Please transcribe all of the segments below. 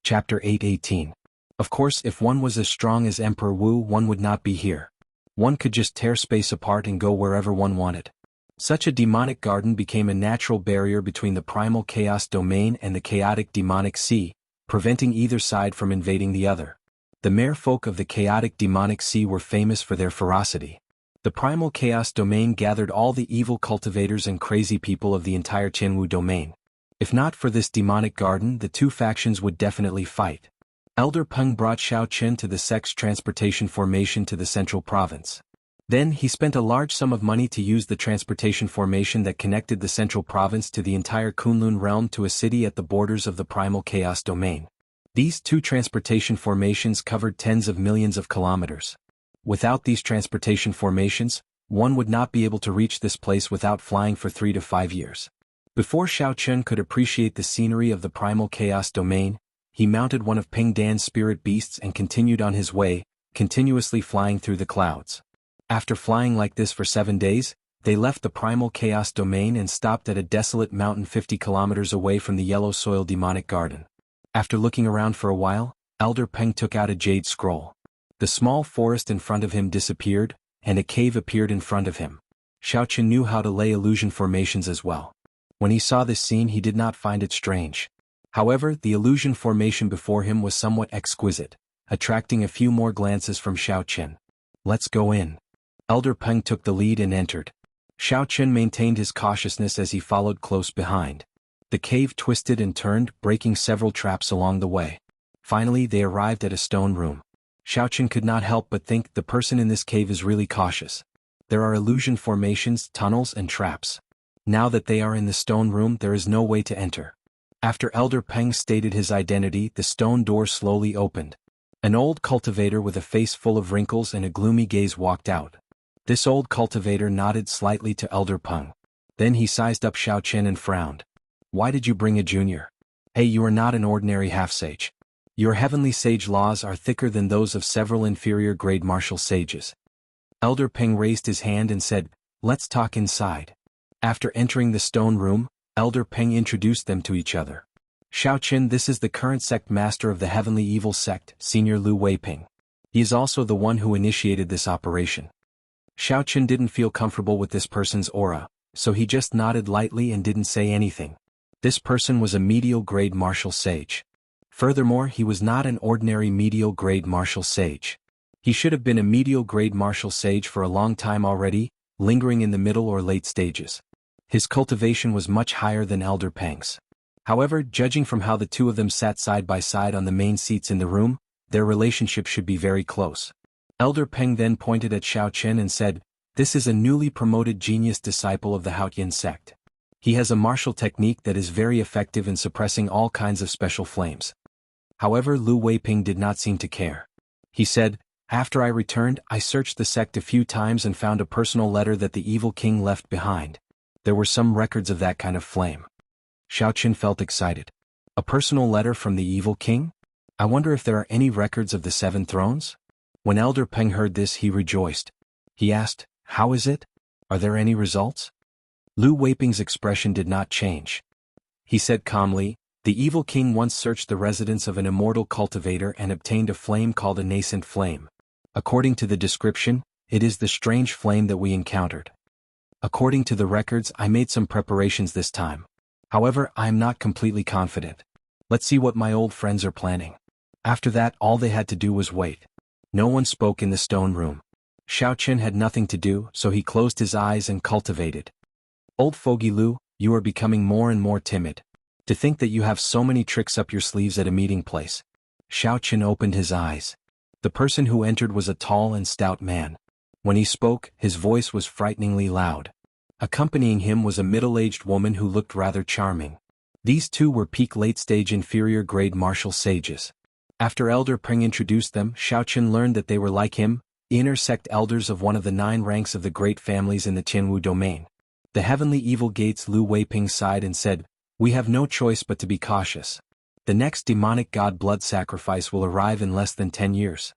Chapter 8:18. Of course, if one was as strong as Emperor Wu, one would not be here. One could just tear space apart and go wherever one wanted. Such a demonic garden became a natural barrier between the primal chaos domain and the chaotic demonic sea, preventing either side from invading the other. The mere folk of the chaotic demonic sea were famous for their ferocity. The primal chaos domain gathered all the evil cultivators and crazy people of the entire Jianghu domain. If not for this demonic garden, the two factions would definitely fight. Elder Peng brought Xiao Chen to the sect's transportation formation to the central province. Then he spent a large sum of money to use the transportation formation that connected the central province to the entire Kunlun realm to a city at the borders of the primal chaos domain. These two transportation formations covered tens of millions of kilometers. Without these transportation formations, one would not be able to reach this place without flying for 3 to 5 years. Before Xiao Chen could appreciate the scenery of the primal chaos domain, he mounted one of Ping Dan's spirit beasts and continued on his way, continuously flying through the clouds. After flying like this for 7 days, they left the primal chaos domain and stopped at a desolate mountain 50 kilometers away from the yellow soil demonic garden. After looking around for a while, Elder Peng took out a jade scroll. The small forest in front of him disappeared, and a cave appeared in front of him. Xiao Chen knew how to lay illusion formations as well. When he saw this scene, he did not find it strange. However, the illusion formation before him was somewhat exquisite, attracting a few more glances from Xiao Chen. "Let's go in." Elder Peng took the lead and entered. Xiao Chen maintained his cautiousness as he followed close behind. The cave twisted and turned, breaking several traps along the way. Finally, they arrived at a stone room. Xiao Chen could not help but think the person in this cave is really cautious. There are illusion formations, tunnels, and traps. Now that they are in the stone room, there is no way to enter. After Elder Peng stated his identity, the stone door slowly opened. An old cultivator with a face full of wrinkles and a gloomy gaze walked out. This old cultivator nodded slightly to Elder Peng. Then he sized up Xiao Chen and frowned. "Why did you bring a junior? Hey, you are not an ordinary half-sage. Your heavenly sage laws are thicker than those of several inferior grade martial sages." Elder Peng raised his hand and said, "Let's talk inside." After entering the stone room, Elder Peng introduced them to each other. "Xiao Chen, this is the current sect master of the Heavenly Evil Sect, Senior Lu Weiping. He is also the one who initiated this operation." Xiao Chen didn't feel comfortable with this person's aura, so he just nodded lightly and didn't say anything. This person was a medial grade martial sage. Furthermore, he was not an ordinary medial grade martial sage. He should have been a medial grade martial sage for a long time already, lingering in the middle or late stages. His cultivation was much higher than Elder Peng's. However, judging from how the two of them sat side by side on the main seats in the room, their relationship should be very close. Elder Peng then pointed at Xiao Chen and said, "This is a newly promoted genius disciple of the Haotian sect. He has a martial technique that is very effective in suppressing all kinds of special flames." However, Lu Weiping did not seem to care. He said, "After I returned, I searched the sect a few times and found a personal letter that the evil king left behind. There were some records of that kind of flame." Xiao Chen felt excited. "A personal letter from the evil king? I wonder if there are any records of the 7 thrones?" When Elder Peng heard this, he rejoiced. He asked, "How is it? Are there any results?" Lu Weiping's expression did not change. He said calmly, "The evil king once searched the residence of an immortal cultivator and obtained a flame called a nascent flame. According to the description, it is the strange flame that we encountered. According to the records, I made some preparations this time. However, I am not completely confident. Let's see what my old friends are planning." After that, all they had to do was wait. No one spoke in the stone room. Xiao Chen had nothing to do, so he closed his eyes and cultivated. "Old Fogey Lu, you are becoming more and more timid. To think that you have so many tricks up your sleeves at a meeting place." Xiao Chen opened his eyes. The person who entered was a tall and stout man. When he spoke, his voice was frighteningly loud. Accompanying him was a middle-aged woman who looked rather charming. These two were peak late-stage inferior grade martial sages. After Elder Peng introduced them, Xiao Chen learned that they were like him, inner sect elders of one of the 9 ranks of the great families in the Jianghu domain. The heavenly evil gates. Lu Weiping sighed and said, "We have no choice but to be cautious. The next demonic god blood sacrifice will arrive in less than 10 years.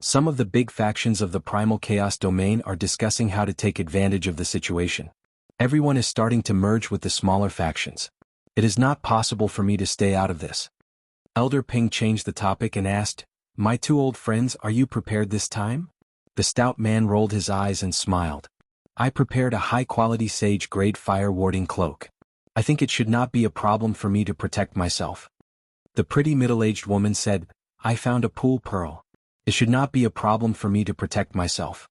Some of the big factions of the primal chaos domain are discussing how to take advantage of the situation. Everyone is starting to merge with the smaller factions. It is not possible for me to stay out of this." Elder Ping changed the topic and asked, "My two old friends, are you prepared this time?" The stout man rolled his eyes and smiled. "I prepared a high-quality sage-grade fire-warding cloak. I think it should not be a problem for me to protect myself." The pretty middle-aged woman said, "I found a pool pearl. It should not be a problem for me to protect myself."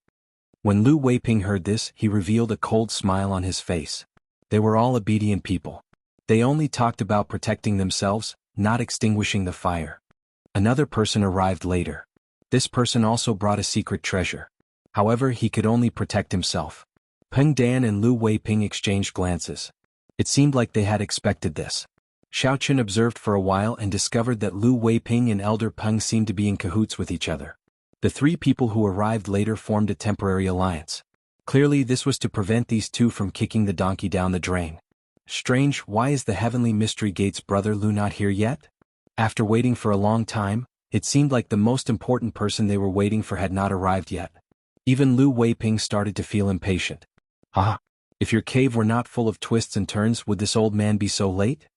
When Lu Weiping heard this, he revealed a cold smile on his face. They were all obedient people. They only talked about protecting themselves, not extinguishing the fire. Another person arrived later. This person also brought a secret treasure. However, he could only protect himself. Peng Dan and Lu Weiping exchanged glances. It seemed like they had expected this. Xiao Chen observed for a while and discovered that Lu Weiping and Elder Peng seemed to be in cahoots with each other. The three people who arrived later formed a temporary alliance. Clearly this was to prevent these two from kicking the donkey down the drain. Strange, why is the Heavenly Mystery Gate's brother Lu not here yet? After waiting for a long time, it seemed like the most important person they were waiting for had not arrived yet. Even Lu Weiping started to feel impatient. "Ah, if your cave were not full of twists and turns, would this old man be so late?"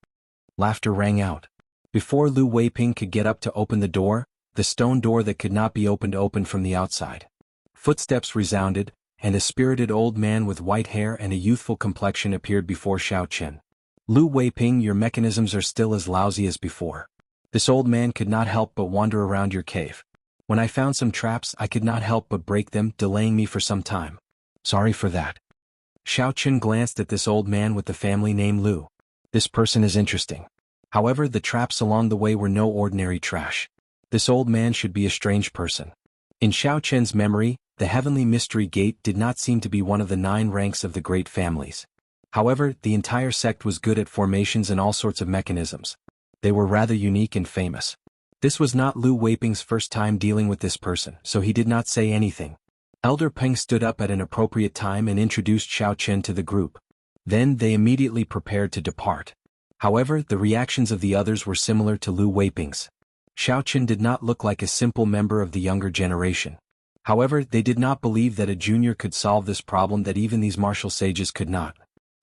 Laughter rang out. Before Lu Weiping could get up to open the door, the stone door that could not be opened from the outside. Footsteps resounded, and a spirited old man with white hair and a youthful complexion appeared before Xiao Chen. "Lu Weiping, your mechanisms are still as lousy as before. This old man could not help but wander around your cave. When I found some traps, I could not help but break them, delaying me for some time. Sorry for that." Xiao Chen glanced at this old man with the family name Lu. This person is interesting. However, the traps along the way were no ordinary trash. This old man should be a strange person. In Xiao Chen's memory, the Heavenly Mystery Gate did not seem to be one of the 9 ranks of the great families. However, the entire sect was good at formations and all sorts of mechanisms. They were rather unique and famous. This was not Lu Weiping's first time dealing with this person, so he did not say anything. Elder Peng stood up at an appropriate time and introduced Xiao Chen to the group. Then they immediately prepared to depart. However, the reactions of the others were similar to Lu Weiping's. Xiao Chen did not look like a simple member of the younger generation. However, they did not believe that a junior could solve this problem, that even these martial sages could not.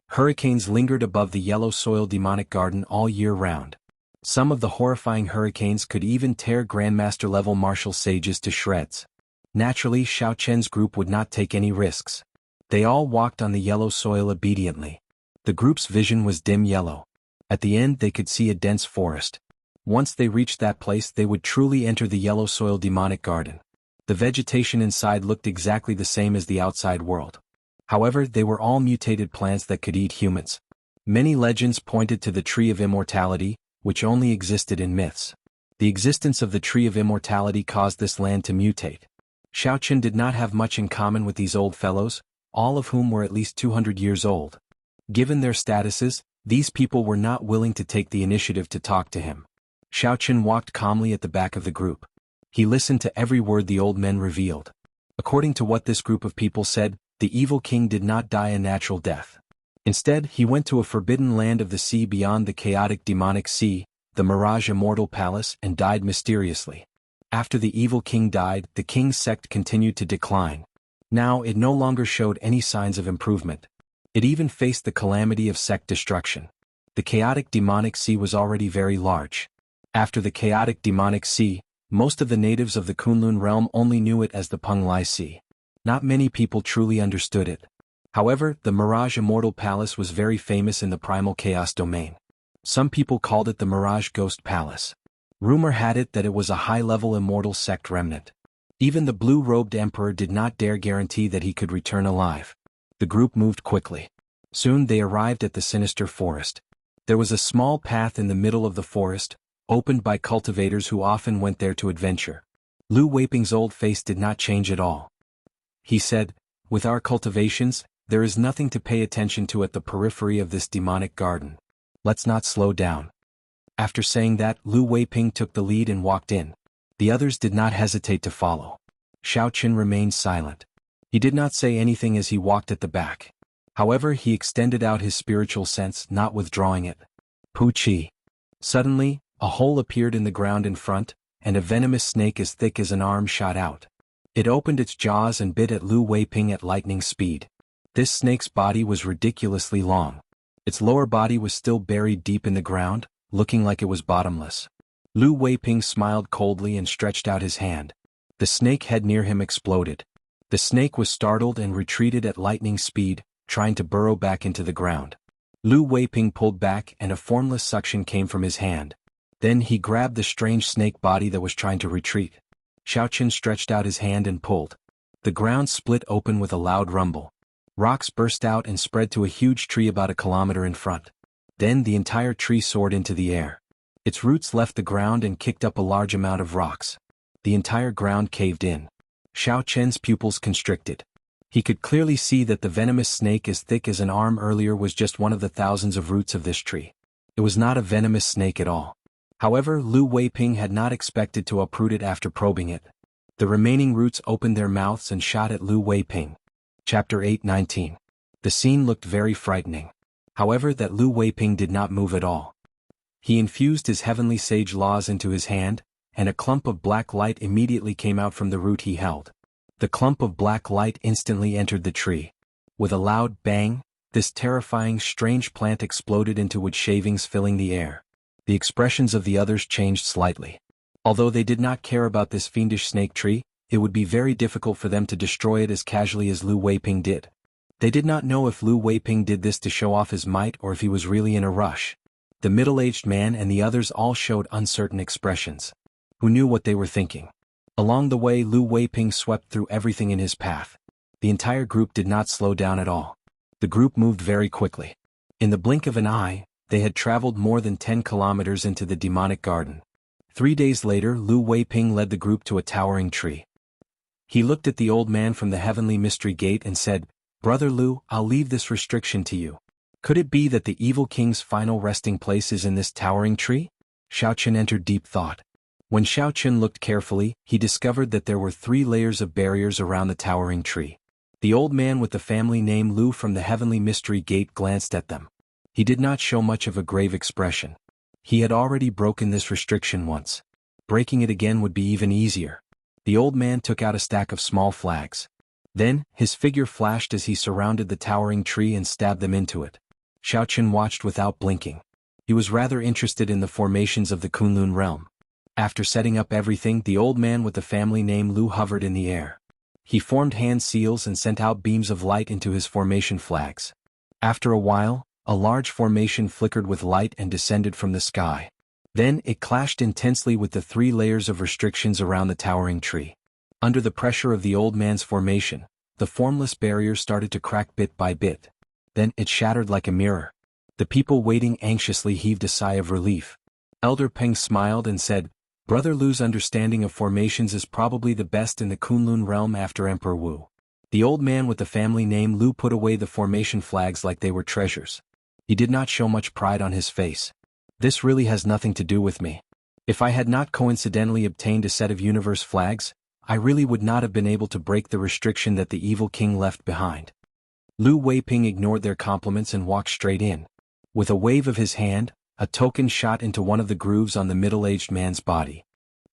Hurricanes lingered above the yellow soil demonic garden all year round. Some of the horrifying hurricanes could even tear Grandmaster-level martial sages to shreds. Naturally, Xiao Chen's group would not take any risks. They all walked on the yellow soil obediently. The group's vision was dim yellow. At the end they could see a dense forest. Once they reached that place, they would truly enter the yellow soil demonic garden. The vegetation inside looked exactly the same as the outside world. However, they were all mutated plants that could eat humans. Many legends pointed to the Tree of Immortality, which only existed in myths. The existence of the Tree of Immortality caused this land to mutate. Xiao Chen did not have much in common with these old fellows, all of whom were at least 200 years old. Given their statuses, these people were not willing to take the initiative to talk to him. Xiao Chen walked calmly at the back of the group. He listened to every word the old men revealed. According to what this group of people said, the evil king did not die a natural death. Instead, he went to a forbidden land of the sea beyond the chaotic demonic sea, the Mirage Immortal Palace, and died mysteriously. After the evil king died, the king's sect continued to decline. Now it no longer showed any signs of improvement. It even faced the calamity of sect destruction. The chaotic demonic sea was already very large. After the chaotic demonic sea, most of the natives of the Kunlun realm only knew it as the Penglai Sea. Not many people truly understood it. However, the Mirage Immortal Palace was very famous in the Primal Chaos domain. Some people called it the Mirage Ghost Palace. Rumor had it that it was a high-level immortal sect remnant. Even the blue-robed emperor did not dare guarantee that he could return alive. The group moved quickly. Soon they arrived at the sinister forest. There was a small path in the middle of the forest, opened by cultivators who often went there to adventure. Lu Weiping's old face did not change at all. He said, "With our cultivations, there is nothing to pay attention to at the periphery of this demonic garden. Let's not slow down." After saying that, Lu Weiping took the lead and walked in. The others did not hesitate to follow. Xiao Chen remained silent. He did not say anything as he walked at the back. However, he extended out his spiritual sense, not withdrawing it. Pu-chi. Suddenly, a hole appeared in the ground in front, and a venomous snake as thick as an arm shot out. It opened its jaws and bit at Lu Weiping at lightning speed. This snake's body was ridiculously long. Its lower body was still buried deep in the ground, looking like it was bottomless. Lu Weiping smiled coldly and stretched out his hand. The snake head near him exploded. The snake was startled and retreated at lightning speed, trying to burrow back into the ground. Lu Weiping pulled back and a formless suction came from his hand. Then he grabbed the strange snake body that was trying to retreat. Xiaoqin stretched out his hand and pulled. The ground split open with a loud rumble. Rocks burst out and spread to a huge tree about a kilometer in front. Then the entire tree soared into the air. Its roots left the ground and kicked up a large amount of rocks. The entire ground caved in. Xiaoqin's pupils constricted. He could clearly see that the venomous snake as thick as an arm earlier was just one of the thousands of roots of this tree. It was not a venomous snake at all. However, Lu Weiping had not expected to uproot it after probing it. The remaining roots opened their mouths and shot at Lu Weiping. Chapter 8:19. The scene looked very frightening. However, that Lu Weiping did not move at all. He infused his heavenly sage laws into his hand, and a clump of black light immediately came out from the root he held. The clump of black light instantly entered the tree. With a loud bang, this terrifying strange plant exploded into wood shavings filling the air. The expressions of the others changed slightly. Although they did not care about this fiendish snake tree, it would be very difficult for them to destroy it as casually as Lu Weiping did. They did not know if Lu Weiping did this to show off his might or if he was really in a rush. The middle-aged man and the others all showed uncertain expressions. Who knew what they were thinking? Along the way, Lu Weiping swept through everything in his path. The entire group did not slow down at all. The group moved very quickly. In the blink of an eye, they had traveled more than 10 kilometers into the demonic garden. 3 days later, Lu Weiping led the group to a towering tree. He looked at the old man from the heavenly mystery gate and said, "Brother Lu, I'll leave this restriction to you. Could it be that the evil king's final resting place is in this towering tree?" Xiaoqin entered deep thought. When Xiaoqin looked carefully, he discovered that there were 3 layers of barriers around the towering tree. The old man with the family name Lu from the heavenly mystery gate glanced at them. He did not show much of a grave expression. He had already broken this restriction once. Breaking it again would be even easier. The old man took out a stack of small flags. Then, his figure flashed as he surrounded the towering tree and stabbed them into it. Xiaoqin watched without blinking. He was rather interested in the formations of the Kunlun realm. After setting up everything, the old man with the family name Lu hovered in the air. He formed hand seals and sent out beams of light into his formation flags. After a while, a large formation flickered with light and descended from the sky. Then it clashed intensely with the 3 layers of restrictions around the towering tree. Under the pressure of the old man's formation, the formless barrier started to crack bit by bit. Then it shattered like a mirror. The people waiting anxiously heaved a sigh of relief. Elder Peng smiled and said, "Brother Lu's understanding of formations is probably the best in the Kunlun realm after Emperor Wu." The old man with the family name Lu put away the formation flags like they were treasures. He did not show much pride on his face. "This really has nothing to do with me. If I had not coincidentally obtained a set of universe flags, I really would not have been able to break the restriction that the evil king left behind." Lu Weiping ignored their compliments and walked straight in. With a wave of his hand, a token shot into one of the grooves on the middle-aged man's body.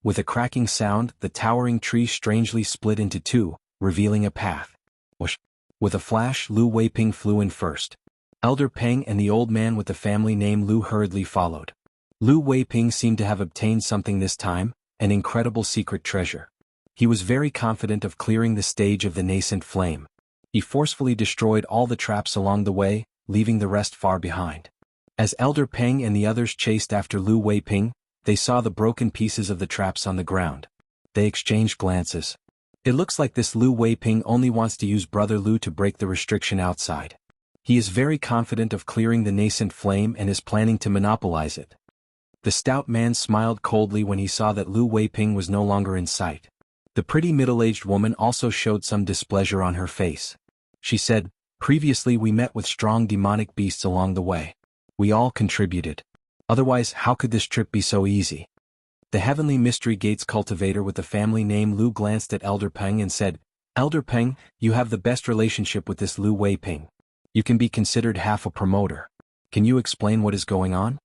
With a cracking sound, the towering tree strangely split into 2, revealing a path. Whoosh! With a flash, Lu Weiping flew in first. Elder Peng and the old man with the family name Lu hurriedly followed. Lu Weiping seemed to have obtained something this time, an incredible secret treasure. He was very confident of clearing the stage of the nascent flame. He forcefully destroyed all the traps along the way, leaving the rest far behind. As Elder Peng and the others chased after Lu Weiping, they saw the broken pieces of the traps on the ground. They exchanged glances. It looks like this Lu Weiping only wants to use Brother Lu to break the restriction outside. He is very confident of clearing the nascent flame and is planning to monopolize it. The stout man smiled coldly when he saw that Lu Weiping was no longer in sight. The pretty middle-aged woman also showed some displeasure on her face. She said, "Previously we met with strong demonic beasts along the way. We all contributed. Otherwise, how could this trip be so easy?" The Heavenly Mystery Gates cultivator with the family name Lu glanced at Elder Peng and said, "Elder Peng, you have the best relationship with this Lu Weiping. You can be considered half a promoter. Can you explain what is going on?"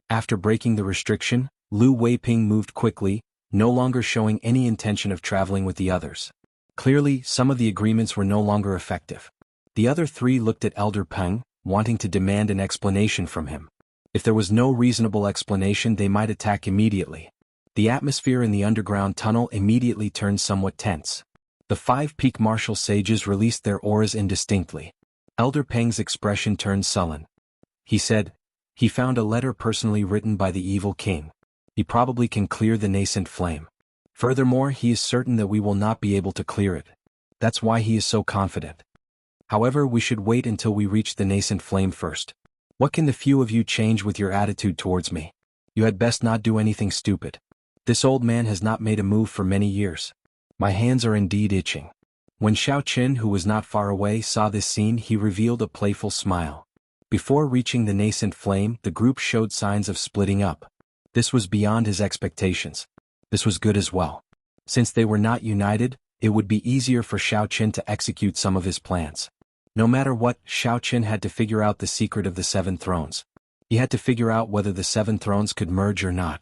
After breaking the restriction, Lu Weiping moved quickly, no longer showing any intention of traveling with the others. Clearly, some of the agreements were no longer effective. The other 3 looked at Elder Peng, wanting to demand an explanation from him. If there was no reasonable explanation, they might attack immediately. The atmosphere in the underground tunnel immediately turned somewhat tense. The 5 peak martial sages released their auras indistinctly. Elder Peng's expression turned sullen. He said, "He found a letter personally written by the evil king. He probably can clear the nascent flame. Furthermore, he is certain that we will not be able to clear it. That's why he is so confident. However, we should wait until we reach the nascent flame first. What can the few of you change with your attitude towards me? You had best not do anything stupid. This old man has not made a move for many years. My hands are indeed itching." When Xiao Qin, who was not far away, saw this scene, he revealed a playful smile. Before reaching the nascent flame, the group showed signs of splitting up. This was beyond his expectations. This was good as well. Since they were not united, it would be easier for Xiao Qin to execute some of his plans. No matter what, Xiao Qin had to figure out the secret of the 7 thrones. He had to figure out whether the 7 thrones could merge or not.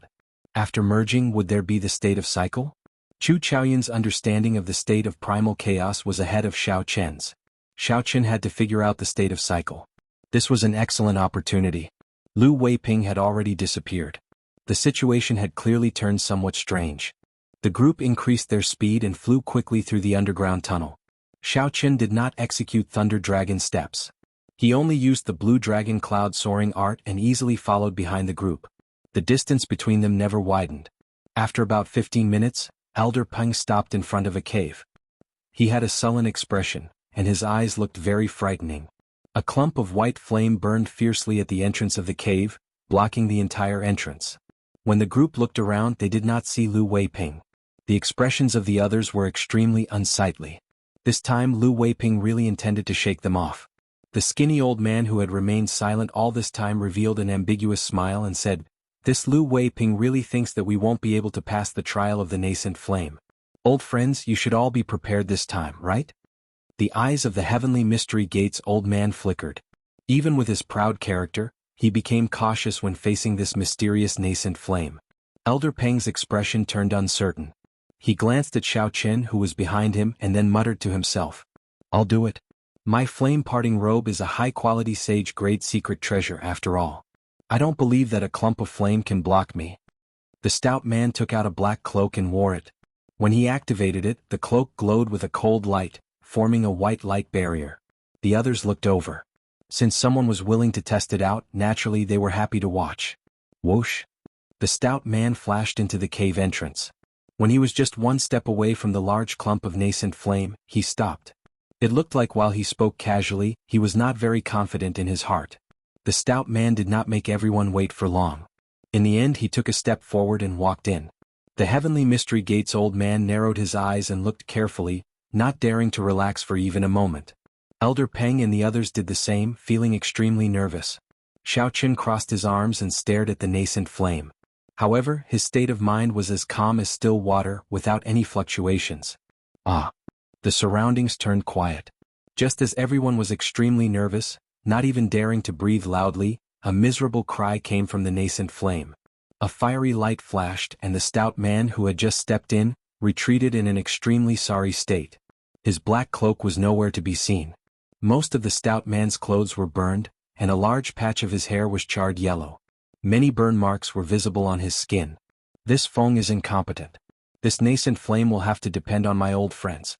After merging, would there be the state of cycle? Chu Chaoyun's understanding of the state of primal chaos was ahead of Xiao Qin's. Xiao Qin had to figure out the state of cycle. This was an excellent opportunity. Lu Weiping had already disappeared. The situation had clearly turned somewhat strange. The group increased their speed and flew quickly through the underground tunnel. Xiao Qin did not execute Thunder Dragon steps. He only used the Blue Dragon Cloud soaring art and easily followed behind the group. The distance between them never widened. After about 15 minutes, Elder Peng stopped in front of a cave. He had a sullen expression, and his eyes looked very frightening. A clump of white flame burned fiercely at the entrance of the cave, blocking the entire entrance. When the group looked around, they did not see Lu Weiping. The expressions of the others were extremely unsightly. This time Lu Weiping really intended to shake them off. The skinny old man who had remained silent all this time revealed an ambiguous smile and said, "This Lu Weiping really thinks that we won't be able to pass the trial of the nascent flame. Old friends, you should all be prepared this time, right?" The eyes of the Heavenly Mystery Gate's old man flickered. Even with his proud character, he became cautious when facing this mysterious nascent flame. Elder Peng's expression turned uncertain. He glanced at Xiao Qin, who was behind him, and then muttered to himself, "I'll do it. My flame-parting robe is a high-quality sage-grade secret treasure after all. I don't believe that a clump of flame can block me." The stout man took out a black cloak and wore it. When he activated it, the cloak glowed with a cold light, forming a white light barrier. The others looked over. Since someone was willing to test it out, naturally they were happy to watch. Whoosh! The stout man flashed into the cave entrance. When he was just 1 step away from the large clump of nascent flame, he stopped. It looked like while he spoke casually, he was not very confident in his heart. The stout man did not make everyone wait for long. In the end, he took a step forward and walked in. The Heavenly Mystery Gate's old man narrowed his eyes and looked carefully, not daring to relax for even a moment. Elder Peng and the others did the same, feeling extremely nervous. Xiao Qin crossed his arms and stared at the nascent flame. However, his state of mind was as calm as still water, without any fluctuations. Ah! The surroundings turned quiet. Just as everyone was extremely nervous, not even daring to breathe loudly, a miserable cry came from the nascent flame. A fiery light flashed, and the stout man who had just stepped in, retreated in an extremely sorry state. His black cloak was nowhere to be seen. Most of the stout man's clothes were burned, and a large patch of his hair was charred yellow. Many burn marks were visible on his skin. This Feng is incompetent. This nascent flame will have to depend on my old friends.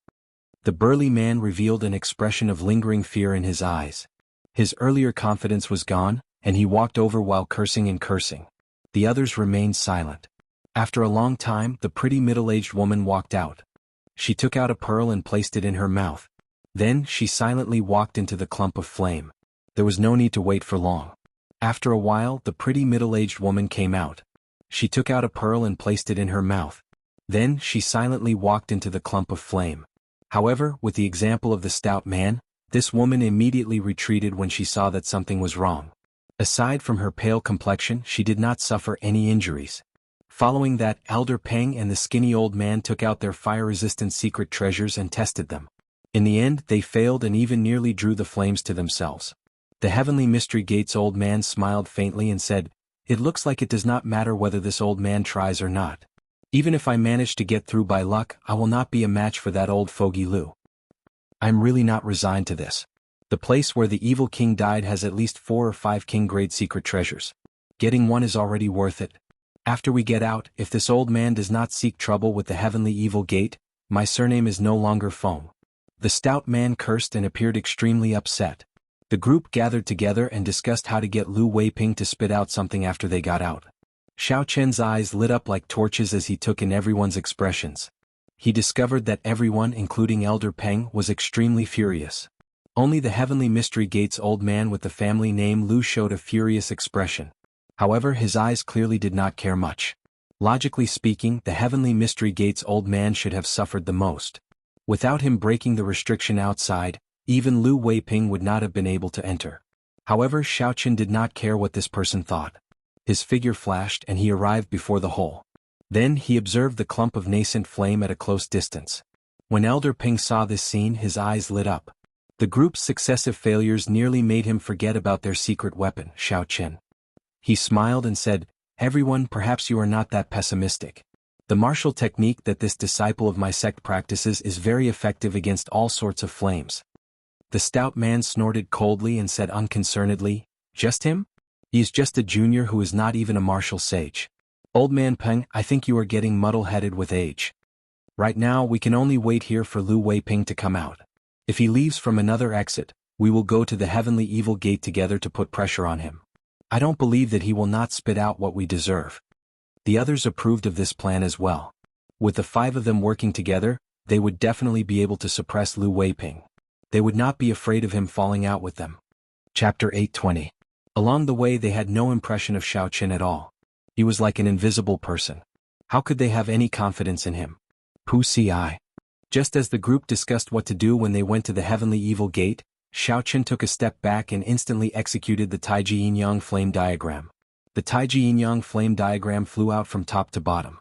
The burly man revealed an expression of lingering fear in his eyes. His earlier confidence was gone, and he walked over while cursing and cursing. The others remained silent. After a long time, the pretty middle-aged woman walked out. She took out a pearl and placed it in her mouth. Then, she silently walked into the clump of flame. There was no need to wait for long. After a while, the pretty middle-aged woman came out. She took out a pearl and placed it in her mouth. Then, she silently walked into the clump of flame. However, with the example of the stout man, this woman immediately retreated when she saw that something was wrong. Aside from her pale complexion, she did not suffer any injuries. Following that, Elder Peng and the skinny old man took out their fire-resistant secret treasures and tested them. In the end, they failed and even nearly drew the flames to themselves. The Heavenly Mystery Gate's old man smiled faintly and said, "It looks like it does not matter whether this old man tries or not. Even if I manage to get through by luck, I will not be a match for that old fogey Lu. I'm really not resigned to this. The place where the evil king died has at least 4 or 5 king-grade secret treasures. Getting one is already worth it. After we get out, if this old man does not seek trouble with the heavenly evil gate, my surname is no longer Feng." The stout man cursed and appeared extremely upset. The group gathered together and discussed how to get Lu Weiping to spit out something after they got out. Xiao Chen's eyes lit up like torches as he took in everyone's expressions. He discovered that everyone, including Elder Peng, was extremely furious. Only the Heavenly Mystery Gate's old man with the family name Lu showed a furious expression. However, his eyes clearly did not care much. Logically speaking, the Heavenly Mystery Gate's old man should have suffered the most. Without him breaking the restriction outside, even Lu Weiping would not have been able to enter. However, Xiao Chen did not care what this person thought. His figure flashed and he arrived before the hole. Then he observed the clump of nascent flame at a close distance. When Elder Peng saw this scene, his eyes lit up. The group's successive failures nearly made him forget about their secret weapon, Xiao Chen. He smiled and said, "Everyone, perhaps you are not that pessimistic. The martial technique that this disciple of my sect practices is very effective against all sorts of flames." The stout man snorted coldly and said unconcernedly, "Just him? He is just a junior who is not even a martial sage. Old man Peng, I think you are getting muddle-headed with age. Right now we can only wait here for Lu Weiping to come out. If he leaves from another exit, we will go to the Heavenly Evil Gate together to put pressure on him. I don't believe that he will not spit out what we deserve." The others approved of this plan as well. With the 5 of them working together, they would definitely be able to suppress Lu Weiping. They would not be afraid of him falling out with them. Chapter 820. Along the way they had no impression of Xiao Chen at all. He was like an invisible person. How could they have any confidence in him? Pu Ci. Just as the group discussed what to do when they went to the Heavenly Evil Gate, Xiao Chen took a step back and instantly executed the Taiji Yin-Yang flame diagram. The Taiji Yin-Yang flame diagram flew out from top to bottom.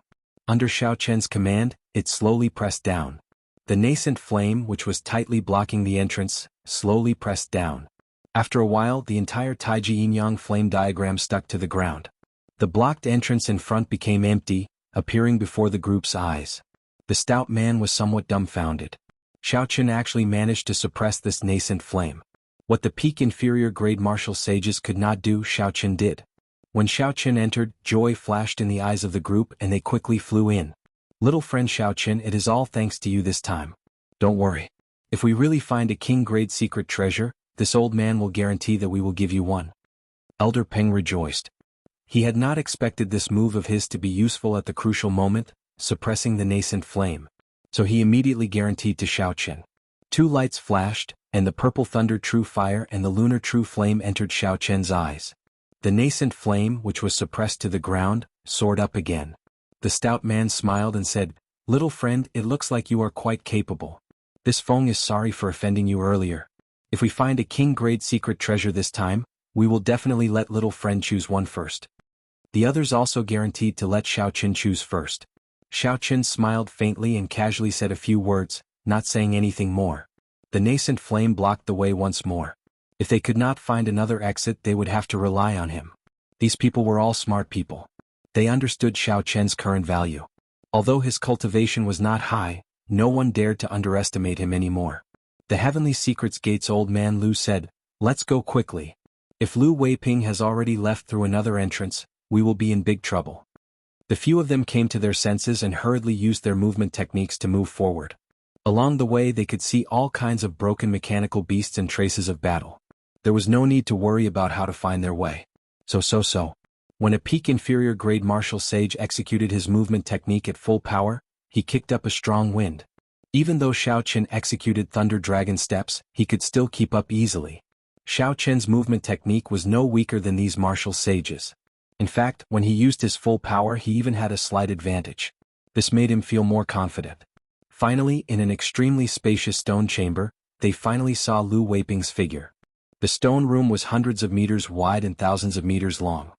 Under Xiao Chen's command, it slowly pressed down. The nascent flame, which was tightly blocking the entrance, slowly pressed down. After a while, the entire Taiji Yin-Yang flame diagram stuck to the ground. The blocked entrance in front became empty, appearing before the group's eyes. The stout man was somewhat dumbfounded. Xiao Chen actually managed to suppress this nascent flame. What the peak inferior grade martial sages could not do, Xiao Chen did. When Xiao Chen entered, joy flashed in the eyes of the group and they quickly flew in. "Little friend Xiao Chen, it is all thanks to you this time. Don't worry. If we really find a king-grade secret treasure, this old man will guarantee that we will give you one." Elder Peng rejoiced. He had not expected this move of his to be useful at the crucial moment, suppressing the nascent flame. So he immediately guaranteed to Xiao Chen. 2 lights flashed, and the purple thunder true fire and the lunar true flame entered Xiao Chen's eyes. The nascent flame, which was suppressed to the ground, soared up again. The stout man smiled and said, "Little friend, it looks like you are quite capable. This Feng is sorry for offending you earlier. If we find a king-grade secret treasure this time, we will definitely let little friend choose one first." The others also guaranteed to let Xiao Chen choose first. Xiao Chen smiled faintly and casually said a few words, not saying anything more. The nascent flame blocked the way once more. If they could not find another exit, they would have to rely on him. These people were all smart people. They understood Xiao Chen's current value. Although his cultivation was not high, no one dared to underestimate him anymore. The Heavenly Secrets Gate's old man Lu said, "Let's go quickly. If Lu Weiping has already left through another entrance, we will be in big trouble." The few of them came to their senses and hurriedly used their movement techniques to move forward. Along the way they could see all kinds of broken mechanical beasts and traces of battle. There was no need to worry about how to find their way. So. When a peak inferior grade martial sage executed his movement technique at full power, he kicked up a strong wind. Even though Xiao Chen executed Thunder Dragon steps, he could still keep up easily. Xiao Chen's movement technique was no weaker than these martial sages. In fact, when he used his full power he even had a slight advantage. This made him feel more confident. Finally, in an extremely spacious stone chamber, they finally saw Lu Weiping's figure. The stone room was hundreds of meters wide and thousands of meters long.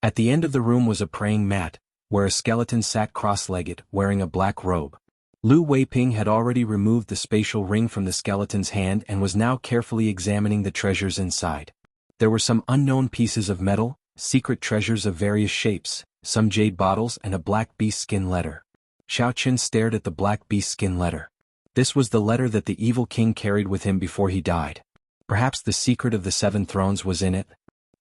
At the end of the room was a praying mat, where a skeleton sat cross-legged, wearing a black robe. Lu Weiping had already removed the spatial ring from the skeleton's hand and was now carefully examining the treasures inside. There were some unknown pieces of metal, secret treasures of various shapes, some jade bottles and a black beast skin letter. Xiao Chen stared at the black beast skin letter. This was the letter that the evil king carried with him before he died. Perhaps the secret of the 7 thrones was in it.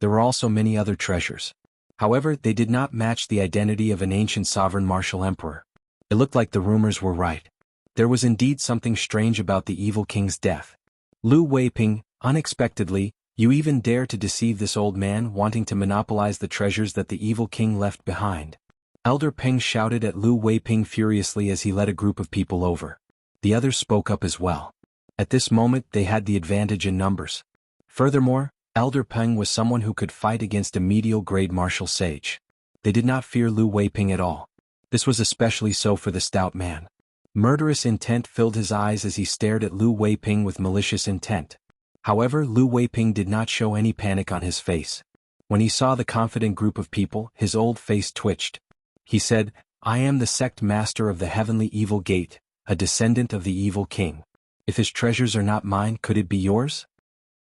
There were also many other treasures. However, they did not match the identity of an ancient sovereign martial emperor. It looked like the rumors were right. There was indeed something strange about the evil king's death. Lu Weiping, unexpectedly, you even dare to deceive this old man wanting to monopolize the treasures that the evil king left behind. Elder Peng shouted at Lu Weiping furiously as he led a group of people over. The others spoke up as well. At this moment they had the advantage in numbers. Furthermore, Elder Peng was someone who could fight against a medial-grade martial sage. They did not fear Lu Weiping at all. This was especially so for the stout man. Murderous intent filled his eyes as he stared at Lu Weiping with malicious intent. However, Lu Weiping did not show any panic on his face. When he saw the confident group of people, his old face twitched. He said, "I am the sect master of the heavenly evil gate, a descendant of the evil king. If his treasures are not mine, could it be yours?"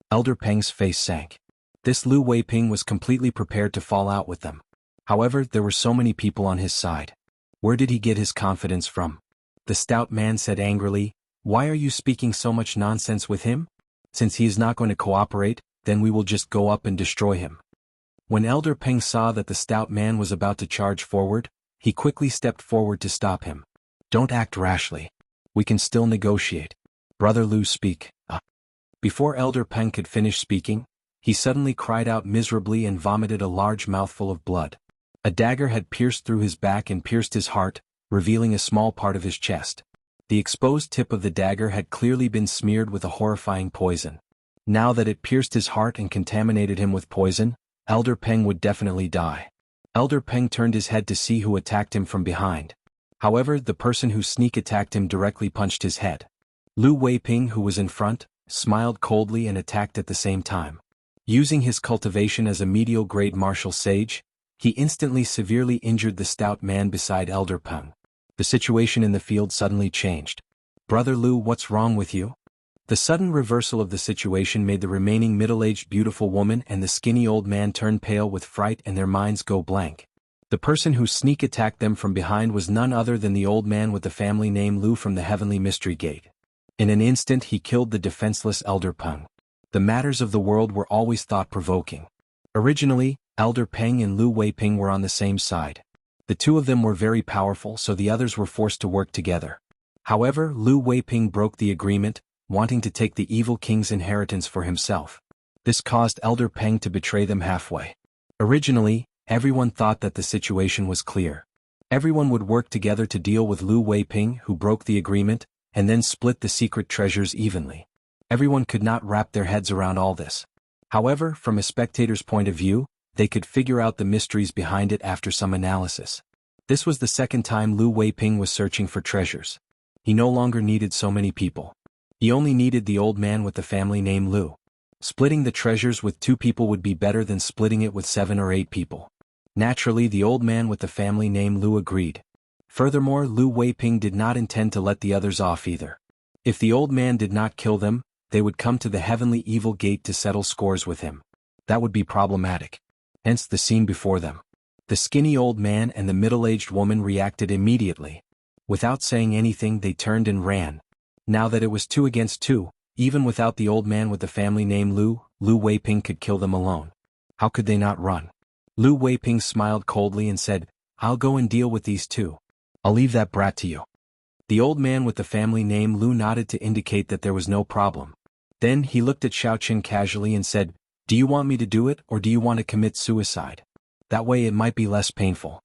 Elder Peng's face sank. This Lu Weiping was completely prepared to fall out with them. However, there were so many people on his side. Where did he get his confidence from? The stout man said angrily, "Why are you speaking so much nonsense with him? Since he is not going to cooperate, then we will just go up and destroy him." When Elder Peng saw that the stout man was about to charge forward, he quickly stepped forward to stop him. "Don't act rashly. We can still negotiate. Brother Lu, speak." Before Elder Peng could finish speaking, he suddenly cried out miserably and vomited a large mouthful of blood. A dagger had pierced through his back and pierced his heart, revealing a small part of his chest. The exposed tip of the dagger had clearly been smeared with a horrifying poison. Now that it pierced his heart and contaminated him with poison, Elder Peng would definitely die. Elder Peng turned his head to see who attacked him from behind. However, the person who sneak attacked him directly punched his head. Lu Weiping, who was in front, smiled coldly and attacked at the same time. Using his cultivation as a medial-grade martial sage, he instantly severely injured the stout man beside Elder Peng. The situation in the field suddenly changed. "Brother Lu, what's wrong with you?" The sudden reversal of the situation made the remaining middle-aged beautiful woman and the skinny old man turn pale with fright and their minds go blank. The person who sneak attacked them from behind was none other than the old man with the family name Lu from the Heavenly Mystery Gate. In an instant he killed the defenseless Elder Peng. The matters of the world were always thought-provoking. Originally, Elder Peng and Lu Weiping were on the same side. The two of them were very powerful, so the others were forced to work together. However, Lu Weiping broke the agreement, wanting to take the evil king's inheritance for himself. This caused Elder Peng to betray them halfway. Originally, everyone thought that the situation was clear. Everyone would work together to deal with Lu Weiping, who broke the agreement, and then split the secret treasures evenly. Everyone could not wrap their heads around all this. However, from a spectator's point of view, they could figure out the mysteries behind it after some analysis. This was the second time Lu Weiping was searching for treasures. He no longer needed so many people. He only needed the old man with the family name Lu. Splitting the treasures with 2 people would be better than splitting it with 7 or 8 people. Naturally, the old man with the family name Lu agreed. Furthermore, Lu Weiping did not intend to let the others off either. If the old man did not kill them, they would come to the Heavenly Evil Gate to settle scores with him. That would be problematic. Hence the scene before them. The skinny old man and the middle-aged woman reacted immediately. Without saying anything, they turned and ran. Now that it was 2 against 2, even without the old man with the family name Lu, Lu Weiping could kill them alone. How could they not run? Lu Weiping smiled coldly and said, "I'll go and deal with these 2. I'll leave that brat to you." The old man with the family name Lu nodded to indicate that there was no problem. Then he looked at Xiaoqin casually and said, "Do you want me to do it, or do you want to commit suicide? That way it might be less painful."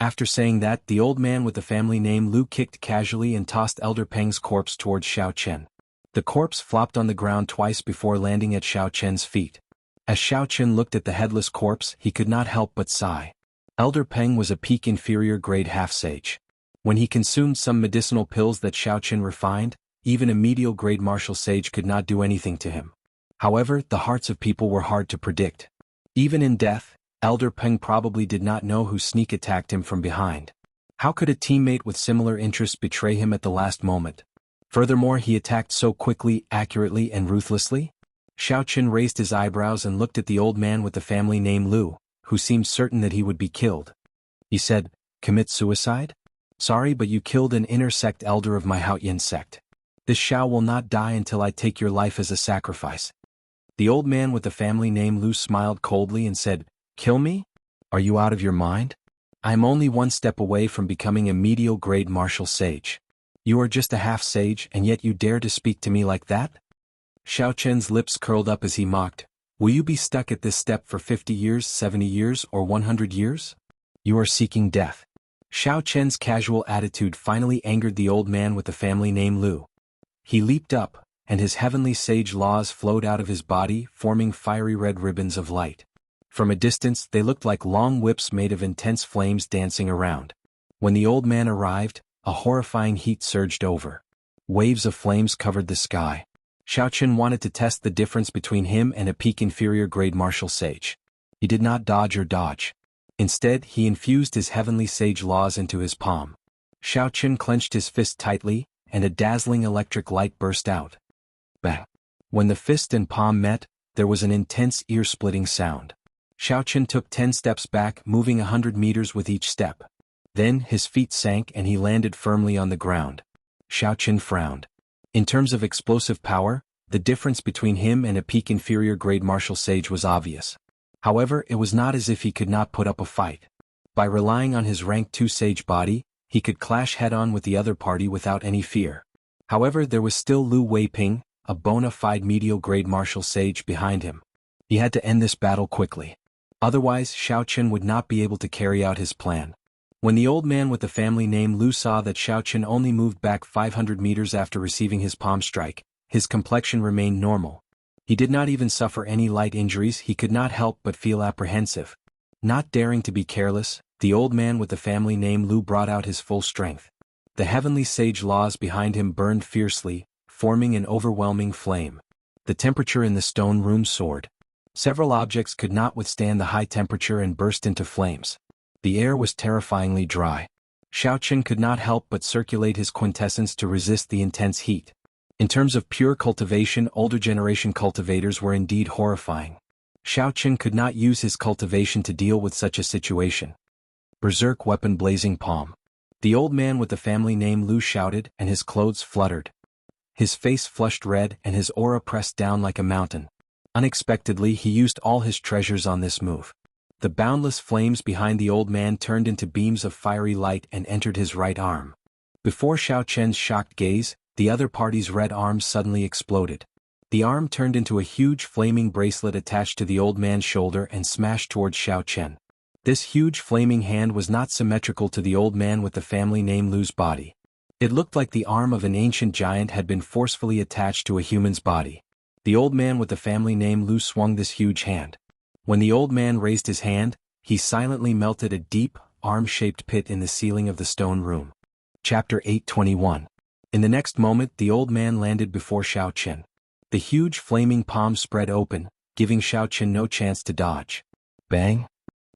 After saying that, the old man with the family name Lu kicked casually and tossed Elder Peng's corpse towards Xiaoqin. The corpse flopped on the ground twice before landing at Xiaoqin's feet. As Xiaoqin looked at the headless corpse, he could not help but sigh. Elder Peng was a peak inferior grade half-sage. When he consumed some medicinal pills that Xiaoqin refined, even a medial grade martial sage could not do anything to him. However, the hearts of people were hard to predict. Even in death, Elder Peng probably did not know who sneak attacked him from behind. How could a teammate with similar interests betray him at the last moment? Furthermore, he attacked so quickly, accurately, and ruthlessly? Xiaoqin raised his eyebrows and looked at the old man with the family name Lu, who seemed certain that he would be killed. He said, "Commit suicide? Sorry, but you killed an inner sect elder of my Haoyin sect. This Xiao will not die until I take your life as a sacrifice." The old man with the family name Lu smiled coldly and said, "Kill me? Are you out of your mind? I am only one step away from becoming a medial grade martial sage. You are just a half sage and yet you dare to speak to me like that? Xiao Chen's lips curled up as he mocked. Will you be stuck at this step for 50 years, 70 years, or 100 years? You are seeking death. Xiao Chen's casual attitude finally angered the old man with the family name Lu. He leaped up, and his heavenly sage laws flowed out of his body, forming fiery red ribbons of light. From a distance they looked like long whips made of intense flames dancing around. When the old man arrived, a horrifying heat surged over. Waves of flames covered the sky. Xiao Chen wanted to test the difference between him and a peak inferior grade martial sage. He did not dodge or dodge. Instead, he infused his heavenly sage laws into his palm. Xiao Chen clenched his fist tightly, and a dazzling electric light burst out. Bang! When the fist and palm met, there was an intense ear-splitting sound. Xiao Chen took 10 steps back, moving 100 meters with each step. Then his feet sank and he landed firmly on the ground. Xiao Chen frowned. In terms of explosive power, the difference between him and a peak inferior grade martial sage was obvious. However, it was not as if he could not put up a fight. By relying on his rank 2 sage body, he could clash head-on with the other party without any fear. However, there was still Lu Weiping, a bona fide medial grade martial sage behind him. He had to end this battle quickly. Otherwise, Xiao Chen would not be able to carry out his plan. When the old man with the family name Lu saw that Xiao Chen only moved back 500 meters after receiving his palm strike, his complexion remained normal. He did not even suffer any light injuries. He could not help but feel apprehensive. Not daring to be careless, the old man with the family name Lu brought out his full strength. The heavenly sage laws behind him burned fiercely, forming an overwhelming flame. The temperature in the stone room soared. Several objects could not withstand the high temperature and burst into flames. The air was terrifyingly dry. Xiao Chen could not help but circulate his quintessence to resist the intense heat. In terms of pure cultivation, older generation cultivators were indeed horrifying. Xiao Chen could not use his cultivation to deal with such a situation. Berserk weapon blazing palm. The old man with the family name Lu shouted and his clothes fluttered. His face flushed red and his aura pressed down like a mountain. Unexpectedly he used all his treasures on this move. The boundless flames behind the old man turned into beams of fiery light and entered his right arm. Before Xiao Chen's shocked gaze, the other party's red arm suddenly exploded. The arm turned into a huge flaming bracelet attached to the old man's shoulder and smashed towards Xiao Chen. This huge flaming hand was not symmetrical to the old man with the family name Lu's body. It looked like the arm of an ancient giant had been forcefully attached to a human's body. The old man with the family name Lu swung this huge hand. When the old man raised his hand, he silently melted a deep, arm-shaped pit in the ceiling of the stone room. Chapter 821. In the next moment the old man landed before Xiao Chen. The huge flaming palm spread open, giving Xiao Chen no chance to dodge. Bang!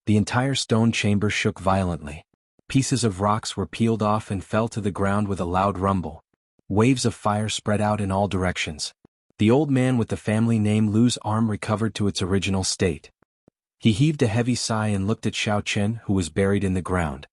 The entire stone chamber shook violently. Pieces of rocks were peeled off and fell to the ground with a loud rumble. Waves of fire spread out in all directions. The old man with the family name Lu's arm recovered to its original state. He heaved a heavy sigh and looked at Xiao Chen, who was buried in the ground.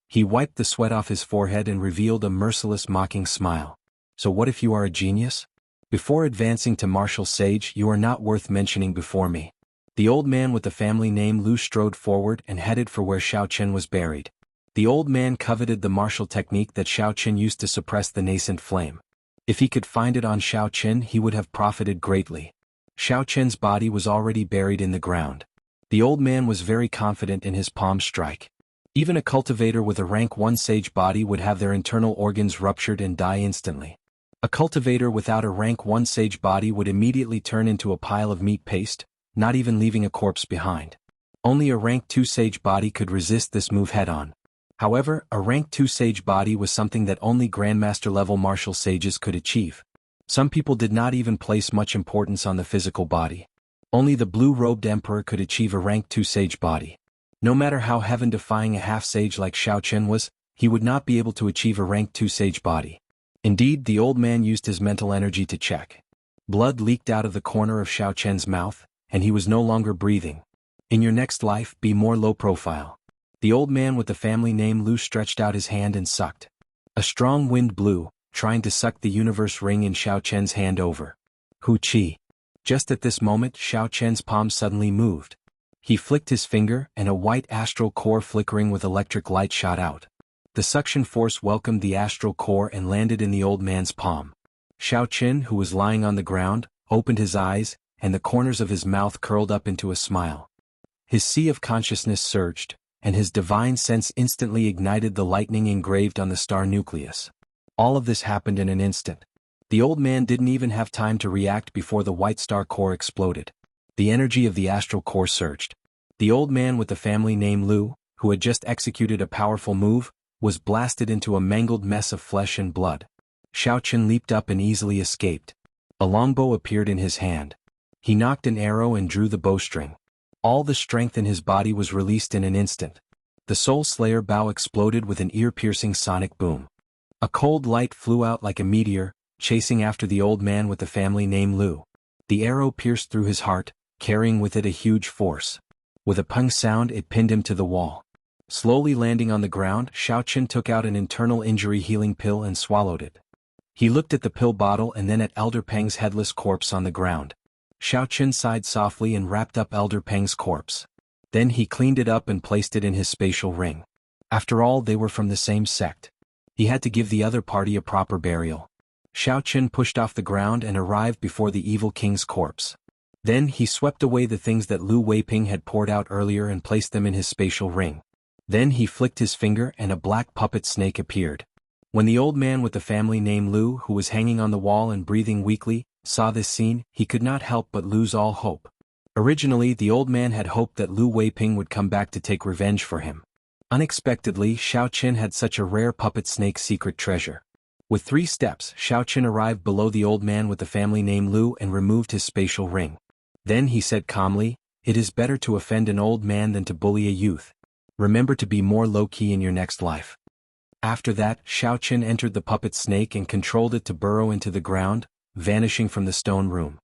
He wiped the sweat off his forehead and revealed a merciless mocking smile. So what if you are a genius? Before advancing to martial sage you are not worth mentioning before me. The old man with the family name Lu strode forward and headed for where Xiao Chen was buried. The old man coveted the martial technique that Xiao Chen used to suppress the nascent flame. If he could find it on Xiao Chen he would have profited greatly. Xiao Chen's body was already buried in the ground. The old man was very confident in his palm strike. Even a cultivator with a rank 1 sage body would have their internal organs ruptured and die instantly. A cultivator without a rank 1 sage body would immediately turn into a pile of meat paste, not even leaving a corpse behind. Only a rank 2 sage body could resist this move head-on. However, a rank 2 sage body was something that only Grandmaster-level martial sages could achieve. Some people did not even place much importance on the physical body. Only the blue-robed emperor could achieve a rank 2 sage body. No matter how heaven-defying a half-sage like Xiao Chen was, he would not be able to achieve a rank 2 sage body. Indeed, the old man used his mental energy to check. Blood leaked out of the corner of Xiao Chen's mouth, and he was no longer breathing. In your next life, be more low-profile. The old man with the family name Lu stretched out his hand and sucked. A strong wind blew, trying to suck the universe ring in Xiao Chen's hand over. Hu Qi. Just at this moment Xiao Chen's palm suddenly moved. He flicked his finger, and a white astral core flickering with electric light shot out. The suction force welcomed the astral core and landed in the old man's palm. Xiao Qin, who was lying on the ground, opened his eyes, and the corners of his mouth curled up into a smile. His sea of consciousness surged, and his divine sense instantly ignited the lightning engraved on the star nucleus. All of this happened in an instant. The old man didn't even have time to react before the white star core exploded. The energy of the astral core surged. The old man with the family name Lu, who had just executed a powerful move, was blasted into a mangled mess of flesh and blood. Xiao Qin leaped up and easily escaped. A longbow appeared in his hand. He knocked an arrow and drew the bowstring. All the strength in his body was released in an instant. The Soul Slayer bow exploded with an ear-piercing sonic boom. A cold light flew out like a meteor, chasing after the old man with the family name Lu. The arrow pierced through his heart, carrying with it a huge force. With a pung sound, it pinned him to the wall. Slowly landing on the ground, Xiao Qin took out an internal injury healing pill and swallowed it. He looked at the pill bottle and then at Elder Peng's headless corpse on the ground. Xiao Qin sighed softly and wrapped up Elder Peng's corpse. Then he cleaned it up and placed it in his spatial ring. After all, they were from the same sect. He had to give the other party a proper burial. Xiao Qin pushed off the ground and arrived before the evil king's corpse. Then he swept away the things that Lu Weiping had poured out earlier and placed them in his spatial ring. Then he flicked his finger and a black puppet snake appeared. When the old man with the family name Lu, who was hanging on the wall and breathing weakly, saw this scene, he could not help but lose all hope. Originally, the old man had hoped that Lu Weiping would come back to take revenge for him. Unexpectedly, Xiao Qin had such a rare puppet snake secret treasure. With 3 steps, Xiao Qin arrived below the old man with the family name Lu and removed his spatial ring. Then he said calmly, "It is better to offend an old man than to bully a youth. Remember to be more low-key in your next life." After that, Xiao Qin entered the puppet snake and controlled it to burrow into the ground, vanishing from the stone room.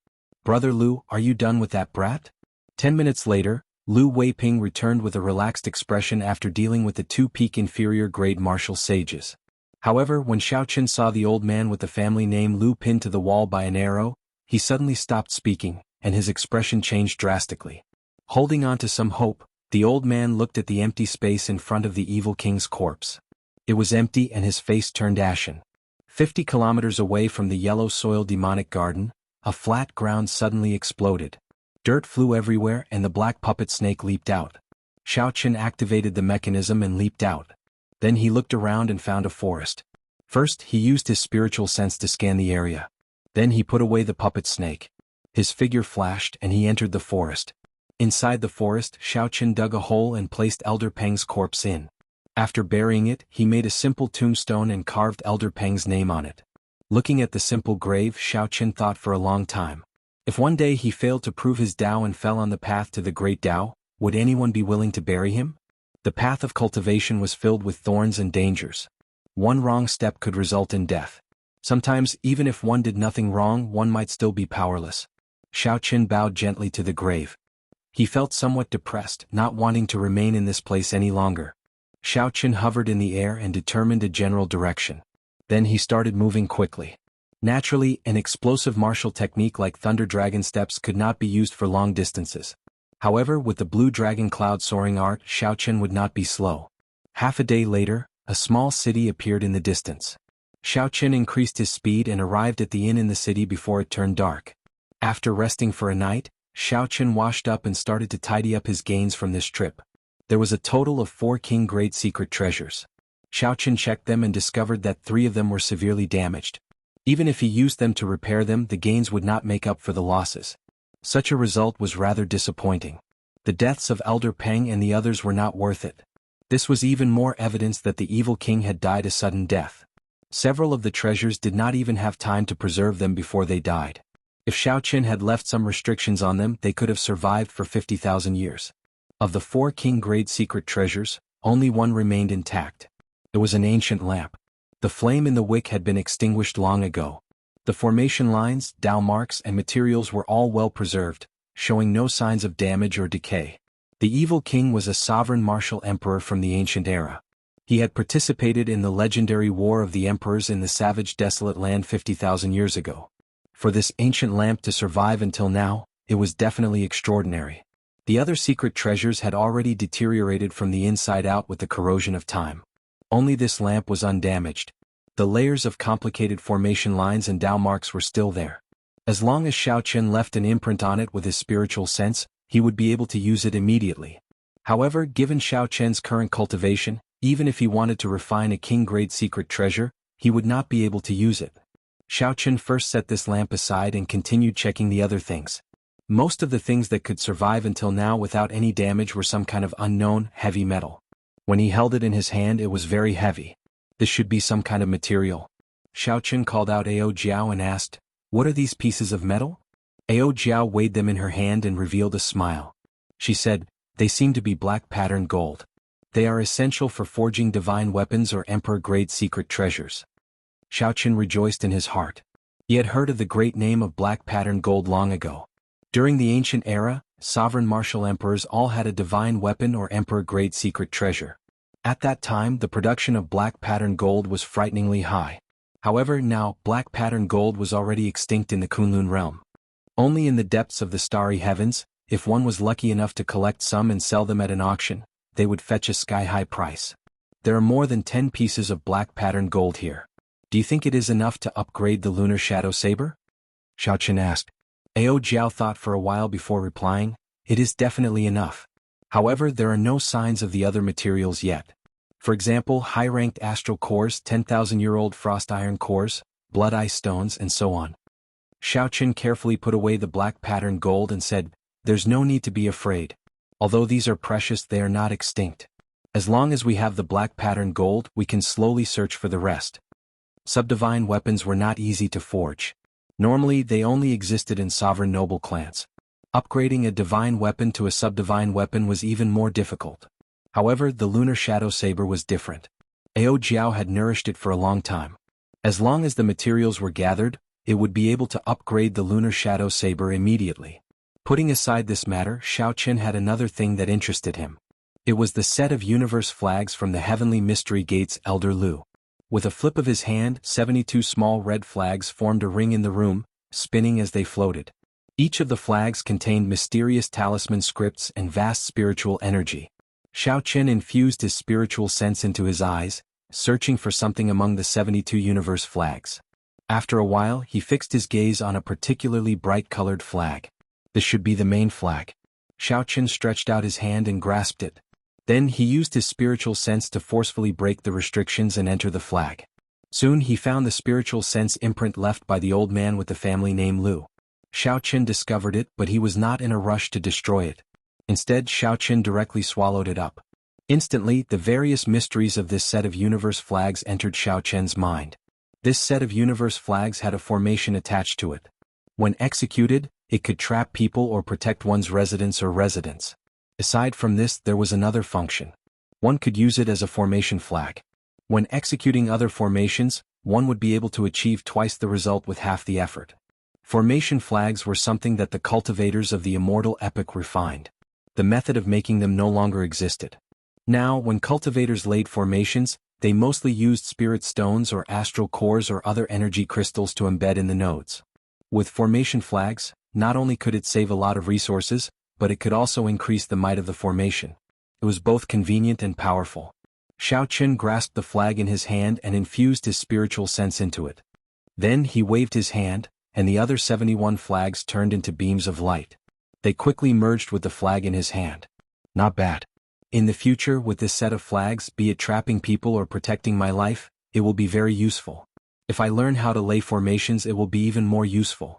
"Brother Lu, are you done with that brat?" 10 minutes later, Lu Weiping returned with a relaxed expression after dealing with the 2 peak inferior grade martial sages. However, when Xiao Qin saw the old man with the family name Lu pinned to the wall by an arrow, he suddenly stopped speaking, and his expression changed drastically. Holding on to some hope, the old man looked at the empty space in front of the evil king's corpse. It was empty and his face turned ashen. 50 kilometers away from the yellow soil demonic garden, a flat ground suddenly exploded. Dirt flew everywhere and the black puppet snake leaped out. Xiao Qin activated the mechanism and leaped out. Then he looked around and found a forest. First, he used his spiritual sense to scan the area. Then he put away the puppet snake. His figure flashed and he entered the forest. Inside the forest, Xiao Qin dug a hole and placed Elder Peng's corpse in. After burying it, he made a simple tombstone and carved Elder Peng's name on it. Looking at the simple grave, Xiao Qin thought for a long time. If one day he failed to prove his Tao and fell on the path to the great Tao, would anyone be willing to bury him? The path of cultivation was filled with thorns and dangers. One wrong step could result in death. Sometimes, even if one did nothing wrong, one might still be powerless. Xiao Qin bowed gently to the grave. He felt somewhat depressed, not wanting to remain in this place any longer. Xiao Qin hovered in the air and determined a general direction. Then he started moving quickly. Naturally, an explosive martial technique like Thunder Dragon Steps could not be used for long distances. However, with the Blue Dragon Cloud Soaring art, Xiao Qin would not be slow. Half a day later, a small city appeared in the distance. Xiao Qin increased his speed and arrived at the inn in the city before it turned dark. After resting for a night, Xiao Qin washed up and started to tidy up his gains from this trip. There was a total of 4 king-grade secret treasures. Xiao Qin checked them and discovered that 3 of them were severely damaged. Even if he used them to repair them, the gains would not make up for the losses. Such a result was rather disappointing. The deaths of Elder Peng and the others were not worth it. This was even more evidence that the evil king had died a sudden death. Several of the treasures did not even have time to preserve them before they died. If Xiao Qin had left some restrictions on them, they could have survived for 50,000 years. Of the 4 king-grade secret treasures, only one remained intact. It was an ancient lamp. The flame in the wick had been extinguished long ago. The formation lines, Tao marks and materials were all well preserved, showing no signs of damage or decay. The evil king was a sovereign martial emperor from the ancient era. He had participated in the legendary War of the Emperors in the savage desolate land 50,000 years ago. For this ancient lamp to survive until now, it was definitely extraordinary. The other secret treasures had already deteriorated from the inside out with the corrosion of time. Only this lamp was undamaged. The layers of complicated formation lines and Dao marks were still there. As long as Xiaochen left an imprint on it with his spiritual sense, he would be able to use it immediately. However, given Xiaochen's current cultivation, even if he wanted to refine a king-grade secret treasure, he would not be able to use it. Xiaochen first set this lamp aside and continued checking the other things. Most of the things that could survive until now without any damage were some kind of unknown, heavy metal. When he held it in his hand, it was very heavy. This should be some kind of material. Xiaochen called out Ao Jiao and asked, "What are these pieces of metal?" Ao Jiao weighed them in her hand and revealed a smile. She said, "They seem to be black patterned gold. They are essential for forging divine weapons or emperor-grade secret treasures." Xiaochen rejoiced in his heart. He had heard of the great name of black patterned gold long ago. During the ancient era, sovereign martial emperors all had a divine weapon or emperor-grade secret treasure. At that time, the production of black patterned gold was frighteningly high. However, now, black patterned gold was already extinct in the Kunlun realm. Only in the depths of the starry heavens, if one was lucky enough to collect some and sell them at an auction, they would fetch a sky-high price. There are more than 10 pieces of black patterned gold here. Do you think it is enough to upgrade the lunar shadow saber? Xiaochen asked. Ao Jiao thought for a while before replying, "It is definitely enough. However, there are no signs of the other materials yet. For example, high-ranked astral cores, 10,000-year-old frost iron cores, blood ice stones, and so on." Xiaochen carefully put away the black patterned gold and said, "There's no need to be afraid. Although these are precious, they are not extinct. As long as we have the black patterned gold, we can slowly search for the rest." Subdivine weapons were not easy to forge. Normally, they only existed in sovereign noble clans. Upgrading a divine weapon to a subdivine weapon was even more difficult. However, the lunar shadow saber was different. Ao Jiao had nourished it for a long time. As long as the materials were gathered, it would be able to upgrade the lunar shadow saber immediately. Putting aside this matter, Xiaochen had another thing that interested him. It was the set of universe flags from the Heavenly Mystery Gates Elder Lu. With a flip of his hand, 72 small red flags formed a ring in the room, spinning as they floated. Each of the flags contained mysterious talisman scripts and vast spiritual energy. Xiaochen infused his spiritual sense into his eyes, searching for something among the 72 universe flags. After a while, he fixed his gaze on a particularly bright-colored flag. This should be the main flag. Xiaochen stretched out his hand and grasped it. Then he used his spiritual sense to forcefully break the restrictions and enter the flag. Soon he found the spiritual sense imprint left by the old man with the family name Lu. Xiaochen discovered it, but he was not in a rush to destroy it. Instead, Xiaochen directly swallowed it up. Instantly, the various mysteries of this set of universe flags entered Xiaochen's mind. This set of universe flags had a formation attached to it. When executed, it could trap people or protect one's residence or residence. Aside from this, there was another function. One could use it as a formation flag. When executing other formations, one would be able to achieve twice the result with half the effort. Formation flags were something that the cultivators of the immortal epoch refined. The method of making them no longer existed. Now, when cultivators laid formations, they mostly used spirit stones or astral cores or other energy crystals to embed in the nodes. With formation flags, not only could it save a lot of resources, but it could also increase the might of the formation. It was both convenient and powerful. Xiaochen grasped the flag in his hand and infused his spiritual sense into it. Then he waved his hand, and the other 71 flags turned into beams of light. They quickly merged with the flag in his hand. Not bad. In the future, with this set of flags, be it trapping people or protecting my life, it will be very useful. If I learn how to lay formations, it will be even more useful.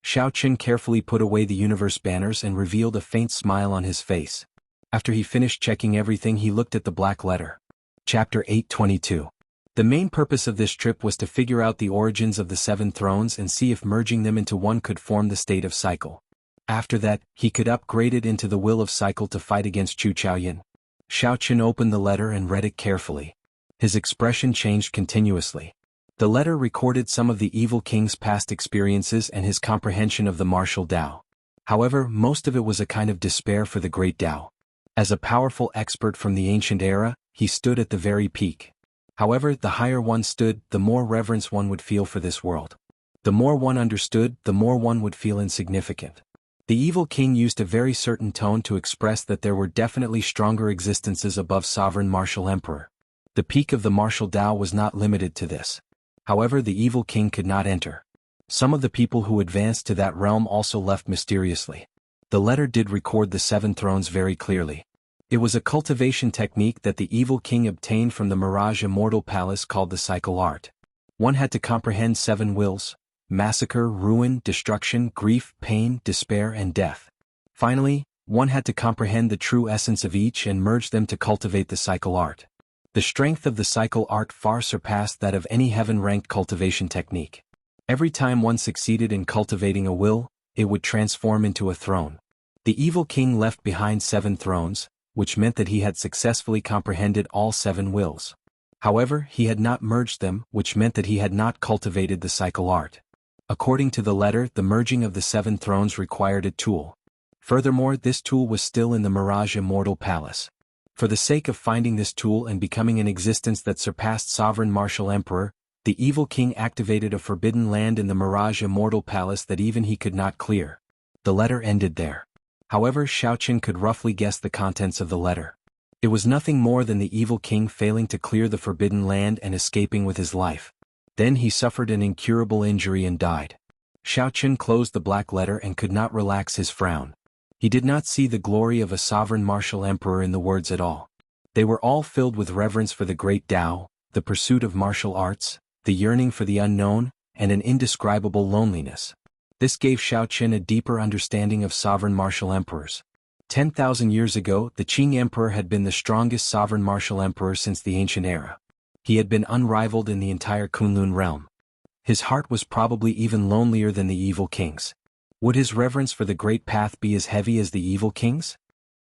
Xiaochen carefully put away the universe banners and revealed a faint smile on his face. After he finished checking everything, he looked at the black letter. Chapter 822. The main purpose of this trip was to figure out the origins of the 7 thrones and see if merging them into one could form the state of cycle. After that, he could upgrade it into the will of cycle to fight against Chu Chaoyin. Xiaochen opened the letter and read it carefully. His expression changed continuously. The letter recorded some of the evil king's past experiences and his comprehension of the martial Tao. However, most of it was a kind of despair for the great Tao. As a powerful expert from the ancient era, he stood at the very peak. However, the higher one stood, the more reverence one would feel for this world. The more one understood, the more one would feel insignificant. The evil king used a very certain tone to express that there were definitely stronger existences above sovereign martial emperor. The peak of the martial Tao was not limited to this. However, the evil king could not enter. Some of the people who advanced to that realm also left mysteriously. The letter did record the 7 thrones very clearly. It was a cultivation technique that the evil king obtained from the Mirage Immortal Palace called the cycle art. One had to comprehend 7 wills: massacre, ruin, destruction, grief, pain, despair, and death. Finally, one had to comprehend the true essence of each and merge them to cultivate the cycle art. The strength of the cycle art far surpassed that of any heaven-ranked cultivation technique. Every time one succeeded in cultivating a will, it would transform into a throne. The evil king left behind 7 thrones, which meant that he had successfully comprehended all 7 wills. However, he had not merged them, which meant that he had not cultivated the cycle art. According to the letter, the merging of the 7 thrones required a tool. Furthermore, this tool was still in the Mirage Immortal Palace. For the sake of finding this tool and becoming an existence that surpassed sovereign martial emperor, the evil king activated a forbidden land in the Mirage Immortal Palace that even he could not clear. The letter ended there. However, Xiaoqin could roughly guess the contents of the letter. It was nothing more than the evil king failing to clear the forbidden land and escaping with his life. Then he suffered an incurable injury and died. Xiaoqin closed the black letter and could not relax his frown. He did not see the glory of a sovereign martial emperor in the words at all. They were all filled with reverence for the great Tao, the pursuit of martial arts, the yearning for the unknown, and an indescribable loneliness. This gave Xiaoqin a deeper understanding of sovereign martial emperors. 10,000 years ago, the Qing emperor had been the strongest sovereign martial emperor since the ancient era. He had been unrivaled in the entire Kunlun realm. His heart was probably even lonelier than the evil king's. Would his reverence for the Great Path be as heavy as the evil king's?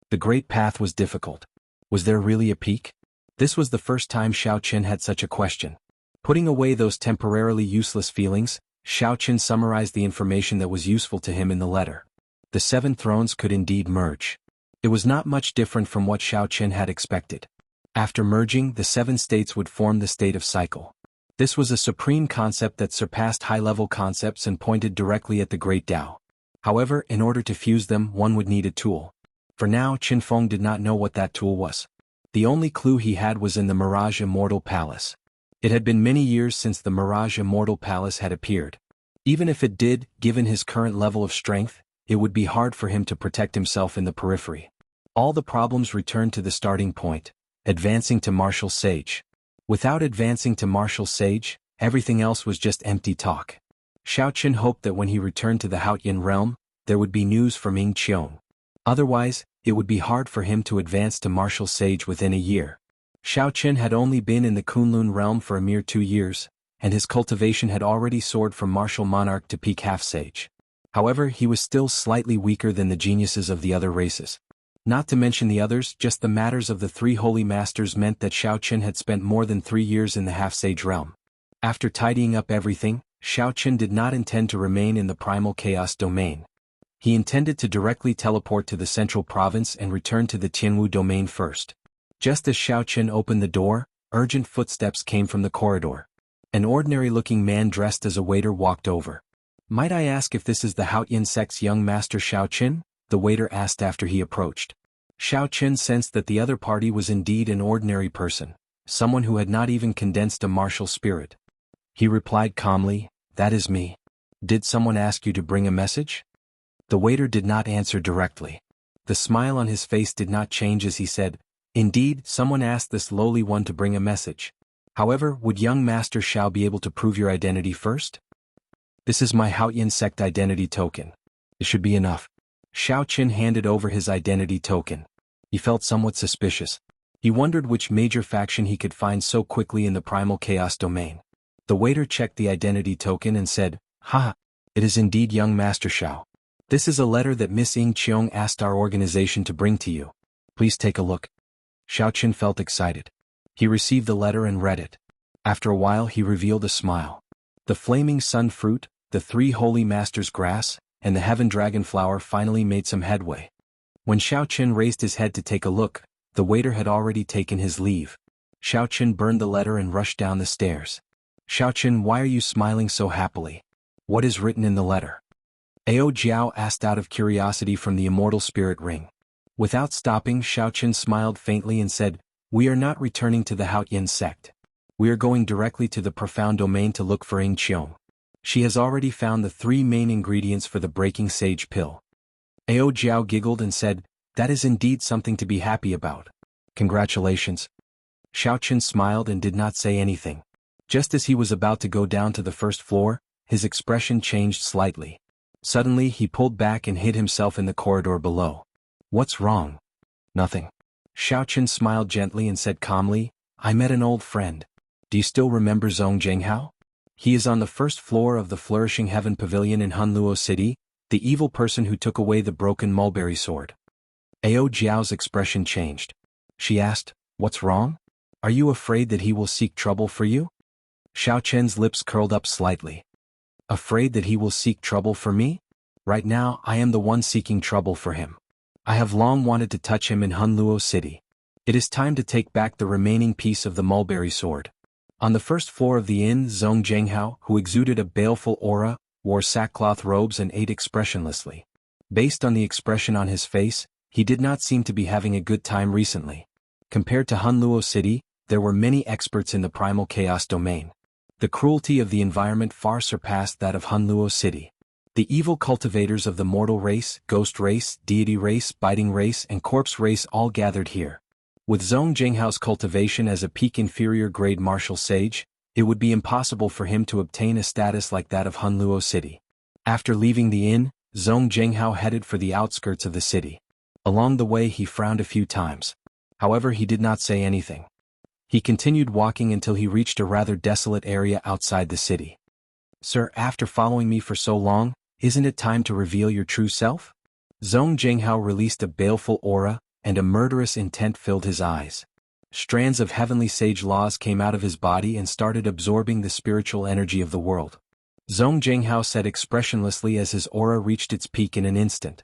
The Great Path was difficult. Was there really a peak? This was the first time Xiaoqin had such a question. Putting away those temporarily useless feelings, Xiaoqin summarized the information that was useful to him in the letter. The 7 thrones could indeed merge. It was not much different from what Xiaoqin had expected. After merging, the 7 states would form the state of cycle. This was a supreme concept that surpassed high-level concepts and pointed directly at the Great Tao. However, in order to fuse them, one would need a tool. For now, Qinfeng did not know what that tool was. The only clue he had was in the Mirage Immortal Palace. It had been many years since the Mirage Immortal Palace had appeared. Even if it did, given his current level of strength, it would be hard for him to protect himself in the periphery. All the problems returned to the starting point, advancing to martial sage. Without advancing to martial sage, everything else was just empty talk. Xiaoqin hoped that when he returned to the Haotian realm, there would be news from Ying Qiong. Otherwise, it would be hard for him to advance to martial sage within a year. Xiaoqin had only been in the Kunlun realm for a mere 2 years, and his cultivation had already soared from martial monarch to peak half-sage. However, he was still slightly weaker than the geniuses of the other races. Not to mention the others, just the matters of the 3 holy masters meant that Xiaoqin had spent more than 3 years in the half-sage realm. After tidying up everything, Xiaoqin did not intend to remain in the primal chaos domain. He intended to directly teleport to the central province and return to the Jianghu domain first. Just as Xiaoqin opened the door, urgent footsteps came from the corridor. An ordinary-looking man dressed as a waiter walked over. "Might I ask if this is the Haotian sect's young master Xiaoqin?" the waiter asked after he approached. Xiaoqin sensed that the other party was indeed an ordinary person, someone who had not even condensed a martial spirit. He replied calmly, "That is me. Did someone ask you to bring a message?" The waiter did not answer directly. The smile on his face did not change as he said, "Indeed, someone asked this lowly one to bring a message. However, would young Master Xiao be able to prove your identity first?" "This is my Haotian sect identity token. It should be enough." Xiaoqin handed over his identity token. He felt somewhat suspicious. He wondered which major faction he could find so quickly in the primal chaos domain. The waiter checked the identity token and said, "Ha! It is indeed young Master Xiao. This is a letter that Miss Ying Qiong asked our organization to bring to you. Please take a look." Xiaoqin felt excited. He received the letter and read it. After a while he revealed a smile. The flaming sun fruit, the 3 holy masters' grass, and the heaven dragon flower finally made some headway. When Xiaoqin raised his head to take a look, the waiter had already taken his leave. Xiaoqin burned the letter and rushed down the stairs. "Xiaoqin, why are you smiling so happily? What is written in the letter?" Ao Jiao asked out of curiosity from the immortal spirit ring. Without stopping, Xiaoqun smiled faintly and said, "We are not returning to the Haotian sect. We are going directly to the profound domain to look for Ying Qiong. She has already found the 3 main ingredients for the breaking sage pill." Ao Jiao giggled and said, "That is indeed something to be happy about. Congratulations." Xiaoqun smiled and did not say anything. Just as he was about to go down to the first floor, his expression changed slightly. Suddenly he pulled back and hid himself in the corridor below. "What's wrong?" "Nothing." Xiaoqun smiled gently and said calmly, "I met an old friend. Do you still remember Jianghu? He is on the first floor of the Flourishing Heaven Pavilion in Hunluo City, the evil person who took away the broken mulberry sword." Ao Jiao's expression changed. She asked, "What's wrong? Are you afraid that he will seek trouble for you?" Xiaoqun's lips curled up slightly. "Afraid that he will seek trouble for me? Right now I am the one seeking trouble for him. I have long wanted to touch him in Hunluo City. It is time to take back the remaining piece of the mulberry sword." On the first floor of the inn, Jianghu, who exuded a baleful aura, wore sackcloth robes and ate expressionlessly. Based on the expression on his face, he did not seem to be having a good time recently. Compared to Hunluo City, there were many experts in the primal chaos domain. The cruelty of the environment far surpassed that of Hunluo City. The evil cultivators of the mortal race, ghost race, deity race, biting race and corpse race all gathered here. With Jianghu's cultivation as a peak inferior grade martial sage, it would be impossible for him to obtain a status like that of Hunluo City. After leaving the inn, Jianghu headed for the outskirts of the city. Along the way he frowned a few times. However, he did not say anything. He continued walking until he reached a rather desolate area outside the city. "Sir, after following me for so long, isn't it time to reveal your true self?" Jianghu released a baleful aura, and a murderous intent filled his eyes. Strands of heavenly sage laws came out of his body and started absorbing the spiritual energy of the world. Jianghu said expressionlessly as his aura reached its peak in an instant.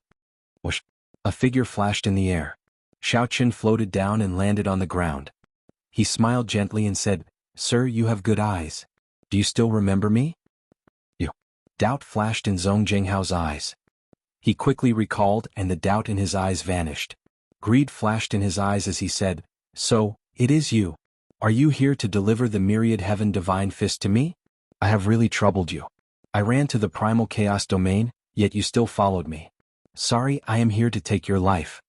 Whoosh! A figure flashed in the air. Xiaoqun floated down and landed on the ground. He smiled gently and said, "Sir, you have good eyes. Do you still remember me?" "You." Doubt flashed in Jianghu's eyes. He quickly recalled, and the doubt in his eyes vanished. Greed flashed in his eyes as he said, "So, it is you. Are you here to deliver the myriad heaven divine fist to me? I have really troubled you. I ran to the primal chaos domain, yet you still followed me. Sorry, I am here to take your life."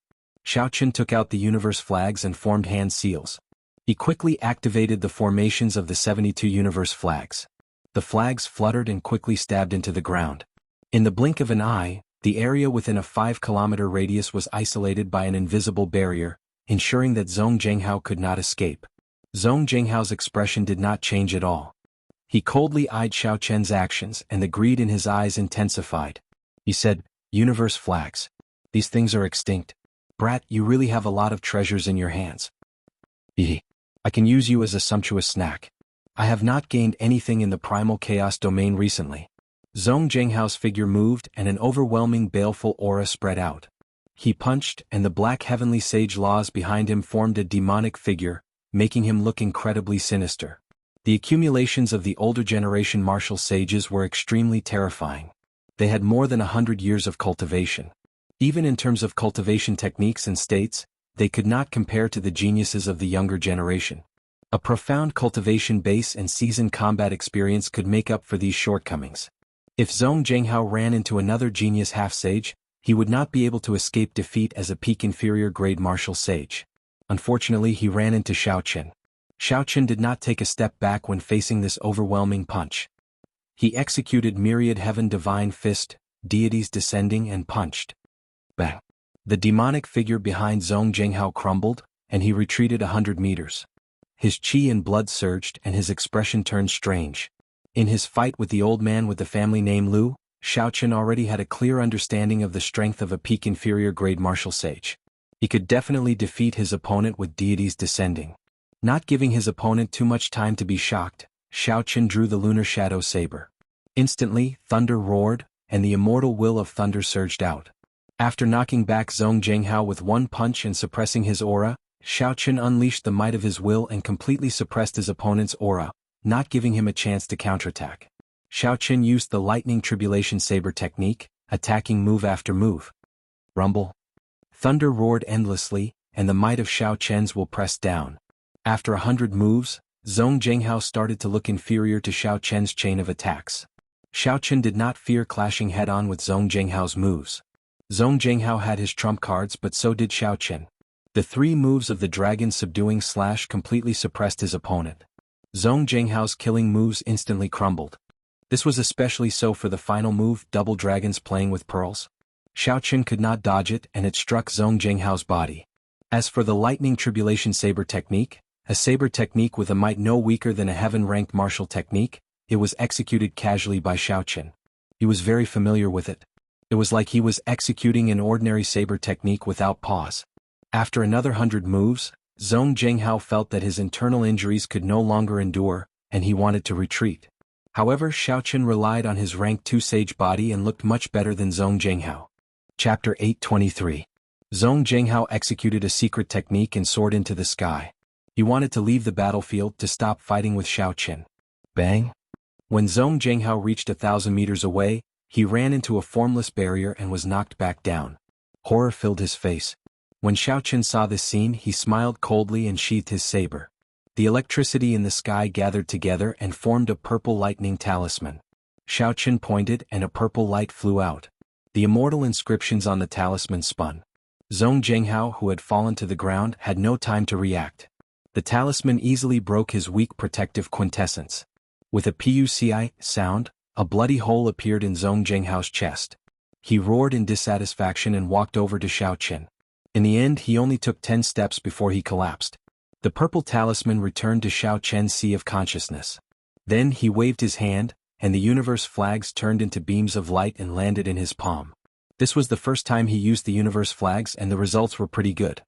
Xiaoqun took out the universe flags and formed hand seals. He quickly activated the formations of the 72 universe flags. The flags fluttered and quickly stabbed into the ground. In the blink of an eye, the area within a 5-kilometer radius was isolated by an invisible barrier, ensuring that Jianghu could not escape. Jianghu's expression did not change at all. He coldly eyed Xiaoqun's actions and the greed in his eyes intensified. He said, "Universe flags. These things are extinct. Brat, you really have a lot of treasures in your hands. I can use you as a sumptuous snack. I have not gained anything in the primal chaos domain recently." Jianghu's figure moved and an overwhelming baleful aura spread out. He punched, and the black heavenly sage laws behind him formed a demonic figure, making him look incredibly sinister. The accumulations of the older generation martial sages were extremely terrifying. They had more than 100 years of cultivation. Even in terms of cultivation techniques and states, they could not compare to the geniuses of the younger generation. A profound cultivation base and seasoned combat experience could make up for these shortcomings. If Jianghu ran into another genius half-sage, he would not be able to escape defeat as a peak inferior grade martial sage. Unfortunately, he ran into Xiaoqun. Xiaoqun did not take a step back when facing this overwhelming punch. He executed myriad heaven divine fist, deities descending and punched. Bang! The demonic figure behind Jianghu crumbled, and he retreated 100 meters. His chi and blood surged and his expression turned strange. In his fight with the old man with the family name Lu, Xiaoqun already had a clear understanding of the strength of a peak inferior grade martial sage. He could definitely defeat his opponent with deities descending. Not giving his opponent too much time to be shocked, Xiaoqun drew the lunar shadow saber. Instantly, thunder roared, and the immortal will of thunder surged out. After knocking back Jianghu with one punch and suppressing his aura, Xiaoqun unleashed the might of his will and completely suppressed his opponent's aura, not giving him a chance to counterattack. Xiaoqun used the lightning tribulation saber technique, attacking move after move. Rumble. Thunder roared endlessly, and the might of Xiao Chen's will pressed down. After 100 moves, Zhong Jinghao started to look inferior to Xiao Chen's chain of attacks. Xiao Chen did not fear clashing head-on with Zhong Jinghao's moves. Zhong Jinghao had his trump cards, but so did Xiao Chen. The 3 moves of the dragon subduing slash completely suppressed his opponent. Zhong Jinghao's killing moves instantly crumbled. This was especially so for the final move, double dragons playing with pearls. Xiao Chen could not dodge it, and it struck Zhong Jinghao's body. As for the lightning tribulation saber technique, a saber technique with a might no weaker than a heaven-ranked martial technique, it was executed casually by Xiao Chen. He was very familiar with it. It was like he was executing an ordinary saber technique without pause. After another 100 moves, Zhong Jinghao felt that his internal injuries could no longer endure, and he wanted to retreat. However, Xiao Chen relied on his rank 2 sage body and looked much better than Zhong Jinghao. Chapter 823. Zhong Jinghao executed a secret technique and soared into the sky. He wanted to leave the battlefield to stop fighting with Xiao Chen. Bang! When Zhong Jinghao reached 1,000 meters away, he ran into a formless barrier and was knocked back down. Horror filled his face. When Xiao Chen saw this scene, he smiled coldly and sheathed his saber. The electricity in the sky gathered together and formed a purple lightning talisman. Xiao Chen pointed and a purple light flew out. The immortal inscriptions on the talisman spun. Zhong Jinghao, who had fallen to the ground, had no time to react. The talisman easily broke his weak protective quintessence. With a PUCI sound, a bloody hole appeared in Zhong Jinghao's chest. He roared in dissatisfaction and walked over to Xiao Chen. In the end, he only took 10 steps before he collapsed. The purple talisman returned to Xiao Chen's sea of consciousness. Then he waved his hand, and the universe flags turned into beams of light and landed in his palm. This was the first time he used the universe flags, and the results were pretty good.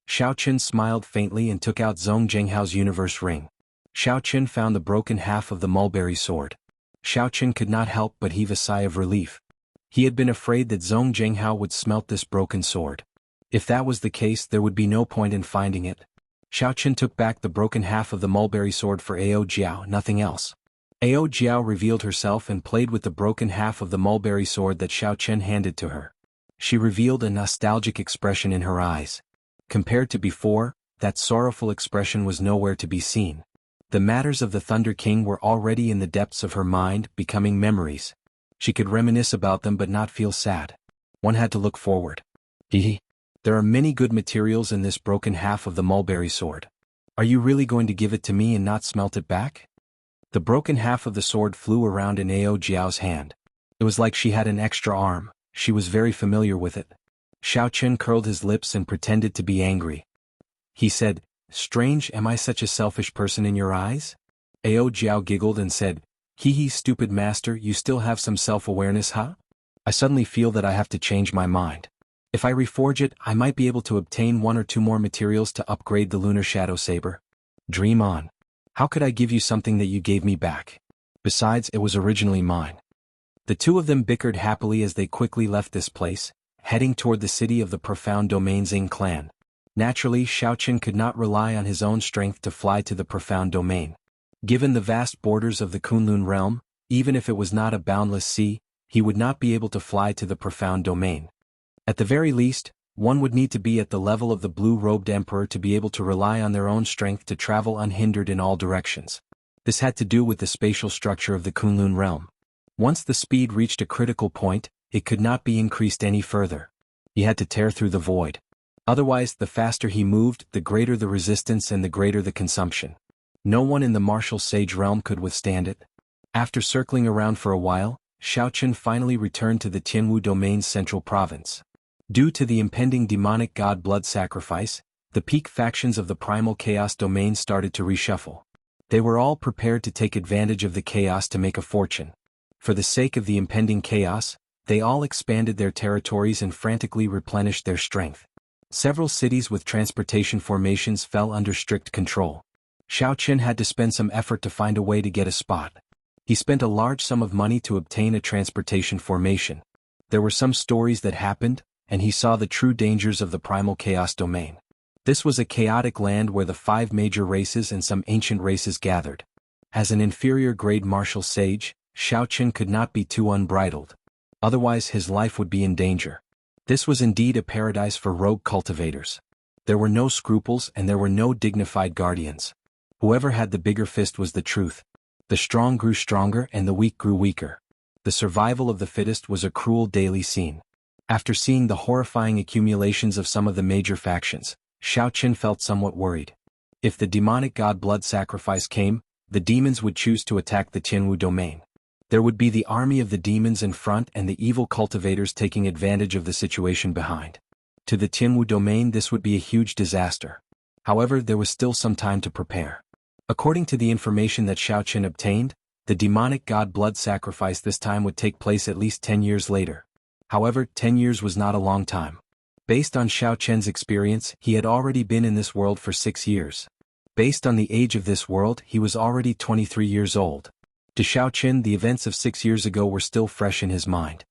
Xiao Chen smiled faintly and took out Zhong Jinghao's universe ring. Xiao Chen found the broken half of the mulberry sword. Xiao Chen could not help but heave a sigh of relief. He had been afraid that Zhong Jinghao would smelt this broken sword. If that was the case, there would be no point in finding it. Xiao Chen took back the broken half of the mulberry sword for Ao Jiao, nothing else. Ao Jiao revealed herself and played with the broken half of the mulberry sword that Xiao Chen handed to her. She revealed a nostalgic expression in her eyes. Compared to before, that sorrowful expression was nowhere to be seen. The matters of the Thunder King were already in the depths of her mind, becoming memories. She could reminisce about them but not feel sad. One had to look forward. There are many good materials in this broken half of the mulberry sword. Are you really going to give it to me and not smelt it back? The broken half of the sword flew around in Ao Jiao's hand. It was like she had an extra arm. She was very familiar with it. Xiao Chen curled his lips and pretended to be angry. He said, "Strange, am I such a selfish person in your eyes?" Ao Jiao giggled and said, "Hee, stupid master, you still have some self-awareness, huh? I suddenly feel that I have to change my mind. If I reforge it, I might be able to obtain 1 or 2 more materials to upgrade the Lunar Shadow Saber. Dream on. How could I give you something that you gave me back? Besides, it was originally mine." The two of them bickered happily as they quickly left this place, heading toward the city of the Profound Domain Xing clan. Naturally, Xiao Chen could not rely on his own strength to fly to the Profound Domain. Given the vast borders of the Kunlun realm, even if it was not a boundless sea, he would not be able to fly to the Profound Domain. At the very least, one would need to be at the level of the blue-robed emperor to be able to rely on their own strength to travel unhindered in all directions. This had to do with the spatial structure of the Kunlun realm. Once the speed reached a critical point, it could not be increased any further. He had to tear through the void. Otherwise, the faster he moved, the greater the resistance and the greater the consumption. No one in the martial sage realm could withstand it. After circling around for a while, Xiao Chen finally returned to the Tianwu Domain's central province. Due to the impending demonic god blood sacrifice, the peak factions of the primal chaos domain started to reshuffle. They were all prepared to take advantage of the chaos to make a fortune. For the sake of the impending chaos, they all expanded their territories and frantically replenished their strength. Several cities with transportation formations fell under strict control. Xiao Chen had to spend some effort to find a way to get a spot. He spent a large sum of money to obtain a transportation formation. There were some stories that happened, and he saw the true dangers of the primal chaos domain. This was a chaotic land where the 5 major races and some ancient races gathered. As an inferior grade martial sage, Xiao Chen could not be too unbridled. Otherwise his life would be in danger. This was indeed a paradise for rogue cultivators. There were no scruples and there were no dignified guardians. Whoever had the bigger fist was the truth. The strong grew stronger and the weak grew weaker. The survival of the fittest was a cruel daily scene. After seeing the horrifying accumulations of some of the major factions, Xiao Qin felt somewhat worried. If the demonic god blood sacrifice came, the demons would choose to attack the Jianghu domain. There would be the army of the demons in front and the evil cultivators taking advantage of the situation behind. To the Jianghu domain this would be a huge disaster. However, there was still some time to prepare. According to the information that Xiao Qin obtained, the demonic god blood sacrifice this time would take place at least 10 years later. However, 10 years was not a long time. Based on Xiao Qin's experience, he had already been in this world for 6 years. Based on the age of this world, he was already 23 years old. To Xiao Qin, the events of 6 years ago were still fresh in his mind.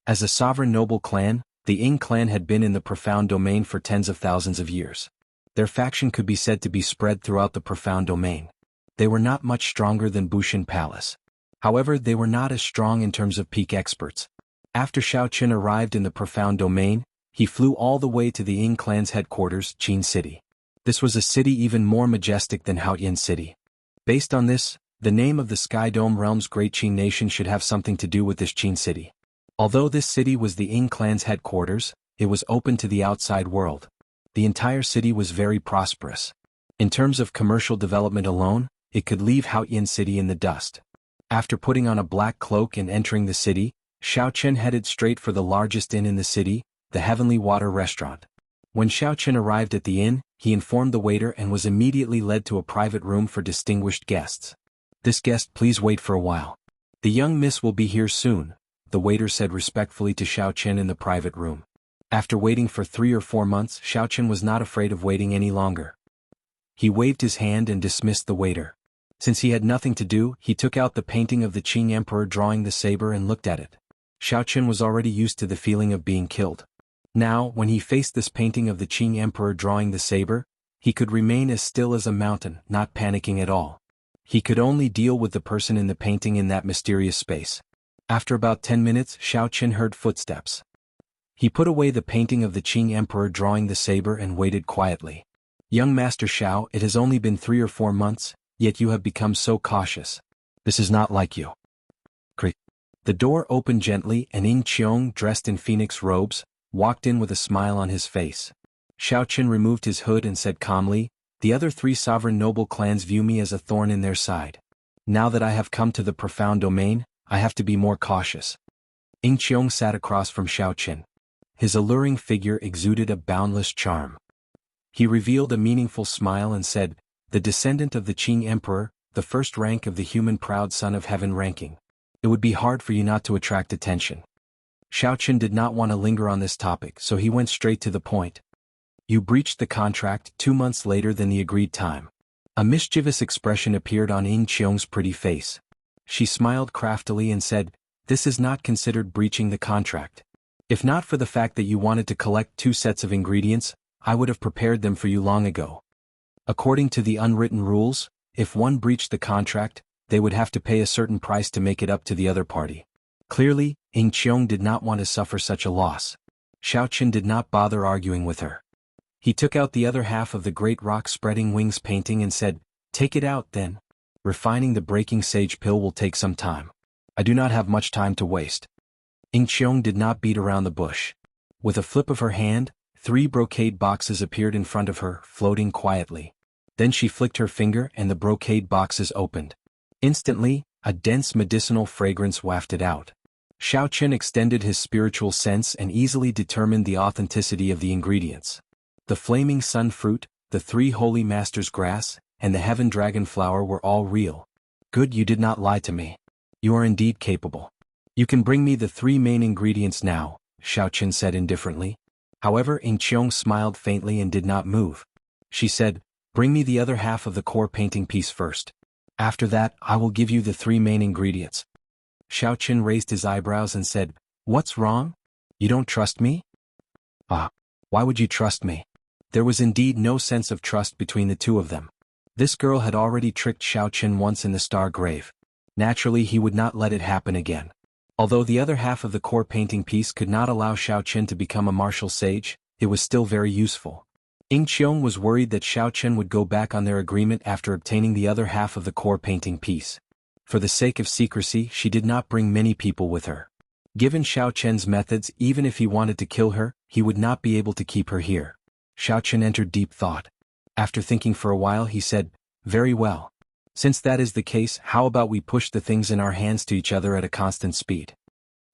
As a sovereign noble clan, the Ying clan had been in the profound domain for tens of thousands of years. Their faction could be said to be spread throughout the profound domain. They were not much stronger than Bushan Palace. However, they were not as strong in terms of peak experts. After Xiao Qin arrived in the profound domain, he flew all the way to the Ying clan's headquarters, Qin City. This was a city even more majestic than Haoyan City. Based on this, the name of the Sky Dome Realm's Great Qin Nation should have something to do with this Qin City. Although this city was the Ying clan's headquarters, it was open to the outside world. The entire city was very prosperous. In terms of commercial development alone, it could leave Haoyan City in the dust. After putting on a black cloak and entering the city, Xiao Qin headed straight for the largest inn in the city, the Heavenly Water Restaurant. When Xiao Qin arrived at the inn, he informed the waiter and was immediately led to a private room for distinguished guests. "This guest, please wait for a while. The young miss will be here soon," the waiter said respectfully to Xiao Qin in the private room. After waiting for 3 or 4 months, Xiao Qin was not afraid of waiting any longer. He waved his hand and dismissed the waiter. Since he had nothing to do, he took out the painting of the Qing Emperor drawing the saber and looked at it. Xiao Qin was already used to the feeling of being killed. Now, when he faced this painting of the Qing Emperor drawing the saber, he could remain as still as a mountain, not panicking at all. He could only deal with the person in the painting in that mysterious space. After about 10 minutes, Xiao Qin heard footsteps. He put away the painting of the Qing Emperor drawing the saber and waited quietly. "Young Master Xiao, it has only been 3 or 4 months, yet you have become so cautious. This is not like you." Creak. The door opened gently and Ying Qiong, dressed in phoenix robes, walked in with a smile on his face. Xiao Qin removed his hood and said calmly, "The other 3 sovereign noble clans view me as a thorn in their side. Now that I have come to the profound domain, I have to be more cautious." Ying Qiong sat across from Xiao Qin. His alluring figure exuded a boundless charm. He revealed a meaningful smile and said, "The descendant of the Qing Emperor, the first rank of the human proud son of heaven ranking. It would be hard for you not to attract attention." Xiao Qin did not want to linger on this topic, so he went straight to the point. "You breached the contract 2 months later than the agreed time." A mischievous expression appeared on Ying Qiong's pretty face. She smiled craftily and said, "This is not considered breaching the contract. If not for the fact that you wanted to collect 2 sets of ingredients, I would have prepared them for you long ago. According to the unwritten rules, if one breached the contract, they would have to pay a certain price to make it up to the other party." Clearly, Ying Qiong did not want to suffer such a loss. Xiao Qin did not bother arguing with her. He took out the other half of the great rock spreading wings painting and said, "Take it out then. Refining the breaking sage pill will take some time. I do not have much time to waste." Ying Qiong did not beat around the bush. With a flip of her hand, 3 brocade boxes appeared in front of her, floating quietly. Then she flicked her finger and the brocade boxes opened. Instantly, a dense medicinal fragrance wafted out. Xiao Qin extended his spiritual sense and easily determined the authenticity of the ingredients. The flaming sun fruit, the 3 holy masters' grass, and the heaven dragon flower were all real. "Good, you did not lie to me. You are indeed capable. You can bring me the 3 main ingredients now," Xiao Qin said indifferently. However, Ying Qiong smiled faintly and did not move. She said, "Bring me the other half of the core painting piece first. After that, I will give you the 3 main ingredients." Xiao Qin raised his eyebrows and said, "What's wrong? You don't trust me?" "Ah, why would you trust me?" There was indeed no sense of trust between the 2 of them. This girl had already tricked Xiao Qin once in the Star Grave. Naturally, he would not let it happen again. Although the other half of the core painting piece could not allow Xiao Qian to become a martial sage, it was still very useful. Ying Qiong was worried that Xiao Qian would go back on their agreement after obtaining the other half of the core painting piece. For the sake of secrecy, she did not bring many people with her. Given Xiao Qian's methods, even if he wanted to kill her, he would not be able to keep her here. Xiao Qian entered deep thought. After thinking for a while, he said, "Very well. Since that is the case, how about we push the things in our hands to each other at a constant speed?"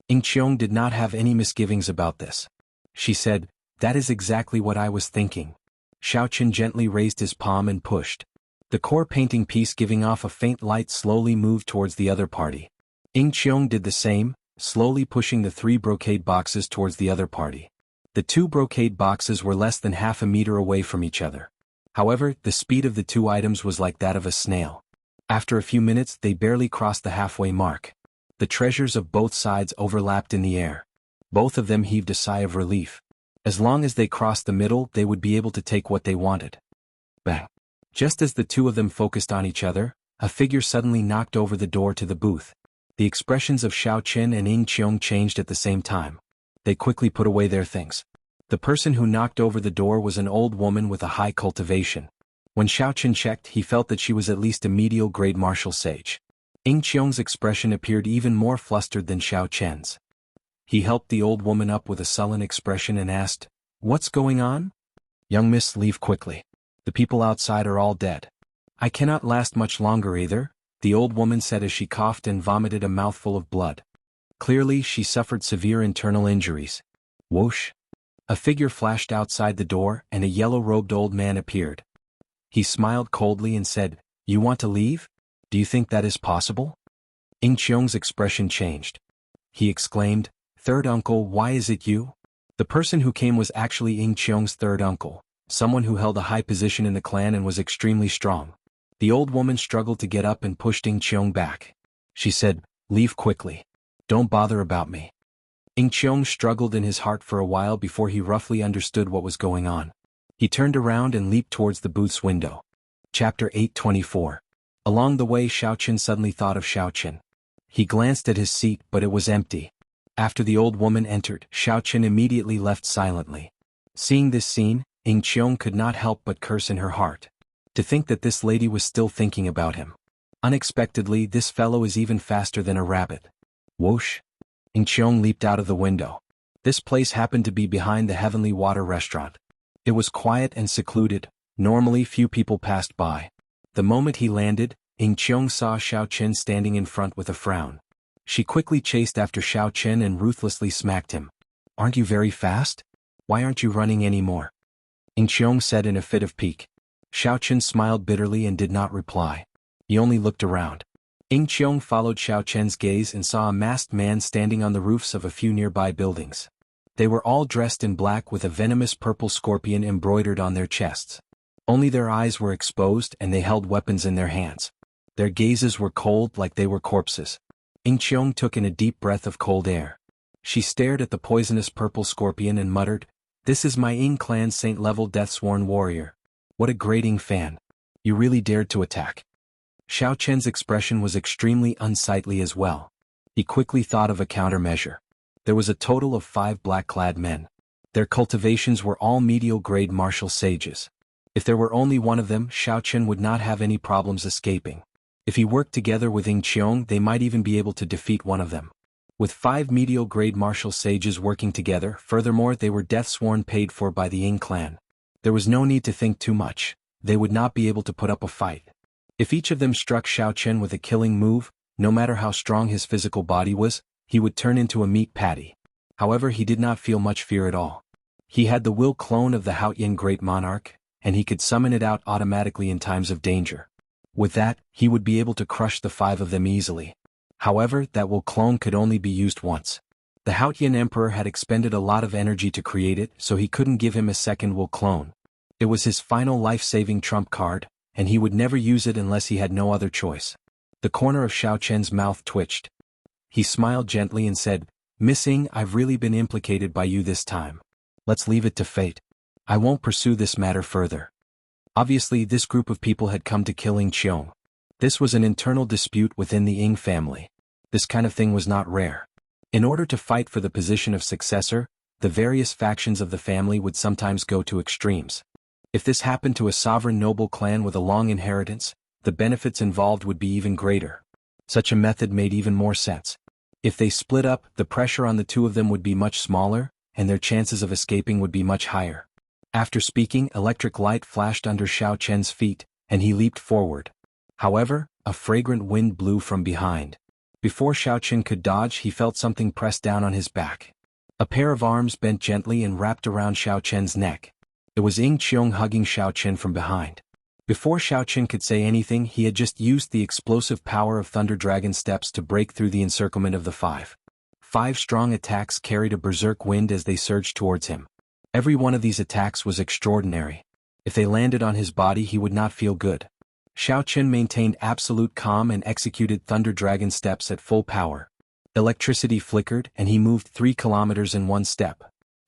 Ying Qiong did not have any misgivings about this. She said, "That is exactly what I was thinking." Xiao Qian gently raised his palm and pushed. The core painting piece, giving off a faint light, slowly moved towards the other party. Ying Qiong did the same, slowly pushing the 3 brocade boxes towards the other party. The 2 brocade boxes were less than half a meter away from each other. However, the speed of the 2 items was like that of a snail. After a few minutes, they barely crossed the halfway mark. The treasures of both sides overlapped in the air. Both of them heaved a sigh of relief. As long as they crossed the middle, they would be able to take what they wanted. Bang! Just as the 2 of them focused on each other, a figure suddenly knocked over the door to the booth. The expressions of Xiao Qian and Ying Qiong changed at the same time. They quickly put away their things. The person who knocked over the door was an old woman with a high cultivation. When Xiao Qian checked, he felt that she was at least a medial grade martial sage. Ying Qiong's expression appeared even more flustered than Xiao Qian's. He helped the old woman up with a sullen expression and asked, "What's going on?" "Young miss, leave quickly. The people outside are all dead." "I cannot last much longer either," the old woman said as she coughed and vomited a mouthful of blood. Clearly, she suffered severe internal injuries. Whoosh! A figure flashed outside the door and a yellow-robed old man appeared. He smiled coldly and said, "You want to leave? Do you think that is possible?" Ying Qiong's expression changed. He exclaimed, "Third uncle, why is it you?" The person who came was actually Ying Qiong's third uncle, someone who held a high position in the clan and was extremely strong. The old woman struggled to get up and pushed Ying Qiong back. She said, "Leave quickly. Don't bother about me." Ying Qiong struggled in his heart for a while before he roughly understood what was going on. He turned around and leaped towards the booth's window. Chapter 824. Along the way, Xiao Qian suddenly thought of Xiao Qian. He glanced at his seat, but it was empty. After the old woman entered, Xiao Qian immediately left silently. Seeing this scene, Ying Qiong could not help but curse in her heart. To think that this lady was still thinking about him. Unexpectedly, this fellow is even faster than a rabbit. Whoosh! Ying Qiong leaped out of the window. This place happened to be behind the Heavenly Water restaurant. It was quiet and secluded. Normally few people passed by. The moment he landed, Ying Qiong saw Xiao Qian standing in front with a frown. She quickly chased after Xiao Qian and ruthlessly smacked him. "Aren't you very fast? Why aren't you running anymore?" Ying Qiong said in a fit of pique. Xiao Qian smiled bitterly and did not reply. He only looked around. Ying Qiong followed Xiao Qian's gaze and saw a masked man standing on the roofs of a few nearby buildings. They were all dressed in black with a venomous purple scorpion embroidered on their chests. Only their eyes were exposed and they held weapons in their hands. Their gazes were cold like they were corpses. Ying Qiong took in a deep breath of cold air. She stared at the poisonous purple scorpion and muttered, "This is my Ying clan saint-level death-sworn warrior. What a great Ying fan. You really dared to attack." Xiao Qian's expression was extremely unsightly as well. He quickly thought of a countermeasure. There was a total of 5 black-clad men. Their cultivations were all medial-grade martial sages. If there were only one of them, Xiao Qian would not have any problems escaping. If he worked together with Ying Qiong, they might even be able to defeat one of them. With 5 medial-grade martial sages working together, furthermore they were death-sworn paid for by the Ying clan. There was no need to think too much. They would not be able to put up a fight. If each of them struck Xiao Qian with a killing move, no matter how strong his physical body was, he would turn into a meat patty. However, he did not feel much fear at all. He had the will clone of the Haotian Great Monarch, and he could summon it out automatically in times of danger. With that, he would be able to crush the 5 of them easily. However, that will clone could only be used once. The Haotian Emperor had expended a lot of energy to create it, so he couldn't give him a second will clone. It was his final life-saving trump card, and he would never use it unless he had no other choice. The corner of Xiao Qian's mouth twitched. He smiled gently and said, "Miss Ying, I've really been implicated by you this time. Let's leave it to fate. I won't pursue this matter further." Obviously, this group of people had come to kill Ying Qiong. This was an internal dispute within the Ying family. This kind of thing was not rare. In order to fight for the position of successor, the various factions of the family would sometimes go to extremes. If this happened to a sovereign noble clan with a long inheritance, the benefits involved would be even greater. Such a method made even more sense. If they split up, the pressure on the two of them would be much smaller, and their chances of escaping would be much higher. After speaking, electric light flashed under Xiao Chen's feet, and he leaped forward. However, a fragrant wind blew from behind. Before Xiao Chen could dodge, he felt something press down on his back. A pair of arms bent gently and wrapped around Xiao Chen's neck. It was Ying Qiong hugging Xiao Chen from behind. Before Xiao Chen could say anything, he had just used the explosive power of Thunder Dragon steps to break through the encirclement of the five. 5 strong attacks carried a berserk wind as they surged towards him. Every one of these attacks was extraordinary. If they landed on his body, he would not feel good. Xiao Chen maintained absolute calm and executed Thunder Dragon steps at full power. Electricity flickered, and he moved 3 kilometers in one step.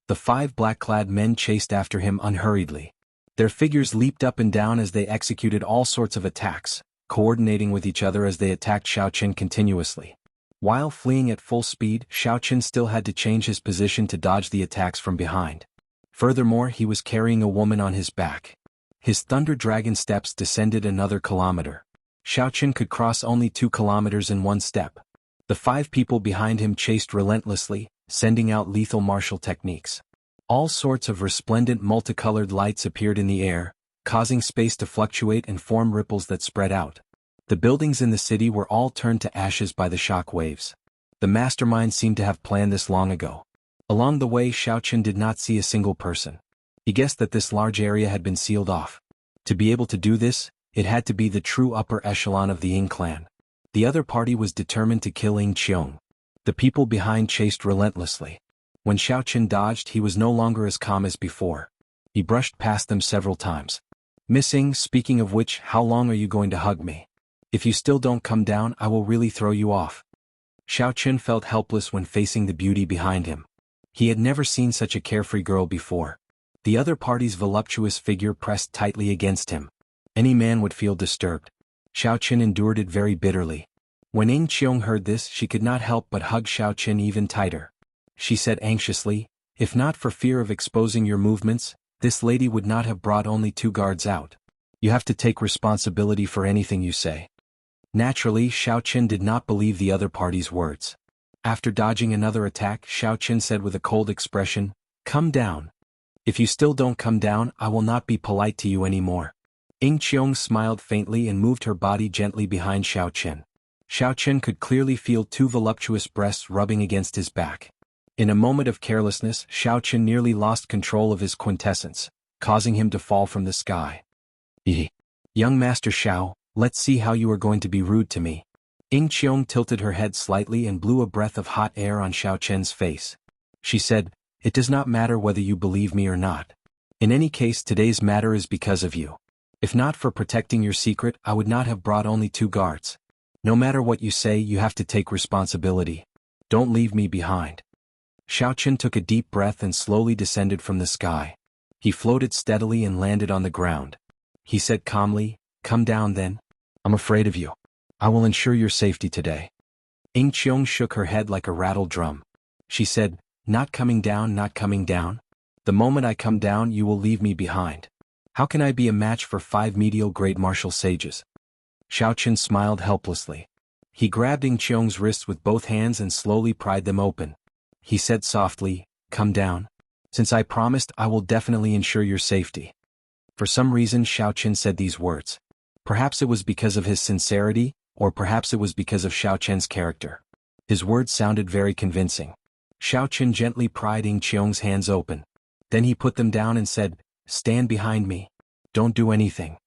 The 5 black-clad men chased after him unhurriedly. Their figures leaped up and down as they executed all sorts of attacks, coordinating with each other as they attacked Xiao Chen continuously. While fleeing at full speed, Xiao Chen still had to change his position to dodge the attacks from behind. Furthermore, he was carrying a woman on his back. His Thunder Dragon steps descended another kilometer. Xiao Chen could cross only 2 kilometers in one step. The 5 people behind him chased relentlessly, sending out lethal martial techniques. All sorts of resplendent multicolored lights appeared in the air, causing space to fluctuate and form ripples that spread out. The buildings in the city were all turned to ashes by the shock waves. The mastermind seemed to have planned this long ago. Along the way, Xiao Chen did not see a single person. He guessed that this large area had been sealed off. To be able to do this, it had to be the true upper echelon of the Ying clan. The other party was determined to kill Ying Qiong. The people behind chased relentlessly. When Xiao Chen dodged, he was no longer as calm as before. He brushed past them several times. Missing, speaking of which, how long are you going to hug me? If you still don't come down, I will really throw you off. Xiao Chen felt helpless when facing the beauty behind him. He had never seen such a carefree girl before. The other party's voluptuous figure pressed tightly against him. Any man would feel disturbed. Xiao Chen endured it very bitterly. When Ying Qiong heard this, she could not help but hug Xiao Chen even tighter. She said anxiously, "If not for fear of exposing your movements, this lady would not have brought only 2 guards out. You have to take responsibility for anything you say." Naturally, Xiao Chen did not believe the other party's words. After dodging another attack, Xiao Chen said with a cold expression, "Come down. If you still don't come down, I will not be polite to you anymore." Ying Qiong smiled faintly and moved her body gently behind Xiao Chen. Xiao Chen could clearly feel 2 voluptuous breasts rubbing against his back. In a moment of carelessness, Xiao Chen nearly lost control of his quintessence, causing him to fall from the sky. "Young Master Xiao, let's see how you are going to be rude to me." Ying Qiong tilted her head slightly and blew a breath of hot air on Xiao Chen's face. She said, "It does not matter whether you believe me or not. In any case, today's matter is because of you. If not for protecting your secret, I would not have brought only 2 guards. No matter what you say, you have to take responsibility. Don't leave me behind." Xiao Chen took a deep breath and slowly descended from the sky. He floated steadily and landed on the ground. He said calmly, "Come down then. I'm afraid of you. I will ensure your safety today." Ying Qiong shook her head like a rattled drum. She said, "Not coming down, not coming down. The moment I come down, you will leave me behind. How can I be a match for 5 medial great martial sages?" Xiao Chen smiled helplessly. He grabbed Ying Qiong's wrists with both hands and slowly pried them open. He said softly, "Come down. Since I promised, I will definitely ensure your safety." For some reason, Xiao Chen said these words. Perhaps it was because of his sincerity, or perhaps it was because of Xiao Chen's character. His words sounded very convincing. Xiao Chen gently pried Ying Qiong's hands open. Then he put them down and said, "Stand behind me. Don't do anything."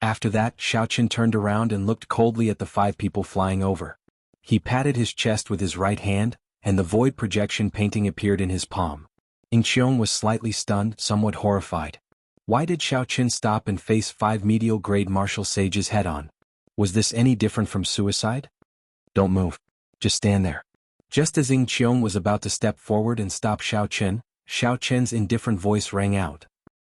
After that, Xiao Chen turned around and looked coldly at the 5 people flying over. He patted his chest with his right hand, and the void projection painting appeared in his palm. Ying Qiong was slightly stunned, somewhat horrified. Why did Xiao Chen stop and face 5 medial grade martial sages head-on? Was this any different from suicide? "Don't move. Just stand there." Just as Ying Qiong was about to step forward and stop Xiao Chen's indifferent voice rang out.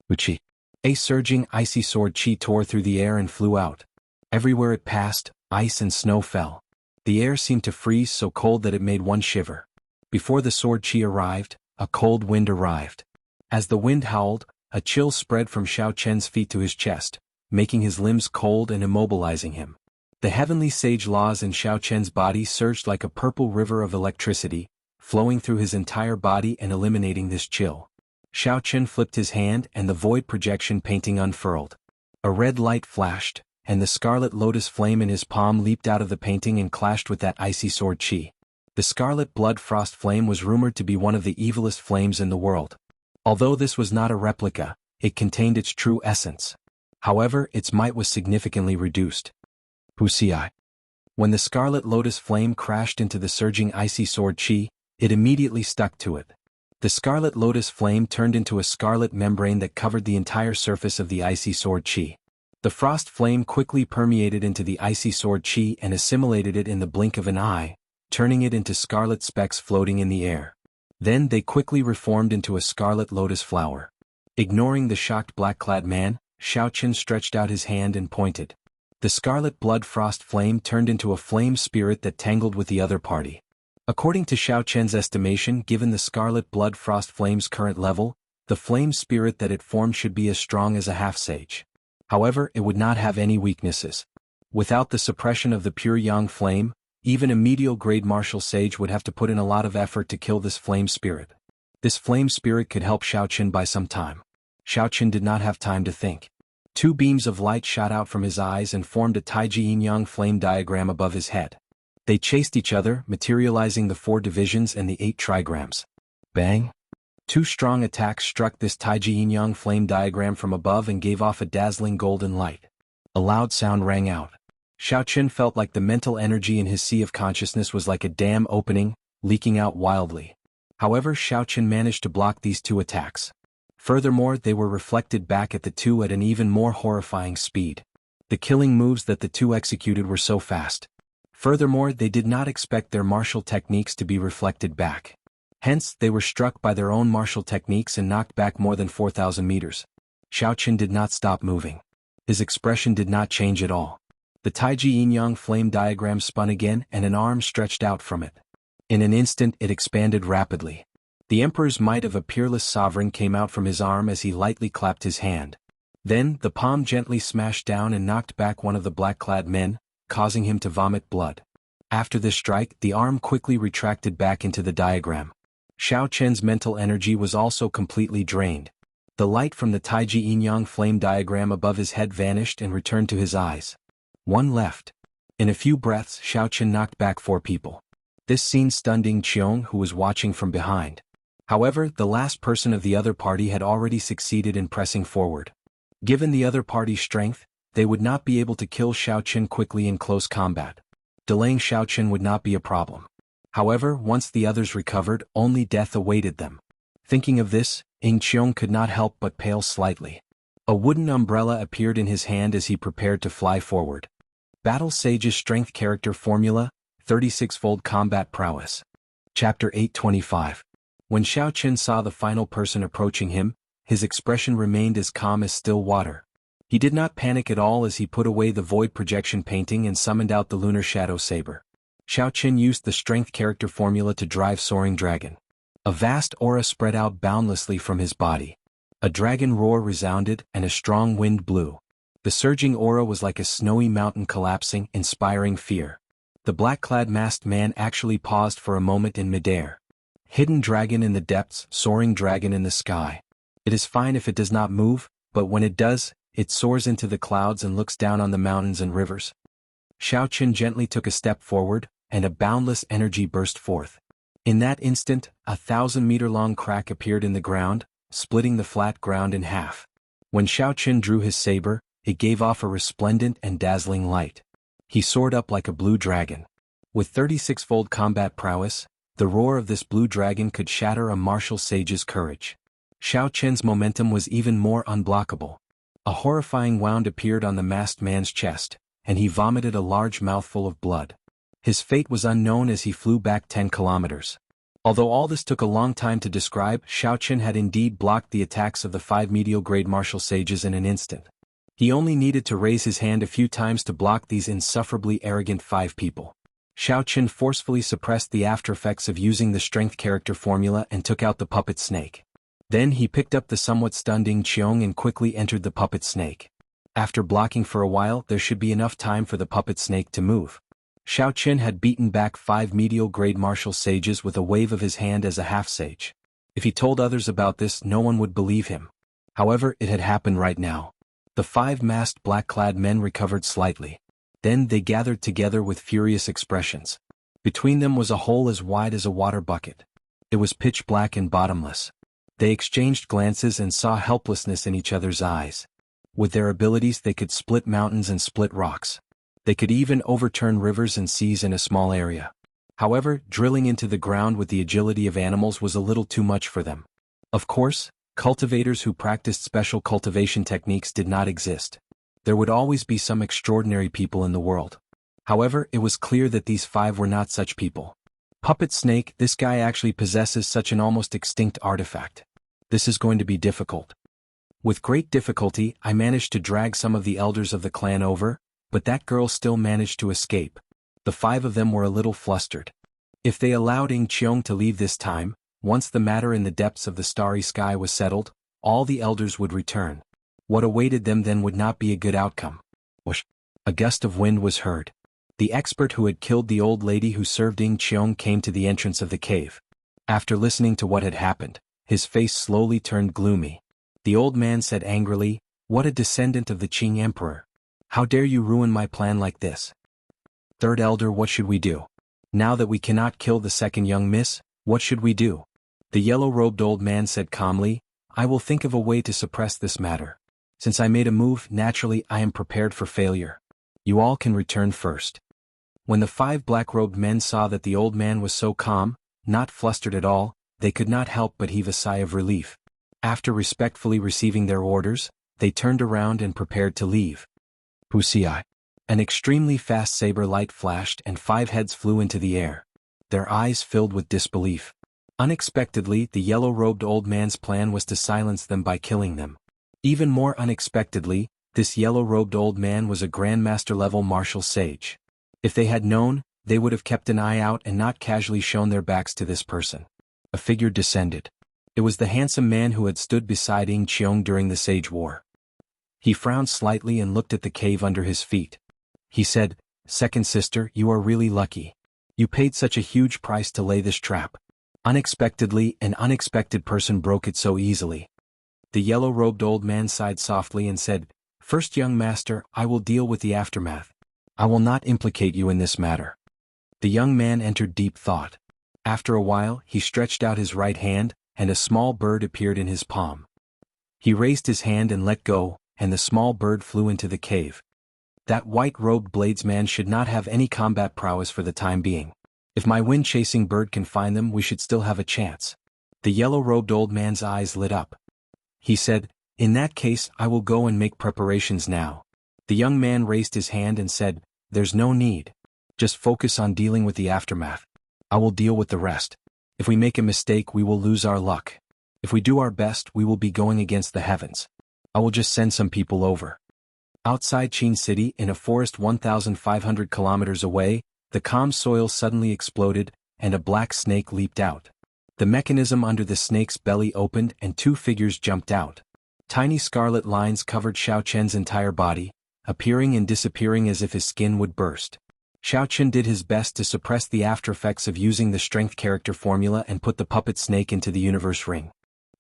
"Wuxia." A surging, icy sword chi tore through the air and flew out. Everywhere it passed, ice and snow fell. The air seemed to freeze so cold that it made one shiver. Before the sword chi arrived, a cold wind arrived. As the wind howled, a chill spread from Xiao Chen's feet to his chest, making his limbs cold and immobilizing him. The heavenly sage laws in Xiao Chen's body surged like a purple river of electricity, flowing through his entire body and eliminating this chill. Xiao Chen flipped his hand and the void projection painting unfurled. A red light flashed, and the scarlet lotus flame in his palm leaped out of the painting and clashed with that icy sword chi. The scarlet blood frost flame was rumored to be one of the evilest flames in the world. Although this was not a replica, it contained its true essence. However, its might was significantly reduced. Wuxia. When the scarlet lotus flame crashed into the surging icy sword chi, it immediately stuck to it. The scarlet lotus flame turned into a scarlet membrane that covered the entire surface of the icy sword chi. The frost flame quickly permeated into the icy sword chi and assimilated it in the blink of an eye, turning it into scarlet specks floating in the air. Then they quickly reformed into a scarlet lotus flower. Ignoring the shocked black-clad man, Xiao Chen stretched out his hand and pointed. The scarlet blood frost flame turned into a flame spirit that tangled with the other party. According to Xiao Chen's estimation, given the scarlet blood frost flame's current level, the flame spirit that it formed should be as strong as a half-sage. However, it would not have any weaknesses. Without the suppression of the pure yang flame, even a medial-grade martial sage would have to put in a lot of effort to kill this flame spirit. This flame spirit could help Xiao Chen by some time. Xiao Chen did not have time to think. Two beams of light shot out from his eyes and formed a Taiji yin-yang flame diagram above his head. They chased each other, materializing the 4 divisions and the 8 trigrams. Bang! 2 strong attacks struck this Taiji yin-yang flame diagram from above and gave off a dazzling golden light. A loud sound rang out. Xiao Chen felt like the mental energy in his sea of consciousness was like a dam opening, leaking out wildly. However, Xiao Chen managed to block these 2 attacks. Furthermore, they were reflected back at the 2 at an even more horrifying speed. The killing moves that the 2 executed were so fast. Furthermore, they did not expect their martial techniques to be reflected back. Hence, they were struck by their own martial techniques and knocked back more than 4,000 meters. Xiao Chen did not stop moving. His expression did not change at all. The Taiji yin-yang flame diagram spun again and an arm stretched out from it. In an instant it expanded rapidly. The emperor's might of a peerless sovereign came out from his arm as he lightly clapped his hand. Then, the palm gently smashed down and knocked back one of the black-clad men, causing him to vomit blood. After this strike, the arm quickly retracted back into the diagram. Xiao Chen's mental energy was also completely drained. The light from the Taiji yin-yang flame diagram above his head vanished and returned to his eyes. One left. In a few breaths, Xiao Chen knocked back 4 people. This scene stunned Ying Qiong, who was watching from behind. However, the last person of the other party had already succeeded in pressing forward. Given the other party's strength, they would not be able to kill Xiao Chen quickly in close combat. Delaying Xiao Chen would not be a problem. However, once the others recovered, only death awaited them. Thinking of this, Ying Qiong could not help but pale slightly. A wooden umbrella appeared in his hand as he prepared to fly forward. Battle Sage's Strength Character Formula, 36-fold Combat Prowess. Chapter 825. When Xiao Chen saw the final person approaching him, his expression remained as calm as still water. He did not panic at all as he put away the void projection painting and summoned out the lunar shadow saber. Xiao Chen used the strength character formula to drive Soaring Dragon. A vast aura spread out boundlessly from his body. A dragon roar resounded and a strong wind blew. The surging aura was like a snowy mountain collapsing, inspiring fear. The black-clad masked man actually paused for a moment in midair. Hidden dragon in the depths, soaring dragon in the sky. It is fine if it does not move, but when it does, it soars into the clouds and looks down on the mountains and rivers. Xiao Chen gently took a step forward, and a boundless energy burst forth. In that instant, a 1,000-meter-long crack appeared in the ground, splitting the flat ground in half. When Xiao Chen drew his saber, it gave off a resplendent and dazzling light. He soared up like a blue dragon. With 36-fold combat prowess, the roar of this blue dragon could shatter a martial sage's courage. Xiao Chen's momentum was even more unblockable. A horrifying wound appeared on the masked man's chest, and he vomited a large mouthful of blood. His fate was unknown as he flew back 10 kilometers. Although all this took a long time to describe, Xiao Chen had indeed blocked the attacks of the 5 medial-grade martial sages in an instant. He only needed to raise his hand a few times to block these insufferably arrogant 5 people. Xiao Qin forcefully suppressed the aftereffects of using the strength character formula and took out the puppet snake. Then he picked up the somewhat stunned Ying Qiong and quickly entered the puppet snake. After blocking for a while, there should be enough time for the puppet snake to move. Xiao Qin had beaten back 5 medial-grade martial sages with a wave of his hand as a half-sage. If he told others about this, no one would believe him. However, it had happened right now. The 5 masked black-clad men recovered slightly. Then they gathered together with furious expressions. Between them was a hole as wide as a water bucket. It was pitch black and bottomless. They exchanged glances and saw helplessness in each other's eyes. With their abilities they could split mountains and split rocks. They could even overturn rivers and seas in a small area. However, drilling into the ground with the agility of animals was a little too much for them. Of course, cultivators who practiced special cultivation techniques did not exist. There would always be some extraordinary people in the world. However, it was clear that these 5 were not such people. Puppet Snake, this guy actually possesses such an almost extinct artifact. This is going to be difficult. With great difficulty, I managed to drag some of the elders of the clan over, but that girl still managed to escape. The 5 of them were a little flustered. If they allowed Ying Qiong to leave this time, once the matter in the depths of the starry sky was settled, all the elders would return. What awaited them then would not be a good outcome. Whoosh! A gust of wind was heard. The expert who had killed the old lady who served Ying Qiong came to the entrance of the cave. After listening to what had happened, his face slowly turned gloomy. The old man said angrily, "What a descendant of the Qing Emperor! How dare you ruin my plan like this? Third elder, what should we do? Now that we cannot kill the second young miss, what should we do?" The yellow-robed old man said calmly, "I will think of a way to suppress this matter. Since I made a move, naturally I am prepared for failure. You all can return first." When the 5 black-robed men saw that the old man was so calm, not flustered at all, they could not help but heave a sigh of relief. After respectfully receiving their orders, they turned around and prepared to leave. Wuxia. An extremely fast saber light flashed and 5 heads flew into the air. Their eyes filled with disbelief. Unexpectedly, the yellow-robed old man's plan was to silence them by killing them. Even more unexpectedly, this yellow-robed old man was a Grandmaster-level martial sage. If they had known, they would have kept an eye out and not casually shown their backs to this person. A figure descended. It was the handsome man who had stood beside Ying Qiong during the Sage War. He frowned slightly and looked at the cave under his feet. He said, "Second sister, you are really lucky. You paid such a huge price to lay this trap. Unexpectedly, an unexpected person broke it so easily." The yellow-robed old man sighed softly and said, "First, young master, I will deal with the aftermath. I will not implicate you in this matter." The young man entered deep thought. After a while, he stretched out his right hand, and a small bird appeared in his palm. He raised his hand and let go, and the small bird flew into the cave. That white-robed bladesman should not have any combat prowess for the time being. If my wind-chasing bird can find them, we should still have a chance. The yellow-robed old man's eyes lit up. He said, "In that case, I will go and make preparations now." The young man raised his hand and said, "There's no need. Just focus on dealing with the aftermath. I will deal with the rest. If we make a mistake, we will lose our luck. If we do our best, we will be going against the heavens. I will just send some people over." Outside Qin City, in a forest 1,500 kilometers away, the calm soil suddenly exploded, and a black snake leaped out. The mechanism under the snake's belly opened and 2 figures jumped out. Tiny scarlet lines covered Xiao Chen's entire body, appearing and disappearing as if his skin would burst. Xiao Chen did his best to suppress the aftereffects of using the strength character formula and put the puppet snake into the universe ring.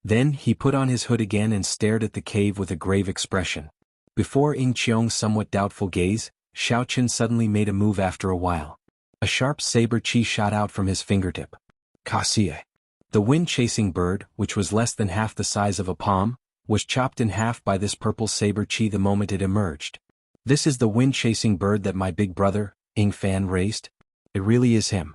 Then he put on his hood again and stared at the cave with a grave expression. Before Ying Qiong's somewhat doubtful gaze, Xiao Chen suddenly made a move after a while. A sharp saber chi shot out from his fingertip. Kasie. The wind-chasing bird, which was less than half the size of a palm, was chopped in half by this purple saber chi the moment it emerged. "This is the wind-chasing bird that my big brother, Ying Fan, raised? It really is him,"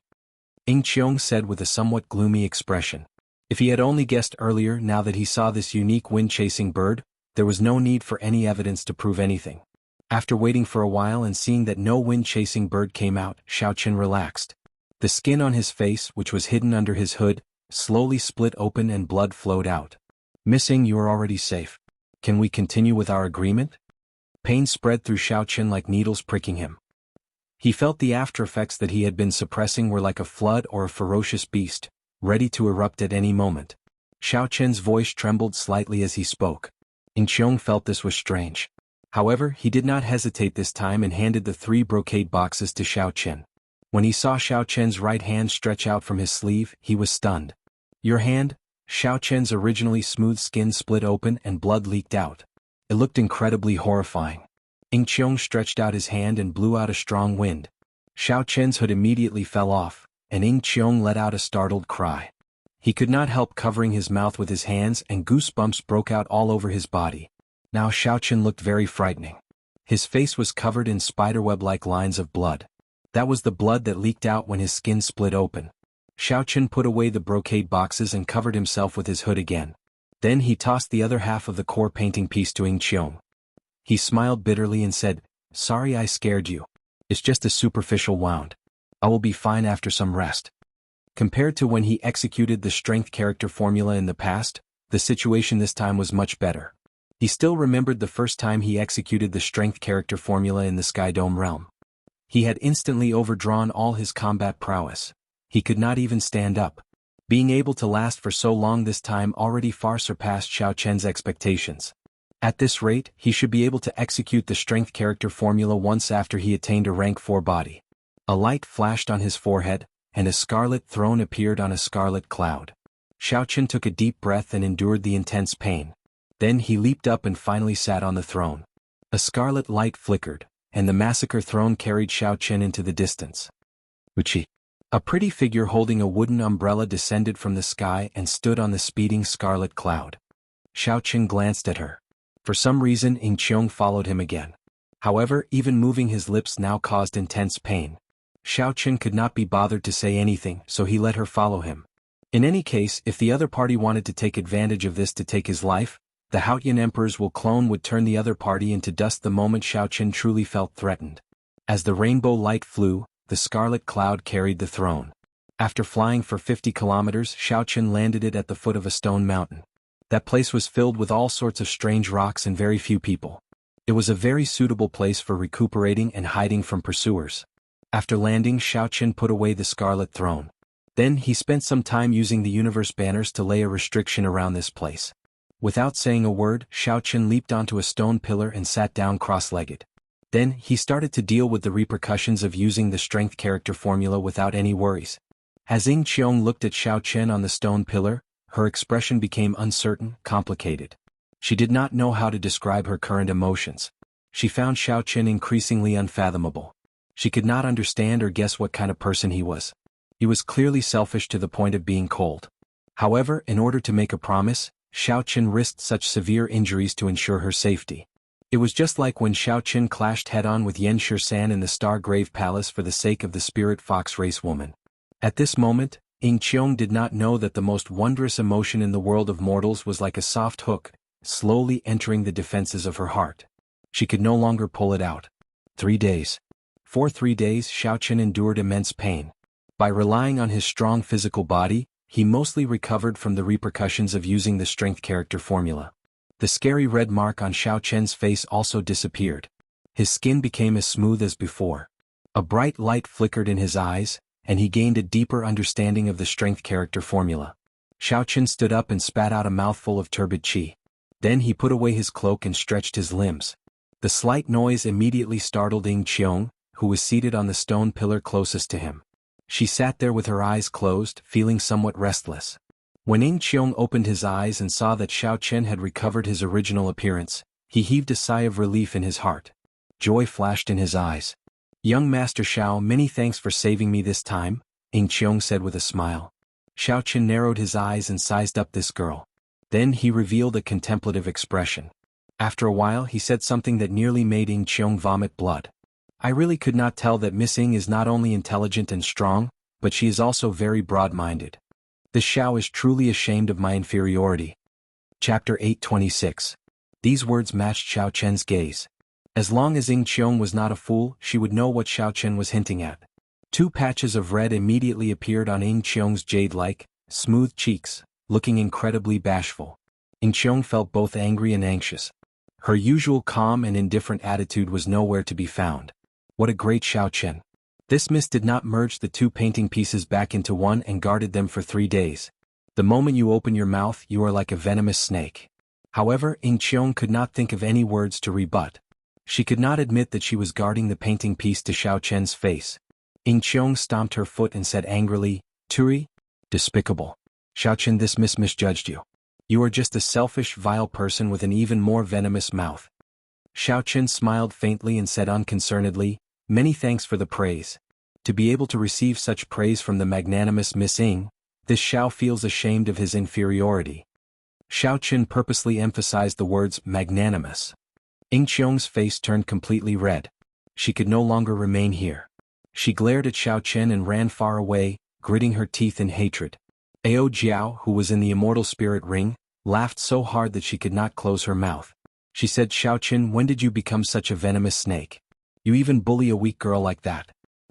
Ying Qiong said with a somewhat gloomy expression. If he had only guessed earlier, now that he saw this unique wind-chasing bird, there was no need for any evidence to prove anything. After waiting for a while and seeing that no wind-chasing bird came out, Xiao Chen relaxed. The skin on his face, which was hidden under his hood, slowly split open and blood flowed out. "Missing, you are already safe. Can we continue with our agreement?" Pain spread through Xiao Chen like needles pricking him. He felt the aftereffects that he had been suppressing were like a flood or a ferocious beast, ready to erupt at any moment. Xiao Chen's voice trembled slightly as he spoke. Ing Qiong felt this was strange. However, he did not hesitate this time and handed the 3 brocade boxes to Xiao Chen. When he saw Xiao Chen's right hand stretch out from his sleeve, he was stunned. "Your hand?" Xiao Chen's originally smooth skin split open and blood leaked out. It looked incredibly horrifying. Ing Qiong stretched out his hand and blew out a strong wind. Xiao Chen's hood immediately fell off, and Ing Qiong let out a startled cry. He could not help covering his mouth with his hands, and goosebumps broke out all over his body. Now Xiao Chen looked very frightening. His face was covered in spiderweb-like lines of blood. That was the blood that leaked out when his skin split open. Xiao Chen put away the brocade boxes and covered himself with his hood again. Then he tossed the other half of the core painting piece to Ing Qiong. He smiled bitterly and said, "Sorry I scared you. It's just a superficial wound. I will be fine after some rest." Compared to when he executed the strength character formula in the past, the situation this time was much better. He still remembered the first time he executed the strength character formula in the Sky Dome realm. He had instantly overdrawn all his combat prowess. He could not even stand up. Being able to last for so long this time already far surpassed Xiao Chen's expectations. At this rate, he should be able to execute the strength character formula once after he attained a rank 4 body. A light flashed on his forehead, and a scarlet throne appeared on a scarlet cloud. Xiao Chen took a deep breath and endured the intense pain. Then he leaped up and finally sat on the throne. A scarlet light flickered, and the massacre throne carried Xiao Chen into the distance. Wuxia. A pretty figure holding a wooden umbrella descended from the sky and stood on the speeding scarlet cloud. Xiao Chen glanced at her. For some reason Ing Qiong followed him again. However, even moving his lips now caused intense pain. Xiao Chen could not be bothered to say anything, so he let her follow him. In any case, if the other party wanted to take advantage of this to take his life, the Haotian Emperor's clone would turn the other party into dust the moment Xiao Chen truly felt threatened. As the rainbow light flew, the scarlet cloud carried the throne. After flying for 50 kilometers, Xiao Chen landed it at the foot of a stone mountain. That place was filled with all sorts of strange rocks and very few people. It was a very suitable place for recuperating and hiding from pursuers. After landing, Xiao Chen put away the scarlet throne. Then he spent some time using the universe banners to lay a restriction around this place. Without saying a word, Xiao Chen leaped onto a stone pillar and sat down cross-legged. Then he started to deal with the repercussions of using the strength character formula without any worries. As Ing Qiong looked at Xiao Chen on the stone pillar, her expression became uncertain, complicated. She did not know how to describe her current emotions. She found Xiao Chen increasingly unfathomable. She could not understand or guess what kind of person he was. He was clearly selfish to the point of being cold. However, in order to make a promise, Xiao Chen risked such severe injuries to ensure her safety. It was just like when Xiao Chen clashed head-on with Yen Shisan in the Star Grave Palace for the sake of the spirit fox race woman. At this moment, Ing Qiong did not know that the most wondrous emotion in the world of mortals was like a soft hook, slowly entering the defenses of her heart. She could no longer pull it out. 3 days. For 3 days Xiao Chen endured immense pain. By relying on his strong physical body, he mostly recovered from the repercussions of using the strength character formula. The scary red mark on Xiao Chen's face also disappeared. His skin became as smooth as before. A bright light flickered in his eyes, and he gained a deeper understanding of the strength character formula. Xiao Chen stood up and spat out a mouthful of turbid qi. Then he put away his cloak and stretched his limbs. The slight noise immediately startled Ing Qiong, who was seated on the stone pillar closest to him. She sat there with her eyes closed, feeling somewhat restless. When Ing Qiong opened his eyes and saw that Xiao Chen had recovered his original appearance, he heaved a sigh of relief in his heart. Joy flashed in his eyes. "Young Master Xiao, many thanks for saving me this time," Ing Qiong said with a smile. Xiao Chen narrowed his eyes and sized up this girl. Then he revealed a contemplative expression. After a while he said something that nearly made Ing Qiong vomit blood. "I really could not tell that Miss Ing is not only intelligent and strong, but she is also very broad-minded. This Xiao is truly ashamed of my inferiority." Chapter 826. These words matched Xiao Chen's gaze. As long as Ing Qiong was not a fool, she would know what Xiao Chen was hinting at. 2 patches of red immediately appeared on Ing Qiong's jade-like, smooth cheeks, looking incredibly bashful. Ing Qiong felt both angry and anxious. Her usual calm and indifferent attitude was nowhere to be found. What a great Xiao Chen. This mist did not merge the two painting pieces back into one and guarded them for 3 days. The moment you open your mouth, you are like a venomous snake. However, Ying Qiong could not think of any words to rebut. She could not admit that she was guarding the painting piece to Xiao Chen's face. Ying Qiong stomped her foot and said angrily, "Turi? Despicable. Xiao Chen, this misjudged you. You are just a selfish, vile person with an even more venomous mouth." Xiao Chen smiled faintly and said unconcernedly, "Many thanks for the praise. To be able to receive such praise from the magnanimous Miss Ying, this Xiao feels ashamed of his inferiority." Xiao Chen purposely emphasized the words magnanimous. Ying Qiong's face turned completely red. She could no longer remain here. She glared at Xiao Chen and ran far away, gritting her teeth in hatred. Ao Jiao, who was in the immortal spirit ring, laughed so hard that she could not close her mouth. She said, "Xiao Chen, when did you become such a venomous snake? You even bully a weak girl like that."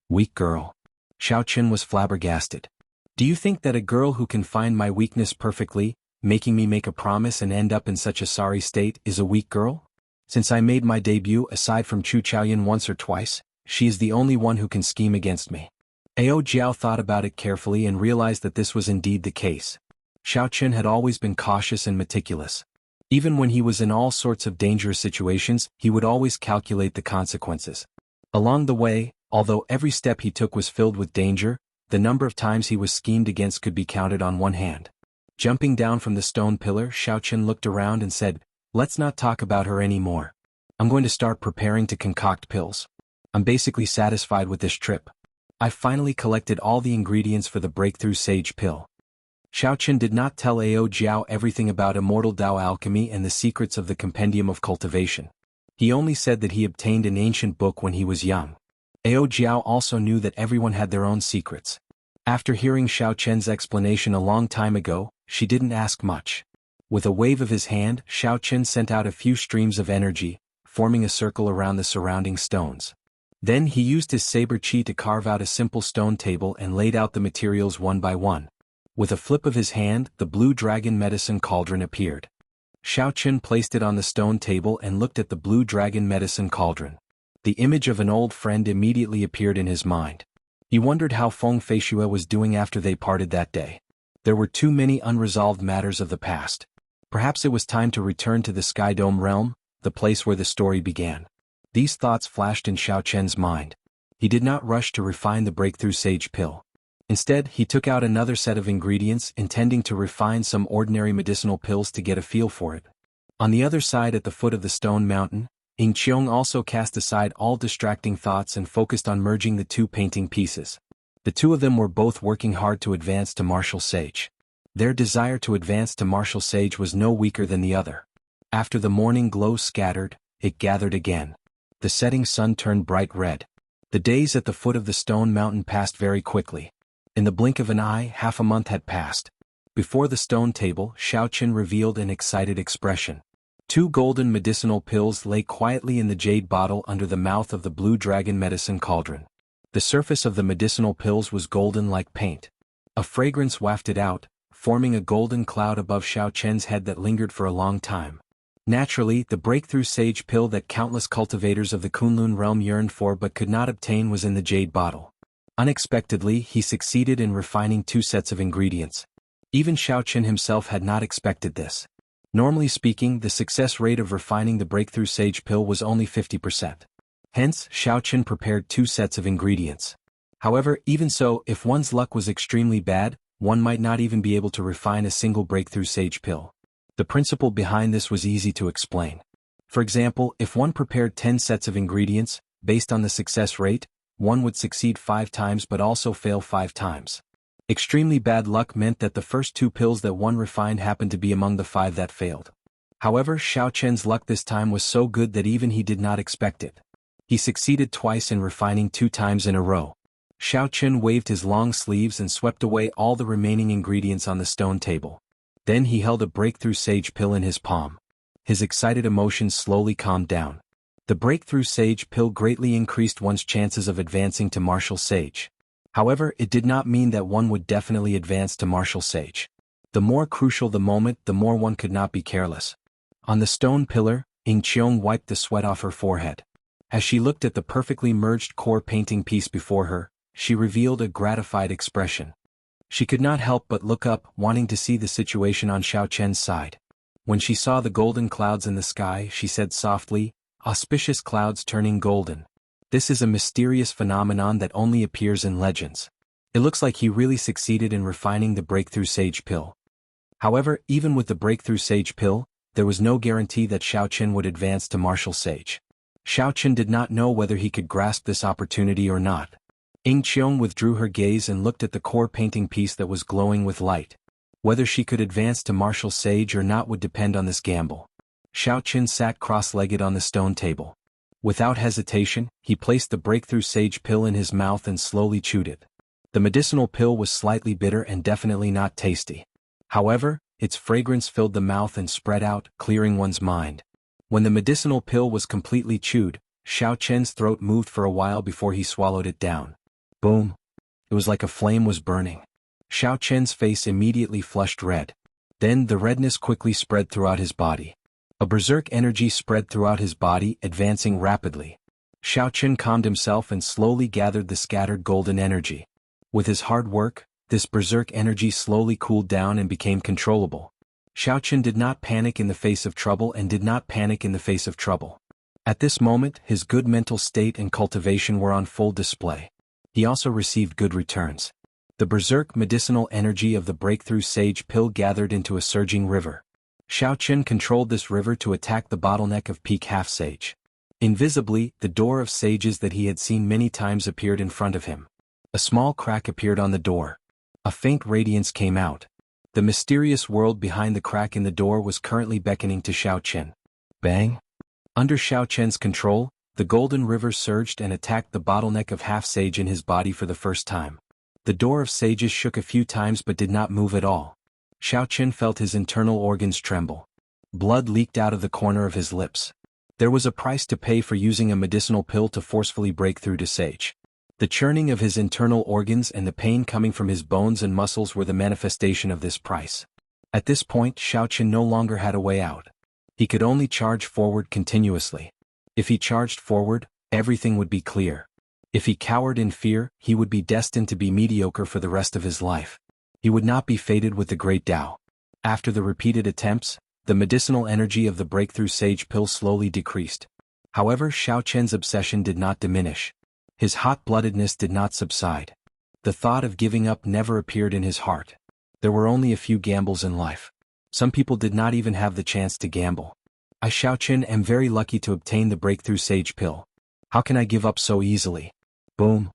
Weak girl? Xiao Chen was flabbergasted. "Do you think that a girl who can find my weakness perfectly, making me make a promise and end up in such a sorry state, is a weak girl? Since I made my debut, aside from Chu Chaoyan once or twice, she is the only one who can scheme against me." Ao Jiao thought about it carefully and realized that this was indeed the case. Xiao Chen had always been cautious and meticulous. Even when he was in all sorts of dangerous situations, he would always calculate the consequences. Along the way, although every step he took was filled with danger, the number of times he was schemed against could be counted on one hand. Jumping down from the stone pillar, Xiao Chen looked around and said, "Let's not talk about her anymore. I'm going to start preparing to concoct pills. I'm basically satisfied with this trip. I finally collected all the ingredients for the breakthrough sage pill." Xiao Chen did not tell Ao Jiao everything about immortal Dao alchemy and the secrets of the compendium of cultivation. He only said that he obtained an ancient book when he was young. Ao Jiao also knew that everyone had their own secrets. After hearing Xiao Chen's explanation a long time ago, she didn't ask much. With a wave of his hand, Xiao Chen sent out a few streams of energy, forming a circle around the surrounding stones. Then he used his saber chi to carve out a simple stone table and laid out the materials one by one. With a flip of his hand, the blue dragon medicine cauldron appeared. Xiao Chen placed it on the stone table and looked at the blue dragon medicine cauldron. The image of an old friend immediately appeared in his mind. He wondered how Feng Feishue was doing after they parted that day. There were too many unresolved matters of the past. Perhaps it was time to return to the Sky Dome realm, the place where the story began. These thoughts flashed in Xiao Chen's mind. He did not rush to refine the breakthrough sage pill. Instead, he took out another set of ingredients, intending to refine some ordinary medicinal pills to get a feel for it. On the other side, at the foot of the stone mountain, Ying Qiong also cast aside all distracting thoughts and focused on merging the two painting pieces. The two of them were both working hard to advance to martial sage. Their desire to advance to martial sage was no weaker than the other. After the morning glow scattered, it gathered again. The setting sun turned bright red. The days at the foot of the stone mountain passed very quickly. In the blink of an eye, half a month had passed. Before the stone table, Xiao Chen revealed an excited expression. 2 golden medicinal pills lay quietly in the jade bottle under the mouth of the blue dragon medicine cauldron. The surface of the medicinal pills was golden like paint. A fragrance wafted out, forming a golden cloud above Xiao Chen's head that lingered for a long time. Naturally, the breakthrough sage pill that countless cultivators of the Kunlun realm yearned for but could not obtain was in the jade bottle. Unexpectedly, he succeeded in refining 2 sets of ingredients. Even Xiao Chen himself had not expected this. Normally speaking, the success rate of refining the breakthrough sage pill was only 50%. Hence, Xiao Chen prepared 2 sets of ingredients. However, even so, if one's luck was extremely bad, one might not even be able to refine a single breakthrough sage pill. The principle behind this was easy to explain. For example, if one prepared 10 sets of ingredients, based on the success rate, one would succeed 5 times but also fail 5 times. Extremely bad luck meant that the first 2 pills that one refined happened to be among the 5 that failed. However, Xiao Chen's luck this time was so good that even he did not expect it. He succeeded twice in refining 2 times in a row. Xiao Chen waved his long sleeves and swept away all the remaining ingredients on the stone table. Then he held a breakthrough sage pill in his palm. His excited emotions slowly calmed down. The breakthrough sage pill greatly increased one's chances of advancing to martial sage. However, it did not mean that one would definitely advance to martial sage. The more crucial the moment, the more one could not be careless. On the stone pillar, Ying Qiong wiped the sweat off her forehead. As she looked at the perfectly merged core painting piece before her, she revealed a gratified expression. She could not help but look up, wanting to see the situation on Xiao Chen's side. When she saw the golden clouds in the sky, she said softly, "Auspicious clouds turning golden. This is a mysterious phenomenon that only appears in legends. It looks like he really succeeded in refining the breakthrough sage pill." However, even with the breakthrough sage pill, there was no guarantee that Xiao Chen would advance to martial sage. Xiao Chen did not know whether he could grasp this opportunity or not. Ying Qiong withdrew her gaze and looked at the core painting piece that was glowing with light. Whether she could advance to martial sage or not would depend on this gamble. Xiao Chen sat cross-legged on the stone table. Without hesitation, he placed the breakthrough sage pill in his mouth and slowly chewed it. The medicinal pill was slightly bitter and definitely not tasty. However, its fragrance filled the mouth and spread out, clearing one's mind. When the medicinal pill was completely chewed, Xiao Chen's throat moved for a while before he swallowed it down. Boom! It was like a flame was burning. Xiao Chen's face immediately flushed red. Then the redness quickly spread throughout his body. A berserk energy spread throughout his body, advancing rapidly. Xiao Chen calmed himself and slowly gathered the scattered golden energy. With his hard work, this berserk energy slowly cooled down and became controllable. Xiao Chen did not panic in the face of trouble and did not panic in the face of trouble. At this moment, his good mental state and cultivation were on full display. He also received good returns. The berserk medicinal energy of the breakthrough sage pill gathered into a surging river. Xiao Chen controlled this river to attack the bottleneck of peak half-sage. Invisibly, the door of sages that he had seen many times appeared in front of him. A small crack appeared on the door. A faint radiance came out. The mysterious world behind the crack in the door was currently beckoning to Xiao Chen. Bang! Under Xiao Chen's control, the golden river surged and attacked the bottleneck of half-sage in his body for the first time. The door of sages shook a few times but did not move at all. Xiao Chen felt his internal organs tremble. Blood leaked out of the corner of his lips. There was a price to pay for using a medicinal pill to forcefully break through to sage. The churning of his internal organs and the pain coming from his bones and muscles were the manifestation of this price. At this point, Xiao Chen no longer had a way out. He could only charge forward continuously. If he charged forward, everything would be clear. If he cowered in fear, he would be destined to be mediocre for the rest of his life. He would not be fated with the great Tao. After the repeated attempts, the medicinal energy of the breakthrough sage pill slowly decreased. However, Xiao Chen's obsession did not diminish. His hot-bloodedness did not subside. The thought of giving up never appeared in his heart. There were only a few gambles in life. Some people did not even have the chance to gamble. I, Xiao Chen, am very lucky to obtain the breakthrough sage pill. How can I give up so easily? Boom!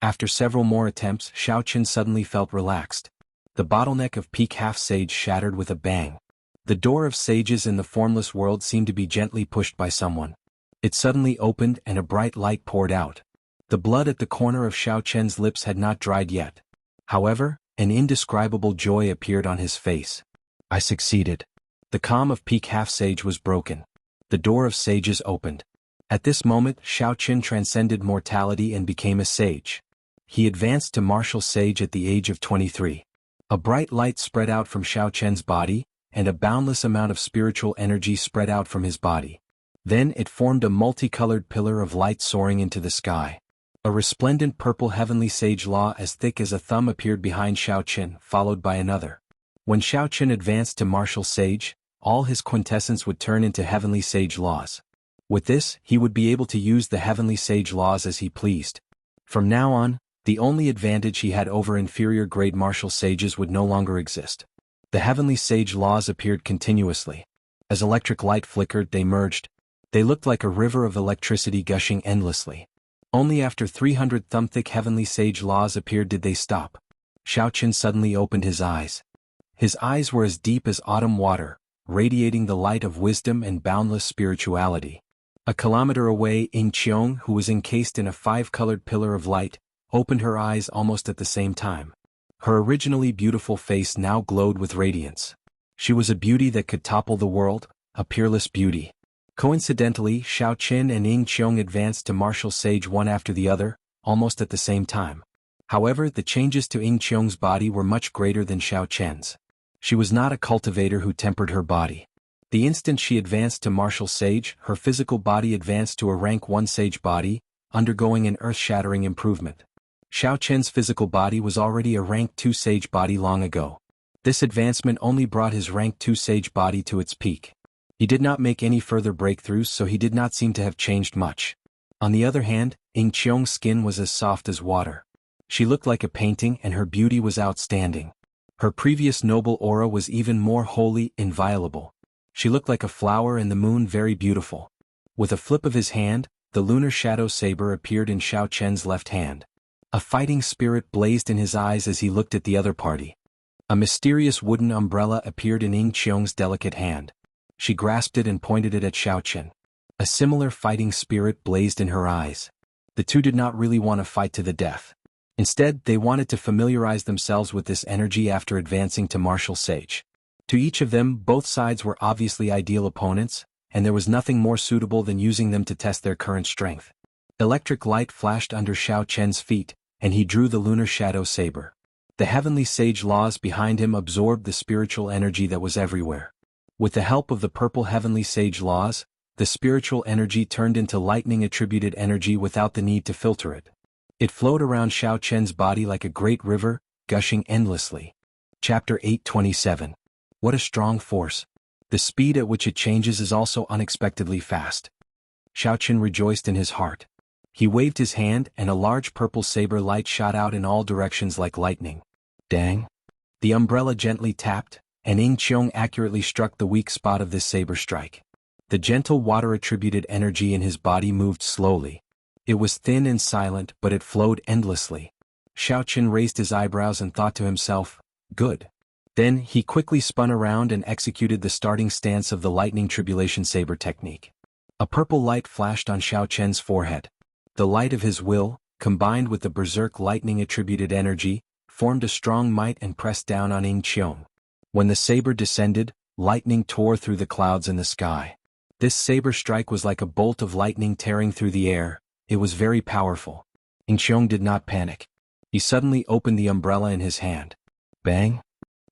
After several more attempts, Xiao Chen suddenly felt relaxed. The bottleneck of peak half-sage shattered with a bang. The door of sages in the formless world seemed to be gently pushed by someone. It suddenly opened and a bright light poured out. The blood at the corner of Xiao Chen's lips had not dried yet. However, an indescribable joy appeared on his face. I succeeded. The calm of peak half-sage was broken. The door of sages opened. At this moment, Xiao Chen transcended mortality and became a sage. He advanced to martial sage at the age of 23. A bright light spread out from Xiao Chen's body, and a boundless amount of spiritual energy spread out from his body. Then it formed a multicolored pillar of light soaring into the sky. A resplendent purple heavenly sage law as thick as a thumb appeared behind Xiao Chen, followed by another. When Xiao Chen advanced to martial sage, all his quintessence would turn into heavenly sage laws. With this, he would be able to use the heavenly sage laws as he pleased. From now on, the only advantage he had over inferior grade martial sages would no longer exist. The heavenly sage laws appeared continuously. As electric light flickered, they merged. They looked like a river of electricity gushing endlessly. Only after 300 thumb-thick heavenly sage laws appeared did they stop. Xiao Chen suddenly opened his eyes. His eyes were as deep as autumn water, radiating the light of wisdom and boundless spirituality. A kilometer away, Ying Qiong, who was encased in a 5-colored pillar of light, opened her eyes almost at the same time. Her originally beautiful face now glowed with radiance. She was a beauty that could topple the world, a peerless beauty. Coincidentally, Xiao Chen and Ying Qiong advanced to martial sage one after the other, almost at the same time. However, the changes to Ying Qiong's body were much greater than Xiao Chen's. She was not a cultivator who tempered her body. The instant she advanced to martial sage, her physical body advanced to a rank 1 sage body, undergoing an earth-shattering improvement. Xiao Chen's physical body was already a rank 2 sage body long ago. This advancement only brought his rank 2 sage body to its peak. He did not make any further breakthroughs, so he did not seem to have changed much. On the other hand, Ying Qiong's skin was as soft as water. She looked like a painting and her beauty was outstanding. Her previous noble aura was even more holy, inviolable. She looked like a flower in the moon, very beautiful. With a flip of his hand, the lunar shadow saber appeared in Xiao Chen's left hand. A fighting spirit blazed in his eyes as he looked at the other party. A mysterious wooden umbrella appeared in Ying Qiong's delicate hand. She grasped it and pointed it at Xiao Chen. A similar fighting spirit blazed in her eyes. The two did not really want to fight to the death. Instead, they wanted to familiarize themselves with this energy after advancing to martial sage. To each of them, both sides were obviously ideal opponents, and there was nothing more suitable than using them to test their current strength. Electric light flashed under Xiao Chen's feet, and he drew the lunar shadow saber. The heavenly sage laws behind him absorbed the spiritual energy that was everywhere. With the help of the purple heavenly sage laws, the spiritual energy turned into lightning-attributed energy without the need to filter it. It flowed around Xiao Chen's body like a great river, gushing endlessly. Chapter 827. What a strong force. The speed at which it changes is also unexpectedly fast. Xiao Chen rejoiced in his heart. He waved his hand and a large purple saber light shot out in all directions like lightning. Dang! The umbrella gently tapped, and Ying Qiong accurately struck the weak spot of this saber strike. The gentle water-attributed energy in his body moved slowly. It was thin and silent, but it flowed endlessly. Xiao Chen raised his eyebrows and thought to himself, good. Then he quickly spun around and executed the starting stance of the lightning tribulation saber technique. A purple light flashed on Xiao Chen's forehead. The light of his will, combined with the berserk lightning-attributed energy, formed a strong might and pressed down on Ying Qiong. When the saber descended, lightning tore through the clouds in the sky. This saber strike was like a bolt of lightning tearing through the air. It was very powerful. Ying Qiong did not panic. He suddenly opened the umbrella in his hand. Bang!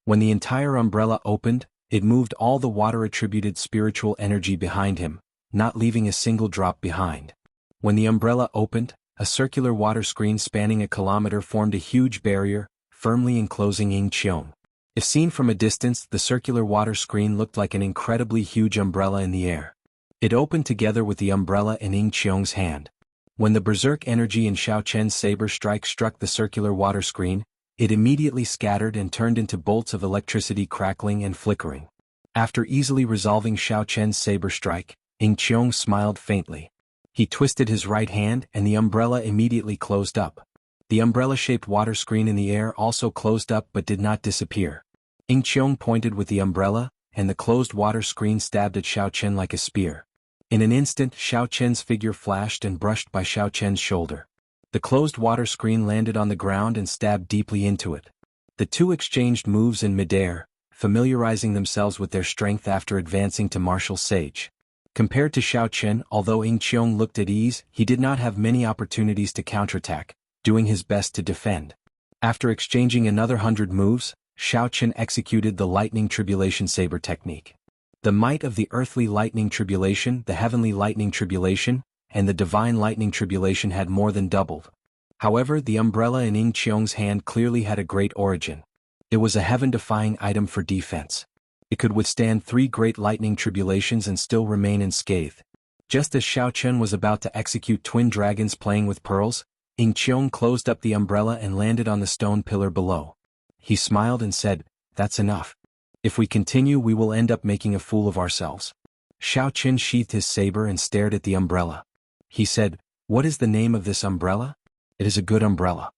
When the entire umbrella opened, it moved all the water-attributed spiritual energy behind him, not leaving a single drop behind. When the umbrella opened, a circular water screen spanning a kilometer formed a huge barrier, firmly enclosing Ying Qiong. If seen from a distance, the circular water screen looked like an incredibly huge umbrella in the air. It opened together with the umbrella in Ying Qiong's hand. When the berserk energy in Xiao Chen's saber strike struck the circular water screen, it immediately scattered and turned into bolts of electricity crackling and flickering. After easily resolving Xiao Chen's saber strike, Ying Qiong smiled faintly. He twisted his right hand and the umbrella immediately closed up. The umbrella-shaped water screen in the air also closed up but did not disappear. Ying Qiong pointed with the umbrella, and the closed water screen stabbed at Xiao Chen like a spear. In an instant, Xiao Chen's figure flashed and brushed by Xiao Chen's shoulder. The closed water screen landed on the ground and stabbed deeply into it. The two exchanged moves in midair, familiarizing themselves with their strength after advancing to martial sage. Compared to Xiao Chen, although Ying Qiong looked at ease, he did not have many opportunities to counterattack, doing his best to defend. After exchanging another 100 moves, Xiao Chen executed the lightning tribulation saber technique. The might of the earthly lightning tribulation, the heavenly lightning tribulation, and the divine lightning tribulation had more than doubled. However, the umbrella in Ying Qiong's hand clearly had a great origin. It was a heaven-defying item for defense. It could withstand 3 great lightning tribulations and still remain unscathed. Just as Xiao Chen was about to execute twin dragons playing with pearls, Ying Qiong closed up the umbrella and landed on the stone pillar below. He smiled and said, "That's enough. If we continue, we will end up making a fool of ourselves." Xiao Chen sheathed his saber and stared at the umbrella. He said, "What is the name of this umbrella?" "It is a good umbrella."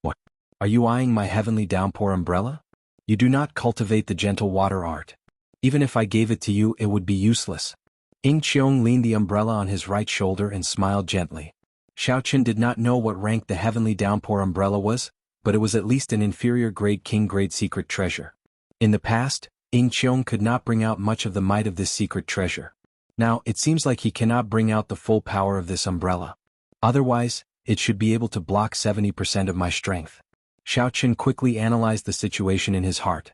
"What? Are you eyeing my heavenly downpour umbrella? You do not cultivate the gentle water art. Even if I gave it to you, it would be useless." Ying Qiong leaned the umbrella on his right shoulder and smiled gently. Xiao Chen did not know what rank the heavenly downpour umbrella was, but it was at least an inferior grade king-grade secret treasure. In the past, Ying Qiong could not bring out much of the might of this secret treasure. Now, it seems like he cannot bring out the full power of this umbrella. Otherwise, it should be able to block 70% of my strength. Xiao Chen quickly analyzed the situation in his heart.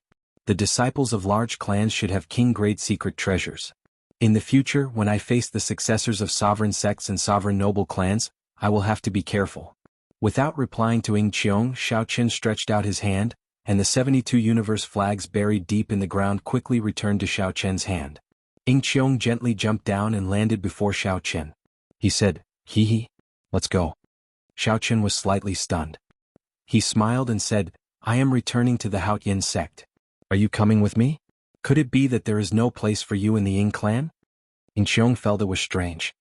The disciples of large clans should have king-grade secret treasures. In the future, when I face the successors of sovereign sects and sovereign noble clans, I will have to be careful. Without replying to Ying Qiong, Xiao Qin stretched out his hand, and the 72 universe flags buried deep in the ground quickly returned to Xiao Qian's hand. Ying Qiong gently jumped down and landed before Xiao Qin. He said, "Hee hee, let's go." Xiao Qin was slightly stunned. He smiled and said, "I am returning to the Haotian sect. Are you coming with me? Could it be that there is no place for you in the Ying clan?" Ying Qiong felt it was strange.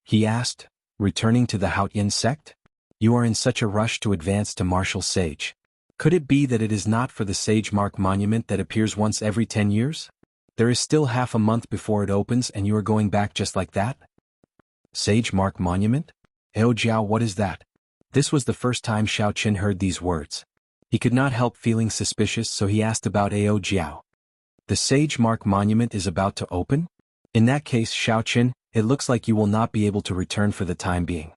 He asked, "Returning to the Haotian sect? You are in such a rush to advance to martial sage. Could it be that it is not for the sage mark monument that appears once every 10 years? There is still half a month before it opens and you are going back just like that?" Sage mark monument? Ao Jiao, what is that? This was the first time Xiao Qin heard these words. He could not help feeling suspicious, so he asked about Ao Jiao. The sage mark monument is about to open? In that case, Xiao Qin, it looks like you will not be able to return for the time being.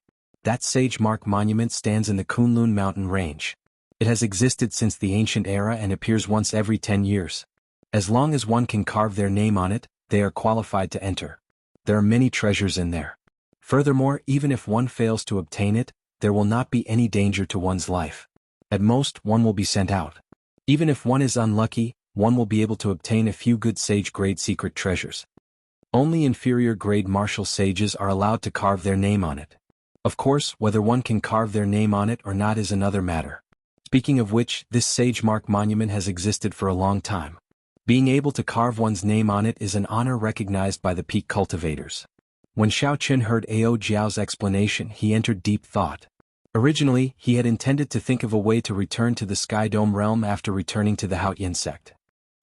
That sage mark monument stands in the Kunlun mountain range. It has existed since the ancient era and appears once every 10 years. As long as one can carve their name on it, they are qualified to enter. There are many treasures in there. Furthermore, even if one fails to obtain it, there will not be any danger to one's life. At most, one will be sent out. Even if one is unlucky, one will be able to obtain a few good sage-grade secret treasures. Only inferior-grade martial sages are allowed to carve their name on it. Of course, whether one can carve their name on it or not is another matter. Speaking of which, this sage mark monument has existed for a long time. Being able to carve one's name on it is an honor recognized by the peak cultivators. When Xiao Qin heard Ao Jiao's explanation, he entered deep thought. Originally, he had intended to think of a way to return to the Sky Dome realm after returning to the Haotian sect.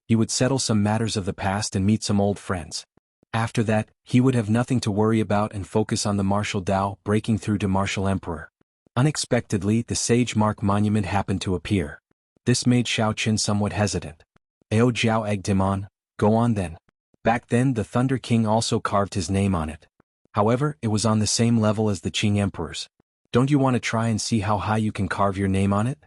He would settle some matters of the past and meet some old friends. After that, he would have nothing to worry about and focus on the martial Dao, breaking through to martial emperor. Unexpectedly, the sage mark monument happened to appear. This made Xiao Qin somewhat hesitant. Ao Jiao egged him on, "Go on then." Back then, the Thunder King also carved his name on it. However, it was on the same level as the Qing emperors. Don't you want to try and see how high you can carve your name on it?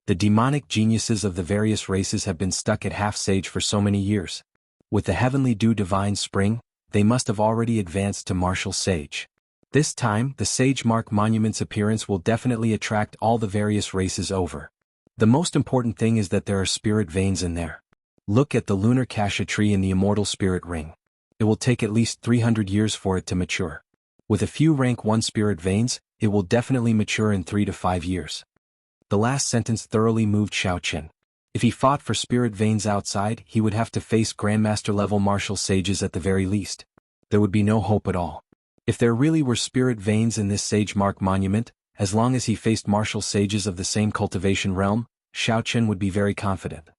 The demonic geniuses of the various races have been stuck at half-sage for so many years. With the heavenly dew divine spring, they must have already advanced to martial sage. This time, the sage mark monument's appearance will definitely attract all the various races over. The most important thing is that there are spirit veins in there. Look at the lunar cassia tree in the immortal spirit ring. It will take at least 300 years for it to mature. With a few rank 1 spirit veins, it will definitely mature in 3 to 5 years. The last sentence thoroughly moved Xiao Qin. If he fought for spirit veins outside, he would have to face Grandmaster-level martial sages at the very least. There would be no hope at all. If there really were spirit veins in this sage mark monument, as long as he faced martial sages of the same cultivation realm, Xiao Qin would be very confident.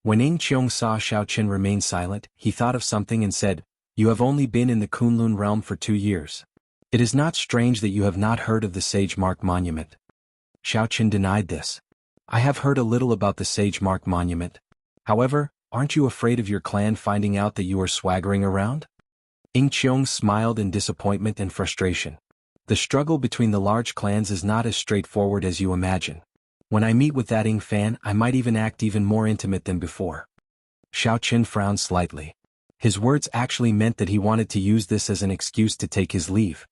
When Ying Qiong saw Xiao Qin remain silent, he thought of something and said, "You have only been in the Kunlun realm for 2 years. It is not strange that you have not heard of the sage mark monument." Xiao Qin denied this. "I have heard a little about the sage mark monument. However, aren't you afraid of your clan finding out that you are swaggering around?" Ying Qiong smiled in disappointment and frustration. The struggle between the large clans is not as straightforward as you imagine. When I meet with that Ying fan, I might even act even more intimate than before. Xiao Qin frowned slightly. His words actually meant that he wanted to use this as an excuse to take his leave.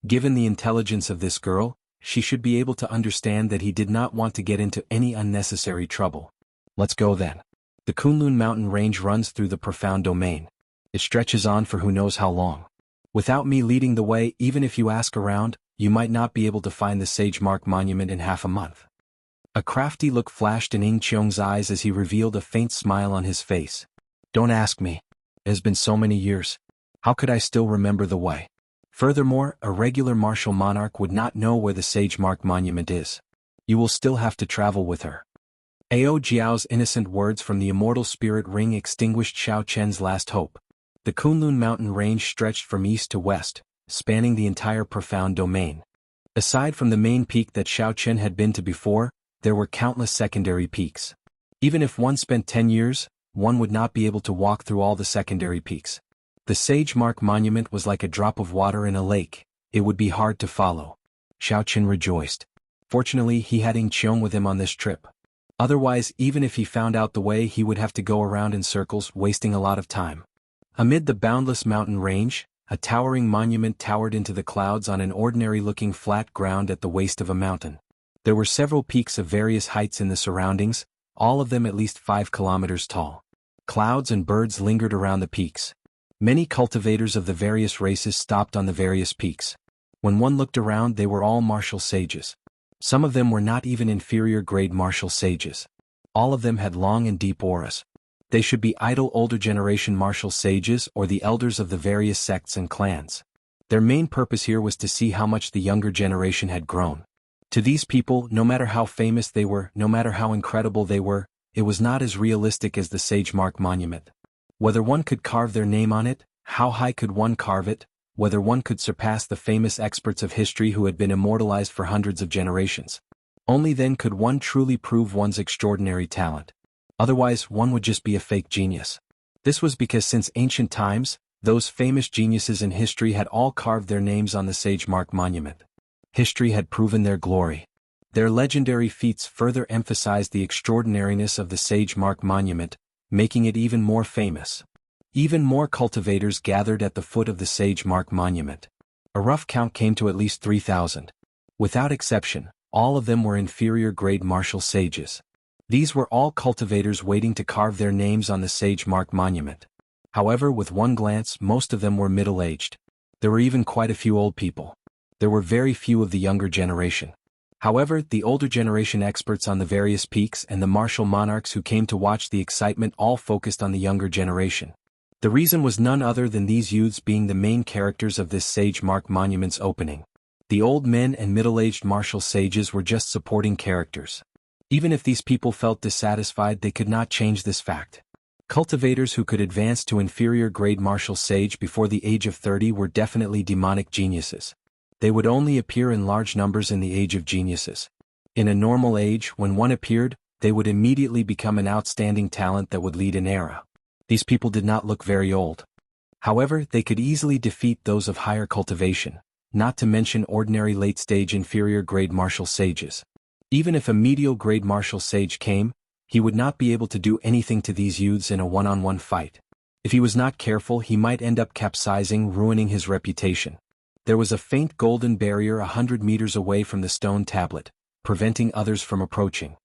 Given the intelligence of this girl, she should be able to understand that he did not want to get into any unnecessary trouble. Let's go then. The Kunlun mountain range runs through the profound domain. It stretches on for who knows how long. Without me leading the way, even if you ask around, you might not be able to find the sage mark monument in half a month. A crafty look flashed in Ying Qiong's eyes as he revealed a faint smile on his face. Don't ask me. It has been so many years. How could I still remember the way? Furthermore, a regular martial monarch would not know where the sage mark monument is. You will still have to travel with her. Ao Jiao's innocent words from the immortal spirit ring extinguished Xiao Qian's last hope. The Kunlun mountain range stretched from east to west, spanning the entire profound domain. Aside from the main peak that Xiao Qian had been to before, there were countless secondary peaks. Even if one spent 10 years, one would not be able to walk through all the secondary peaks. The sage mark monument was like a drop of water in a lake. It would be hard to follow. Xiao Qin rejoiced. Fortunately, he had Ying Qiong with him on this trip. Otherwise, even if he found out the way, he would have to go around in circles, wasting a lot of time. Amid the boundless mountain range, a towering monument towered into the clouds on an ordinary-looking flat ground at the waist of a mountain. There were several peaks of various heights in the surroundings, all of them at least 5 kilometers tall. Clouds and birds lingered around the peaks. Many cultivators of the various races stopped on the various peaks. When one looked around, they were all martial sages. Some of them were not even inferior-grade martial sages. All of them had long and deep auras. They should be idle older generation martial sages or the elders of the various sects and clans. Their main purpose here was to see how much the younger generation had grown. To these people, no matter how famous they were, no matter how incredible they were, it was not as realistic as the Sage Mark Monument. Whether one could carve their name on it, how high could one carve it, whether one could surpass the famous experts of history who had been immortalized for hundreds of generations. Only then could one truly prove one's extraordinary talent. Otherwise, one would just be a fake genius. This was because since ancient times, those famous geniuses in history had all carved their names on the Sage Mark Monument. History had proven their glory. Their legendary feats further emphasized the extraordinariness of the Sage Mark Monument, making it even more famous. Even more cultivators gathered at the foot of the Sage Mark Monument. A rough count came to at least 3,000. Without exception, all of them were inferior-grade martial sages. These were all cultivators waiting to carve their names on the Sage Mark Monument. However, with one glance, most of them were middle-aged. There were even quite a few old people. There were very few of the younger generation. However, the older generation experts on the various peaks and the martial monarchs who came to watch the excitement all focused on the younger generation. The reason was none other than these youths being the main characters of this Sage Mark Monument's opening. The old men and middle-aged martial sages were just supporting characters. Even if these people felt dissatisfied, they could not change this fact. Cultivators who could advance to inferior-grade martial sage before the age of 30 were definitely demonic geniuses. They would only appear in large numbers in the age of geniuses. In a normal age, when one appeared, they would immediately become an outstanding talent that would lead an era. These people did not look very old. However, they could easily defeat those of higher cultivation, not to mention ordinary late-stage inferior-grade martial sages. Even if a medial-grade martial sage came, he would not be able to do anything to these youths in a one-on-one fight. If he was not careful, he might end up capsizing, ruining his reputation. There was a faint golden barrier 100 meters away from the stone tablet, preventing others from approaching.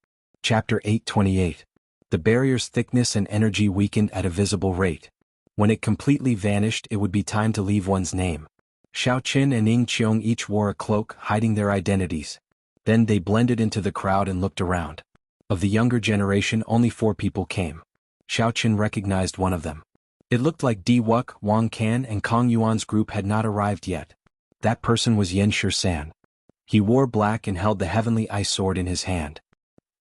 Chapter 828. The barrier's thickness and energy weakened at a visible rate. When it completely vanished, it would be time to leave one's name. Xiao Qin and Ying Qiong each wore a cloak, hiding their identities. Then they blended into the crowd and looked around. Of the younger generation, only 4 people came. Xiao Qin recognized one of them. It looked like Di Wuk, Wang Can, and Kong Yuan's group had not arrived yet. That person was Yan Shisan. He wore black and held the heavenly ice sword in his hand.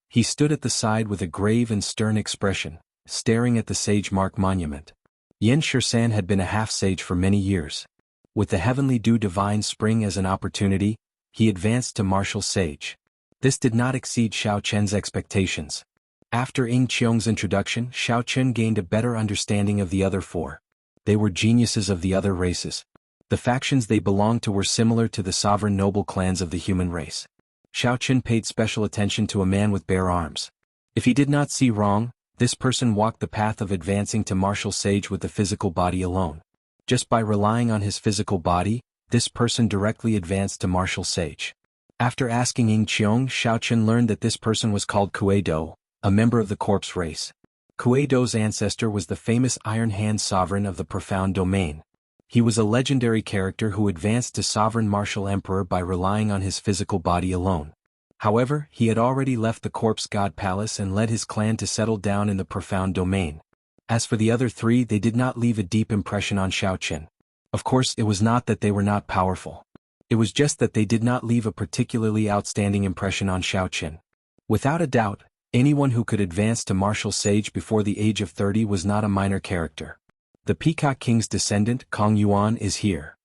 He stood at the side with a grave and stern expression, staring at the Sage Mark Monument. Yan Shisan had been a half-sage for many years. With the heavenly dew divine spring as an opportunity, he advanced to martial sage. This did not exceed Xiao Chen's expectations. After Ying Qiong's introduction, Xiao Chen gained a better understanding of the other 4. They were geniuses of the other races. The factions they belonged to were similar to the sovereign noble clans of the human race. Xiao Chen paid special attention to a man with bare arms. If he did not see wrong, this person walked the path of advancing to martial sage with the physical body alone. Just by relying on his physical body, this person directly advanced to martial sage. After asking Ying Qiong, Xiao Chen learned that this person was called Kuei Do, a member of the corpse race. Kuei Do's ancestor was the famous Iron Hand sovereign of the Profound Domain. He was a legendary character who advanced to sovereign martial emperor by relying on his physical body alone. However, he had already left the corpse god palace and led his clan to settle down in the Profound Domain. As for the other 3, they did not leave a deep impression on Xiao Chen. Of course, it was not that they were not powerful. It was just that they did not leave a particularly outstanding impression on Xiao Chen. Without a doubt, anyone who could advance to martial sage before the age of 30 was not a minor character. The Peacock King's descendant, Kong Yuan, is here.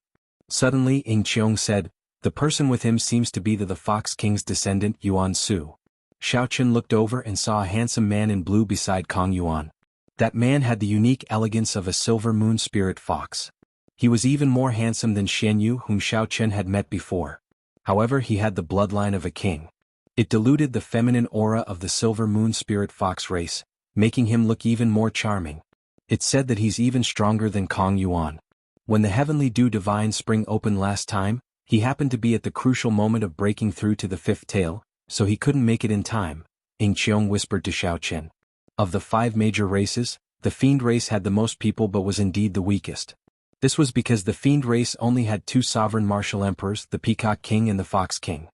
Suddenly, Ying Qiong said, the person with him seems to be the Fox King's descendant, Yuan Su. Xiao Chen looked over and saw a handsome man in blue beside Kong Yuan. That man had the unique elegance of a silver moon spirit fox. He was even more handsome than Xian Yu, whom Xiao Chen had met before. However, he had the bloodline of a king. It diluted the feminine aura of the silver moon spirit fox race, making him look even more charming. It's said that he's even stronger than Kong Yuan. When the Heavenly Dew Divine Spring opened last time, he happened to be at the crucial moment of breaking through to the fifth tail, so he couldn't make it in time, Ying Qiong whispered to Xiao Chen. Of the 5 major races, the Fiend race had the most people but was indeed the weakest. This was because the Fiend race only had 2 sovereign martial emperors, the Peacock King and the Fox King.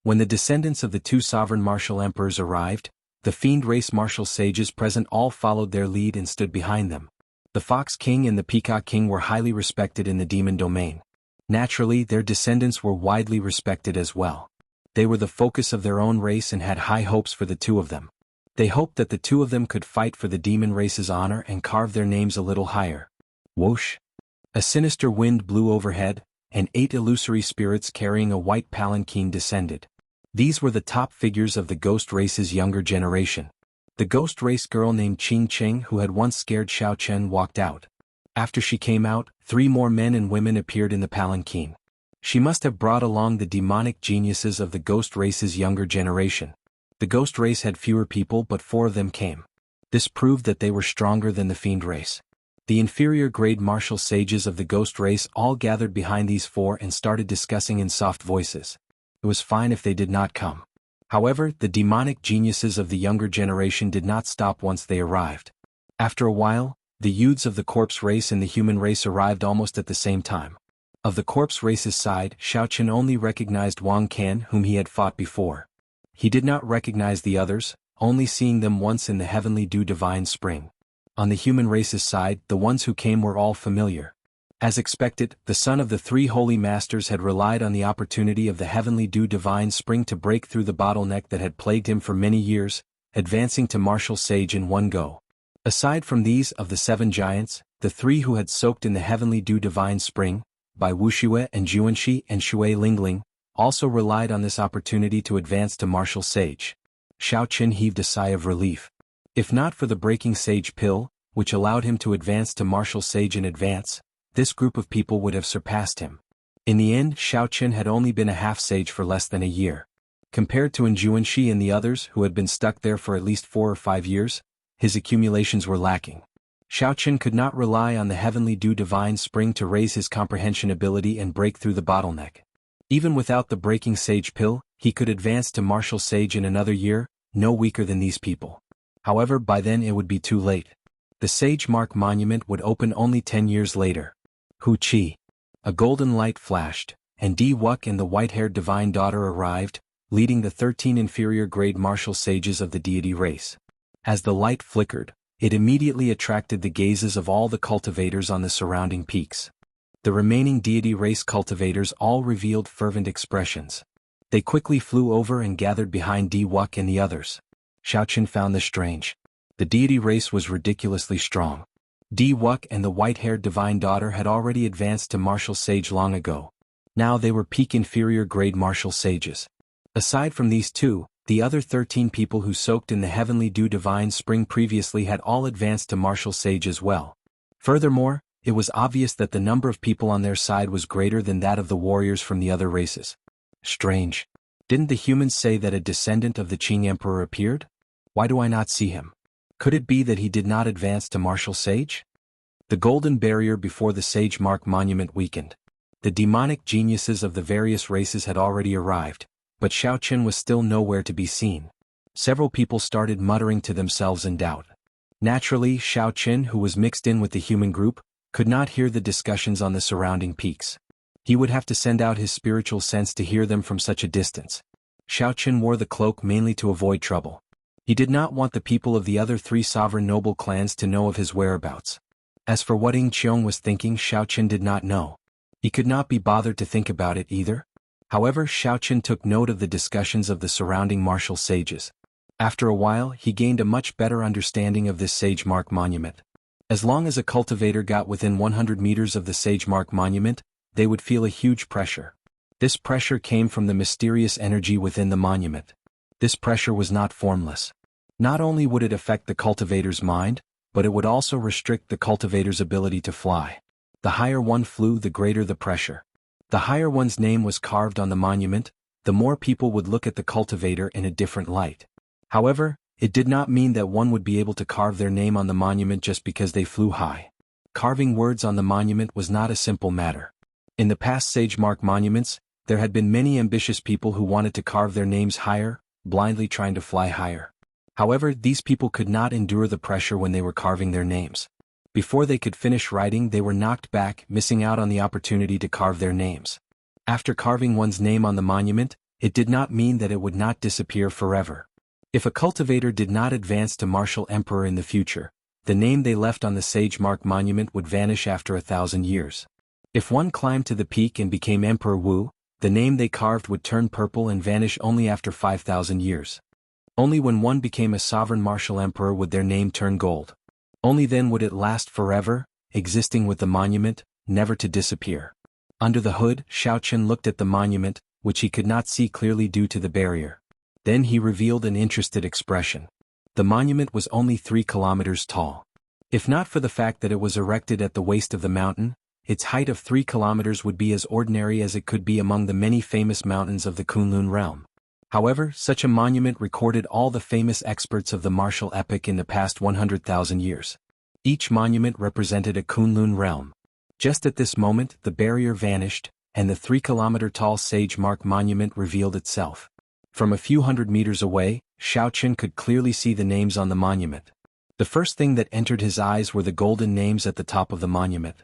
When the descendants of the 2 sovereign martial emperors arrived, the Fiend race martial sages present all followed their lead and stood behind them. The Fox King and the Peacock King were highly respected in the demon domain. Naturally, their descendants were widely respected as well. They were the focus of their own race and had high hopes for the 2 of them. They hoped that the 2 of them could fight for the demon race's honor and carve their names a little higher. Whoosh! A sinister wind blew overhead, and 8 illusory spirits carrying a white palanquin descended. These were the top figures of the ghost race's younger generation. The ghost race girl named Qing Qing, who had once scared Xiao Chen, walked out. After she came out, 3 more men and women appeared in the palanquin. She must have brought along the demonic geniuses of the ghost race's younger generation. The ghost race had fewer people, but 4 of them came. This proved that they were stronger than the Fiend race. The inferior grade martial sages of the ghost race all gathered behind these 4 and started discussing in soft voices. It was fine if they did not come. However, the demonic geniuses of the younger generation did not stop once they arrived. After a while, the youths of the corpse race and the human race arrived almost at the same time. Of the corpse race's side, Xiao Chen only recognized Wang Can, whom he had fought before. He did not recognize the others, only seeing them once in the Heavenly Dew Divine Spring. On the human race's side, the ones who came were all familiar. As expected, the son of the 3 holy masters had relied on the opportunity of the Heavenly Dew Divine Spring to break through the bottleneck that had plagued him for many years, advancing to martial sage in one go. Aside from these of the 7 giants, the 3 who had soaked in the Heavenly Dew Divine Spring, Bai Wuxia and Juanxi and Shui Lingling, also relied on this opportunity to advance to martial sage. Xiao Chen heaved a sigh of relief. If not for the breaking sage pill, which allowed him to advance to martial sage in advance, this group of people would have surpassed him. In the end, Xiao Chen had only been a half-sage for less than a year. Compared to Juanxi and the others who had been stuck there for at least 4 or 5 years, his accumulations were lacking. Xiao Chen could not rely on the Heavenly Dew Divine Spring to raise his comprehension ability and break through the bottleneck. Even without the breaking sage pill, he could advance to martial sage in another year, no weaker than these people. However, by then it would be too late. The Sage Mark Monument would open only 10 years later. Hu Qi. A golden light flashed, and Di Wuk and the white-haired divine daughter arrived, leading the 13 inferior grade martial sages of the deity race. As the light flickered, it immediately attracted the gazes of all the cultivators on the surrounding peaks. The remaining deity race cultivators all revealed fervent expressions. They quickly flew over and gathered behind Di Wuk and the others. Xiao Chen found this strange. The deity race was ridiculously strong. Di Wuk and the white-haired divine daughter had already advanced to martial sage long ago. Now they were peak inferior grade martial sages. Aside from these 2, the other 13 people who soaked in the Heavenly Dew Divine Spring previously had all advanced to martial sage as well. Furthermore, it was obvious that the number of people on their side was greater than that of the warriors from the other races. Strange. Didn't the humans say that a descendant of the Qing Emperor appeared? Why do I not see him? Could it be that he did not advance to martial sage? The golden barrier before the Sage Mark Monument weakened. The demonic geniuses of the various races had already arrived, but Xiao Chen was still nowhere to be seen. Several people started muttering to themselves in doubt. Naturally, Xiao Chen, who was mixed in with the human group, could not hear the discussions on the surrounding peaks. He would have to send out his spiritual sense to hear them from such a distance. Xiao Chen wore the cloak mainly to avoid trouble. He did not want the people of the other 3 sovereign noble clans to know of his whereabouts. As for what Ying Qiong was thinking, Xiao Chen did not know. He could not be bothered to think about it either. However, Xiao Chen took note of the discussions of the surrounding martial sages. After a while, he gained a much better understanding of this Sage Mark Monument. As long as a cultivator got within 100 meters of the Sage Mark Monument, they would feel a huge pressure. This pressure came from the mysterious energy within the monument. This pressure was not formless. Not only would it affect the cultivator's mind, but it would also restrict the cultivator's ability to fly. The higher one flew, the greater the pressure. The higher one's name was carved on the monument, the more people would look at the cultivator in a different light. However, it did not mean that one would be able to carve their name on the monument just because they flew high. Carving words on the monument was not a simple matter. In the past sage mark monuments, there had been many ambitious people who wanted to carve their names higher, blindly trying to fly higher. However, these people could not endure the pressure when they were carving their names. Before they could finish writing, they were knocked back, missing out on the opportunity to carve their names. After carving one's name on the monument, it did not mean that it would not disappear forever. If a cultivator did not advance to martial emperor in the future, the name they left on the sage mark monument would vanish after 1,000 years. If one climbed to the peak and became Emperor Wu, the name they carved would turn purple and vanish only after 5,000 years. Only when one became a sovereign martial emperor would their name turn gold. Only then would it last forever, existing with the monument, never to disappear. Under the hood, Xiaochen looked at the monument, which he could not see clearly due to the barrier. Then he revealed an interested expression. The monument was only 3 kilometers tall. If not for the fact that it was erected at the waist of the mountain, its height of 3 kilometers would be as ordinary as it could be among the many famous mountains of the Kunlun realm. However, such a monument recorded all the famous experts of the martial epoch in the past 100,000 years. Each monument represented a Kunlun realm. Just at this moment, the barrier vanished, and the 3-kilometer-tall sage mark monument revealed itself. From a few hundred meters away, Xiaochen could clearly see the names on the monument. The first thing that entered his eyes were the golden names at the top of the monument.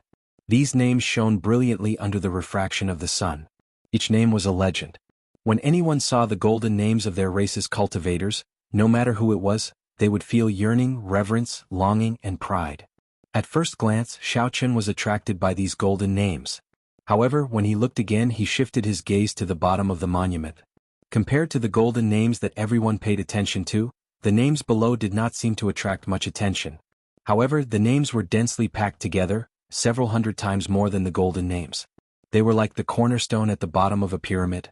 These names shone brilliantly under the refraction of the sun. Each name was a legend. When anyone saw the golden names of their race's cultivators, no matter who it was, they would feel yearning, reverence, longing, and pride. At first glance, Xiaochen was attracted by these golden names. However, when he looked again, he shifted his gaze to the bottom of the monument. Compared to the golden names that everyone paid attention to, the names below did not seem to attract much attention. However, the names were densely packed together, several hundred times more than the golden names. They were like the cornerstone at the bottom of a pyramid.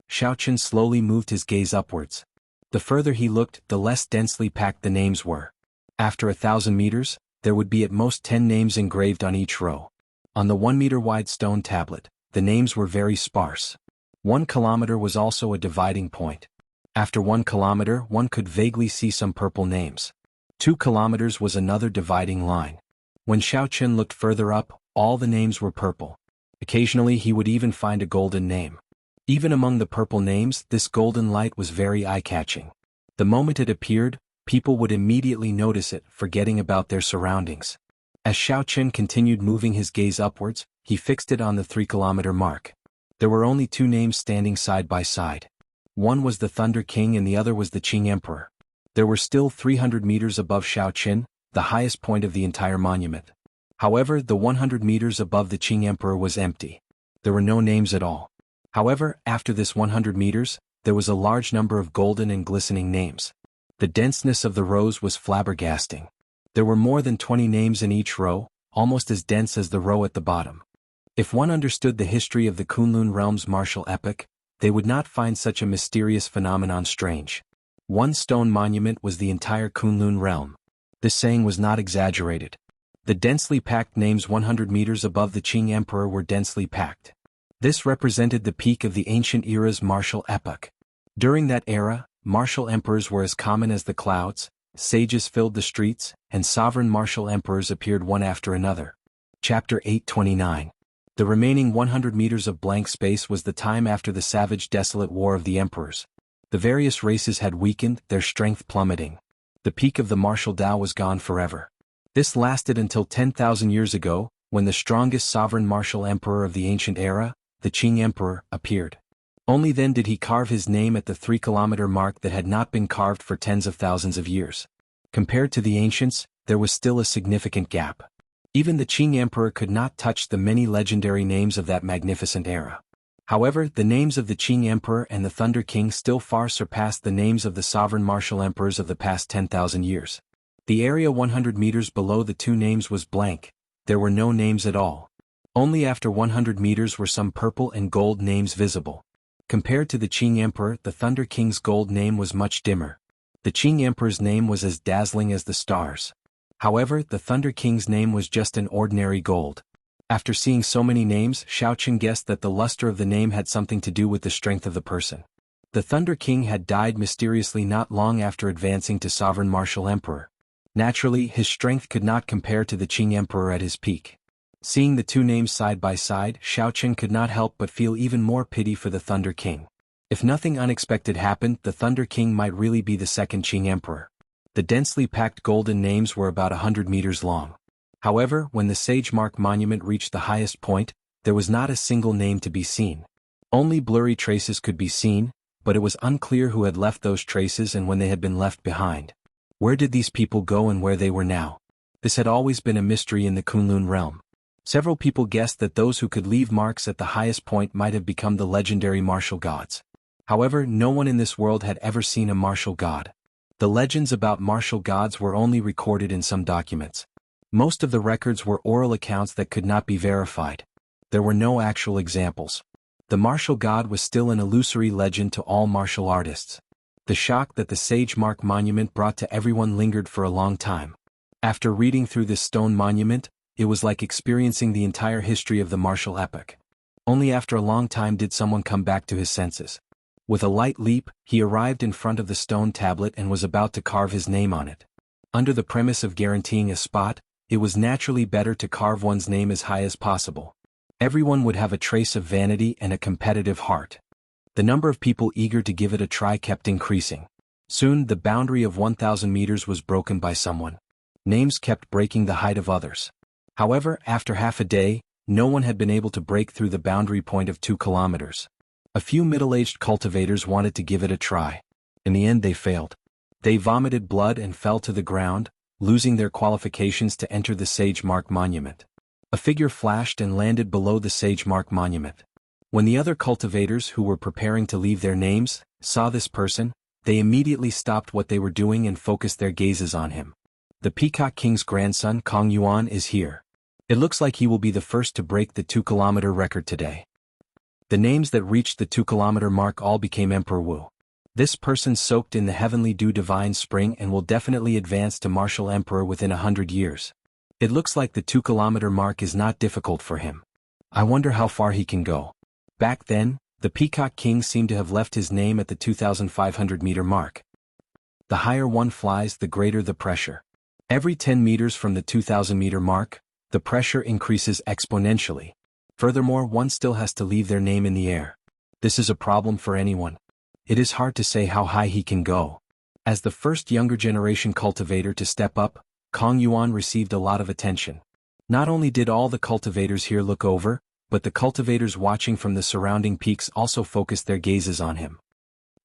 Xiaochen slowly moved his gaze upwards. The further he looked, the less densely packed the names were. After 1,000 meters, there would be at most 10 names engraved on each row. On the 1-meter-wide stone tablet, the names were very sparse. 1 kilometer was also a dividing point. After 1 kilometer, one could vaguely see some purple names. 2 kilometers was another dividing line. When Xiaochen looked further up, all the names were purple. Occasionally he would even find a golden name. Even among the purple names, this golden light was very eye-catching. The moment it appeared, people would immediately notice it, forgetting about their surroundings. As Xiaochen continued moving his gaze upwards, he fixed it on the 3-kilometer mark. There were only 2 names standing side by side. One was the Thunder King and the other was the Qing Emperor. There were still 300 meters above Xiaochen, the highest point of the entire monument. However, the 100 meters above the Qing Emperor was empty. There were no names at all. However, after this 100 meters, there was a large number of golden and glistening names. The denseness of the rows was flabbergasting. There were more than 20 names in each row, almost as dense as the row at the bottom. If one understood the history of the Kunlun realm's martial epoch, they would not find such a mysterious phenomenon strange. 1 stone monument was the entire Kunlun realm. This saying was not exaggerated. The densely packed names 100 meters above the Qing Emperor were densely packed. This represented the peak of the ancient era's martial epoch. During that era, martial emperors were as common as the clouds, sages filled the streets, and sovereign martial emperors appeared one after another. Chapter 829. The remaining 100 meters of blank space was the time after the savage desolate war of the emperors. The various races had weakened, their strength plummeting. The peak of the martial Tao was gone forever. This lasted until 10,000 years ago, when the strongest sovereign martial emperor of the ancient era, the Qing Emperor, appeared. Only then did he carve his name at the 3-kilometer mark that had not been carved for tens of thousands of years. Compared to the ancients, there was still a significant gap. Even the Qing Emperor could not touch the many legendary names of that magnificent era. However, the names of the Qing Emperor and the Thunder King still far surpassed the names of the sovereign martial emperors of the past 10,000 years. The area 100 meters below the 2 names was blank. There were no names at all. Only after 100 meters were some purple and gold names visible. Compared to the Qing Emperor, the Thunder King's gold name was much dimmer. The Qing Emperor's name was as dazzling as the stars. However, the Thunder King's name was just an ordinary gold. After seeing so many names, Xiaochen guessed that the luster of the name had something to do with the strength of the person. The Thunder King had died mysteriously not long after advancing to sovereign martial emperor. Naturally, his strength could not compare to the Qing emperor at his peak. Seeing the two names side by side, Xiaochen could not help but feel even more pity for the Thunder King. If nothing unexpected happened, the Thunder King might really be the second Qing emperor. The densely packed golden names were about 100 meters long. However, when the Sage Mark Monument reached the highest point, there was not a single name to be seen. Only blurry traces could be seen, but it was unclear who had left those traces and when they had been left behind. Where did these people go and where they were now? This had always been a mystery in the Kunlun realm. Several people guessed that those who could leave marks at the highest point might have become the legendary martial gods. However, no one in this world had ever seen a martial god. The legends about martial gods were only recorded in some documents. Most of the records were oral accounts that could not be verified. There were no actual examples. The martial god was still an illusory legend to all martial artists. The shock that the Sage Mark Monument brought to everyone lingered for a long time. After reading through this stone monument, it was like experiencing the entire history of the martial epoch. Only after a long time did someone come back to his senses. With a light leap, he arrived in front of the stone tablet and was about to carve his name on it. Under the premise of guaranteeing a spot, it was naturally better to carve one's name as high as possible. Everyone would have a trace of vanity and a competitive heart. The number of people eager to give it a try kept increasing. Soon the boundary of 1,000 meters was broken by someone. Names kept breaking the height of others. However, after half a day, no one had been able to break through the boundary point of 2 kilometers. A few middle-aged cultivators wanted to give it a try. In the end they failed. They vomited blood and fell to the ground, losing their qualifications to enter the Sage Mark Monument. A figure flashed and landed below the Sage Mark Monument. When the other cultivators who were preparing to leave their names saw this person, they immediately stopped what they were doing and focused their gazes on him. The Peacock King's grandson Kong Yuan is here. It looks like he will be the first to break the 2-kilometer record today. The names that reached the 2-kilometer mark all became Emperor Wu. This person soaked in the heavenly dew divine spring and will definitely advance to martial emperor within 100 years. It looks like the 2-kilometer mark is not difficult for him. I wonder how far he can go. Back then, the Peacock King seemed to have left his name at the 2,500-meter mark. The higher one flies, the greater the pressure. Every 10 meters from the 2,000-meter mark, the pressure increases exponentially. Furthermore, one still has to leave their name in the air. This is a problem for anyone. It is hard to say how high he can go. As the first younger generation cultivator to step up, Kong Yuan received a lot of attention. Not only did all the cultivators here look over, but the cultivators watching from the surrounding peaks also focused their gazes on him.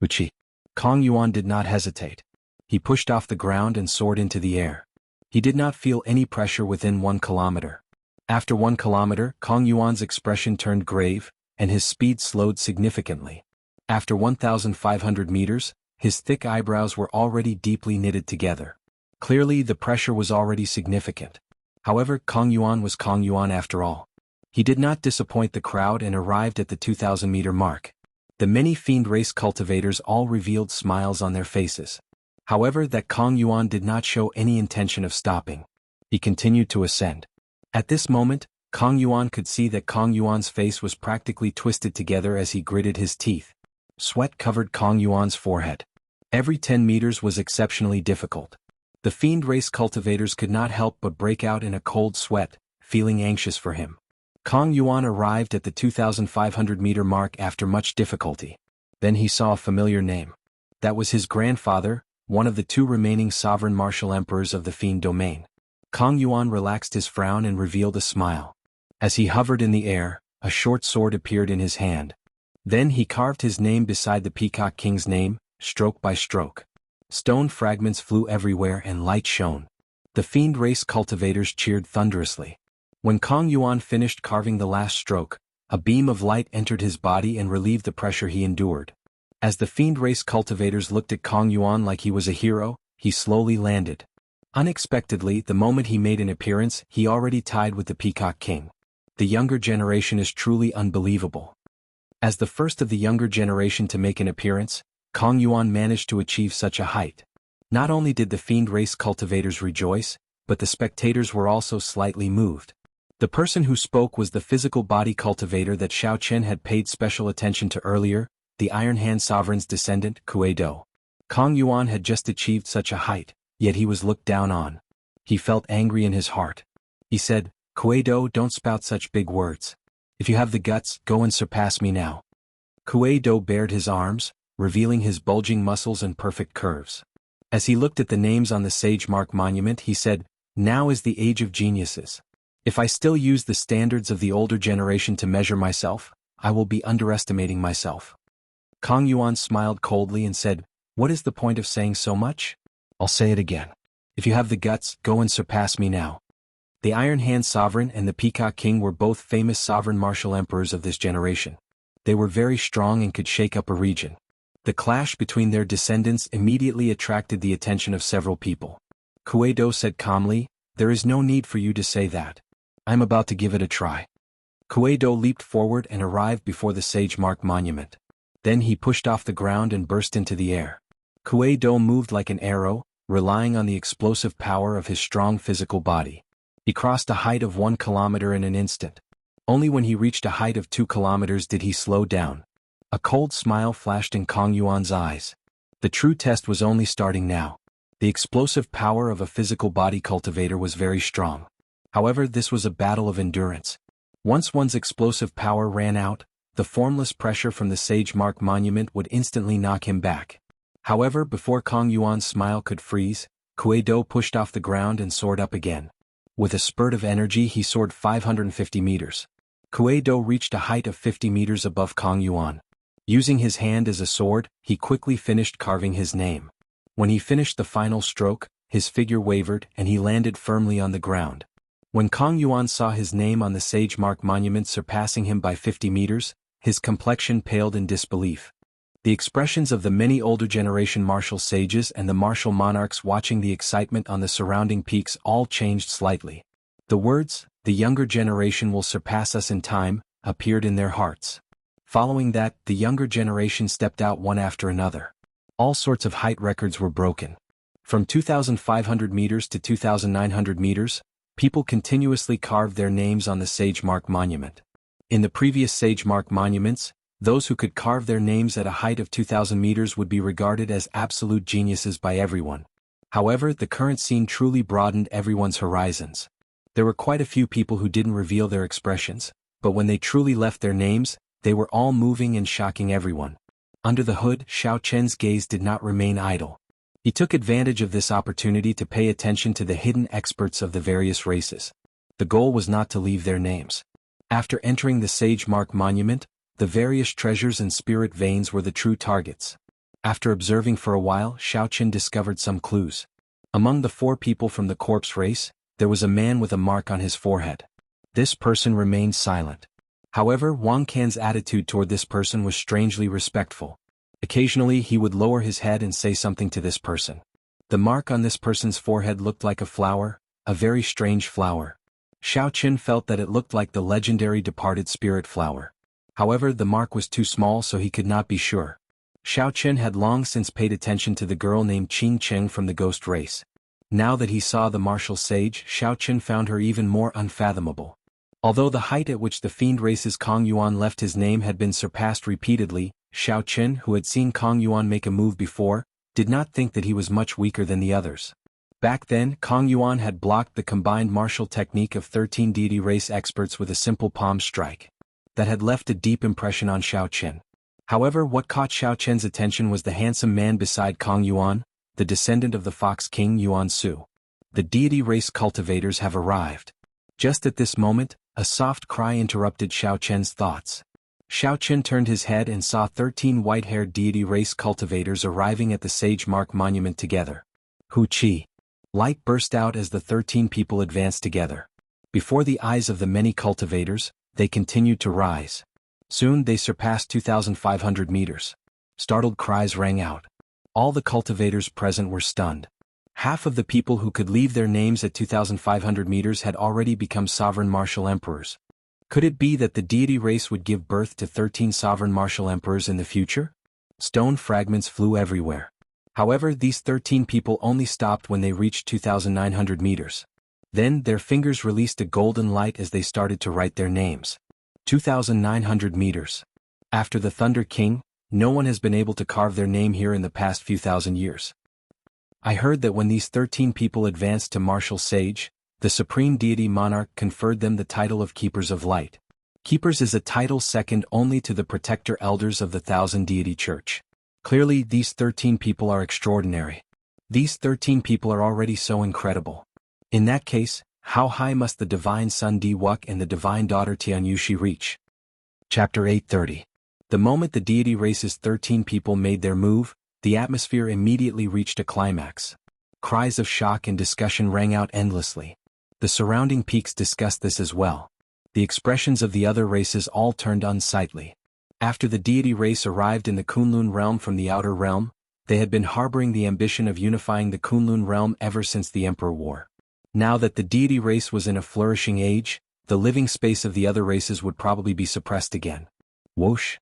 Wuxia. Kong Yuan did not hesitate. He pushed off the ground and soared into the air. He did not feel any pressure within 1 kilometer. After 1 kilometer, Kong Yuan's expression turned grave, and his speed slowed significantly. After 1,500 meters, his thick eyebrows were already deeply knitted together. Clearly the pressure was already significant. However, Kong Yuan was Kong Yuan after all. He did not disappoint the crowd and arrived at the 2,000-meter mark. The many fiend race cultivators all revealed smiles on their faces. However, that Kong Yuan did not show any intention of stopping. He continued to ascend. At this moment, Kong Yuan could see that Kong Yuan's face was practically twisted together as he gritted his teeth. Sweat covered Kong Yuan's forehead. Every 10 meters was exceptionally difficult. The fiend race cultivators could not help but break out in a cold sweat, feeling anxious for him. Kong Yuan arrived at the 2,500-meter mark after much difficulty. Then he saw a familiar name. That was his grandfather, one of the 2 remaining sovereign martial emperors of the fiend domain. Kong Yuan relaxed his frown and revealed a smile. As he hovered in the air, a short sword appeared in his hand. Then he carved his name beside the Peacock King's name, stroke by stroke. Stone fragments flew everywhere and light shone. The fiend race cultivators cheered thunderously. When Kong Yuan finished carving the last stroke, a beam of light entered his body and relieved the pressure he endured. As the fiend race cultivators looked at Kong Yuan like he was a hero, he slowly landed. Unexpectedly, the moment he made an appearance, he already tied with the Peacock King. The younger generation is truly unbelievable. As the first of the younger generation to make an appearance, Kong Yuan managed to achieve such a height. Not only did the fiend race cultivators rejoice, but the spectators were also slightly moved. The person who spoke was the physical body cultivator that Xiao Chen had paid special attention to earlier, the Iron Hand Sovereign's descendant, Kuei-do. Kong Yuan had just achieved such a height, yet he was looked down on. He felt angry in his heart. He said, Kuei-do, don't spout such big words. If you have the guts, go and surpass me now. Kuei-do bared his arms, revealing his bulging muscles and perfect curves. As he looked at the names on the Sage Mark monument, he said, now is the age of geniuses. If I still use the standards of the older generation to measure myself, I will be underestimating myself. Kong Yuan smiled coldly and said, what is the point of saying so much? I'll say it again. If you have the guts, go and surpass me now. The Iron Hand Sovereign and the Peacock King were both famous sovereign martial emperors of this generation. They were very strong and could shake up a region. The clash between their descendants immediately attracted the attention of several people. Kuei-do said calmly, there is no need for you to say that. I'm about to give it a try. Kuei-do leaped forward and arrived before the Sage Mark monument. Then he pushed off the ground and burst into the air. Kuei-do moved like an arrow, relying on the explosive power of his strong physical body. He crossed a height of 1 kilometer in an instant. Only when he reached a height of 2 kilometers did he slow down. A cold smile flashed in Kong Yuan's eyes. The true test was only starting now. The explosive power of a physical body cultivator was very strong. However, this was a battle of endurance. Once one's explosive power ran out, the formless pressure from the Sage Mark monument would instantly knock him back. However, before Kong Yuan's smile could freeze, Kuei-do pushed off the ground and soared up again. With a spurt of energy, he soared 550 meters. Kuei-do reached a height of 50 meters above Kong Yuan. Using his hand as a sword, he quickly finished carving his name. When he finished the final stroke, his figure wavered and he landed firmly on the ground. When Kong Yuan saw his name on the Sage Mark monument surpassing him by 50 meters, his complexion paled in disbelief. The expressions of the many older generation martial sages and the martial monarchs watching the excitement on the surrounding peaks all changed slightly. The words, "The younger generation will surpass us in time," appeared in their hearts. Following that, the younger generation stepped out one after another. All sorts of height records were broken. From 2,500 meters to 2,900 meters, people continuously carved their names on the Sage Mark monument. In the previous Sage Mark monuments, those who could carve their names at a height of 2,000 meters would be regarded as absolute geniuses by everyone. However, the current scene truly broadened everyone's horizons. There were quite a few people who didn't reveal their expressions, but when they truly left their names, they were all moving and shocking everyone. Under the hood, Xiao Chen's gaze did not remain idle. He took advantage of this opportunity to pay attention to the hidden experts of the various races. The goal was not to leave their names. After entering the Sage Mark monument, the various treasures and spirit veins were the true targets. After observing for a while, Xiao Chen discovered some clues. Among the 4 people from the corpse race, there was a man with a mark on his forehead. This person remained silent. However, Wang Can's attitude toward this person was strangely respectful. Occasionally he would lower his head and say something to this person. The mark on this person's forehead looked like a flower, a very strange flower. Xiao Chen felt that it looked like the legendary departed spirit flower. However, the mark was too small so he could not be sure. Xiao Chen had long since paid attention to the girl named Qing Cheng from the ghost race. Now that he saw the martial sage, Xiao Chen found her even more unfathomable. Although the height at which the fiend race's Kong Yuan left his name had been surpassed repeatedly, Xiao Chen, who had seen Kong Yuan make a move before, did not think that he was much weaker than the others. Back then, Kong Yuan had blocked the combined martial technique of 13 deity race experts with a simple palm strike. That had left a deep impression on Xiao Chen. However, what caught Xiao Chen's attention was the handsome man beside Kong Yuan, the descendant of the Fox King Yuan Su. The deity race cultivators have arrived. Just at this moment, a soft cry interrupted Xiao Chen's thoughts. Xiao Chen turned his head and saw 13 white-haired deity race cultivators arriving at the Sage Mark monument together. Hu Qi. Light burst out as the 13 people advanced together. Before the eyes of the many cultivators, they continued to rise. Soon they surpassed 2,500 meters. Startled cries rang out. All the cultivators present were stunned. Half of the people who could leave their names at 2,500 meters had already become sovereign martial emperors. Could it be that the deity race would give birth to 13 sovereign martial emperors in the future? Stone fragments flew everywhere. However, these 13 people only stopped when they reached 2,900 meters. Then their fingers released a golden light as they started to write their names. 2,900 meters. After the Thunder King, no one has been able to carve their name here in the past few thousand years. I heard that when these 13 people advanced to martial sage, the supreme deity monarch conferred them the title of Keepers of Light. Keepers is a title second only to the protector elders of the Thousand Deity Church. Clearly, these 13 people are extraordinary. These 13 people are already so incredible. In that case, how high must the divine son Di-Wuk and the divine daughter Tianyushi reach? Chapter 830. The moment the deity race's 13 people made their move, the atmosphere immediately reached a climax. Cries of shock and discussion rang out endlessly. The surrounding peaks discussed this as well. The expressions of the other races all turned unsightly. After the deity race arrived in the Kunlun realm from the outer realm, they had been harboring the ambition of unifying the Kunlun realm ever since the Emperor War. Now that the deity race was in a flourishing age, the living space of the other races would probably be suppressed again. Whoosh.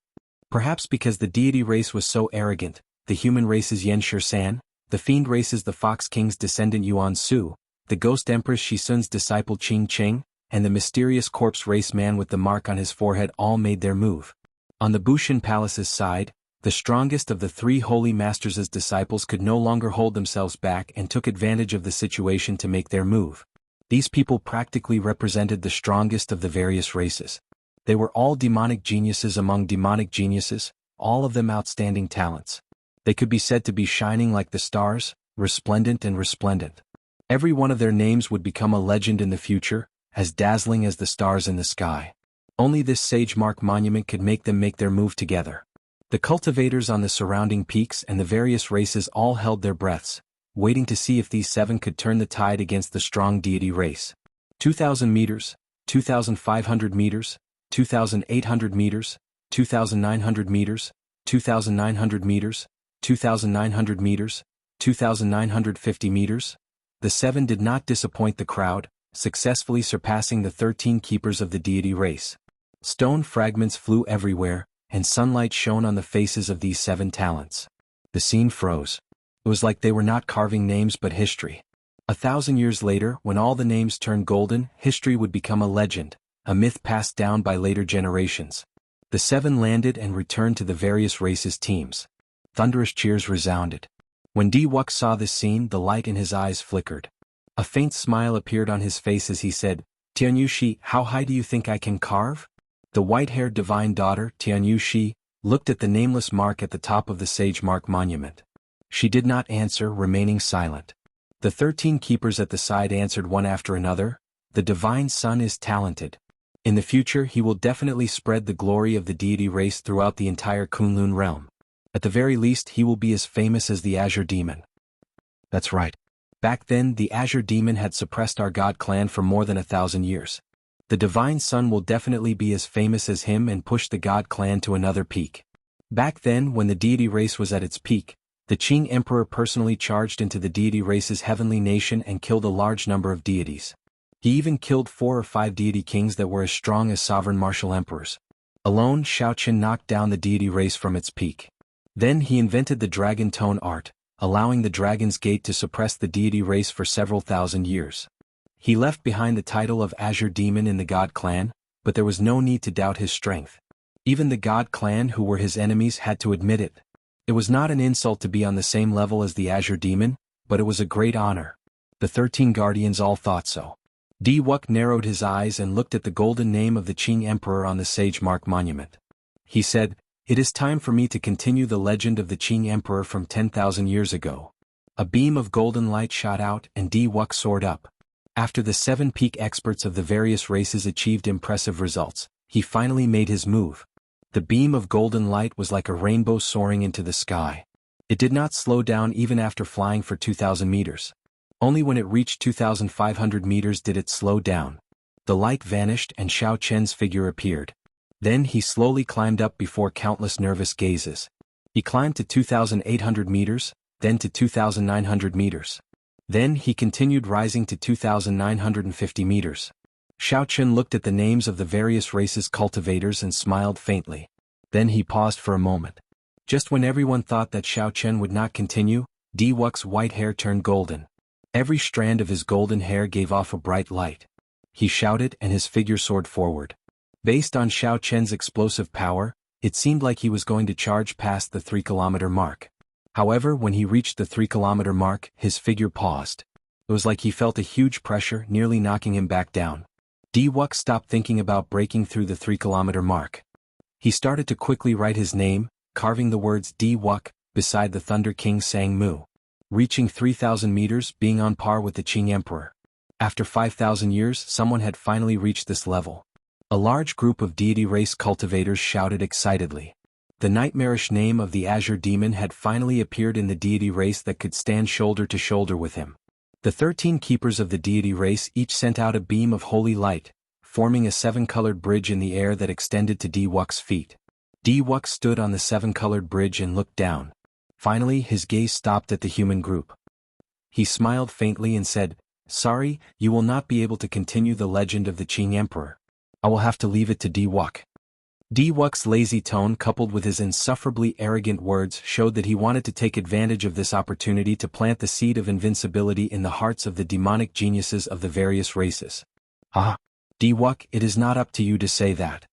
Perhaps because the deity race was so arrogant, the human race's Yen Shirsan, the fiend race's the Fox King's descendant Yuan Su, the ghost empress Shisun's disciple Qing Cheng, and the mysterious corpse race man with the mark on his forehead all made their move. On the Bushin Palace's side, the strongest of the three holy masters' disciples could no longer hold themselves back and took advantage of the situation to make their move. These people practically represented the strongest of the various races. They were all demonic geniuses among demonic geniuses, all of them outstanding talents. They could be said to be shining like the stars, resplendent and resplendent. Every one of their names would become a legend in the future, as dazzling as the stars in the sky. Only this sage mark monument could make them make their move together. The cultivators on the surrounding peaks and the various races all held their breaths, waiting to see if these seven could turn the tide against the strong deity race. 2,000 meters, 2,500 meters, 2,800 meters, 2,900 meters, 2,900 meters, 2,900 meters, 2,950 meters. The seven did not disappoint the crowd, successfully surpassing the 13 keepers of the deity race. Stone fragments flew everywhere, and sunlight shone on the faces of these seven talents. The scene froze. It was like they were not carving names but history. 1,000 years later, when all the names turned golden, history would become a legend, a myth passed down by later generations. The seven landed and returned to the various races' teams. Thunderous cheers resounded. When Di-Wuk saw this scene, the light in his eyes flickered. A faint smile appeared on his face as he said, "Tianyushi, how high do you think I can carve?" The white-haired divine daughter, Tianyushi, looked at the nameless mark at the top of the sage mark monument. She did not answer, remaining silent. The 13 keepers at the side answered one after another, "The divine son is talented. In the future he will definitely spread the glory of the deity race throughout the entire Kunlun realm. At the very least he will be as famous as the Azure Demon." That's right. Back then the Azure Demon had suppressed our god clan for more than 1,000 years. The divine son will definitely be as famous as him and push the god clan to another peak. Back then, when the deity race was at its peak, the Qing emperor personally charged into the deity race's heavenly nation and killed a large number of deities. He even killed 4 or 5 deity kings that were as strong as sovereign martial emperors. Alone, Shaoqin knocked down the deity race from its peak. Then he invented the dragon tone art, allowing the Dragon's Gate to suppress the deity race for several thousand years. He left behind the title of Azure Demon in the God Clan, but there was no need to doubt his strength. Even the God Clan who were his enemies had to admit it. It was not an insult to be on the same level as the Azure Demon, but it was a great honor. The 13 guardians all thought so. Di-Wuk narrowed his eyes and looked at the golden name of the Qing Emperor on the sage mark monument. He said, "It is time for me to continue the legend of the Qing Emperor from 10,000 years ago." A beam of golden light shot out and Di-Wuk soared up. After the 7 peak experts of the various races achieved impressive results, he finally made his move. The beam of golden light was like a rainbow soaring into the sky. It did not slow down even after flying for 2,000 meters. Only when it reached 2,500 meters did it slow down. The light vanished and Xiao Chen's figure appeared. Then he slowly climbed up before countless nervous gazes. He climbed to 2,800 meters, then to 2,900 meters. Then he continued rising to 2,950 meters. Xiao Chen looked at the names of the various races' cultivators and smiled faintly. Then he paused for a moment. Just when everyone thought that Xiao Chen would not continue, Di-Wuk's white hair turned golden. Every strand of his golden hair gave off a bright light. He shouted and his figure soared forward. Based on Xiao Chen's explosive power, It seemed like he was going to charge past the 3-kilometer mark. However, when he reached the 3-kilometer mark, his figure paused. It was like he felt a huge pressure nearly knocking him back down. Wuxia stopped thinking about breaking through the 3-kilometer mark. He started to quickly write his name, carving the words Wuxia beside the Thunder King Sang Mu. Reaching 3,000 meters, being on par with the Qing Emperor. After 5,000 years, someone had finally reached this level. A large group of deity race cultivators shouted excitedly. The nightmarish name of the Azure Demon had finally appeared in the deity race that could stand shoulder to shoulder with him. The 13 keepers of the deity race each sent out a beam of holy light, forming a 7-colored bridge in the air that extended to Wuxia's feet. Wuxia stood on the 7-colored bridge and looked down. Finally, his gaze stopped at the human group. He smiled faintly and said, "Sorry, you will not be able to continue the legend of the Qing Emperor. I will have to leave it to Wuxia." Wuxia's lazy tone coupled with his insufferably arrogant words showed that he wanted to take advantage of this opportunity to plant the seed of invincibility in the hearts of the demonic geniuses of the various races. Wuxia, it is not up to you to say that.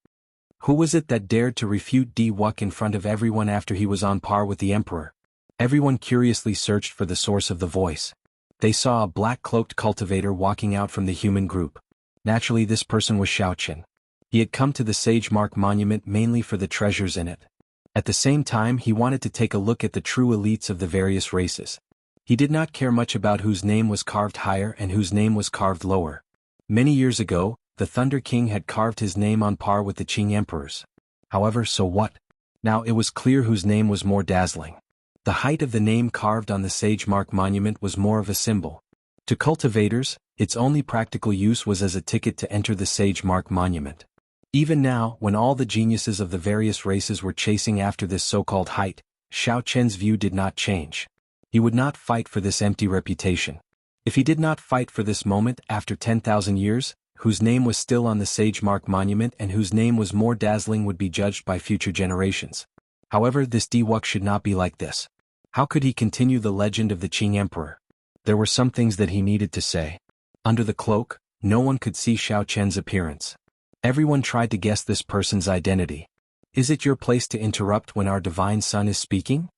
Who was it that dared to refute Wuxia in front of everyone after he was on par with the Emperor? Everyone curiously searched for the source of the voice. They saw a black-cloaked cultivator walking out from the human group. Naturally, this person was Xiaoqian. He had come to the Sage Mark Monument mainly for the treasures in it. At the same time, he wanted to take a look at the true elites of the various races. He did not care much about whose name was carved higher and whose name was carved lower. Many years ago, the Thunder King had carved his name on par with the Qing Emperor's. However, so what? Now it was clear whose name was more dazzling. The height of the name carved on the Sage Mark Monument was more of a symbol. To cultivators, its only practical use was as a ticket to enter the Sage Mark Monument. Even now, when all the geniuses of the various races were chasing after this so-called height, Xiaoqian's view did not change. He would not fight for this empty reputation. If he did not fight for this moment after 10,000 years, whose name was still on the Sage Mark Monument and whose name was more dazzling would be judged by future generations. However, this Wuxia should not be like this. How could he continue the legend of the Qing Emperor? There were some things that he needed to say. Under the cloak, no one could see Xiaoqian's appearance. Everyone tried to guess this person's identity. Is it your place to interrupt when our divine son is speaking?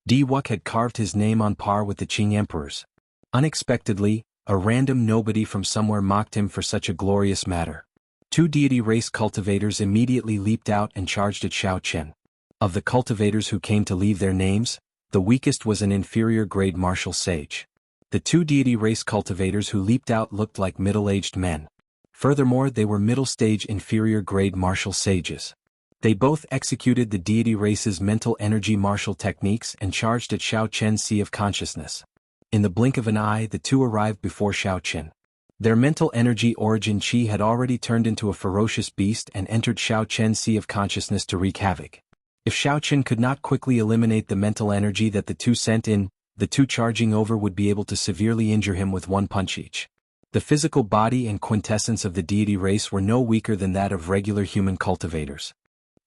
Wuxia had carved his name on par with the Qing Emperor's. Unexpectedly, a random nobody from somewhere mocked him for such a glorious matter. 2 deity race cultivators immediately leaped out and charged at Xiaoqian. Of the cultivators who came to leave their names, the weakest was an inferior grade martial sage. The 2 deity race cultivators who leaped out looked like middle-aged men. Furthermore, they were middle-stage inferior grade martial sages. They both executed the deity race's mental energy martial techniques and charged at Xiaoqian's Sea of Consciousness. In the blink of an eye, the 2 arrived before Xiaoqian. Their mental energy origin Qi had already turned into a ferocious beast and entered Xiaoqian's Sea of Consciousness to wreak havoc. If Xiaoqian could not quickly eliminate the mental energy that the 2 sent in, the 2 charging over would be able to severely injure him with 1 punch each. The physical body and quintessence of the deity race were no weaker than that of regular human cultivators.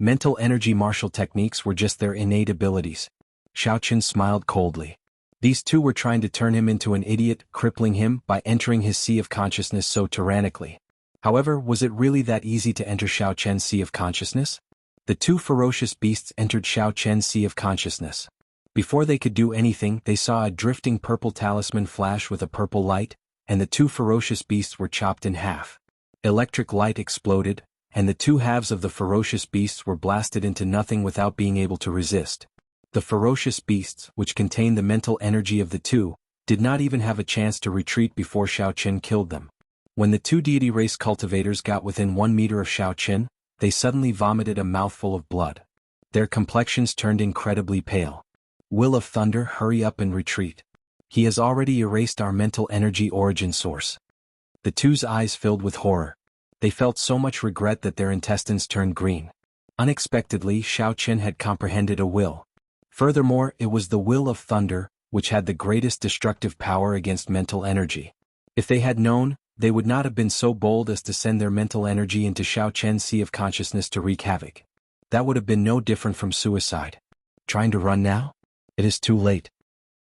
Mental energy martial techniques were just their innate abilities. Xiaoqian smiled coldly. These 2 were trying to turn him into an idiot, crippling him by entering his Sea of Consciousness so tyrannically. However, was it really that easy to enter Xiaoqian's Sea of Consciousness? The 2 ferocious beasts entered Xiaoqian's Sea of Consciousness. Before they could do anything, they saw a drifting purple talisman flash with a purple light, and the 2 ferocious beasts were chopped in half. Electric light exploded, and the 2 halves of the ferocious beasts were blasted into nothing without being able to resist. The ferocious beasts, which contained the mental energy of the 2, did not even have a chance to retreat before Xiaoqian killed them. When the 2 deity race cultivators got within 1 meter of Xiaoqian, they suddenly vomited a mouthful of blood. Their complexions turned incredibly pale. Will of Thunder, hurry up and retreat. He has already erased our mental energy origin source. The 2's eyes filled with horror. They felt so much regret that their intestines turned green. Unexpectedly, Xiaoqian had comprehended a will. Furthermore, it was the Will of Thunder, which had the greatest destructive power against mental energy. If they had known, they would not have been so bold as to send their mental energy into Xiaoqian's Sea of Consciousness to wreak havoc. That would have been no different from suicide. Trying to run now? It is too late.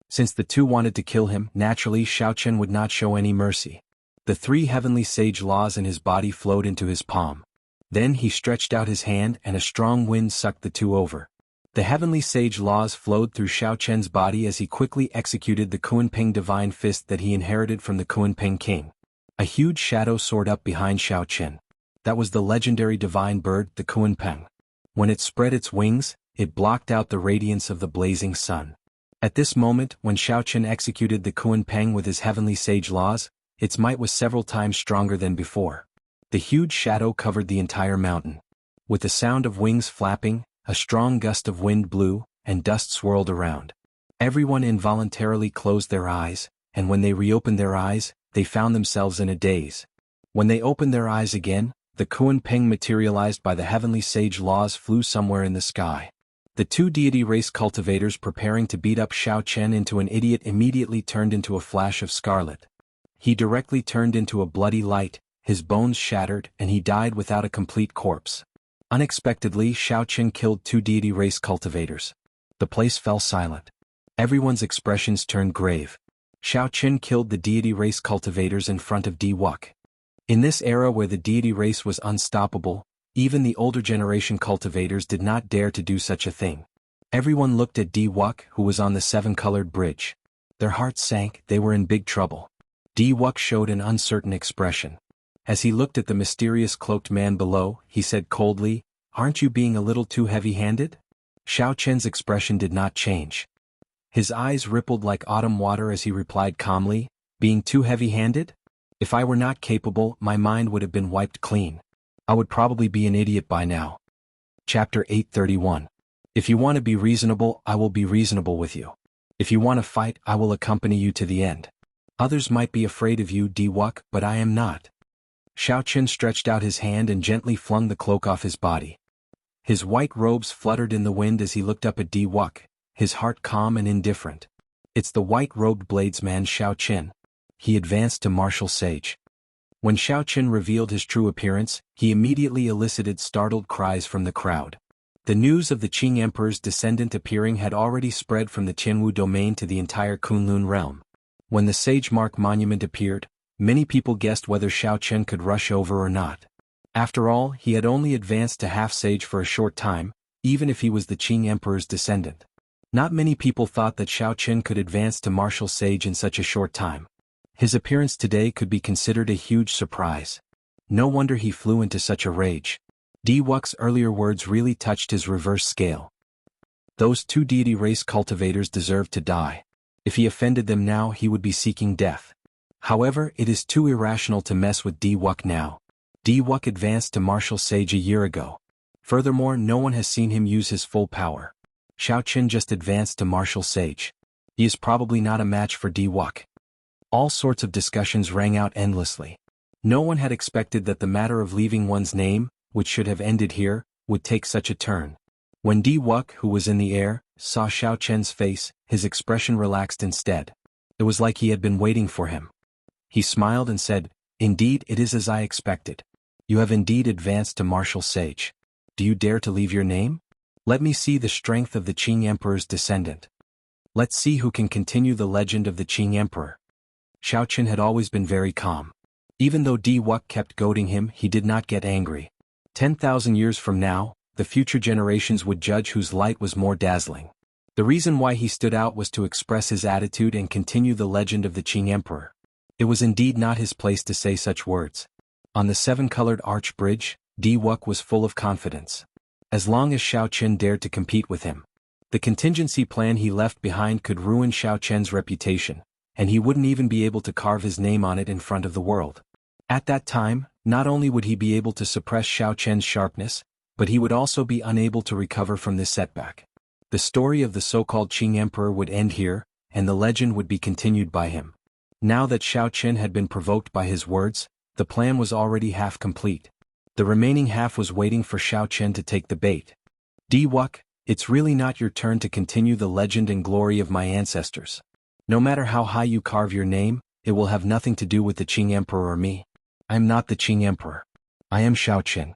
Since the 2 wanted to kill him, naturally Xiaoqian would not show any mercy. The 3 heavenly sage laws in his body flowed into his palm. Then he stretched out his hand and a strong wind sucked the two over. The heavenly sage laws flowed through Xiao Chen's body as he quickly executed the Kunpeng divine fist that he inherited from the Kunpeng king. A huge shadow soared up behind Xiao Chen. That was the legendary divine bird, the Kunpeng. When it spread its wings, it blocked out the radiance of the blazing sun. At this moment, when Xiao Chen executed the Kunpeng with his heavenly sage laws, its might was several times stronger than before. The huge shadow covered the entire mountain. With the sound of wings flapping, a strong gust of wind blew, and dust swirled around. Everyone involuntarily closed their eyes, and when they reopened their eyes, they found themselves in a daze. When they opened their eyes again, the Kunpeng materialized by the heavenly sage laws flew somewhere in the sky. The two deity race cultivators preparing to beat up Xiao Chen into an idiot immediately turned into a flash of scarlet. He directly turned into a bloody light, his bones shattered, and he died without a complete corpse. Unexpectedly, Xiao Chen killed two deity race cultivators. The place fell silent. Everyone's expressions turned grave. Xiao Chen killed the deity race cultivators in front of Di Wuk. In this era where the deity race was unstoppable, even the older generation cultivators did not dare to do such a thing. Everyone looked at Di Wuk, who was on the seven-colored bridge. Their hearts sank, they were in big trouble. Di Wuk showed an uncertain expression. As he looked at the mysterious cloaked man below, he said coldly, "Aren't you being a little too heavy-handed?" Xiao Chen's expression did not change. His eyes rippled like autumn water as he replied calmly, "Being too heavy-handed? If I were not capable, my mind would have been wiped clean. I would probably be an idiot by now." Chapter 831. If you want to be reasonable, I will be reasonable with you. If you want to fight, I will accompany you to the end. Others might be afraid of you, Di Wuk, but I am not. Xiao Chen stretched out his hand and gently flung the cloak off his body. His white robes fluttered in the wind as he looked up at Di Wuk, his heart calm and indifferent. "It's the white-robed bladesman Xiao Chen." He advanced to martial sage. When Xiao Chen revealed his true appearance, he immediately elicited startled cries from the crowd. The news of the Qing Emperor's descendant appearing had already spread from the Jianghu domain to the entire Kunlun realm. When the Sage Mark monument appeared, many people guessed whether Xiao Chen could rush over or not. After all, he had only advanced to half-sage for a short time, even if he was the Qing Emperor's descendant. Not many people thought that Xiao Chen could advance to martial sage in such a short time. His appearance today could be considered a huge surprise. No wonder he flew into such a rage. Di Wuk's earlier words really touched his reverse scale. Those two deity race cultivators deserved to die. If he offended them now, he would be seeking death. However, it is too irrational to mess with Di Wuk now. Di Wuk advanced to martial sage a year ago. Furthermore, no one has seen him use his full power. Xiao Chen just advanced to martial sage. He is probably not a match for Di Wuk. All sorts of discussions rang out endlessly. No one had expected that the matter of leaving one's name, which should have ended here, would take such a turn. When Di Wuk, who was in the air, saw Xiao Chen's face, his expression relaxed instead. It was like he had been waiting for him. He smiled and said, "Indeed, it is as I expected. You have indeed advanced to martial sage. Do you dare to leave your name? Let me see the strength of the Qing Emperor's descendant. Let's see who can continue the legend of the Qing Emperor." Xiao Chen had always been very calm. Even though Di Wuk kept goading him, he did not get angry. 10,000 years from now, the future generations would judge whose light was more dazzling. The reason why he stood out was to express his attitude and continue the legend of the Qing Emperor. It was indeed not his place to say such words. On the seven-colored arch bridge, Di Wuk was full of confidence. As long as Xiao Chen dared to compete with him, the contingency plan he left behind could ruin Xiao Chen's reputation, and he wouldn't even be able to carve his name on it in front of the world. At that time, not only would he be able to suppress Xiao Chen's sharpness, but he would also be unable to recover from this setback. The story of the so-called Qing Emperor would end here, and the legend would be continued by him. Now that Xiao Chen had been provoked by his words, the plan was already half complete. The remaining half was waiting for Xiao Chen to take the bait. "Di Wuk, it's really not your turn to continue the legend and glory of my ancestors. No matter how high you carve your name, it will have nothing to do with the Qing Emperor or me. I am not the Qing Emperor. I am Xiao Chen.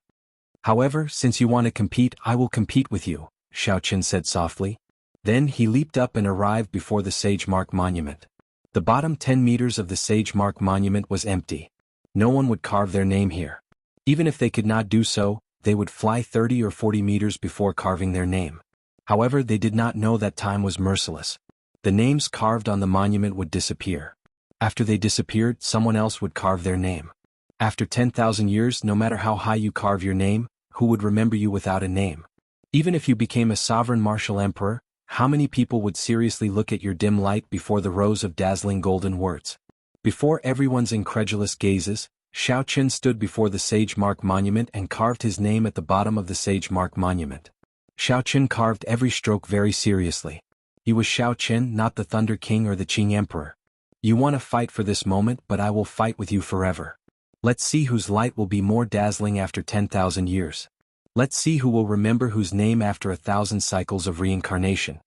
However, since you want to compete, I will compete with you," Xiao Chen said softly. Then he leaped up and arrived before the Sage Mark monument. The bottom 10 meters of the Sage Mark monument was empty. No one would carve their name here. Even if they could not do so, they would fly 30 or 40 meters before carving their name. However, they did not know that time was merciless. The names carved on the monument would disappear. After they disappeared, someone else would carve their name. After 10,000 years, no matter how high you carve your name, who would remember you without a name? Even if you became a sovereign martial emperor, how many people would seriously look at your dim light before the rows of dazzling golden words? Before everyone's incredulous gazes, Xiao Qin stood before the Sage Mark Monument and carved his name at the bottom of the Sage Mark Monument. Xiao Qin carved every stroke very seriously. He was Xiao Qin, not the Thunder King or the Qing Emperor. You want to fight for this moment, but I will fight with you forever. Let's see whose light will be more dazzling after 10,000 years. Let's see who will remember whose name after 1,000 cycles of reincarnation.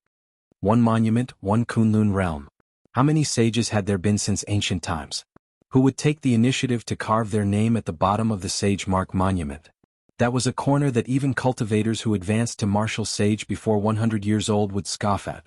One monument, one Kunlun realm. How many sages had there been since ancient times? Who would take the initiative to carve their name at the bottom of the Sage Mark Monument? That was a corner that even cultivators who advanced to martial sage before 100 years old would scoff at.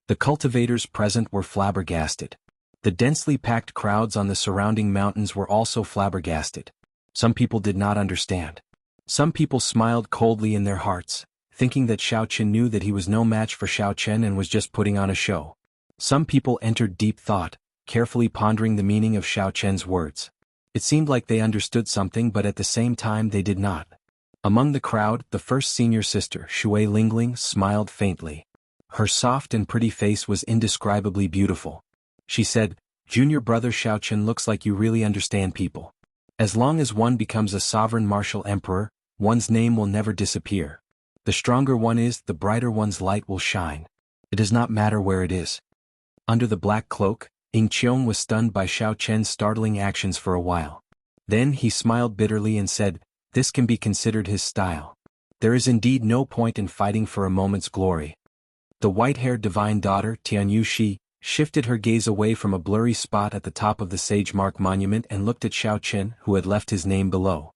The cultivators present were flabbergasted. The densely packed crowds on the surrounding mountains were also flabbergasted. Some people did not understand. Some people smiled coldly in their hearts, thinking that Xiao Qin knew that he was no match for Xiao Chen and was just putting on a show. Some people entered deep thought, carefully pondering the meaning of Xiao Chen's words. It seemed like they understood something, but at the same time they did not. Among the crowd, the first senior sister, Shui Lingling, smiled faintly. Her soft and pretty face was indescribably beautiful. She said, "Junior brother Xiao Chen, looks like you really understand people. As long as one becomes a sovereign martial emperor, one's name will never disappear. The stronger one is, the brighter one's light will shine. It does not matter where it is." Under the black cloak, Ying Qiong was stunned by Xiao Chen's startling actions for a while. Then he smiled bitterly and said, "This can be considered his style. There is indeed no point in fighting for a moment's glory." The white-haired divine daughter, Tianyu Shi, shifted her gaze away from a blurry spot at the top of the Sage Mark Monument and looked at Xiao Chen, who had left his name below.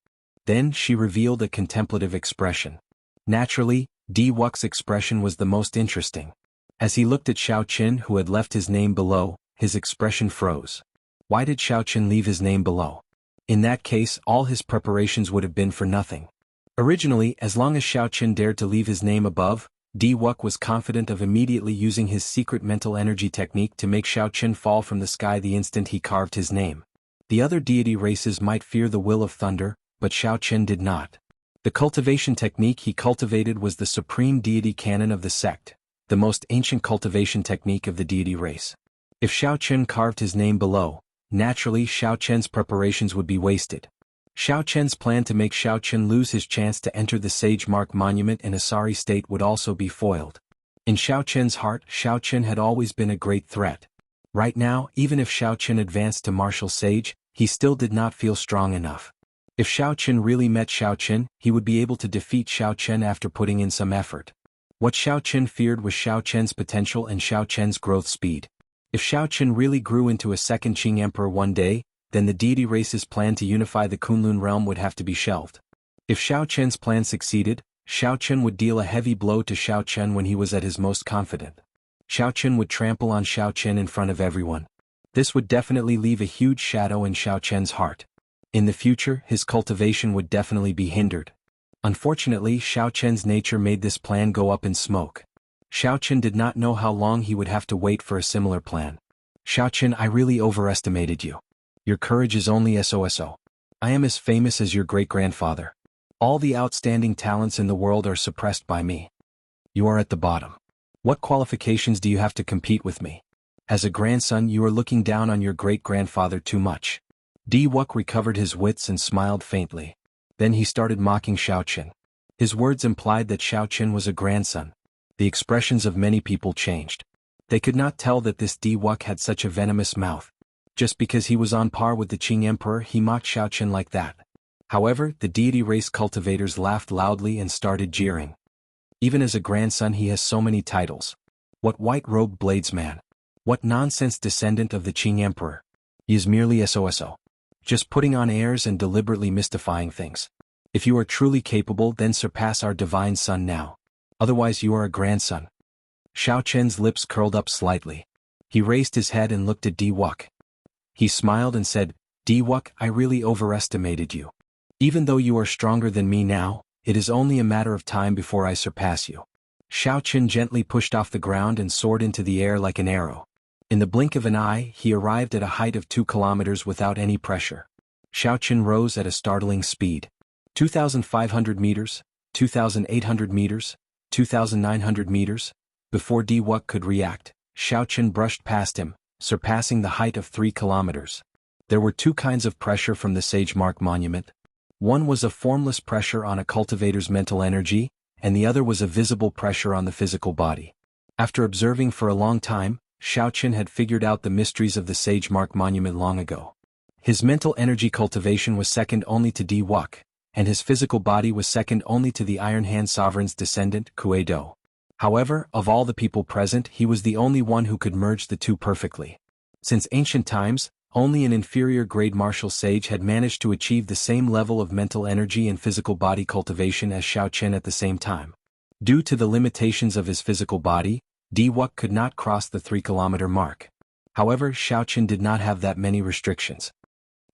Then she revealed a contemplative expression. Naturally, Di Wux's expression was the most interesting. As he looked at Xiao Chen, who had left his name below, his expression froze. Why did Xiao Chen leave his name below? In that case, all his preparations would have been for nothing. Originally, as long as Xiao Chen dared to leave his name above, Di Wuk was confident of immediately using his secret mental energy technique to make Xiao Chen fall from the sky the instant he carved his name. The other deity races might fear the will of thunder, but Xiao Chen did not. The cultivation technique he cultivated was the supreme deity canon of the sect, the most ancient cultivation technique of the deity race. If Xiao Chen carved his name below, naturally Xiao Chen's preparations would be wasted. Xiao Chen's plan to make Xiao Chen lose his chance to enter the Sage Mark Monument in a sorry state would also be foiled. In Xiao Chen's heart, Xiao Chen had always been a great threat. Right now, even if Xiao Chen advanced to martial sage, he still did not feel strong enough. If Xiao Chen really met Xiao Chen, he would be able to defeat Xiao Chen after putting in some effort. What Xiao Chen feared was Xiao Chen's potential and Xiao Chen's growth speed. If Xiao Chen really grew into a second Qing emperor one day, then the deity race's plan to unify the Kunlun realm would have to be shelved. If Xiao Chen's plan succeeded, Xiao Chen would deal a heavy blow to Xiao Chen when he was at his most confident. Xiao Chen would trample on Xiao Chen in front of everyone. This would definitely leave a huge shadow in Xiao Chen's heart. In the future, his cultivation would definitely be hindered. Unfortunately, Xiao Chen's nature made this plan go up in smoke. Xiao Chen did not know how long he would have to wait for a similar plan. Xiao Chen, I really overestimated you. Your courage is only so. I am as famous as your great-grandfather. All the outstanding talents in the world are suppressed by me. You are at the bottom. What qualifications do you have to compete with me? As a grandson, you are looking down on your great-grandfather too much. Di Wuk recovered his wits and smiled faintly. Then he started mocking Xiao Chen. His words implied that Xiao Chen was a grandson. The expressions of many people changed. They could not tell that this Di Wuk had such a venomous mouth. Just because he was on par with the Qing Emperor, he mocked Xiao Chen like that. However, the deity race cultivators laughed loudly and started jeering. Even as a grandson, he has so many titles. What white-robed bladesman? What nonsense descendant of the Qing Emperor? He is merely so. Just putting on airs and deliberately mystifying things. If you are truly capable, then surpass our divine son now. Otherwise you are a grandson. Xiao Chen's lips curled up slightly. He raised his head and looked at Di Wuk. He smiled and said, Di Wuk, I really overestimated you. Even though you are stronger than me now, it is only a matter of time before I surpass you. Xiao Qin gently pushed off the ground and soared into the air like an arrow. In the blink of an eye, he arrived at a height of 2 kilometers without any pressure. Xiao Qin rose at a startling speed. 2,500 meters, 2,800 meters, 2,900 meters. Before Diwuk could react, Xiao Qin brushed past him, surpassing the height of 3 kilometers. There were 2 kinds of pressure from the Sage Mark Monument. One was a formless pressure on a cultivator's mental energy, and the other was a visible pressure on the physical body. After observing for a long time, Xiao Qin had figured out the mysteries of the Sage Mark Monument long ago. His mental energy cultivation was second only to Diwuk, and his physical body was second only to the Iron Hand Sovereign's descendant, Kuei-do. However, of all the people present, he was the only one who could merge the two perfectly. Since ancient times, only an inferior-grade martial sage had managed to achieve the same level of mental energy and physical body cultivation as Xiao Qin at the same time. Due to the limitations of his physical body, Diwuk could not cross the 3-kilometer mark. However, Xiao Qin did not have that many restrictions.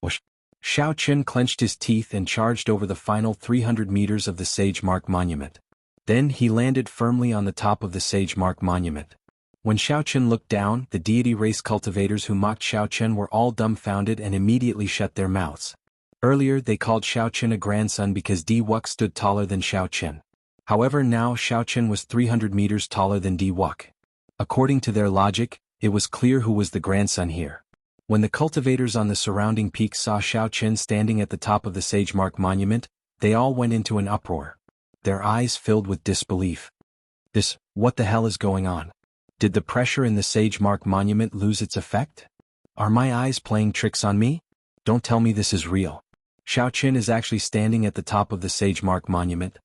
Whoosh! Xiao Qin clenched his teeth and charged over the final 300 meters of the Sage Mark Monument. Then he landed firmly on the top of the Sage Mark Monument. When Xiao Qin looked down, the deity race cultivators who mocked Xiao Qin were all dumbfounded and immediately shut their mouths. Earlier they called Xiao Qin a grandson because Diwuk stood taller than Xiao Qin. However, now Xiao Qin was 300 meters taller than Diwuk. According to their logic, it was clear who was the grandson here. When the cultivators on the surrounding peaks saw Xiao Qin standing at the top of the Sage Mark Monument, they all went into an uproar. Their eyes filled with disbelief. What the hell is going on? Did the pressure in the Sage Mark Monument lose its effect? Are my eyes playing tricks on me? Don't tell me this is real. Xiao Qin is actually standing at the top of the Sage Mark Monument.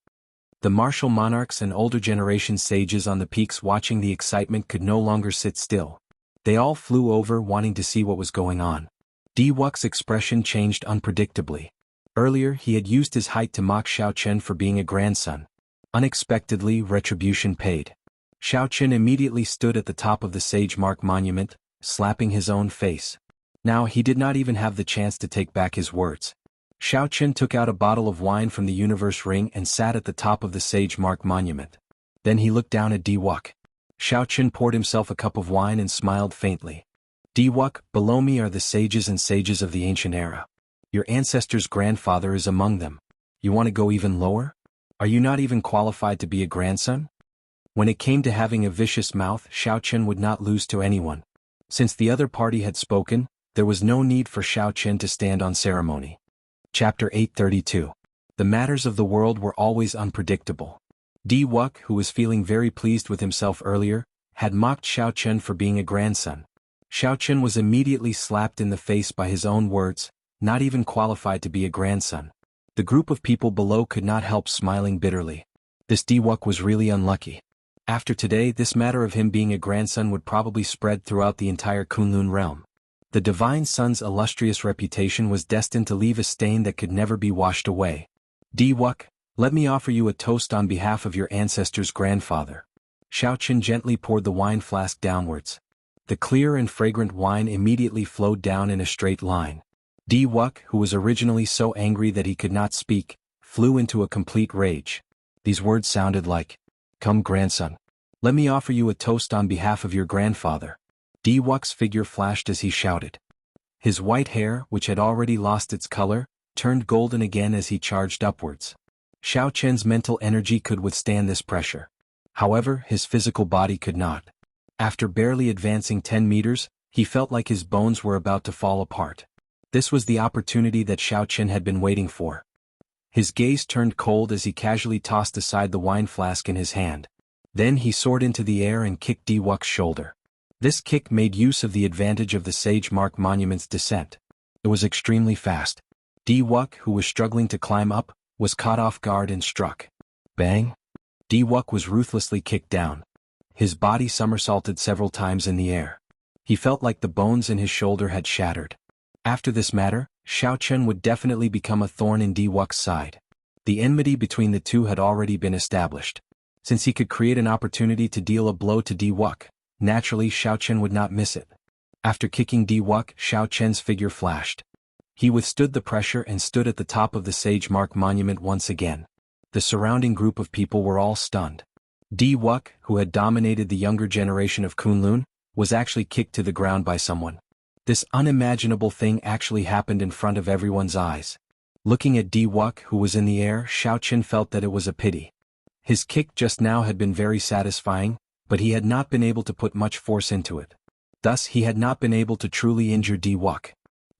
The martial monarchs and older generation sages on the peaks watching the excitement could no longer sit still. They all flew over wanting to see what was going on. Diwuk's expression changed unpredictably. Earlier he had used his height to mock Xiao Qin for being a grandson. Unexpectedly, retribution paid. Xiao Qin immediately stood at the top of the Sage Mark Monument, slapping his own face. Now he did not even have the chance to take back his words. Xiao Qin took out a bottle of wine from the universe ring and sat at the top of the Sage Mark Monument. Then he looked down at Diwuk. Xiao Qin poured himself a cup of wine and smiled faintly. Diwuk, below me are the sages and sages of the ancient era. Your ancestor's grandfather is among them. You want to go even lower? Are you not even qualified to be a grandson? When it came to having a vicious mouth, Xiao Qin would not lose to anyone. Since the other party had spoken, there was no need for Xiao Qin to stand on ceremony. Chapter 832. The matters of the world were always unpredictable. Diwuk, who was feeling very pleased with himself earlier, had mocked Xiao Qin for being a grandson. Xiao Qin was immediately slapped in the face by his own words, not even qualified to be a grandson. The group of people below could not help smiling bitterly. This Diwuk was really unlucky. After today, this matter of him being a grandson would probably spread throughout the entire Kunlun realm. The Divine Son's illustrious reputation was destined to leave a stain that could never be washed away. Diwuk, let me offer you a toast on behalf of your ancestor's grandfather. Xiao Qin gently poured the wine flask downwards. The clear and fragrant wine immediately flowed down in a straight line. Diwuk, who was originally so angry that he could not speak, flew into a complete rage. These words sounded like, "Come, grandson. Let me offer you a toast on behalf of your grandfather." Diwuk's figure flashed as he shouted. His white hair, which had already lost its color, turned golden again as he charged upwards. Xiao Qin's mental energy could withstand this pressure. However, his physical body could not. After barely advancing 10 meters, he felt like his bones were about to fall apart. This was the opportunity that Xiao Qin had been waiting for. His gaze turned cold as he casually tossed aside the wine flask in his hand. Then he soared into the air and kicked Diwuk's shoulder. This kick made use of the advantage of the Sage Mark Monument's descent. It was extremely fast. Diwuk, who was struggling to climb up, was caught off guard and struck. Bang! Diwuk was ruthlessly kicked down. His body somersaulted several times in the air. He felt like the bones in his shoulder had shattered. After this matter, Xiao Qin would definitely become a thorn in Diwuk's side. The enmity between the two had already been established. Since he could create an opportunity to deal a blow to Diwuk, naturally Xiao Qin would not miss it. After kicking Diwuk, Xiao Qin's figure flashed. He withstood the pressure and stood at the top of the Sage Mark Monument once again. The surrounding group of people were all stunned. Wuk, who had dominated the younger generation of Kunlun, was actually kicked to the ground by someone. This unimaginable thing actually happened in front of everyone's eyes. Looking at Wuk, who was in the air, Xiaoqin felt that it was a pity. His kick just now had been very satisfying, but he had not been able to put much force into it. Thus he had not been able to truly injure Wuk.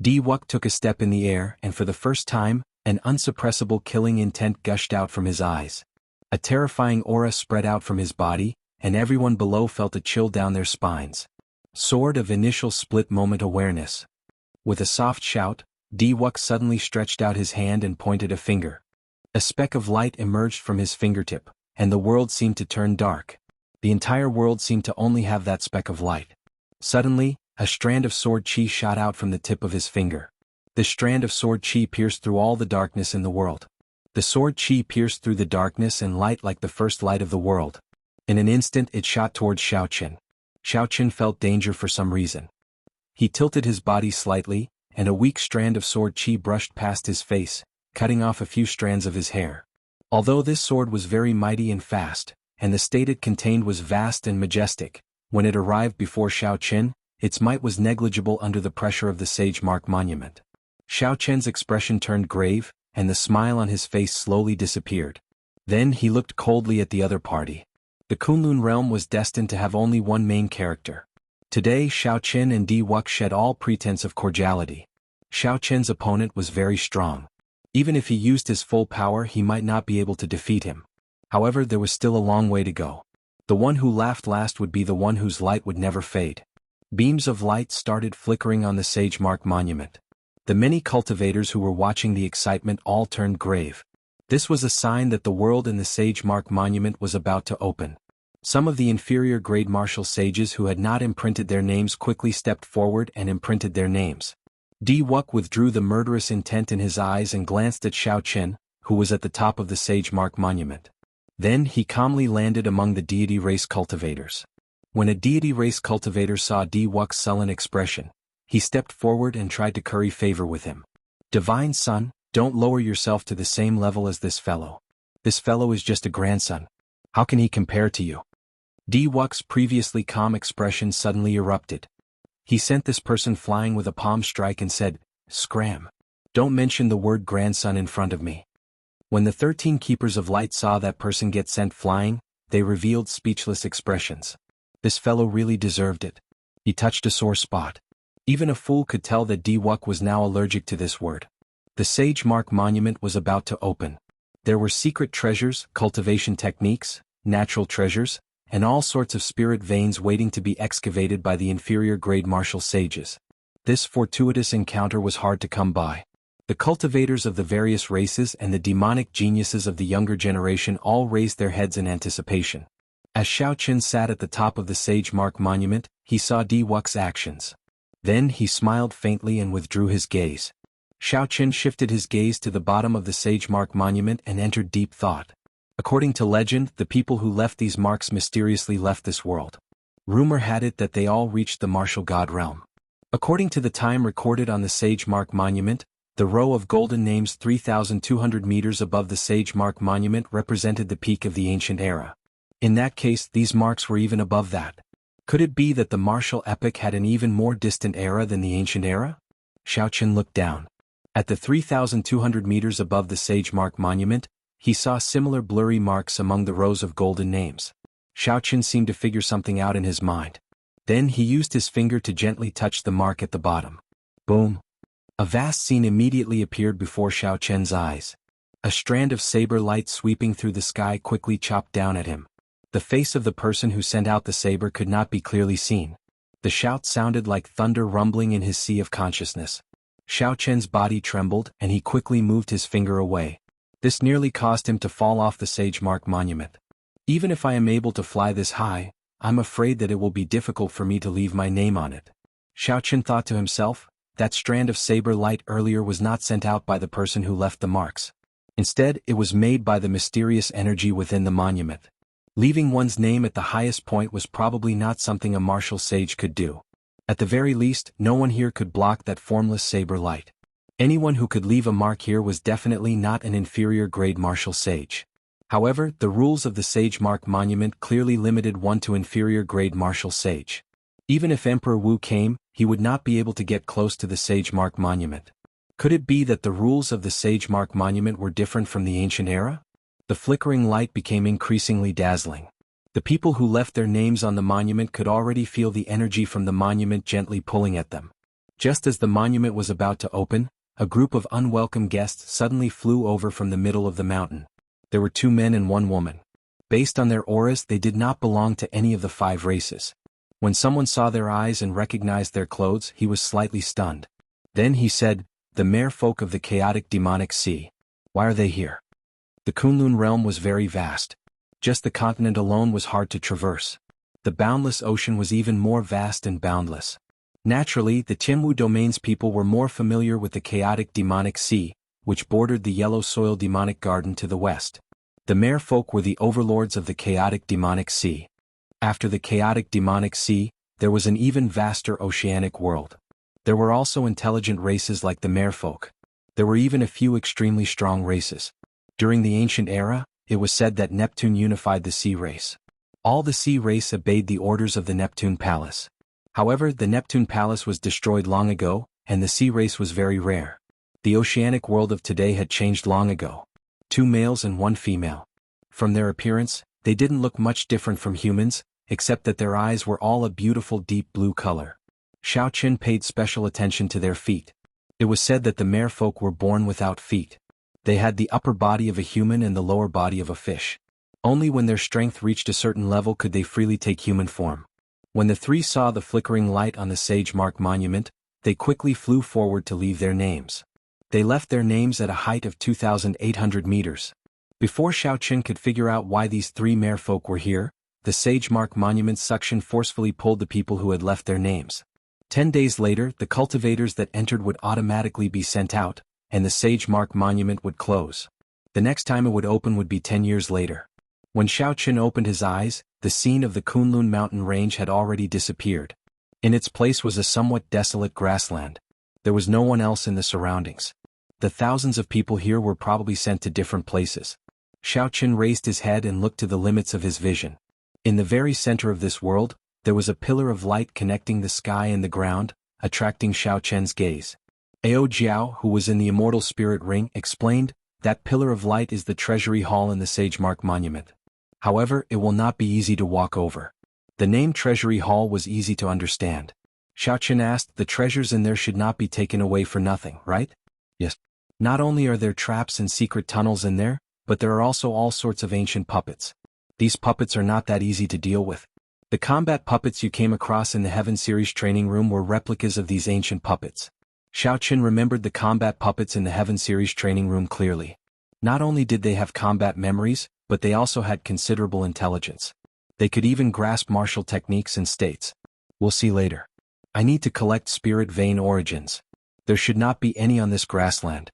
Wuk took a step in the air, and for the first time, an unsuppressible killing intent gushed out from his eyes. A terrifying aura spread out from his body, and everyone below felt a chill down their spines. Sword of initial split moment awareness. With a soft shout, Wuk suddenly stretched out his hand and pointed a finger. A speck of light emerged from his fingertip, and the world seemed to turn dark. The entire world seemed to only have that speck of light. Suddenly, a strand of sword chi shot out from the tip of his finger. The strand of sword chi pierced through all the darkness in the world. The sword chi pierced through the darkness and light like the first light of the world. In an instant it shot towards Xiaoqin. Xiaoqin felt danger for some reason. He tilted his body slightly, and a weak strand of sword chi brushed past his face, cutting off a few strands of his hair. Although this sword was very mighty and fast, and the state it contained was vast and majestic, when it arrived before Xiaoqin, its might was negligible under the pressure of the Sage Mark Monument. Xiaoqin's expression turned grave, and the smile on his face slowly disappeared. Then he looked coldly at the other party. The Kunlun realm was destined to have only one main character. Today Xiaoqin and Wuk shed all pretense of cordiality. Xiaoqin's opponent was very strong. Even if he used his full power he might not be able to defeat him. However, there was still a long way to go. The one who laughed last would be the one whose light would never fade. Beams of light started flickering on the Sage Mark Monument. The many cultivators who were watching the excitement all turned grave. This was a sign that the world in the Sage Mark Monument was about to open. Some of the inferior grade martial sages who had not imprinted their names quickly stepped forward and imprinted their names. Wuk withdrew the murderous intent in his eyes and glanced at Xiaoqin, who was at the top of the Sage Mark Monument. Then he calmly landed among the deity race cultivators. When a deity race cultivator saw Wuk's sullen expression, he stepped forward and tried to curry favor with him. Divine Son, don't lower yourself to the same level as this fellow. This fellow is just a grandson. How can he compare to you? Wuk's previously calm expression suddenly erupted. He sent this person flying with a palm strike and said, "Scram. Don't mention the word grandson in front of me." When the 13 Keepers of Light saw that person get sent flying, they revealed speechless expressions. This fellow really deserved it. He touched a sore spot. Even a fool could tell that Wuk was now allergic to this word. The Sage Mark Monument was about to open. There were secret treasures, cultivation techniques, natural treasures, and all sorts of spirit veins waiting to be excavated by the inferior grade martial sages. This fortuitous encounter was hard to come by. The cultivators of the various races and the demonic geniuses of the younger generation all raised their heads in anticipation. As Xiaoqin sat at the top of the Sage Mark Monument, he saw Wuk's actions. Then he smiled faintly and withdrew his gaze. Xiaoqin shifted his gaze to the bottom of the Sage Mark Monument and entered deep thought. According to legend, the people who left these marks mysteriously left this world. Rumor had it that they all reached the martial god realm. According to the time recorded on the Sage Mark Monument, the row of golden names 3,200 meters above the Sage Mark Monument represented the peak of the ancient era. In that case, these marks were even above that. Could it be that the martial epoch had an even more distant era than the ancient era? Xiaoqin looked down. At the 3,200 meters above the Sage Mark Monument, he saw similar blurry marks among the rows of golden names. Xiaoqin seemed to figure something out in his mind. Then he used his finger to gently touch the mark at the bottom. Boom! A vast scene immediately appeared before Xiaoqin's eyes. A strand of saber light sweeping through the sky quickly chopped down at him. The face of the person who sent out the saber could not be clearly seen. The shout sounded like thunder rumbling in his sea of consciousness. Xiaoqin's body trembled and he quickly moved his finger away. This nearly caused him to fall off the Sage Mark Monument. Even if I am able to fly this high, I'm afraid that it will be difficult for me to leave my name on it. Xiaoqin thought to himself, that strand of saber light earlier was not sent out by the person who left the marks. Instead, it was made by the mysterious energy within the monument. Leaving one's name at the highest point was probably not something a martial sage could do. At the very least, no one here could block that formless saber light. Anyone who could leave a mark here was definitely not an inferior-grade martial sage. However, the rules of the Sage Mark Monument clearly limited one to inferior-grade martial sage. Even if Emperor Wu came, he would not be able to get close to the Sage Mark Monument. Could it be that the rules of the Sage Mark Monument were different from the ancient era? The flickering light became increasingly dazzling. The people who left their names on the monument could already feel the energy from the monument gently pulling at them. Just as the monument was about to open, a group of unwelcome guests suddenly flew over from the middle of the mountain. There were 2 men and 1 woman. Based on their auras, they did not belong to any of the 5 races. When someone saw their eyes and recognized their clothes, he was slightly stunned. Then he said, "The mere folk of the chaotic demonic sea. Why are they here?" The Kunlun realm was very vast. Just the continent alone was hard to traverse. The boundless ocean was even more vast and boundless. Naturally, the Tianwu domain's people were more familiar with the chaotic demonic sea, which bordered the yellow soil demonic garden to the west. The mere folk were the overlords of the chaotic demonic sea. After the chaotic demonic sea, there was an even vaster oceanic world. There were also intelligent races like the merfolk. There were even a few extremely strong races. During the ancient era, it was said that Neptune unified the sea race. All the sea race obeyed the orders of the Neptune Palace. However, the Neptune Palace was destroyed long ago, and the sea race was very rare. The oceanic world of today had changed long ago. 2 males and 1 female. From their appearance, they didn't look much different from humans, except that their eyes were all a beautiful deep blue color. Xiao Qin paid special attention to their feet. It was said that the merfolk were born without feet. They had the upper body of a human and the lower body of a fish. Only when their strength reached a certain level could they freely take human form. When the 3 saw the flickering light on the Sage Mark Monument, they quickly flew forward to leave their names. They left their names at a height of 2,800 meters. Before Xiao Qin could figure out why these 3 merfolk were here, the Sage Mark Monument suction forcefully pulled the people who had left their names. 10 days later, the cultivators that entered would automatically be sent out, and the Sage Mark Monument would close. The next time it would open would be 10 years later. When Xiao Qin opened his eyes, the scene of the Kunlun mountain range had already disappeared. In its place was a somewhat desolate grassland. There was no one else in the surroundings. The thousands of people here were probably sent to different places. Xiao Qin raised his head and looked to the limits of his vision. In the very center of this world, there was a pillar of light connecting the sky and the ground, attracting Xiao Qin's gaze. Ao Jiao, who was in the immortal spirit ring, explained, "That pillar of light is the treasury hall in the Sage Mark Monument. However, it will not be easy to walk over." The name Treasury Hall was easy to understand. Xiao Qin asked, "The treasures in there should not be taken away for nothing, right?" "Yes." "Not only are there traps and secret tunnels in there, but there are also all sorts of ancient puppets. These puppets are not that easy to deal with. The combat puppets you came across in the Heaven Series training room were replicas of these ancient puppets." Xiao Qin remembered the combat puppets in the Heaven Series training room clearly. Not only did they have combat memories, but they also had considerable intelligence. They could even grasp martial techniques and states. "We'll see later. I need to collect spirit vein origins. There should not be any on this grassland,"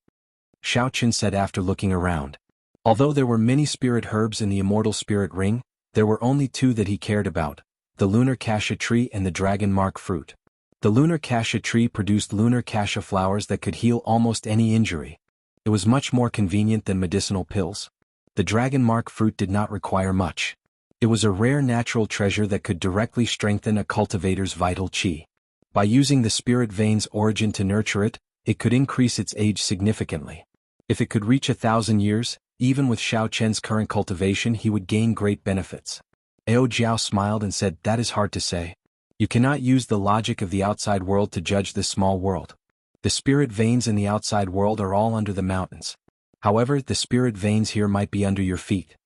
Xiao Qin said after looking around. Although there were many spirit herbs in the immortal spirit ring, there were only 2 that he cared about: the lunar cassia tree and the dragon mark fruit. The lunar cassia tree produced lunar cassia flowers that could heal almost any injury. It was much more convenient than medicinal pills. The dragon mark fruit did not require much. It was a rare natural treasure that could directly strengthen a cultivator's vital qi. By using the spirit vein's origin to nurture it, it could increase its age significantly. If it could reach 1,000 years, even with Xiao Chen's current cultivation, he would gain great benefits. Ao Jiao smiled and said, "That is hard to say. You cannot use the logic of the outside world to judge this small world. The spirit veins in the outside world are all under the mountains. However, the spirit veins here might be under your feet."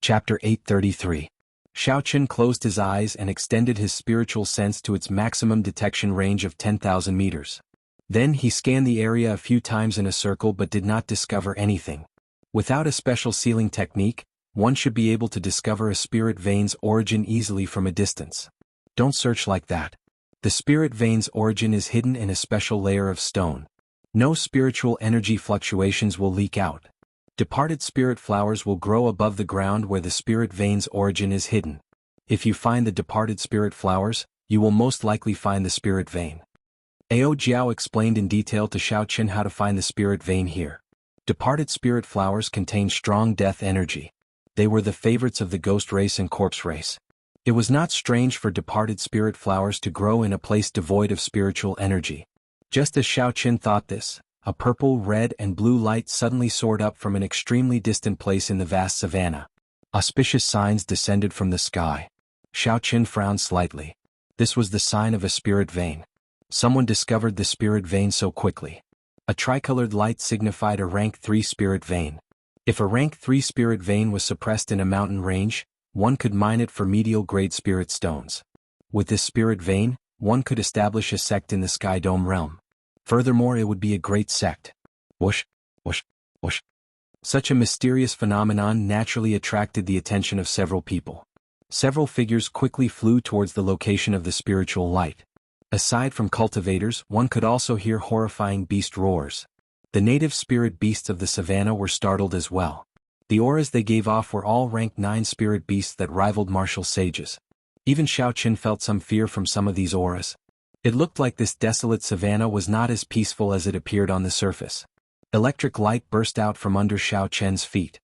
Chapter 833. Xiao Qin closed his eyes and extended his spiritual sense to its maximum detection range of 10,000 meters. Then he scanned the area a few times in a circle but did not discover anything. Without a special sealing technique, one should be able to discover a spirit vein's origin easily from a distance. Don't search like that. The spirit vein's origin is hidden in a special layer of stone. No spiritual energy fluctuations will leak out. Departed spirit flowers will grow above the ground where the spirit vein's origin is hidden. If you find the departed spirit flowers, you will most likely find the spirit vein. Ao Jiao explained in detail to Xiao Qin how to find the spirit vein here. Departed spirit flowers contain strong death energy. They were the favorites of the ghost race and corpse race. It was not strange for departed spirit flowers to grow in a place devoid of spiritual energy. Just as Xiao Qin thought this, a purple, red, and blue light suddenly soared up from an extremely distant place in the vast savanna. Auspicious signs descended from the sky. Xiao Qin frowned slightly. This was the sign of a spirit vein. Someone discovered the spirit vein so quickly. A tricolored light signified a rank 3 spirit vein. If a rank 3 spirit vein was suppressed in a mountain range, one could mine it for medial-grade spirit stones. With this spirit vein, one could establish a sect in the Sky Dome realm. Furthermore, it would be a great sect. Whoosh, whoosh, whoosh. Such a mysterious phenomenon naturally attracted the attention of several people. Several figures quickly flew towards the location of the spiritual light. Aside from cultivators, one could also hear horrifying beast roars. The native spirit beasts of the savannah were startled as well. The auras they gave off were all rank 9 spirit beasts that rivaled martial sages. Even Xiao Qin felt some fear from some of these auras. It looked like this desolate savannah was not as peaceful as it appeared on the surface. Electric light burst out from under Xiao Qin's feet.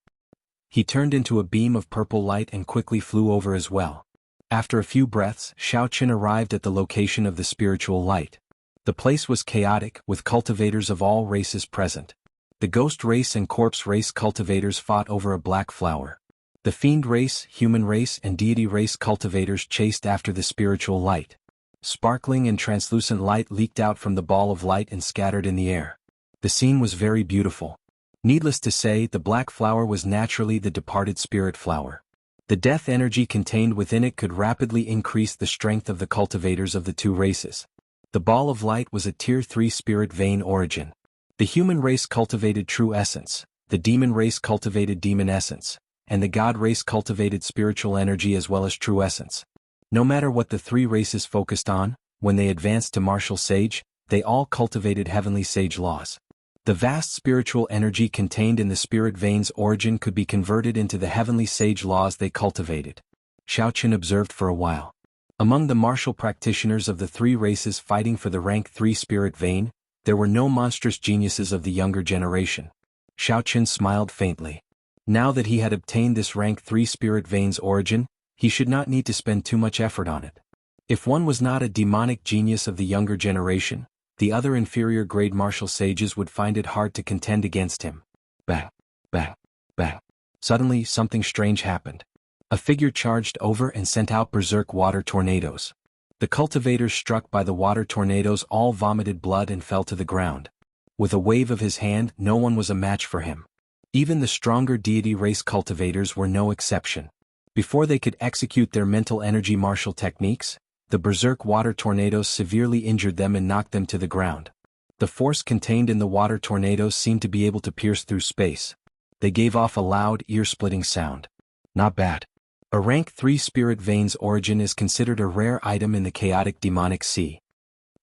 He turned into a beam of purple light and quickly flew over as well. After a few breaths, Xiao Qin arrived at the location of the spiritual light. The place was chaotic, with cultivators of all races present. The ghost race and corpse race cultivators fought over a black flower. The fiend race, human race, and deity race cultivators chased after the spiritual light. Sparkling and translucent light leaked out from the ball of light and scattered in the air. The scene was very beautiful. Needless to say, the black flower was naturally the departed spirit flower. The death energy contained within it could rapidly increase the strength of the cultivators of the two races. The ball of light was a Tier 3 spirit vein origin. The human race cultivated true essence, the demon race cultivated demon essence, and the god race cultivated spiritual energy as well as true essence. No matter what the three races focused on, when they advanced to martial sage, they all cultivated heavenly sage laws. The vast spiritual energy contained in the spirit vein's origin could be converted into the heavenly sage laws they cultivated. Xiao Qin observed for a while. Among the martial practitioners of the three races fighting for the rank 3 spirit vein, there were no monstrous geniuses of the younger generation. Xiao Qin smiled faintly. Now that he had obtained this rank 3 spirit vein's origin, he should not need to spend too much effort on it. If one was not a demonic genius of the younger generation, the other inferior grade martial sages would find it hard to contend against him. Bang, bang, bang. Suddenly, something strange happened. A figure charged over and sent out berserk water tornadoes. The cultivators struck by the water tornadoes all vomited blood and fell to the ground. With a wave of his hand, no one was a match for him. Even the stronger deity race cultivators were no exception. Before they could execute their mental energy martial techniques, the berserk water tornadoes severely injured them and knocked them to the ground. The force contained in the water tornadoes seemed to be able to pierce through space. They gave off a loud, ear-splitting sound. Not bad. A rank 3 spirit vein's origin is considered a rare item in the chaotic demonic sea.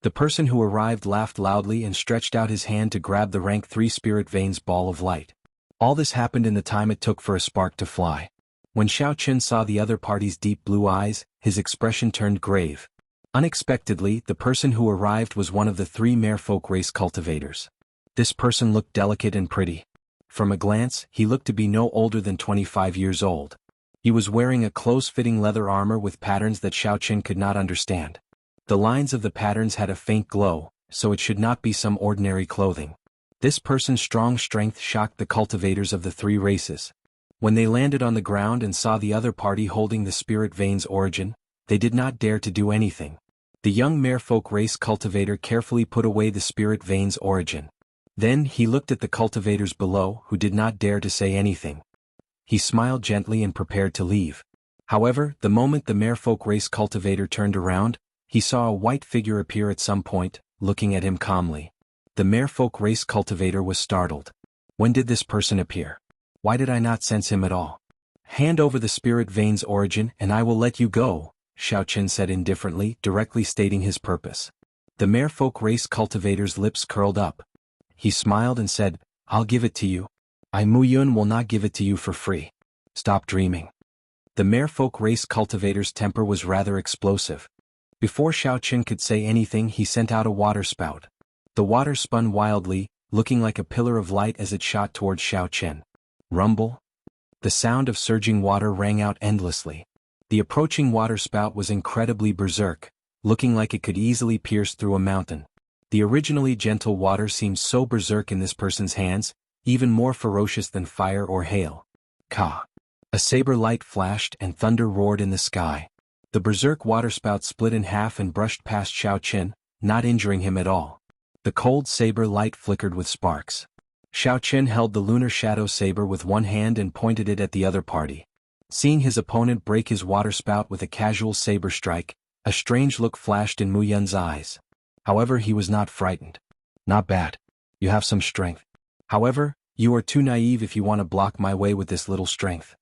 The person who arrived laughed loudly and stretched out his hand to grab the rank 3 spirit vein's ball of light. All this happened in the time it took for a spark to fly. When Xiao Qin saw the other party's deep blue eyes, his expression turned grave. Unexpectedly, the person who arrived was one of the 3 merfolk race cultivators. This person looked delicate and pretty. From a glance, he looked to be no older than 25 years old. He was wearing a close-fitting leather armor with patterns that Xiao Qin could not understand. The lines of the patterns had a faint glow, so it should not be some ordinary clothing. This person's strong strength shocked the cultivators of the 3 races. When they landed on the ground and saw the other party holding the spirit vein's origin, they did not dare to do anything. The young merfolk race cultivator carefully put away the spirit vein's origin. Then he looked at the cultivators below who did not dare to say anything. He smiled gently and prepared to leave. However, the moment the merfolk race cultivator turned around, he saw a white figure appear at some point, looking at him calmly. The merfolk race cultivator was startled. When did this person appear? Why did I not sense him at all? Hand over the spirit vein's origin and I will let you go, Xiao Qin said indifferently, directly stating his purpose. The merfolk race cultivator's lips curled up. He smiled and said, I'll give it to you. I Mu Yun will not give it to you for free. Stop dreaming. The merfolk race cultivator's temper was rather explosive. Before Xiaoqin could say anything, he sent out a water spout. The water spun wildly, looking like a pillar of light as it shot towards Xiaoqin. Rumble? The sound of surging water rang out endlessly. The approaching water spout was incredibly berserk, looking like it could easily pierce through a mountain. The originally gentle water seemed so berserk in this person's hands, even more ferocious than fire or hail. Ka! A saber light flashed and thunder roared in the sky. The berserk waterspout split in half and brushed past Xiaoqin, not injuring him at all. The cold saber light flickered with sparks. Xiaoqin held the lunar shadow saber with one hand and pointed it at the other party. Seeing his opponent break his waterspout with a casual saber strike, a strange look flashed in Mu Yun's eyes. However, he was not frightened. Not bad. You have some strength. However, you are too naive if you want to block my way with this little strength.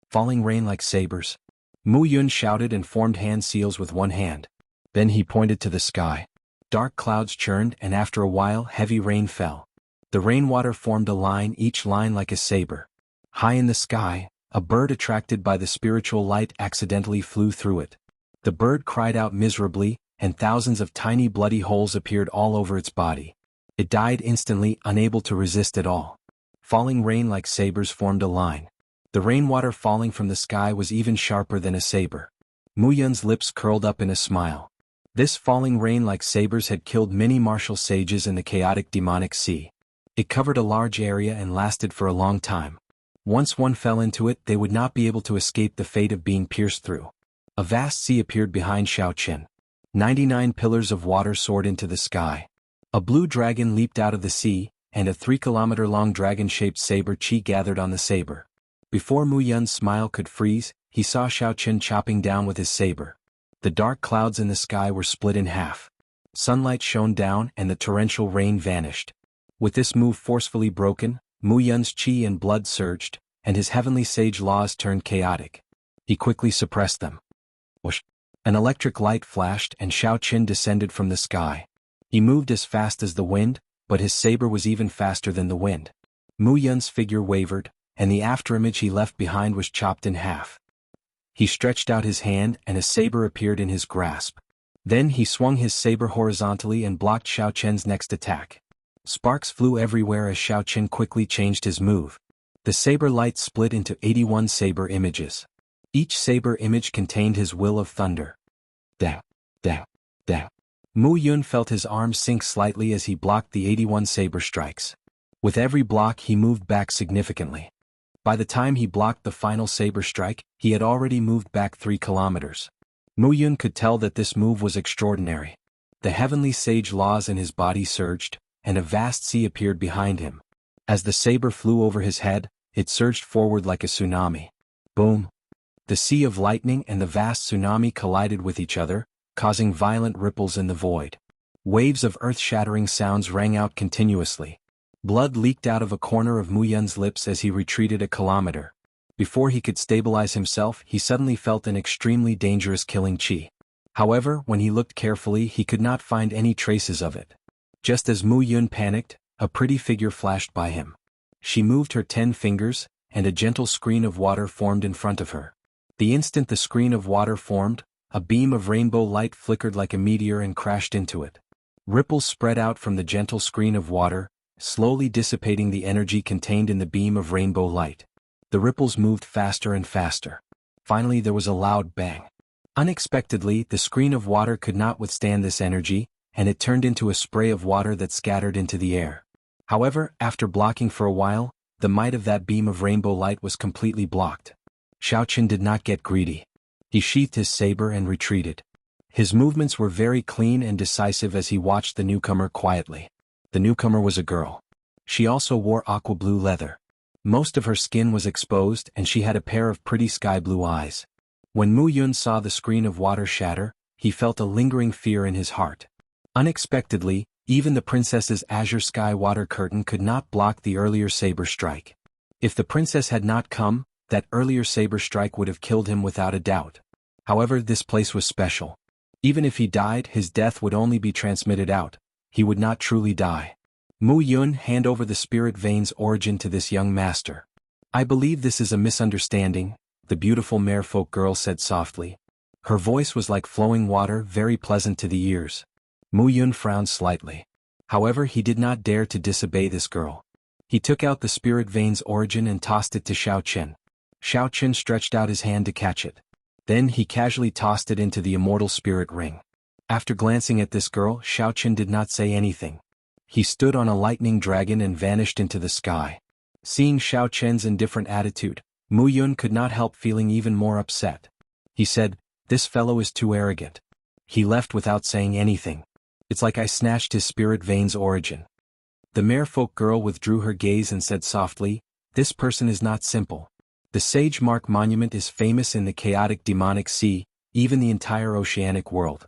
Falling rain like sabers. Mu Yun shouted and formed hand seals with one hand. Then he pointed to the sky. Dark clouds churned and after a while heavy rain fell. The rainwater formed a line, each line like a saber. High in the sky, a bird attracted by the spiritual light accidentally flew through it. The bird cried out miserably, and thousands of tiny bloody holes appeared all over its body. It died instantly, unable to resist at all. Falling rain like sabers formed a line. The rainwater falling from the sky was even sharper than a saber. Mu Yun's lips curled up in a smile. This falling rain like sabers had killed many martial sages in the chaotic demonic sea. It covered a large area and lasted for a long time. Once one fell into it, they would not be able to escape the fate of being pierced through. A vast sea appeared behind Xiaoqin. 99 pillars of water soared into the sky. A blue dragon leaped out of the sea, and a 3-kilometer-long dragon-shaped saber chi gathered on the saber. Before Mu Yun's smile could freeze, he saw Xiaoqin chopping down with his saber. The dark clouds in the sky were split in half. Sunlight shone down and the torrential rain vanished. With this move forcefully broken, Mu Yun's chi and blood surged, and his heavenly sage laws turned chaotic. He quickly suppressed them. Whoosh! An electric light flashed and Xiaoqin descended from the sky. He moved as fast as the wind, but his saber was even faster than the wind. Mu Yun's figure wavered, and the afterimage he left behind was chopped in half. He stretched out his hand and a saber appeared in his grasp. Then he swung his saber horizontally and blocked Xiaoqin's next attack. Sparks flew everywhere as Xiaoqin quickly changed his move. The saber light split into 81 saber images. Each saber image contained his will of thunder. Da, da, da. Mu Yun felt his arm sink slightly as he blocked the 81 saber strikes. With every block he moved back significantly. By the time he blocked the final saber strike, he had already moved back 3 kilometers. Mu Yun could tell that this move was extraordinary. The heavenly sage laws in his body surged, and a vast sea appeared behind him. As the saber flew over his head, it surged forward like a tsunami. Boom! The sea of lightning and the vast tsunami collided with each other, causing violent ripples in the void. Waves of earth-shattering sounds rang out continuously. Blood leaked out of a corner of Mu Yun's lips as he retreated a kilometer. Before he could stabilize himself, he suddenly felt an extremely dangerous killing chi. However, when he looked carefully, he could not find any traces of it. Just as Mu Yun panicked, a pretty figure flashed by him. She moved her 10 fingers, and a gentle screen of water formed in front of her. The instant the screen of water formed, a beam of rainbow light flickered like a meteor and crashed into it. Ripples spread out from the gentle screen of water, slowly dissipating the energy contained in the beam of rainbow light. The ripples moved faster and faster. Finally there was a loud bang. Unexpectedly, the screen of water could not withstand this energy, and it turned into a spray of water that scattered into the air. However, after blocking for a while, the might of that beam of rainbow light was completely blocked. Xiaoqin did not get greedy. He sheathed his saber and retreated. His movements were very clean and decisive as he watched the newcomer quietly. The newcomer was a girl. She also wore aqua blue leather. Most of her skin was exposed and she had a pair of pretty sky blue eyes. When Mu Yun saw the screen of water shatter, he felt a lingering fear in his heart. Unexpectedly, even the princess's azure sky water curtain could not block the earlier saber strike. If the princess had not come, that earlier saber strike would have killed him without a doubt. However, this place was special. Even if he died, his death would only be transmitted out. He would not truly die. Mu Yun, hand over the spirit vein's origin to this young master. I believe this is a misunderstanding, the beautiful merfolk girl said softly. Her voice was like flowing water, very pleasant to the ears. Mu Yun frowned slightly. However, he did not dare to disobey this girl. He took out the spirit vein's origin and tossed it to Xiao Qin. Xiao Qin stretched out his hand to catch it. Then he casually tossed it into the immortal spirit ring. After glancing at this girl, Xiao Qin did not say anything. He stood on a lightning dragon and vanished into the sky. Seeing Xiao Qin's indifferent attitude, Mu Yun could not help feeling even more upset. He said, "This fellow is too arrogant." He left without saying anything. It's like I snatched his spirit vein's origin. The merfolk girl withdrew her gaze and said softly, "This person is not simple. The Sage Mark Monument is famous in the chaotic demonic sea, even the entire oceanic world.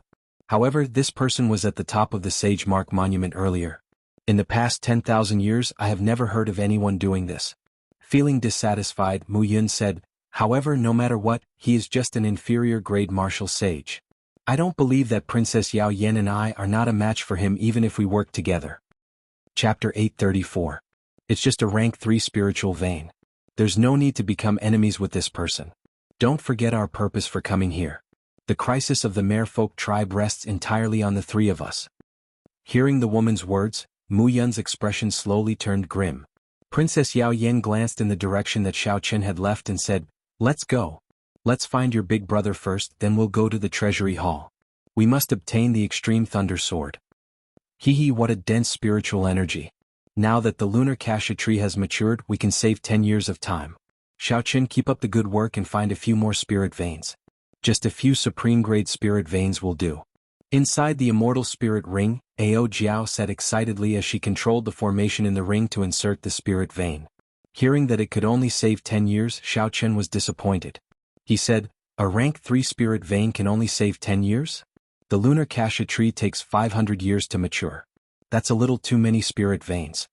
However, this person was at the top of the Sage Mark Monument earlier. In the past 10,000 years I have never heard of anyone doing this." Feeling dissatisfied, Mu Yun said, "However, no matter what, he is just an inferior grade martial sage. I don't believe that Princess Yao Yen and I are not a match for him even if we work together." Chapter 834. It's just a rank 3 spiritual vein. There's no need to become enemies with this person. Don't forget our purpose for coming here. The crisis of the merfolk tribe rests entirely on the three of us. Hearing the woman's words, Mu Yun's expression slowly turned grim. Princess Yao Yen glanced in the direction that Xiao Qin had left and said, "Let's go. Let's find your big brother first, then we'll go to the treasury hall. We must obtain the extreme thunder sword." Hee, what a dense spiritual energy. Now that the lunar cassia tree has matured, we can save 10 years of time. Xiao Qin, keep up the good work and find a few more spirit veins. Just a few supreme-grade spirit veins will do. Inside the immortal spirit ring, Ao Jiao said excitedly as she controlled the formation in the ring to insert the spirit vein. Hearing that it could only save 10 years, Xiao Qin was disappointed. He said, "A rank 3 spirit vein can only save 10 years? The lunar cassia tree takes 500 years to mature. That's a little too many spirit veins."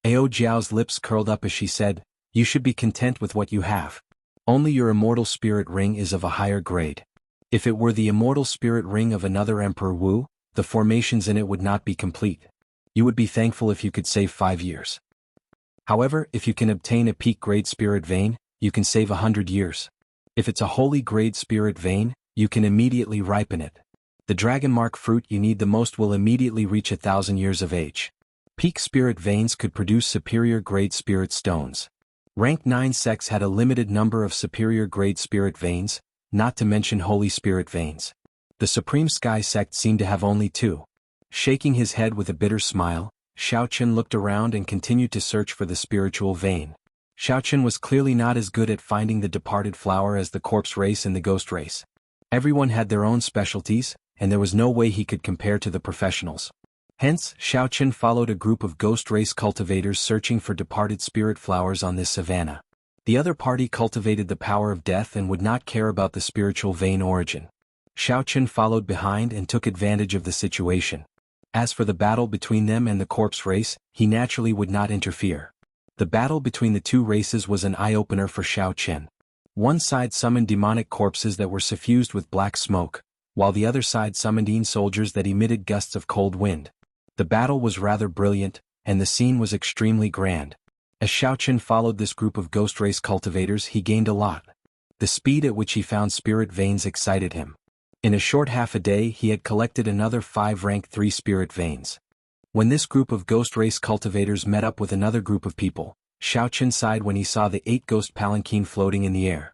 Ao Jiao's lips curled up as she said, "You should be content with what you have. Only your immortal spirit ring is of a higher grade. If it were the immortal spirit ring of another Emperor Wu, the formations in it would not be complete. You would be thankful if you could save 5 years. However, if you can obtain a peak-grade spirit vein, you can save 100 years. If it's a holy-grade spirit vein, you can immediately ripen it. The dragon mark fruit you need the most will immediately reach 1,000 years of age. Peak spirit veins could produce superior-grade spirit stones. Rank 9 sects had a limited number of superior-grade spirit veins, not to mention holy spirit veins. The Supreme Sky sect seemed to have only 2. Shaking his head with a bitter smile, Xiao Qin looked around and continued to search for the spiritual vein. Xiao Qin was clearly not as good at finding the departed flower as the corpse race and the ghost race. Everyone had their own specialties, and there was no way he could compare to the professionals. Hence, Xiao Qin followed a group of ghost race cultivators searching for departed spirit flowers on this savanna. The other party cultivated the power of death and would not care about the spiritual vein origin. Xiao Qin followed behind and took advantage of the situation. As for the battle between them and the corpse race, he naturally would not interfere. The battle between the two races was an eye-opener for Xiao Qin. One side summoned demonic corpses that were suffused with black smoke, while the other side summoned soldiers that emitted gusts of cold wind. The battle was rather brilliant, and the scene was extremely grand. As Xiao Qin followed this group of ghost race cultivators, he gained a lot. The speed at which he found spirit veins excited him. In a short half a day he had collected another 5 rank 3 spirit veins. When this group of ghost race cultivators met up with another group of people, Xiao Qin sighed when he saw the 8 ghost palanquin floating in the air.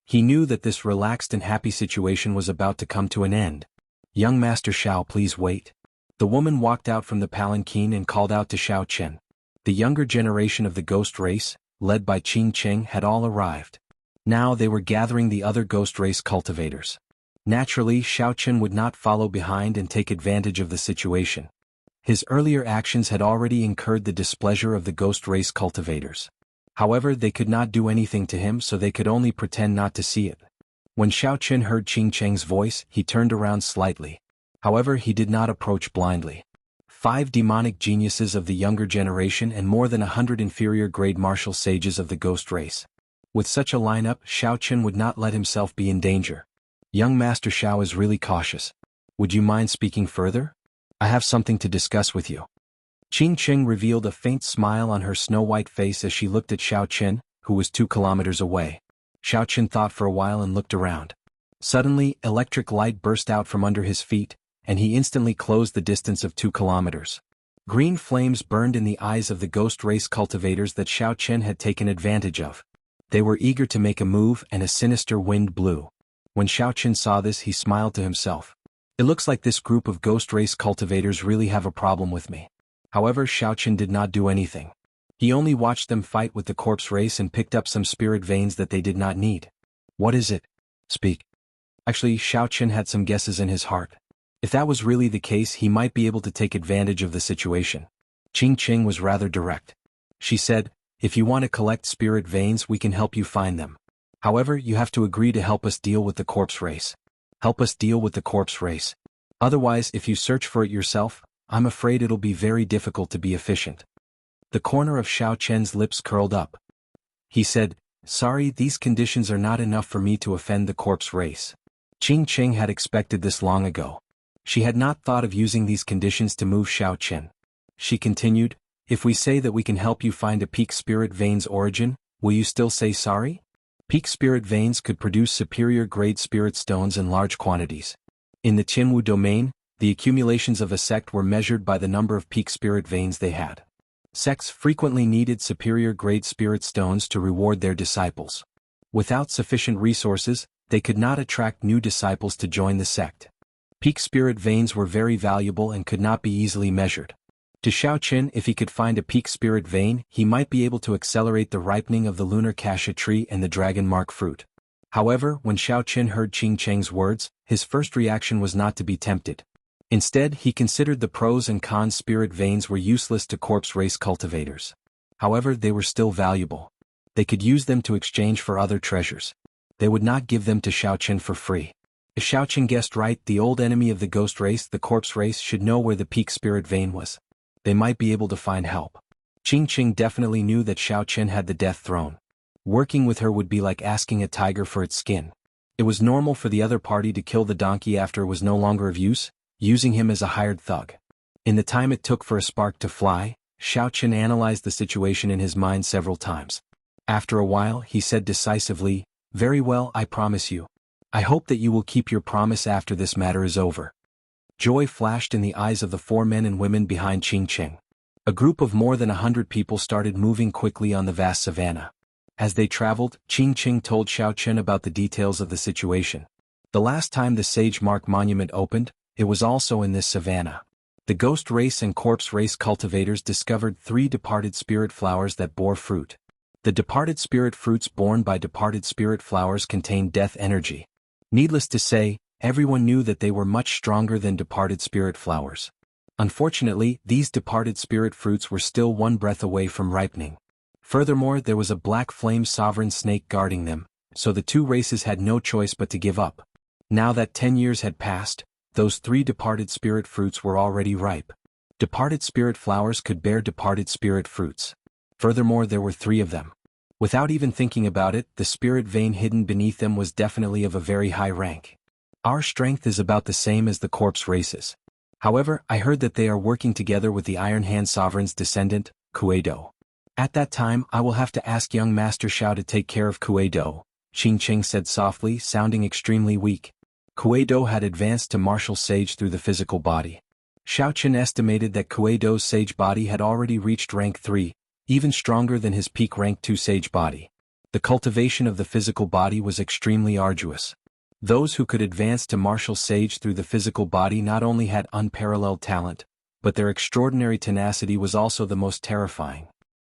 He knew that this relaxed and happy situation was about to come to an end. "Young Master Xiao, please wait." The woman walked out from the palanquin and called out to Xiao Qin. The younger generation of the ghost race, led by Qing Cheng, had all arrived. Now they were gathering the other ghost race cultivators. Naturally, Xiao Qin would not follow behind and take advantage of the situation. His earlier actions had already incurred the displeasure of the ghost race cultivators. However, they could not do anything to him, so they could only pretend not to see it. When Xiao Qin heard Qing Cheng's voice, he turned around slightly. However, he did not approach blindly. 5 demonic geniuses of the younger generation and more than 100 inferior-grade martial sages of the ghost race. With such a lineup, Xiao Qin would not let himself be in danger. "Young Master Xiao is really cautious. Would you mind speaking further? I have something to discuss with you." Qing Cheng revealed a faint smile on her snow-white face as she looked at Xiao Qin, who was 2 kilometers away. Xiao Qin thought for a while and looked around. Suddenly, electric light burst out from under his feet, and he instantly closed the distance of 2 kilometers. Green flames burned in the eyes of the ghost race cultivators that Xiao Chen had taken advantage of. They were eager to make a move, and a sinister wind blew. When Xiao Chen saw this, he smiled to himself. It looks like this group of ghost race cultivators really have a problem with me. However, Xiao Chen did not do anything. He only watched them fight with the corpse race and picked up some spirit veins that they did not need. What is it? Speak. Actually, Xiao Chen had some guesses in his heart. If that was really the case, he might be able to take advantage of the situation. Qing Qing was rather direct. She said, if you want to collect spirit veins, we can help you find them. However, you have to agree to help us deal with the corpse race. Help us deal with the corpse race. Otherwise, if you search for it yourself, I'm afraid it'll be very difficult to be efficient. The corner of Xiao Chen's lips curled up. He said, sorry, these conditions are not enough for me to offend the corpse race. Qing Qing had expected this long ago. She had not thought of using these conditions to move Xiao Chen. She continued, if we say that we can help you find a peak spirit vein's origin, will you still say sorry? Peak spirit veins could produce superior grade spirit stones in large quantities. In the Jianghu domain, the accumulations of a sect were measured by the number of peak spirit veins they had. Sects frequently needed superior grade spirit stones to reward their disciples. Without sufficient resources, they could not attract new disciples to join the sect. Peak spirit veins were very valuable and could not be easily measured. To Xiao Chen, if he could find a peak spirit vein, he might be able to accelerate the ripening of the lunar cassia tree and the dragon mark fruit. However, when Xiao Chen heard Qing Cheng's words, his first reaction was not to be tempted. Instead, he considered the pros and cons. Spirit veins were useless to corpse race cultivators. However, they were still valuable. They could use them to exchange for other treasures. They would not give them to Xiao Chen for free. If Xiao Chen guessed right, the old enemy of the ghost race, the corpse race, should know where the peak spirit vein was. They might be able to find help. Qing Qing definitely knew that Xiao Chen had the death throne. Working with her would be like asking a tiger for its skin. It was normal for the other party to kill the donkey after it was no longer of use, using him as a hired thug. In the time it took for a spark to fly, Xiao Chen analyzed the situation in his mind several times. After a while, he said decisively, very well, I promise you. I hope that you will keep your promise after this matter is over. Joy flashed in the eyes of the 4 men and women behind Qing Qing. A group of more than 100 people started moving quickly on the vast savannah. As they traveled, Qing Qing told Xiao Chen about the details of the situation. The last time the Sage Mark Monument opened, it was also in this savannah. The ghost race and corpse race cultivators discovered 3 departed spirit flowers that bore fruit. The departed spirit fruits borne by departed spirit flowers contained death energy. Needless to say, everyone knew that they were much stronger than departed spirit flowers. Unfortunately, these departed spirit fruits were still 1 breath away from ripening. Furthermore, there was a black flame sovereign snake guarding them, so the 2 races had no choice but to give up. Now that 10 years had passed, those 3 departed spirit fruits were already ripe. Departed spirit flowers could bear departed spirit fruits. Furthermore, there were 3 of them. Without even thinking about it, the spirit vein hidden beneath them was definitely of a very high rank. Our strength is about the same as the corpse races. However, I heard that they are working together with the Iron Hand Sovereign's descendant, Kuei-do. At that time, I will have to ask young Master Xiao to take care of Kuei-do, Qing Qing said softly, sounding extremely weak. Kuei-do had advanced to martial sage through the physical body. Xiao Chen estimated that Kuei-do's sage body had already reached rank 3, even stronger than his peak rank 2 sage body. The cultivation of the physical body was extremely arduous. Those who could advance to martial sage through the physical body not only had unparalleled talent, but their extraordinary tenacity was also the most terrifying.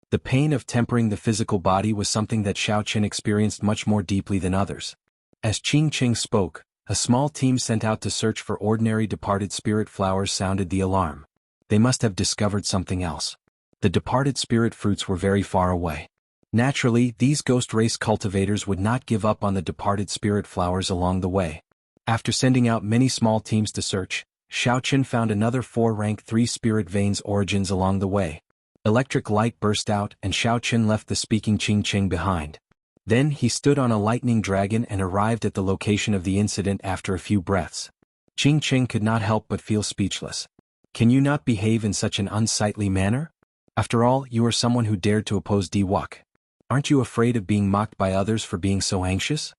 The pain of tempering the physical body was something that Xiao Chen experienced much more deeply than others. As Qing Qing spoke, a small team sent out to search for ordinary departed spirit flowers sounded the alarm. They must have discovered something else. The departed spirit fruits were very far away. Naturally, these ghost race cultivators would not give up on the departed spirit flowers along the way. After sending out many small teams to search, Xiao Chen found another 4 rank 3 spirit veins origins along the way. Electric light burst out and Xiao Chen left the speaking Qing Qing behind. Then he stood on a lightning dragon and arrived at the location of the incident after a few breaths. Qing Qing could not help but feel speechless. Can you not behave in such an unsightly manner? After all, you are someone who dared to oppose Di Wuk. Aren't you afraid of being mocked by others for being so anxious?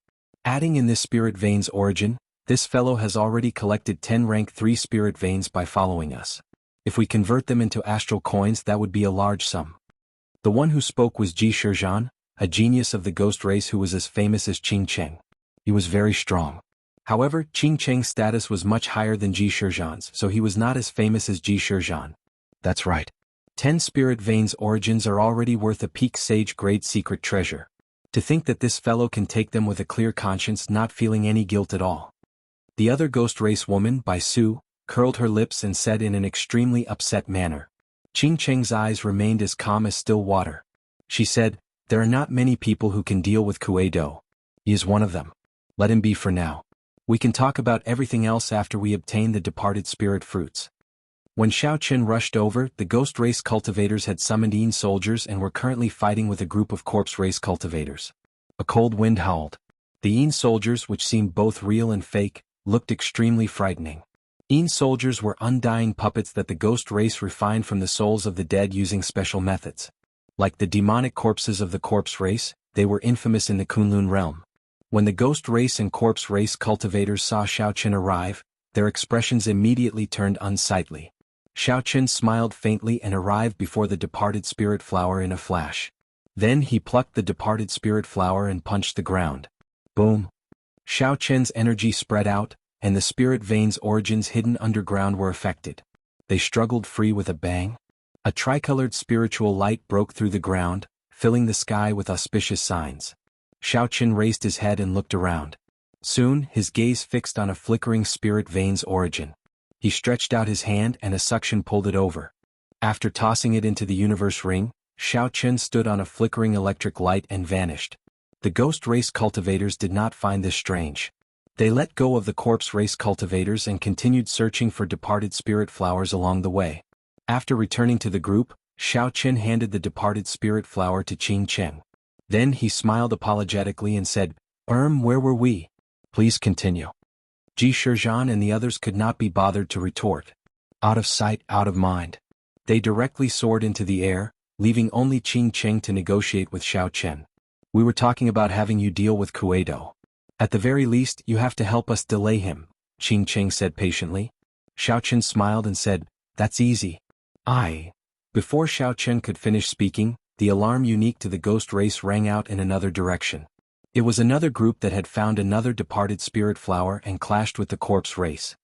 Adding in this spirit vein's origin, this fellow has already collected 10 rank 3 spirit veins by following us. If we convert them into astral coins, that would be a large sum. The one who spoke was Ji Shizhan, a genius of the ghost race who was as famous as Qing Cheng. He was very strong. However, Qing Cheng's status was much higher than Ji Shizhan's, so he was not as famous as Ji Shizhan. That's right. 10 spirit veins origins are already worth a peak sage grade secret treasure. To think that this fellow can take them with a clear conscience, not feeling any guilt at all. The other ghost race woman, Bai Su, curled her lips and said in an extremely upset manner. Qing Cheng's eyes remained as calm as still water. She said, "There are not many people who can deal with Kuei-do. He is one of them. Let him be for now. We can talk about everything else after we obtain the departed spirit fruits." When Xiao Qin rushed over, the ghost race cultivators had summoned Yin soldiers and were currently fighting with a group of corpse race cultivators. A cold wind howled. The Yin soldiers, which seemed both real and fake, looked extremely frightening. Yin soldiers were undying puppets that the ghost race refined from the souls of the dead using special methods. Like the demonic corpses of the corpse race, they were infamous in the Kunlun realm. When the ghost race and corpse race cultivators saw Xiao Qin arrive, their expressions immediately turned unsightly. Xiao Qin smiled faintly and arrived before the departed spirit flower in a flash. Then he plucked the departed spirit flower and punched the ground. Boom! Xiao Qin's energy spread out, and the spirit veins origins hidden underground were affected. They struggled free with a bang. A tricolored spiritual light broke through the ground, filling the sky with auspicious signs. Xiao Qin raised his head and looked around. Soon, his gaze fixed on a flickering spirit vein's origin. He stretched out his hand and a suction pulled it over. After tossing it into the universe ring, Xiao Qin stood on a flickering electric light and vanished. The ghost race cultivators did not find this strange. They let go of the corpse race cultivators and continued searching for departed spirit flowers along the way. After returning to the group, Xiao Qin handed the departed spirit flower to Qing Cheng. Then he smiled apologetically and said, Where were we? Please continue." Ji Shizhan and the others could not be bothered to retort. Out of sight, out of mind. They directly soared into the air, leaving only Qing Cheng to negotiate with Xiao Qin. "We were talking about having you deal with Kuei-do. At the very least, you have to help us delay him," Qing Cheng said patiently. Xiao Qin smiled and said, "That's easy." Before Xiao Qin could finish speaking, the alarm unique to the ghost race rang out in another direction. It was another group that had found another departed spirit flower and clashed with the corpse race.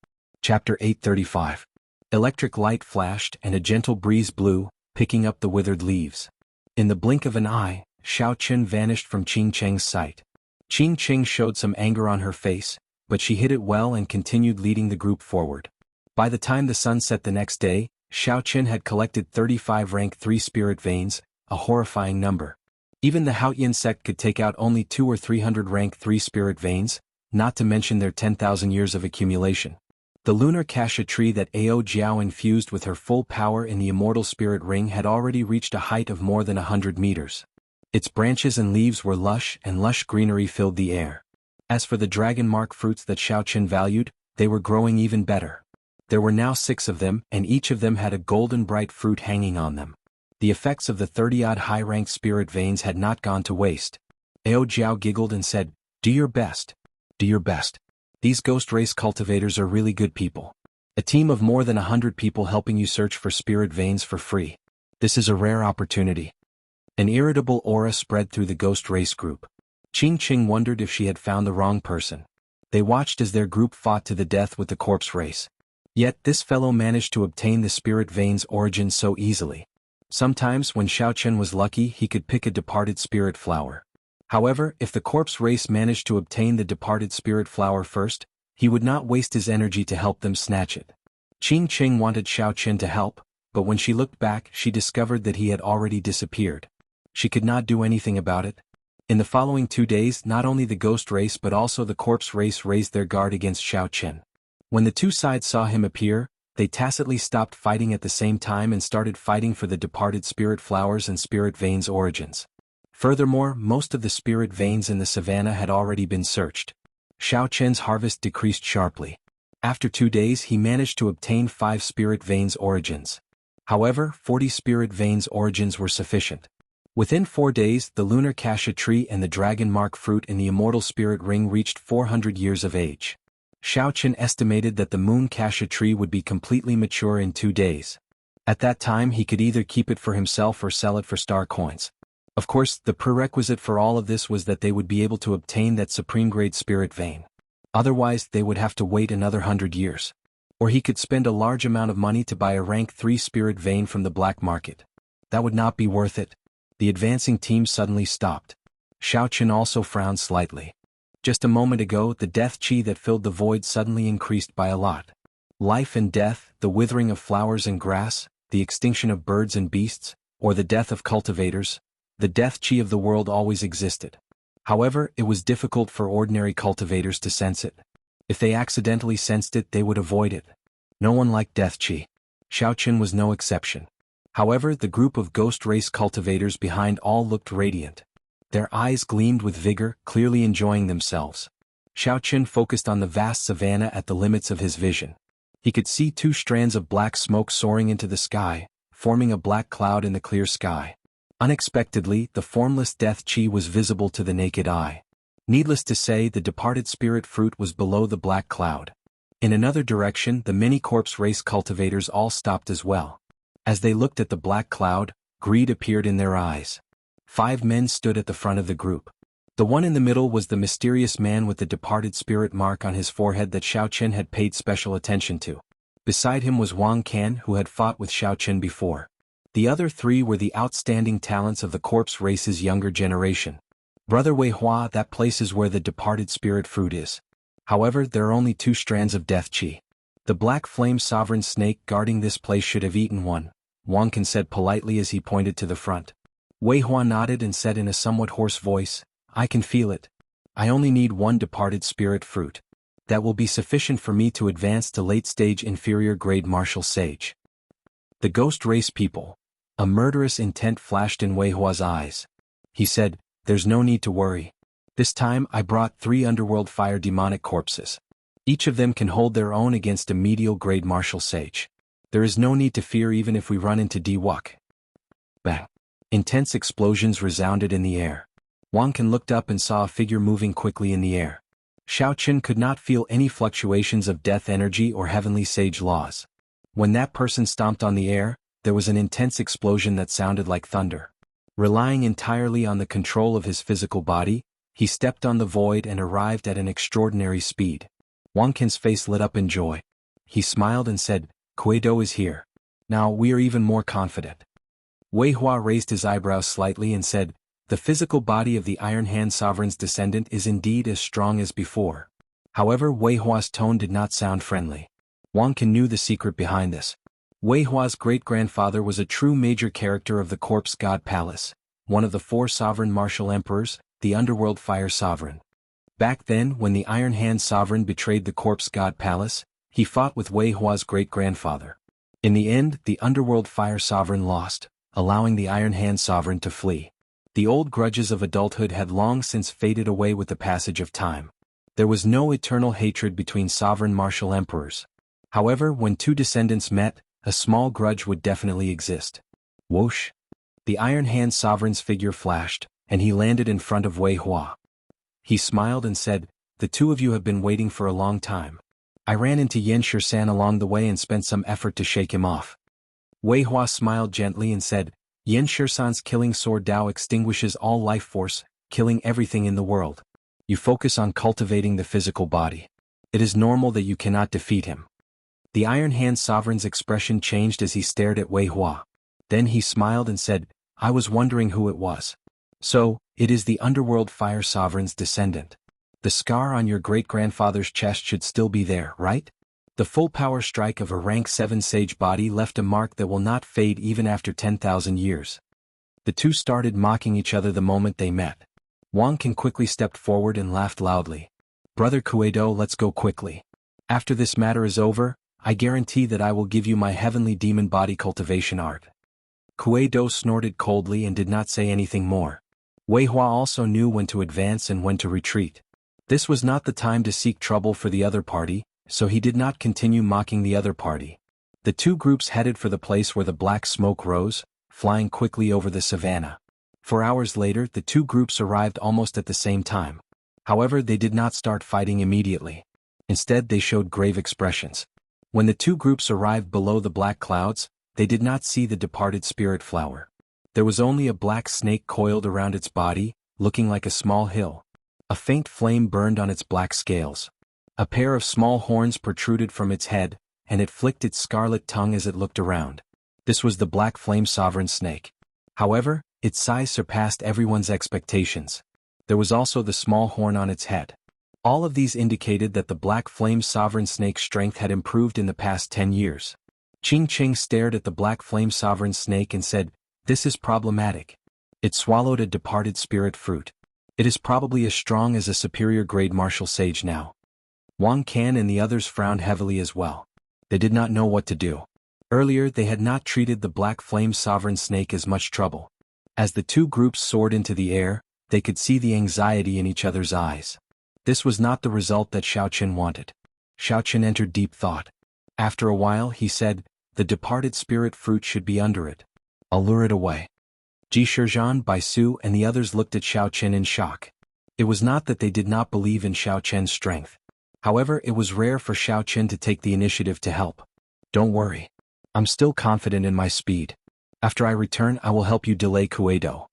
Chapter 835. Electric light flashed and a gentle breeze blew, picking up the withered leaves. In the blink of an eye, Xiao Qin vanished from Qing Cheng's sight. Qing Cheng showed some anger on her face, but she hid it well and continued leading the group forward. By the time the sun set the next day, Xiao Qin had collected 35 rank 3 spirit veins, a horrifying number. Even the Haotian sect could take out only 200 or 300 rank 3 spirit veins, not to mention their 10,000 years of accumulation. The lunar cassia tree that Ao Jiao infused with her full power in the immortal spirit ring had already reached a height of more than 100 meters. Its branches and leaves were lush and lush greenery filled the air. As for the dragon mark fruits that Xiao Qin valued, they were growing even better. There were now 6 of them, and each of them had a golden bright fruit hanging on them. The effects of the 30-odd high-ranked spirit veins had not gone to waste. Ao Jiao giggled and said, "Do your best. Do your best. These ghost race cultivators are really good people. A team of more than 100 people helping you search for spirit veins for free. This is a rare opportunity." An irritable aura spread through the ghost race group. Qing Cheng wondered if she had found the wrong person. They watched as their group fought to the death with the corpse race. Yet this fellow managed to obtain the spirit veins origin so easily. Sometimes when Xiao Qin was lucky he could pick a departed spirit flower. However, if the corpse race managed to obtain the departed spirit flower first, he would not waste his energy to help them snatch it. Qing Cheng wanted Xiao Qin to help, but when she looked back she discovered that he had already disappeared. She could not do anything about it. In the following 2 days not only the ghost race but also the corpse race raised their guard against Xiao Qin. When the two sides saw him appear, they tacitly stopped fighting at the same time and started fighting for the departed spirit flowers and spirit veins origins. Furthermore, most of the spirit veins in the savannah had already been searched. Xiao Qin's harvest decreased sharply. After 2 days he managed to obtain 5 spirit veins origins. However, 40 spirit veins origins were sufficient. Within 4 days, the lunar cassia tree and the dragon mark fruit in the immortal spirit ring reached 400 years of age. Xiaoqin estimated that the moon cassia tree would be completely mature in 2 days. At that time he could either keep it for himself or sell it for star coins. Of course, the prerequisite for all of this was that they would be able to obtain that supreme-grade spirit vein. Otherwise, they would have to wait another 100 years. Or he could spend a large amount of money to buy a rank 3 spirit vein from the black market. That would not be worth it. The advancing team suddenly stopped. Xiaoqin also frowned slightly. Just a moment ago, the death chi that filled the void suddenly increased by a lot. Life and death, the withering of flowers and grass, the extinction of birds and beasts, or the death of cultivators, the death chi of the world always existed. However, it was difficult for ordinary cultivators to sense it. If they accidentally sensed it, they would avoid it. No one liked death chi. Xiaoqin was no exception. However, the group of ghost race cultivators behind all looked radiant. Their eyes gleamed with vigor, clearly enjoying themselves. Xiaoqin focused on the vast savanna at the limits of his vision. He could see 2 strands of black smoke soaring into the sky, forming a black cloud in the clear sky. Unexpectedly, the formless death chi was visible to the naked eye. Needless to say, the departed spirit fruit was below the black cloud. In another direction, the many corpse race cultivators all stopped as well. As they looked at the black cloud, greed appeared in their eyes. 5 men stood at the front of the group. The one in the middle was the mysterious man with the departed spirit mark on his forehead that Xiaoqin had paid special attention to. Beside him was Wang Can, who had fought with Xiaoqin before. The other 3 were the outstanding talents of the corpse race's younger generation. Brother Wei Hua, that place is where the departed spirit fruit is. However, there are only 2 strands of death chi. The black flame sovereign snake guarding this place should have eaten one, Wang Can said politely as he pointed to the front. Wei Hua nodded and said in a somewhat hoarse voice, I can feel it. I only need 1 departed spirit fruit. That will be sufficient for me to advance to late-stage inferior grade martial sage. The ghost race people. A murderous intent flashed in Wei Hua's eyes. He said, there's no need to worry. This time I brought 3 underworld fire demonic corpses. Each of them can hold their own against a medial grade martial sage. There is no need to fear even if we run into Diwuk. Bang. Intense explosions resounded in the air. Wang Can looked up and saw a figure moving quickly in the air. Xiaoqin could not feel any fluctuations of death energy or heavenly sage laws. When that person stomped on the air, there was an intense explosion that sounded like thunder. Relying entirely on the control of his physical body, he stepped on the void and arrived at an extraordinary speed. Wang Can's face lit up in joy. He smiled and said, Kuei-do is here. Now we are even more confident. Wei Hua raised his eyebrows slightly and said, the physical body of the Iron Hand Sovereign's descendant is indeed as strong as before. However, Wei Hua's tone did not sound friendly. Wang Can knew the secret behind this. Wei Hua's great-grandfather was a true major character of the Corpse God Palace, one of the 4 sovereign martial emperors, the Underworld Fire Sovereign. Back then, when the Iron Hand Sovereign betrayed the Corpse God Palace, he fought with Wei Hua's great-grandfather. In the end, the Underworld Fire Sovereign lost, allowing the Iron Hand Sovereign to flee. The old grudges of adulthood had long since faded away with the passage of time. There was no eternal hatred between sovereign martial emperors. However, when 2 descendants met, a small grudge would definitely exist. Whoosh! The Iron Hand Sovereign's figure flashed, and he landed in front of Wei Hua. He smiled and said, the 2 of you have been waiting for a long time. I ran into Yan Shisan along the way and spent some effort to shake him off. Wei Hua smiled gently and said, Yan Shisan's killing sword Dao extinguishes all life force, killing everything in the world. You focus on cultivating the physical body. It is normal that you cannot defeat him. The Iron Hand Sovereign's expression changed as he stared at Wei Hua. Then he smiled and said, I was wondering who it was. So, it is the Underworld Fire Sovereign's descendant. The scar on your great-grandfather's chest should still be there, right? The full power strike of a rank 7 sage body left a mark that will not fade even after 10,000 years. The 2 started mocking each other the moment they met. Wang Can quickly stepped forward and laughed loudly. Brother Kuei-do, let's go quickly. After this matter is over, I guarantee that I will give you my heavenly demon body cultivation art. Kuei-do snorted coldly and did not say anything more. Wei Hua also knew when to advance and when to retreat. This was not the time to seek trouble for the other party, so he did not continue mocking the other party. The 2 groups headed for the place where the black smoke rose, flying quickly over the savanna. 4 hours later, the two groups arrived almost at the same time. However, they did not start fighting immediately. Instead, they showed grave expressions. When the two groups arrived below the black clouds, they did not see the departed spirit flower. There was only a black snake coiled around its body, looking like a small hill. A faint flame burned on its black scales. A pair of small horns protruded from its head, and it flicked its scarlet tongue as it looked around. This was the black flame sovereign snake. However, its size surpassed everyone's expectations. There was also the small horn on its head. All of these indicated that the black flame sovereign snake's strength had improved in the past 10 years. Qing Qing stared at the black flame sovereign snake and said, "This is problematic." It swallowed a departed spirit fruit. It is probably as strong as a superior grade martial sage now. Wang Can and the others frowned heavily as well. They did not know what to do. Earlier they had not treated the black flame sovereign snake as much trouble. As the two groups soared into the air, they could see the anxiety in each other's eyes. This was not the result that Xiaoqin wanted. Xiaoqin entered deep thought. After a while he said, "The departed spirit fruit should be under it. I'll lure it away." Ji Shizhan, Bai Su and the others looked at Xiaoqin in shock. It was not that they did not believe in Xiaoqin's strength. However, it was rare for Xiaoqin to take the initiative to help. "Don't worry. I'm still confident in my speed. After I return I will help you delay Kueido."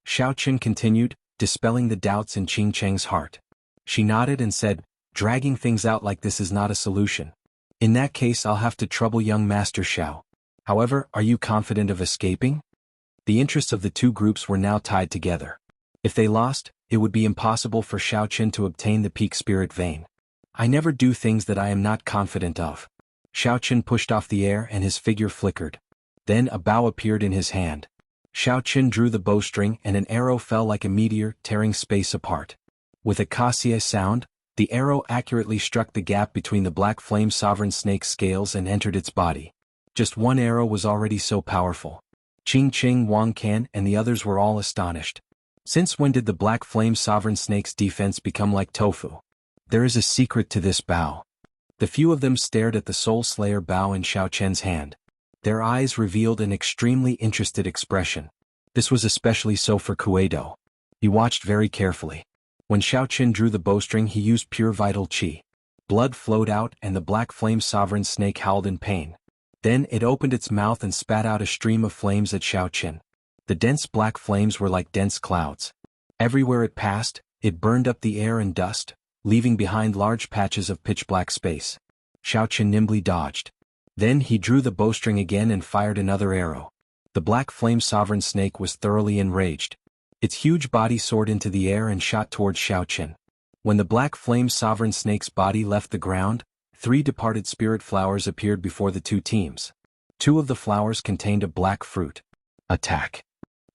Xiaoqin continued, dispelling the doubts in Qing Cheng's heart. She nodded and said, "Dragging things out like this is not a solution. In that case I'll have to trouble young Master Xiao. However, are you confident of escaping?" The interests of the two groups were now tied together. If they lost, it would be impossible for Xiaoqin to obtain the peak spirit vein. "I never do things that I am not confident of." Xiaoqin pushed off the air and his figure flickered. Then a bow appeared in his hand. Xiaoqin drew the bowstring and an arrow fell like a meteor, tearing space apart. With a cassia sound, the arrow accurately struck the gap between the black flame sovereign snake's scales and entered its body. Just one arrow was already so powerful. Qing Qing, Wang Can and the others were all astonished. Since when did the black flame sovereign snake's defense become like tofu? There is a secret to this bow. The few of them stared at the Soul Slayer bow in Xiaoqian's hand. Their eyes revealed an extremely interested expression. This was especially so for Kueido. He watched very carefully. When Xiaoqin drew the bowstring he used pure vital qi. Blood flowed out and the black flame sovereign snake howled in pain. Then it opened its mouth and spat out a stream of flames at Xiaoqin. The dense black flames were like dense clouds. Everywhere it passed, it burned up the air and dust, leaving behind large patches of pitch-black space. Xiaoqin nimbly dodged. Then he drew the bowstring again and fired another arrow. The black flame sovereign snake was thoroughly enraged. Its huge body soared into the air and shot towards Xiaoqin. When the black flame sovereign snake's body left the ground, 3 departed spirit flowers appeared before the two teams. 2 of the flowers contained a black fruit. Attack!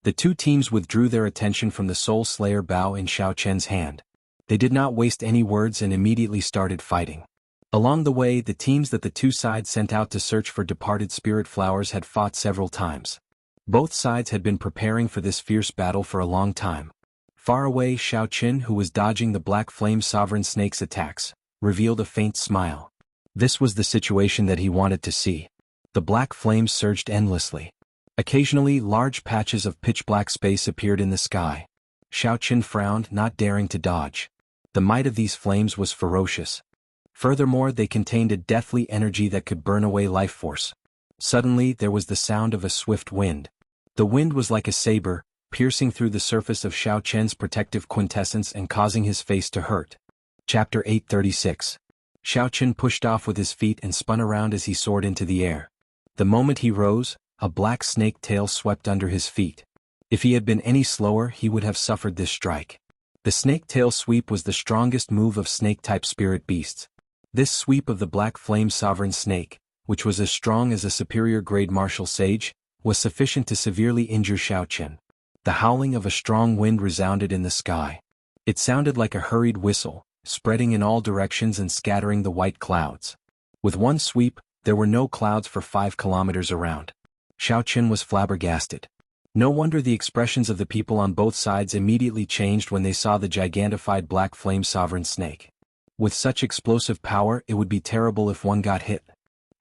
The two teams withdrew their attention from the Soul Slayer bow in Xiaoqian's hand. They did not waste any words and immediately started fighting. Along the way, the teams that the two sides sent out to search for departed spirit flowers had fought several times. Both sides had been preparing for this fierce battle for a long time. Far away, Xiaoqin, who was dodging the black flame sovereign snake's attacks, revealed a faint smile. This was the situation that he wanted to see. The black flames surged endlessly. Occasionally, large patches of pitch-black space appeared in the sky. Xiaoqin frowned, not daring to dodge. The might of these flames was ferocious. Furthermore, they contained a deathly energy that could burn away life force. Suddenly, there was the sound of a swift wind. The wind was like a saber, piercing through the surface of Xiaoqian's protective quintessence and causing his face to hurt. Chapter 836. Xiaoqin pushed off with his feet and spun around as he soared into the air. The moment he rose, a black snake tail swept under his feet. If he had been any slower, he would have suffered this strike. The snake tail sweep was the strongest move of snake-type spirit beasts. This sweep of the black flame sovereign snake, which was as strong as a superior grade martial sage, was sufficient to severely injure Xiaoqin. The howling of a strong wind resounded in the sky. It sounded like a hurried whistle, spreading in all directions and scattering the white clouds. With one sweep, there were no clouds for 5 kilometers around. Xiaoqin was flabbergasted. No wonder the expressions of the people on both sides immediately changed when they saw the gigantified black flame sovereign snake. With such explosive power, it would be terrible if one got hit.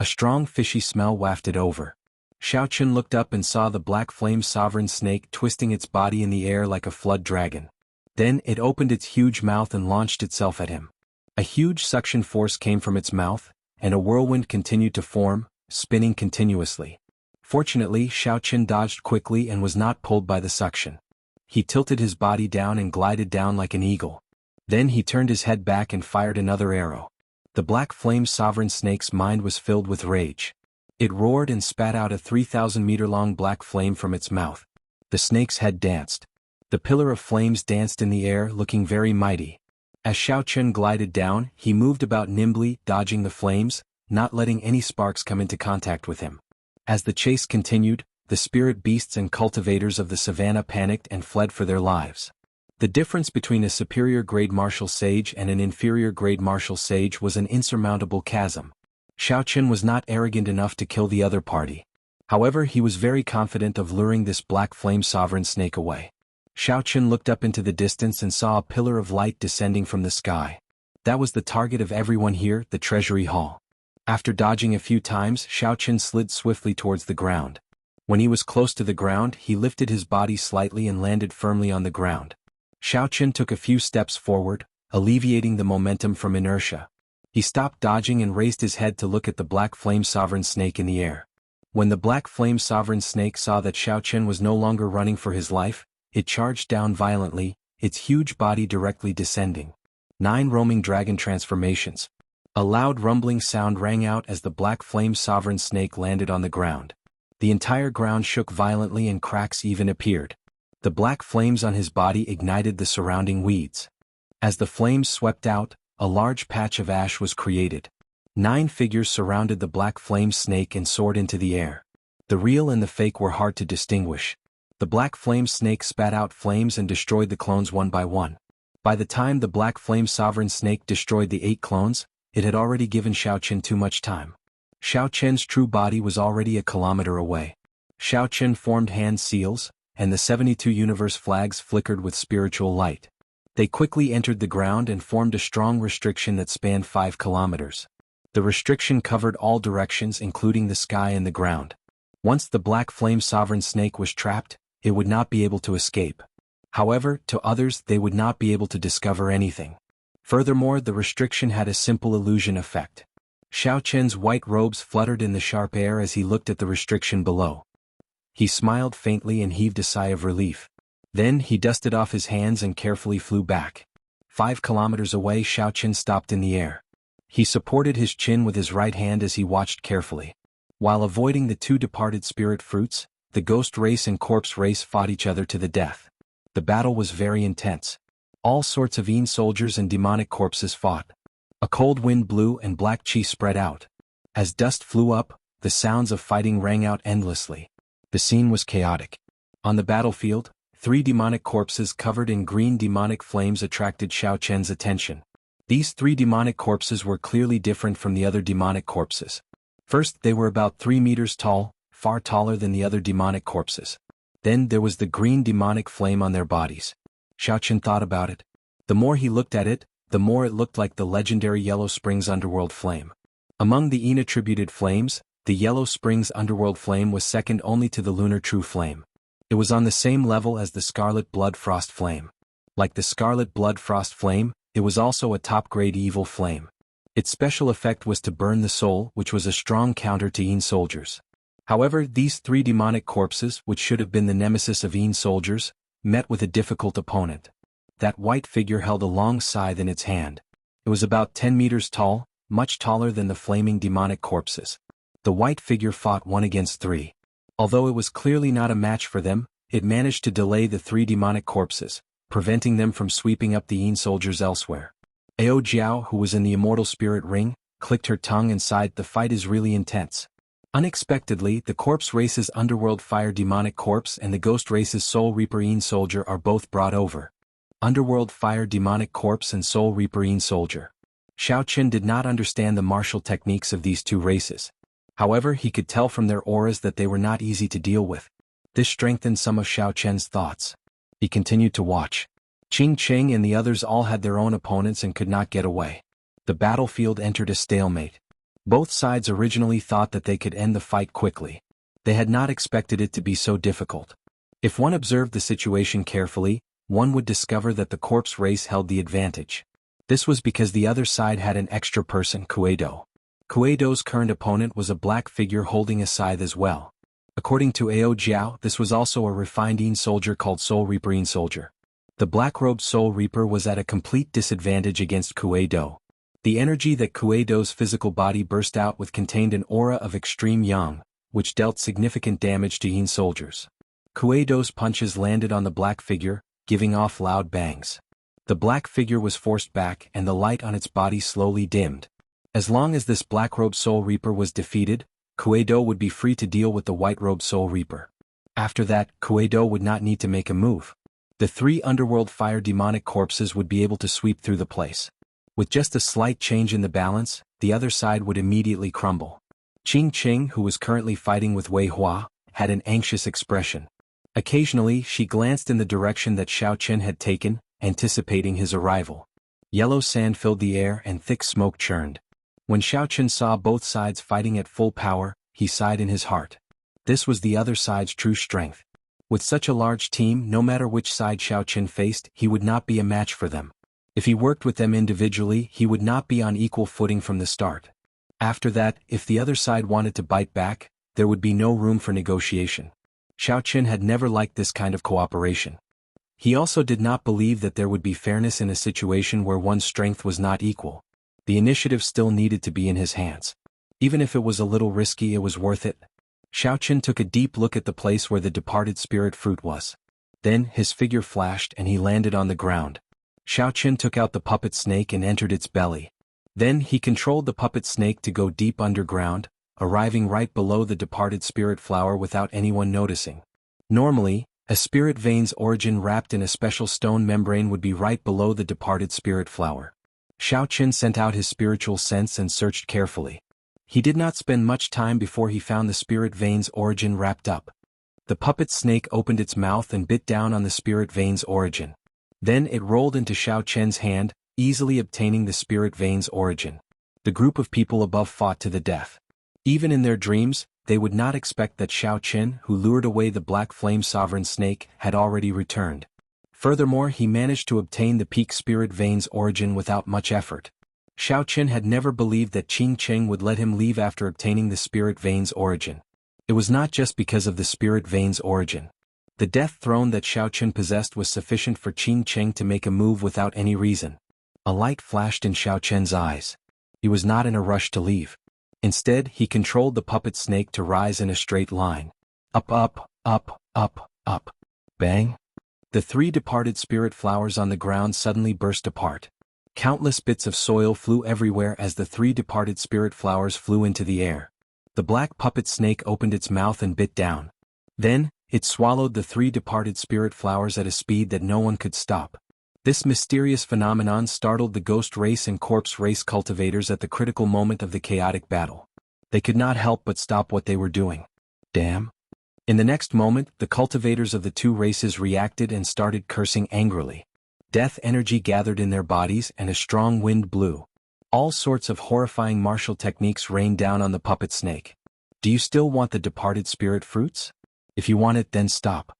A strong fishy smell wafted over. Xiao Chen looked up and saw the black flame sovereign snake twisting its body in the air like a flood dragon. Then it opened its huge mouth and launched itself at him. A huge suction force came from its mouth, and a whirlwind continued to form, spinning continuously. Fortunately, Xiao Chen dodged quickly and was not pulled by the suction. He tilted his body down and glided down like an eagle. Then he turned his head back and fired another arrow. The black flame sovereign snake's mind was filled with rage. It roared and spat out a 3,000-meter-long black flame from its mouth. The snake's head danced. The pillar of flames danced in the air, looking very mighty. As Xiao Chen glided down, he moved about nimbly, dodging the flames, not letting any sparks come into contact with him. As the chase continued, the spirit beasts and cultivators of the savannah panicked and fled for their lives. The difference between a superior-grade martial sage and an inferior-grade martial sage was an insurmountable chasm. Xiao Chen was not arrogant enough to kill the other party. However, he was very confident of luring this black flame sovereign snake away. Xiao Chen looked up into the distance and saw a pillar of light descending from the sky. That was the target of everyone here, the treasury hall. After dodging a few times, Xiao Chen slid swiftly towards the ground. When he was close to the ground, he lifted his body slightly and landed firmly on the ground. Xiao Chen took a few steps forward, alleviating the momentum from inertia. He stopped dodging and raised his head to look at the black flame sovereign snake in the air. When the black flame sovereign snake saw that Xiao Chen was no longer running for his life, it charged down violently, its huge body directly descending. 9 roaming dragon transformations. A loud rumbling sound rang out as the black flame sovereign snake landed on the ground. The entire ground shook violently and cracks even appeared. The black flames on his body ignited the surrounding weeds. As the flames swept out, a large patch of ash was created. 9 figures surrounded the black flame snake and soared into the air. The real and the fake were hard to distinguish. The black flame snake spat out flames and destroyed the clones one by one. By the time the black flame sovereign snake destroyed the 8 clones, it had already given Xiao Chen too much time. Xiao Chen's true body was already a kilometer away. Xiao Chen formed hand seals, and the 72 universe flags flickered with spiritual light. They quickly entered the ground and formed a strong restriction that spanned 5 kilometers. The restriction covered all directions including the sky and the ground. Once the black flame sovereign snake was trapped, it would not be able to escape. However, to others they would not be able to discover anything. Furthermore, the restriction had a simple illusion effect. Xiao Chen's white robes fluttered in the sharp air as he looked at the restriction below. He smiled faintly and heaved a sigh of relief. Then he dusted off his hands and carefully flew back. 5 kilometers away, Xiao Chen stopped in the air. He supported his chin with his right hand as he watched carefully. While avoiding the 2 departed spirit fruits, the ghost race and corpse race fought each other to the death. The battle was very intense. All sorts of Yin soldiers and demonic corpses fought. A cold wind blew and black chi spread out. As dust flew up, the sounds of fighting rang out endlessly. The scene was chaotic. On the battlefield, 3 demonic corpses covered in green demonic flames attracted Xiao Chen's attention. These 3 demonic corpses were clearly different from the other demonic corpses. First, they were about 3 meters tall, far taller than the other demonic corpses. Then there was the green demonic flame on their bodies. Xiao Chen thought about it. The more he looked at it, the more it looked like the legendary Yellow Springs Underworld Flame. Among the Yin-attributed flames, the Yellow Springs Underworld Flame was second only to the Lunar True Flame. It was on the same level as the Scarlet Blood Frost Flame. Like the Scarlet Blood Frost Flame, it was also a top-grade evil flame. Its special effect was to burn the soul, which was a strong counter to Yin soldiers. However, these 3 demonic corpses, which should have been the nemesis of Yin soldiers, met with a difficult opponent. That white figure held a long scythe in its hand. It was about 10 meters tall, much taller than the flaming demonic corpses. The white figure fought 1 against 3. Although it was clearly not a match for them, it managed to delay the 3 demonic corpses, preventing them from sweeping up the Yin soldiers elsewhere. Ao Jiao, who was in the immortal spirit ring, clicked her tongue and sighed. The fight is really intense. Unexpectedly, the corpse race's underworld fire demonic corpse and the ghost race's soul reaper Yin soldier are both brought over. Underworld fire demonic corpse and soul reaper Yin soldier. Xiao Chen did not understand the martial techniques of these 2 races. However, he could tell from their auras that they were not easy to deal with. This strengthened some of Xiao Chen's thoughts. He continued to watch. Qing Cheng and the others all had their own opponents and could not get away. The battlefield entered a stalemate. Both sides originally thought that they could end the fight quickly. They had not expected it to be so difficult. If one observed the situation carefully, one would discover that the corpse race held the advantage. This was because the other side had an extra person, Kuei-do. Kuei-do's current opponent was a black figure holding a scythe as well. According to Ao Jiao, this was also a refined Yin soldier called Soul Reaper Yin soldier. The black-robed Soul Reaper was at a complete disadvantage against Kuei-do. The energy that Kuei-do's physical body burst out with contained an aura of extreme yang, which dealt significant damage to Yin soldiers. Kuei-do's punches landed on the black figure, giving off loud bangs. The black figure was forced back and the light on its body slowly dimmed. As long as this black-robed Soul Reaper was defeated, Kuei-do would be free to deal with the white-robed Soul Reaper. After that, Kuei-do would not need to make a move. The 3 underworld fire demonic corpses would be able to sweep through the place. With just a slight change in the balance, the other side would immediately crumble. Qing, who was currently fighting with Wei Hua, had an anxious expression. Occasionally, she glanced in the direction that Xiao Chen had taken, anticipating his arrival. Yellow sand filled the air and thick smoke churned. When Xiao Chen saw both sides fighting at full power, he sighed in his heart. This was the other side's true strength. With such a large team, no matter which side Xiao Chen faced, he would not be a match for them. If he worked with them individually, he would not be on equal footing from the start. After that, if the other side wanted to bite back, there would be no room for negotiation. Xiao Chen had never liked this kind of cooperation. He also did not believe that there would be fairness in a situation where one's strength was not equal. The initiative still needed to be in his hands. Even if it was a little risky, it was worth it. Xiao Chen took a deep look at the place where the departed spirit fruit was. Then, his figure flashed and he landed on the ground. Xiao Chen took out the puppet snake and entered its belly. Then he controlled the puppet snake to go deep underground, arriving right below the departed spirit flower without anyone noticing. Normally, a spirit vein's origin wrapped in a special stone membrane would be right below the departed spirit flower. Xiao Chen sent out his spiritual sense and searched carefully. He did not spend much time before he found the spirit vein's origin wrapped up. The puppet snake opened its mouth and bit down on the spirit vein's origin. Then it rolled into Xiao Chen's hand, easily obtaining the spirit vein's origin. The group of people above fought to the death. Even in their dreams, they would not expect that Xiao Chen, who lured away the black flame sovereign snake, had already returned. Furthermore, he managed to obtain the peak spirit vein's origin without much effort. Xiao Chen had never believed that Qing Cheng would let him leave after obtaining the spirit vein's origin. It was not just because of the spirit vein's origin. The death throne that Xiao Chen possessed was sufficient for Qing Cheng to make a move without any reason. A light flashed in Xiao Chen's eyes. He was not in a rush to leave. Instead, he controlled the puppet snake to rise in a straight line. Up, up, up, up, up. Bang! The 3 departed spirit flowers on the ground suddenly burst apart. Countless bits of soil flew everywhere as the 3 departed spirit flowers flew into the air. The black puppet snake opened its mouth and bit down. Then, it swallowed the 3 departed spirit flowers at a speed that no one could stop. This mysterious phenomenon startled the ghost race and corpse race cultivators at the critical moment of the chaotic battle. They could not help but stop what they were doing. Damn! In the next moment, the cultivators of the 2 races reacted and started cursing angrily. Death energy gathered in their bodies and a strong wind blew. All sorts of horrifying martial techniques rained down on the puppet snake. Do you still want the departed spirit fruits? If you want it, then stop.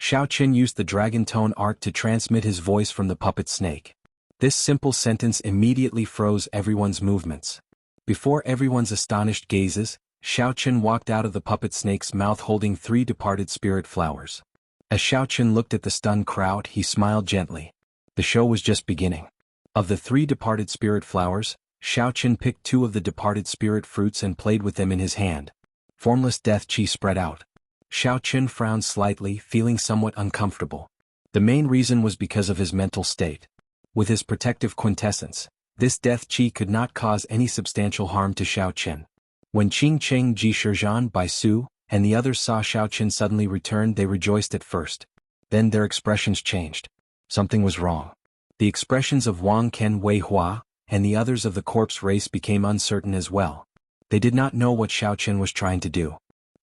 Xiao Chen used the dragon tone art to transmit his voice from the puppet snake. This simple sentence immediately froze everyone's movements. Before everyone's astonished gazes, Xiao Chen walked out of the puppet snake's mouth holding 3 departed spirit flowers. As Xiao Chen looked at the stunned crowd, he smiled gently. The show was just beginning. Of the 3 departed spirit flowers, Xiao Chen picked 2 of the departed spirit fruits and played with them in his hand. Formless death chi spread out. Xiao Chen frowned slightly, feeling somewhat uncomfortable. The main reason was because of his mental state. With his protective quintessence, this death chi could not cause any substantial harm to Xiao Chen. When Qing Cheng, Ji Shizhan, Bai Su, and the others saw Xiao Chen suddenly return, they rejoiced at first. Then their expressions changed. Something was wrong. The expressions of Wang Ken, Wei Hua, and the others of the corpse race became uncertain as well. They did not know what Xiao Chen was trying to do.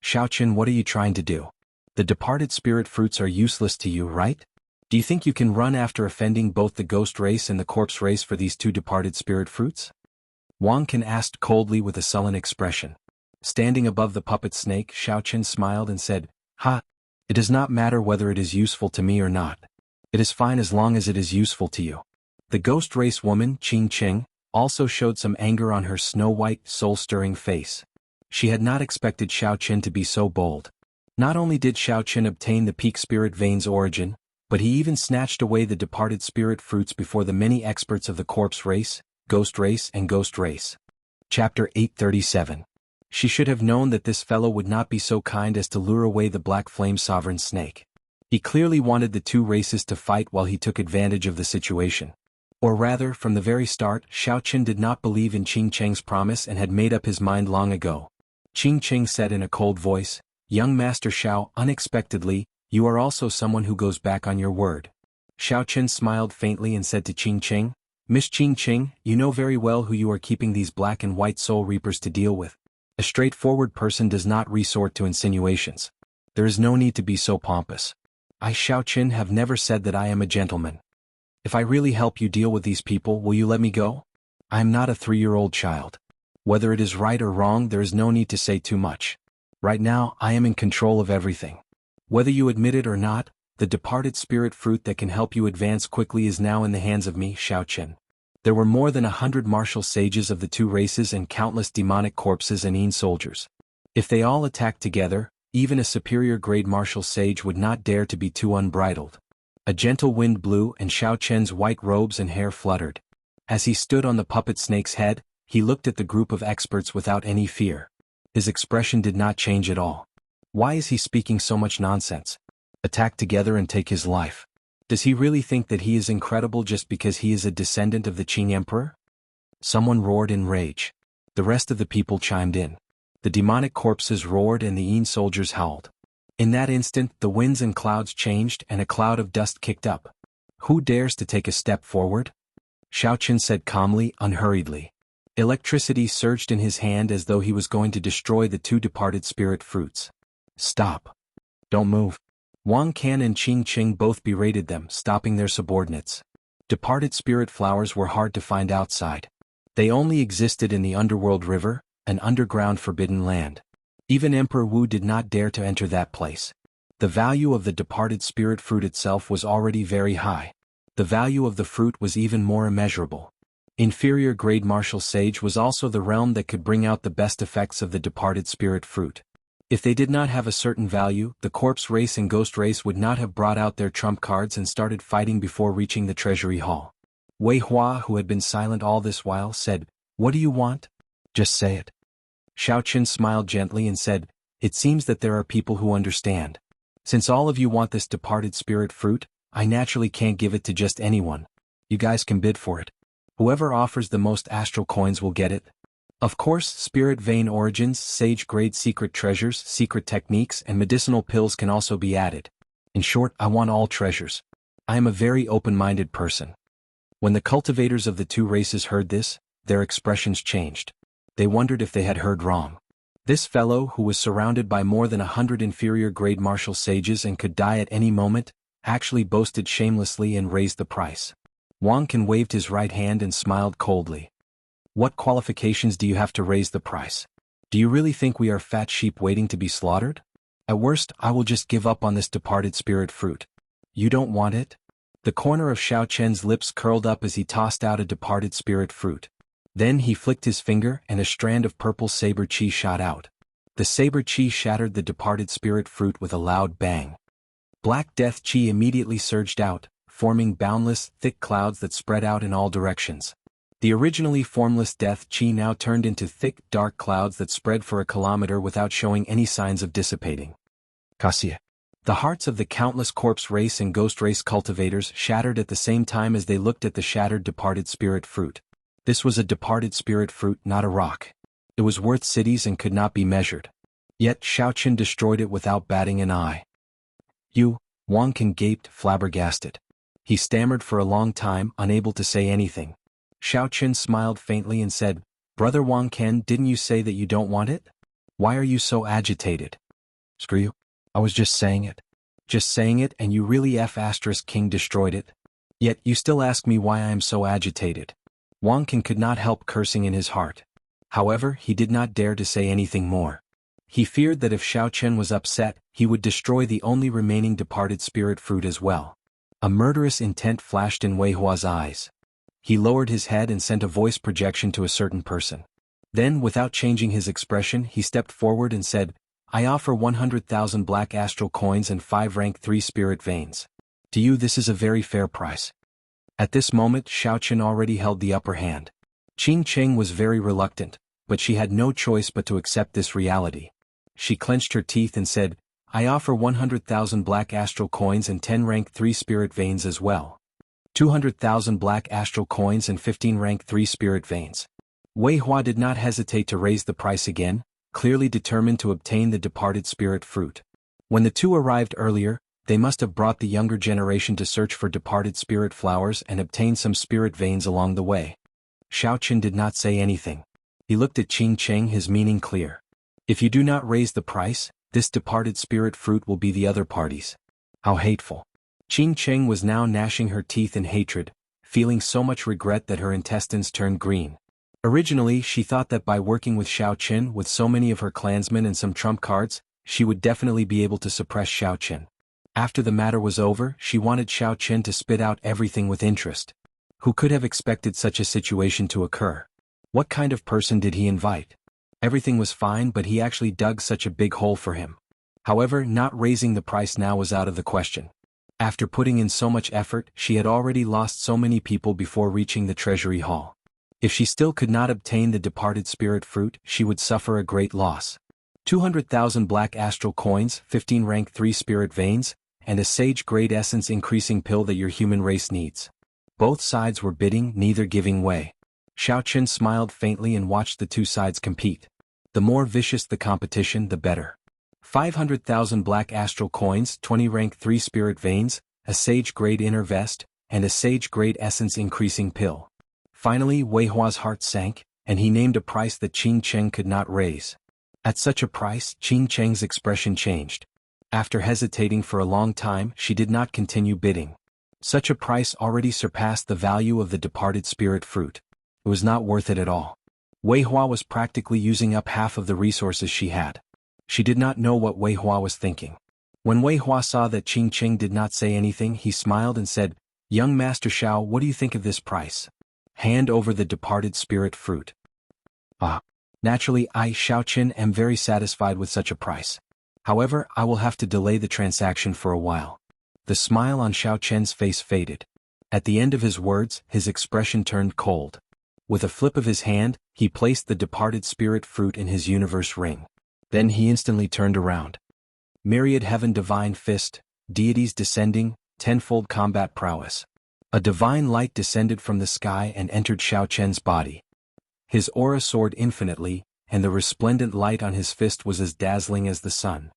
Xiao Chen, what are you trying to do? The departed spirit fruits are useless to you, right? Do you think you can run after offending both the ghost race and the corpse race for these 2 departed spirit fruits? Wang Ken asked coldly with a sullen expression. Standing above the puppet snake, Xiaoqin smiled and said, "Ha! It does not matter whether it is useful to me or not. It is fine as long as it is useful to you." The ghost race woman, Qing, also showed some anger on her snow-white, soul-stirring face. She had not expected Xiaoqin to be so bold. Not only did Xiaoqin obtain the peak spirit vein's origin, but he even snatched away the departed spirit fruits before the many experts of the corpse race, ghost race and ghost race. Chapter 837. She should have known that this fellow would not be so kind as to lure away the black flame sovereign snake. He clearly wanted the two races to fight while he took advantage of the situation. Or rather, from the very start, Xiaoqin did not believe in Qing's promise and had made up his mind long ago. Qing said in a cold voice, "Young Master Xiao, unexpectedly, you are also someone who goes back on your word." Xiaoqin smiled faintly and said to Qing, "Miss Qing, you know very well who you are keeping these black and white soul reapers to deal with. A straightforward person does not resort to insinuations. There is no need to be so pompous. I, Xiaoqin, have never said that I am a gentleman. If I really help you deal with these people, will you let me go? I am not a 3-year-old child. Whether it is right or wrong, there is no need to say too much. Right now, I am in control of everything. Whether you admit it or not, the departed spirit fruit that can help you advance quickly is now in the hands of me, Xiaoqin." There were more than 100 martial sages of the two races and countless demonic corpses and Yin soldiers. If they all attacked together, even a superior grade martial sage would not dare to be too unbridled. A gentle wind blew and Xiaoqin's white robes and hair fluttered. As he stood on the puppet snake's head, he looked at the group of experts without any fear. His expression did not change at all. Why is he speaking so much nonsense? Attack together and take his life. Does he really think that he is incredible just because he is a descendant of the Qing Emperor? Someone roared in rage. The rest of the people chimed in. The demonic corpses roared and the Yin soldiers howled. In that instant, the winds and clouds changed and a cloud of dust kicked up. "Who dares to take a step forward?" Xiaoqin said calmly, unhurriedly. Electricity surged in his hand as though he was going to destroy the two departed spirit fruits. "Stop. Don't move." Wang Can and Qing both berated them, stopping their subordinates. Departed spirit flowers were hard to find outside. They only existed in the underworld river, an underground forbidden land. Even Emperor Wu did not dare to enter that place. The value of the departed spirit fruit itself was already very high. The value of the fruit was even more immeasurable. Inferior grade martial sage was also the realm that could bring out the best effects of the departed spirit fruit. If they did not have a certain value, the corpse race and ghost race would not have brought out their trump cards and started fighting before reaching the treasury hall. Wei Hua, who had been silent all this while, said, "What do you want? Just say it." Xiaoqin smiled gently and said, "It seems that there are people who understand. Since all of you want this departed spirit fruit, I naturally can't give it to just anyone. You guys can bid for it. Whoever offers the most astral coins will get it. Of course, spirit vein origins, sage-grade secret treasures, secret techniques, and medicinal pills can also be added. In short, I want all treasures. I am a very open-minded person." When the cultivators of the two races heard this, their expressions changed. They wondered if they had heard wrong. This fellow, who was surrounded by more than 100 inferior-grade martial sages and could die at any moment, actually boasted shamelessly and raised the price. Wang Can waved his right hand and smiled coldly. "What qualifications do you have to raise the price? Do you really think we are fat sheep waiting to be slaughtered? At worst, I will just give up on this departed spirit fruit." "You don't want it?" The corner of Xiaoqin's lips curled up as he tossed out a departed spirit fruit. Then he flicked his finger and a strand of purple saber chi shot out. The saber chi shattered the departed spirit fruit with a loud bang. Black death chi immediately surged out, forming boundless, thick clouds that spread out in all directions. The originally formless death chi now turned into thick, dark clouds that spread for a kilometer without showing any signs of dissipating. Cassia. The hearts of the countless corpse race and ghost race cultivators shattered at the same time as they looked at the shattered departed spirit fruit. This was a departed spirit fruit, not a rock. It was worth cities and could not be measured. Yet Xiaoqin destroyed it without batting an eye. "You," Wang Can gaped, flabbergasted. He stammered for a long time, unable to say anything. Xiaoqin smiled faintly and said, "Brother Wang Can, didn't you say that you don't want it? Why are you so agitated?" "Screw you. I was just saying it." "Just saying it, and you really King destroyed it? Yet you still ask me why I am so agitated." Wang Can could not help cursing in his heart. However, he did not dare to say anything more. He feared that if Xiao Chen was upset, he would destroy the only remaining departed spirit fruit as well. A murderous intent flashed in Wei Hua's eyes. He lowered his head and sent a voice projection to a certain person. Then, without changing his expression, he stepped forward and said, "I offer 100,000 black astral coins and 5 rank 3 spirit veins. To you this is a very fair price." At this moment Xiao Chen already held the upper hand. Qing Cheng was very reluctant, but she had no choice but to accept this reality. She clenched her teeth and said, "I offer 100,000 black astral coins and 10 rank 3 spirit veins as well. 200,000 black astral coins and 15 rank 3 spirit veins." Wei Hua did not hesitate to raise the price again, clearly determined to obtain the departed spirit fruit. When the two arrived earlier, they must have brought the younger generation to search for departed spirit flowers and obtain some spirit veins along the way. Xiao Chen did not say anything. He looked at Qing Cheng, his meaning clear. If you do not raise the price, this departed spirit fruit will be the other party's. How hateful. Qing Cheng was now gnashing her teeth in hatred, feeling so much regret that her intestines turned green. Originally she thought that by working with Xiao Chen with so many of her clansmen and some trump cards, she would definitely be able to suppress Xiao Chen. After the matter was over, she wanted Xiao Chen to spit out everything with interest. Who could have expected such a situation to occur? What kind of person did he invite? Everything was fine, but he actually dug such a big hole for him. However, not raising the price now was out of the question. After putting in so much effort, she had already lost so many people before reaching the treasury hall. If she still could not obtain the departed spirit fruit, she would suffer a great loss. 200,000 black astral coins, 15 rank 3 spirit veins, and a sage-grade essence increasing pill that your human race needs. Both sides were bidding, neither giving way. Xiao Chen smiled faintly and watched the two sides compete. The more vicious the competition, the better. 500,000 black astral coins, 20 rank 3 spirit veins, a sage-grade inner vest, and a sage-grade essence increasing pill. Finally Wei Hua's heart sank, and he named a price that Qing Cheng could not raise. At such a price, Qing Cheng's expression changed. After hesitating for a long time, she did not continue bidding. Such a price already surpassed the value of the departed spirit fruit. It was not worth it at all. Wei Hua was practically using up half of the resources she had. She did not know what Wei Hua was thinking. When Wei Hua saw that Qing Cheng did not say anything, he smiled and said, "Young Master Xiao, what do you think of this price? Hand over the departed spirit fruit." Naturally I, Xiao Chen, am very satisfied with such a price. However, I will have to delay the transaction for a while. The smile on Xiao Chen's face faded. At the end of his words, his expression turned cold. With a flip of his hand, he placed the departed spirit fruit in his universe ring. Then he instantly turned around. Myriad Heaven Divine Fist, deities descending, tenfold combat prowess. A divine light descended from the sky and entered Xiao Chen's body. His aura soared infinitely, and the resplendent light on his fist was as dazzling as the sun.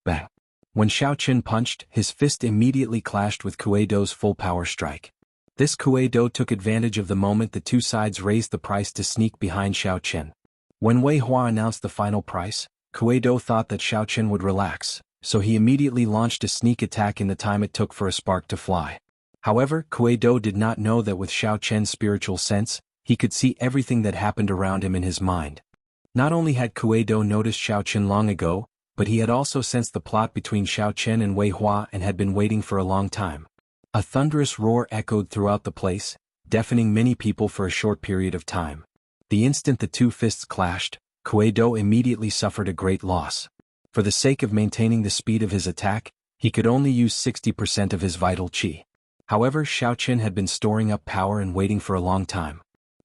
Bang! When Xiao Chen punched, his fist immediately clashed with Kuei-do's full power strike. This Kuei-do took advantage of the moment the two sides raised the price to sneak behind Xiao Chen. When Wei Hua announced the final price, Kuei-do thought that Xiao Chen would relax, so he immediately launched a sneak attack in the time it took for a spark to fly. However, Kuei-do did not know that with Xiao Chen's spiritual sense, he could see everything that happened around him in his mind. Not only had Kuei-do noticed Xiao Chen long ago, but he had also sensed the plot between Xiao Chen and Wei Hua and had been waiting for a long time. A thunderous roar echoed throughout the place, deafening many people for a short period of time. The instant the two fists clashed, Kuei-do immediately suffered a great loss. For the sake of maintaining the speed of his attack, he could only use 60% of his vital qi. However, Xiao Chen had been storing up power and waiting for a long time.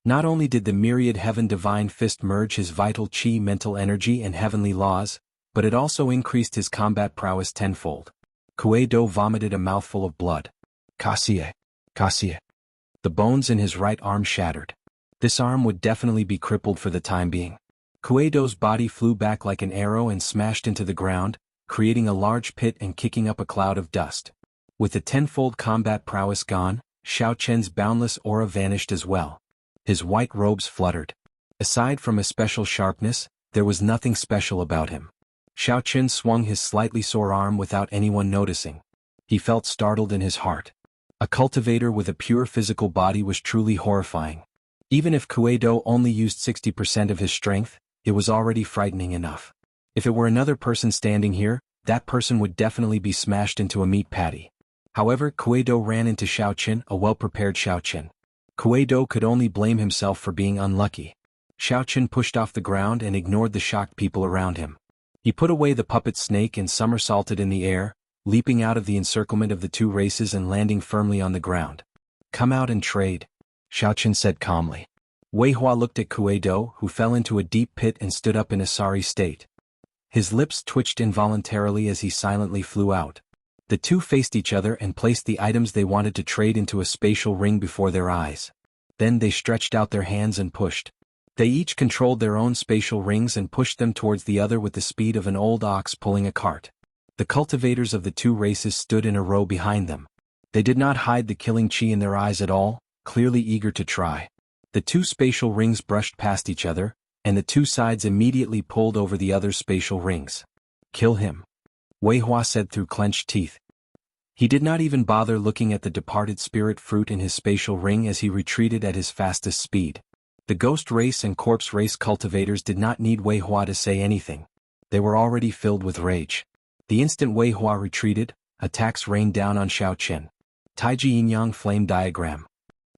Not only did the Myriad Heaven Divine Fist merge his vital qi, mental energy and heavenly laws, but it also increased his combat prowess tenfold. Kuei-do vomited a mouthful of blood. Cassie. The bones in his right arm shattered. This arm would definitely be crippled for the time being. Kuei-do's body flew back like an arrow and smashed into the ground, creating a large pit and kicking up a cloud of dust. With the tenfold combat prowess gone, Xiao Chen's boundless aura vanished as well. His white robes fluttered. Aside from a special sharpness, there was nothing special about him. Xiao Chen swung his slightly sore arm without anyone noticing. He felt startled in his heart. A cultivator with a pure physical body was truly horrifying. Even if Kuei-do only used 60% of his strength, it was already frightening enough. If it were another person standing here, that person would definitely be smashed into a meat patty. However, Kuei-do ran into Xiaoqin, a well-prepared Xiaoqin. Kuei-do could only blame himself for being unlucky. Xiaoqin pushed off the ground and ignored the shocked people around him. He put away the puppet snake and somersaulted in the air, leaping out of the encirclement of the two races and landing firmly on the ground. "Come out and trade," Xiaoqin said calmly. Wei Hua looked at Kuei-do, who fell into a deep pit and stood up in a sorry state. His lips twitched involuntarily as he silently flew out. The two faced each other and placed the items they wanted to trade into a spatial ring before their eyes. Then they stretched out their hands and pushed. They each controlled their own spatial rings and pushed them towards the other with the speed of an old ox pulling a cart. The cultivators of the two races stood in a row behind them. They did not hide the killing chi in their eyes at all, clearly eager to try. The two spatial rings brushed past each other, and the two sides immediately pulled over the other's spatial rings. "Kill him," Wei Hua said through clenched teeth. He did not even bother looking at the departed spirit fruit in his spatial ring as he retreated at his fastest speed. The ghost race and corpse race cultivators did not need Wei Hua to say anything. They were already filled with rage. The instant Wei Hua retreated, attacks rained down on Xiaoqin. Taiji Yin-yang flame diagram.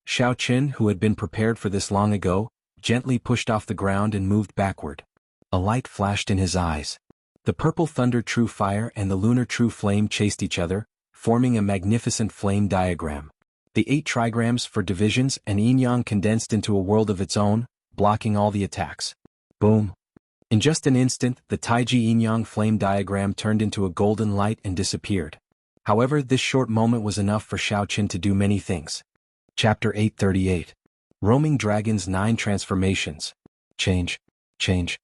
Xiaoqin, who had been prepared for this long ago, gently pushed off the ground and moved backward. A light flashed in his eyes. The purple thunder true fire and the lunar true flame chased each other, forming a magnificent flame diagram. The 8 trigrams for divisions and yin-yang condensed into a world of its own, blocking all the attacks. Boom! In just an instant, the Taiji yin-yang flame diagram turned into a golden light and disappeared. However, this short moment was enough for Xiaoqin to do many things. Chapter 838. Roaming Dragons 9 Transformations. Change. Change.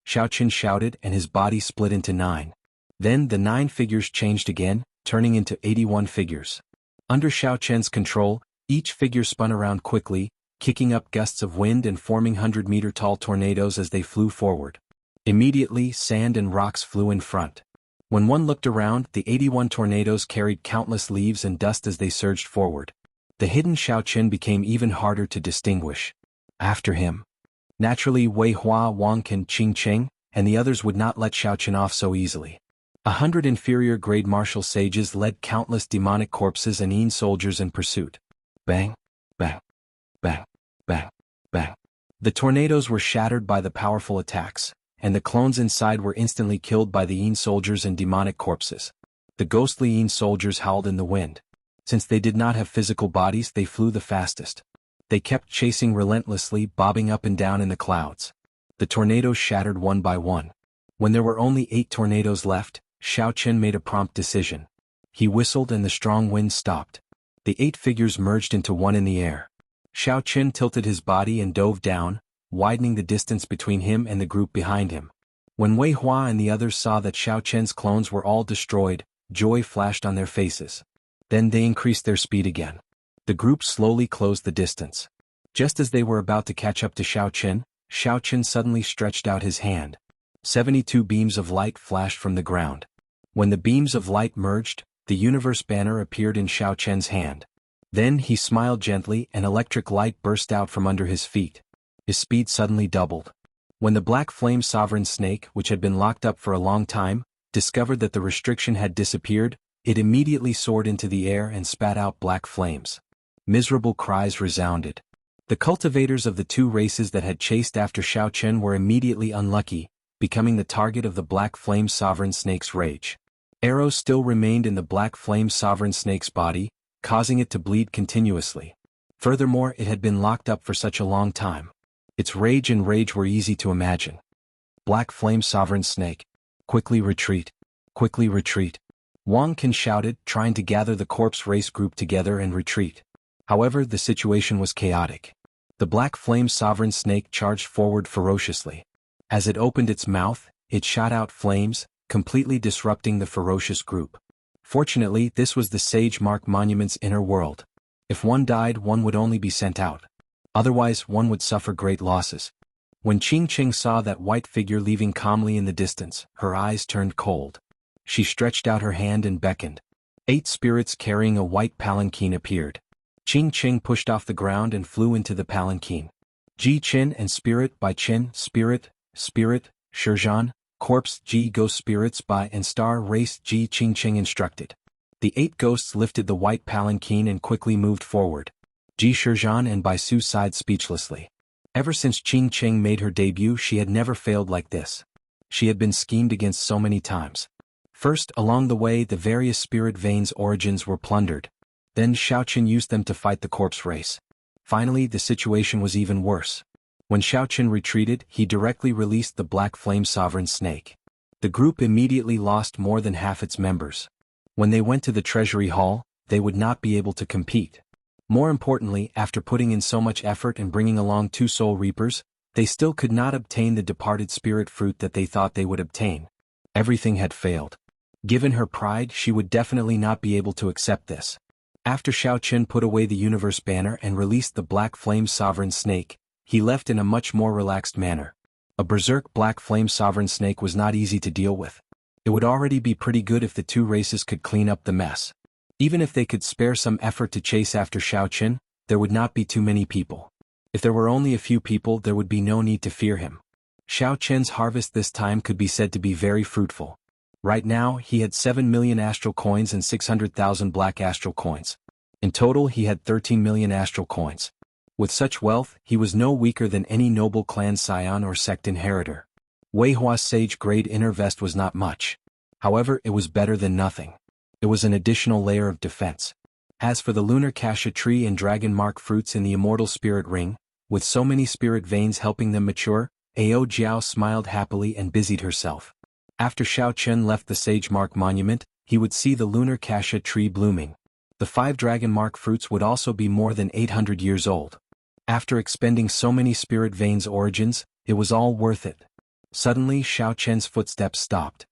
Xiaoqin shouted and his body split into 9. Then the 9 figures changed again, turning into 81 figures. Under Xiaoqin's control, each figure spun around quickly, kicking up gusts of wind and forming 100-meter-tall tornadoes as they flew forward. Immediately, sand and rocks flew in front. When one looked around, the 81 tornadoes carried countless leaves and dust as they surged forward. The hidden Xiaoqin became even harder to distinguish. After him. Naturally, Wei Hua, Wang Can, Qing Cheng, and the others would not let Xiaoqin off so easily. 100 inferior-grade martial sages led countless demonic corpses and yin soldiers in pursuit. Bang, bang, bang, bang, bang. The tornadoes were shattered by the powerful attacks, and the clones inside were instantly killed by the yin soldiers and demonic corpses. The ghostly yin soldiers howled in the wind. Since they did not have physical bodies, they flew the fastest. They kept chasing relentlessly, bobbing up and down in the clouds. The tornadoes shattered one by one. When there were only 8 tornadoes left, Xiaoqin made a prompt decision. He whistled and the strong wind stopped. The 8 figures merged into one in the air. Xiaoqin tilted his body and dove down, widening the distance between him and the group behind him. When Wei Hua and the others saw that Xiaoqin's clones were all destroyed, joy flashed on their faces. Then they increased their speed again. The group slowly closed the distance. Just as they were about to catch up to Xiaoqin, Xiaoqin suddenly stretched out his hand. 72 beams of light flashed from the ground. When the beams of light merged, the universe banner appeared in Xiaoqin's hand. Then he smiled gently and electric light burst out from under his feet. His speed suddenly doubled. When the black flame sovereign snake, which had been locked up for a long time, discovered that the restriction had disappeared, it immediately soared into the air and spat out black flames. Miserable cries resounded. The cultivators of the two races that had chased after Xiaoqin were immediately unlucky, becoming the target of the black flame sovereign snake's rage. Arrows still remained in the black flame sovereign snake's body, causing it to bleed continuously. Furthermore, it had been locked up for such a long time. Its rage and rage were easy to imagine. Black flame sovereign snake. Quickly retreat. Quickly retreat. Wang Can shouted, trying to gather the corpse race group together and retreat. However, the situation was chaotic. The black flame sovereign snake charged forward ferociously. As it opened its mouth, it shot out flames, completely disrupting the ferocious group. Fortunately, this was the Sage Mark Monument's inner world. If one died, one would only be sent out. Otherwise, one would suffer great losses. When Qing Qing saw that white figure leaving calmly in the distance, her eyes turned cold. She stretched out her hand and beckoned. 8 spirits carrying a white palanquin appeared. Qing Qing pushed off the ground and flew into the palanquin. Ji Qin and Spirit by Qin, Spirit, Shizhan, Corpse Ji Ghost Spirits by and Star Race Ji Qingqing instructed. The 8 ghosts lifted the white palanquin and quickly moved forward. Ji Shizhan and Bai Su sighed speechlessly. Ever since Qingqing made her debut, she had never failed like this. She had been schemed against so many times. First, along the way, the various spirit veins' origins were plundered. Then Xiaoqin used them to fight the corpse race. Finally, the situation was even worse. When Xiaoqin retreated, he directly released the Black Flame Sovereign Snake. The group immediately lost more than half its members. When they went to the treasury hall, they would not be able to compete. More importantly, after putting in so much effort and bringing along 2 Soul Reapers, they still could not obtain the departed spirit fruit that they thought they would obtain. Everything had failed. Given her pride, she would definitely not be able to accept this. After Xiaoqin put away the universe banner and released the Black Flame Sovereign Snake, he left in a much more relaxed manner. A berserk Black Flame Sovereign Snake was not easy to deal with. It would already be pretty good if the 2 races could clean up the mess. Even if they could spare some effort to chase after Xiaoqin, there would not be too many people. If there were only a few people, there would be no need to fear him. Xiaoqin's harvest this time could be said to be very fruitful. Right now, he had 7 million astral coins and 600,000 black astral coins. In total, he had 13 million astral coins. With such wealth, he was no weaker than any noble clan scion or sect inheritor. Wei Hua's Sage Grade Inner Vest was not much. However, it was better than nothing. It was an additional layer of defense. As for the Lunar Cassia Tree and Dragon Mark fruits in the Immortal Spirit Ring, with so many spirit veins helping them mature, Ao Jiao smiled happily and busied herself. After Xiaoqin left the Sage Mark Monument, he would see the Lunar Cassia Tree blooming. The 5 Dragon Mark fruits would also be more than 800 years old. After expending so many spirit veins' origins, it was all worth it. Suddenly Xiaoqin's footsteps stopped.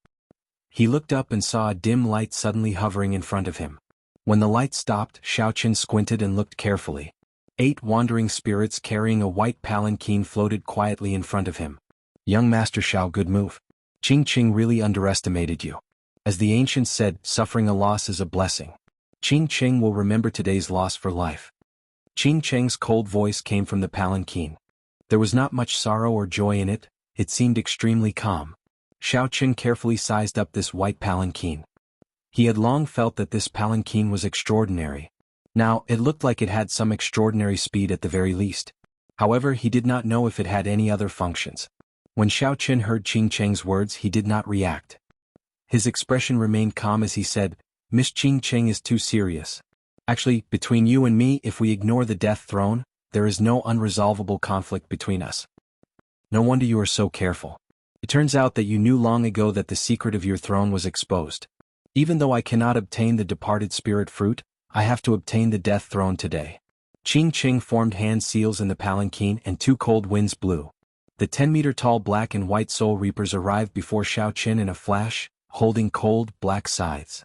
He looked up and saw a dim light suddenly hovering in front of him. When the light stopped, Xiaoqin squinted and looked carefully. 8 wandering spirits carrying a white palanquin floated quietly in front of him. Young Master Xiao, good move. Qingqing really underestimated you. As the ancients said, suffering a loss is a blessing. Qingqing will remember today's loss for life. Qingqing's cold voice came from the palanquin. There was not much sorrow or joy in it, it seemed extremely calm. Xiaoqin carefully sized up this white palanquin. He had long felt that this palanquin was extraordinary. Now, it looked like it had some extraordinary speed at the very least. However, he did not know if it had any other functions. When Xiaoqin heard Qingqing's words, he did not react. His expression remained calm as he said, Miss Qingqing is too serious. Actually, between you and me, if we ignore the Death Throne, there is no unresolvable conflict between us. No wonder you are so careful. It turns out that you knew long ago that the secret of your throne was exposed. Even though I cannot obtain the departed spirit fruit, I have to obtain the Death Throne today. Qingqing formed hand seals in the palanquin and 2 cold winds blew. The 10-meter-tall black and white soul reapers arrived before Xiaoqin in a flash, holding cold, black scythes.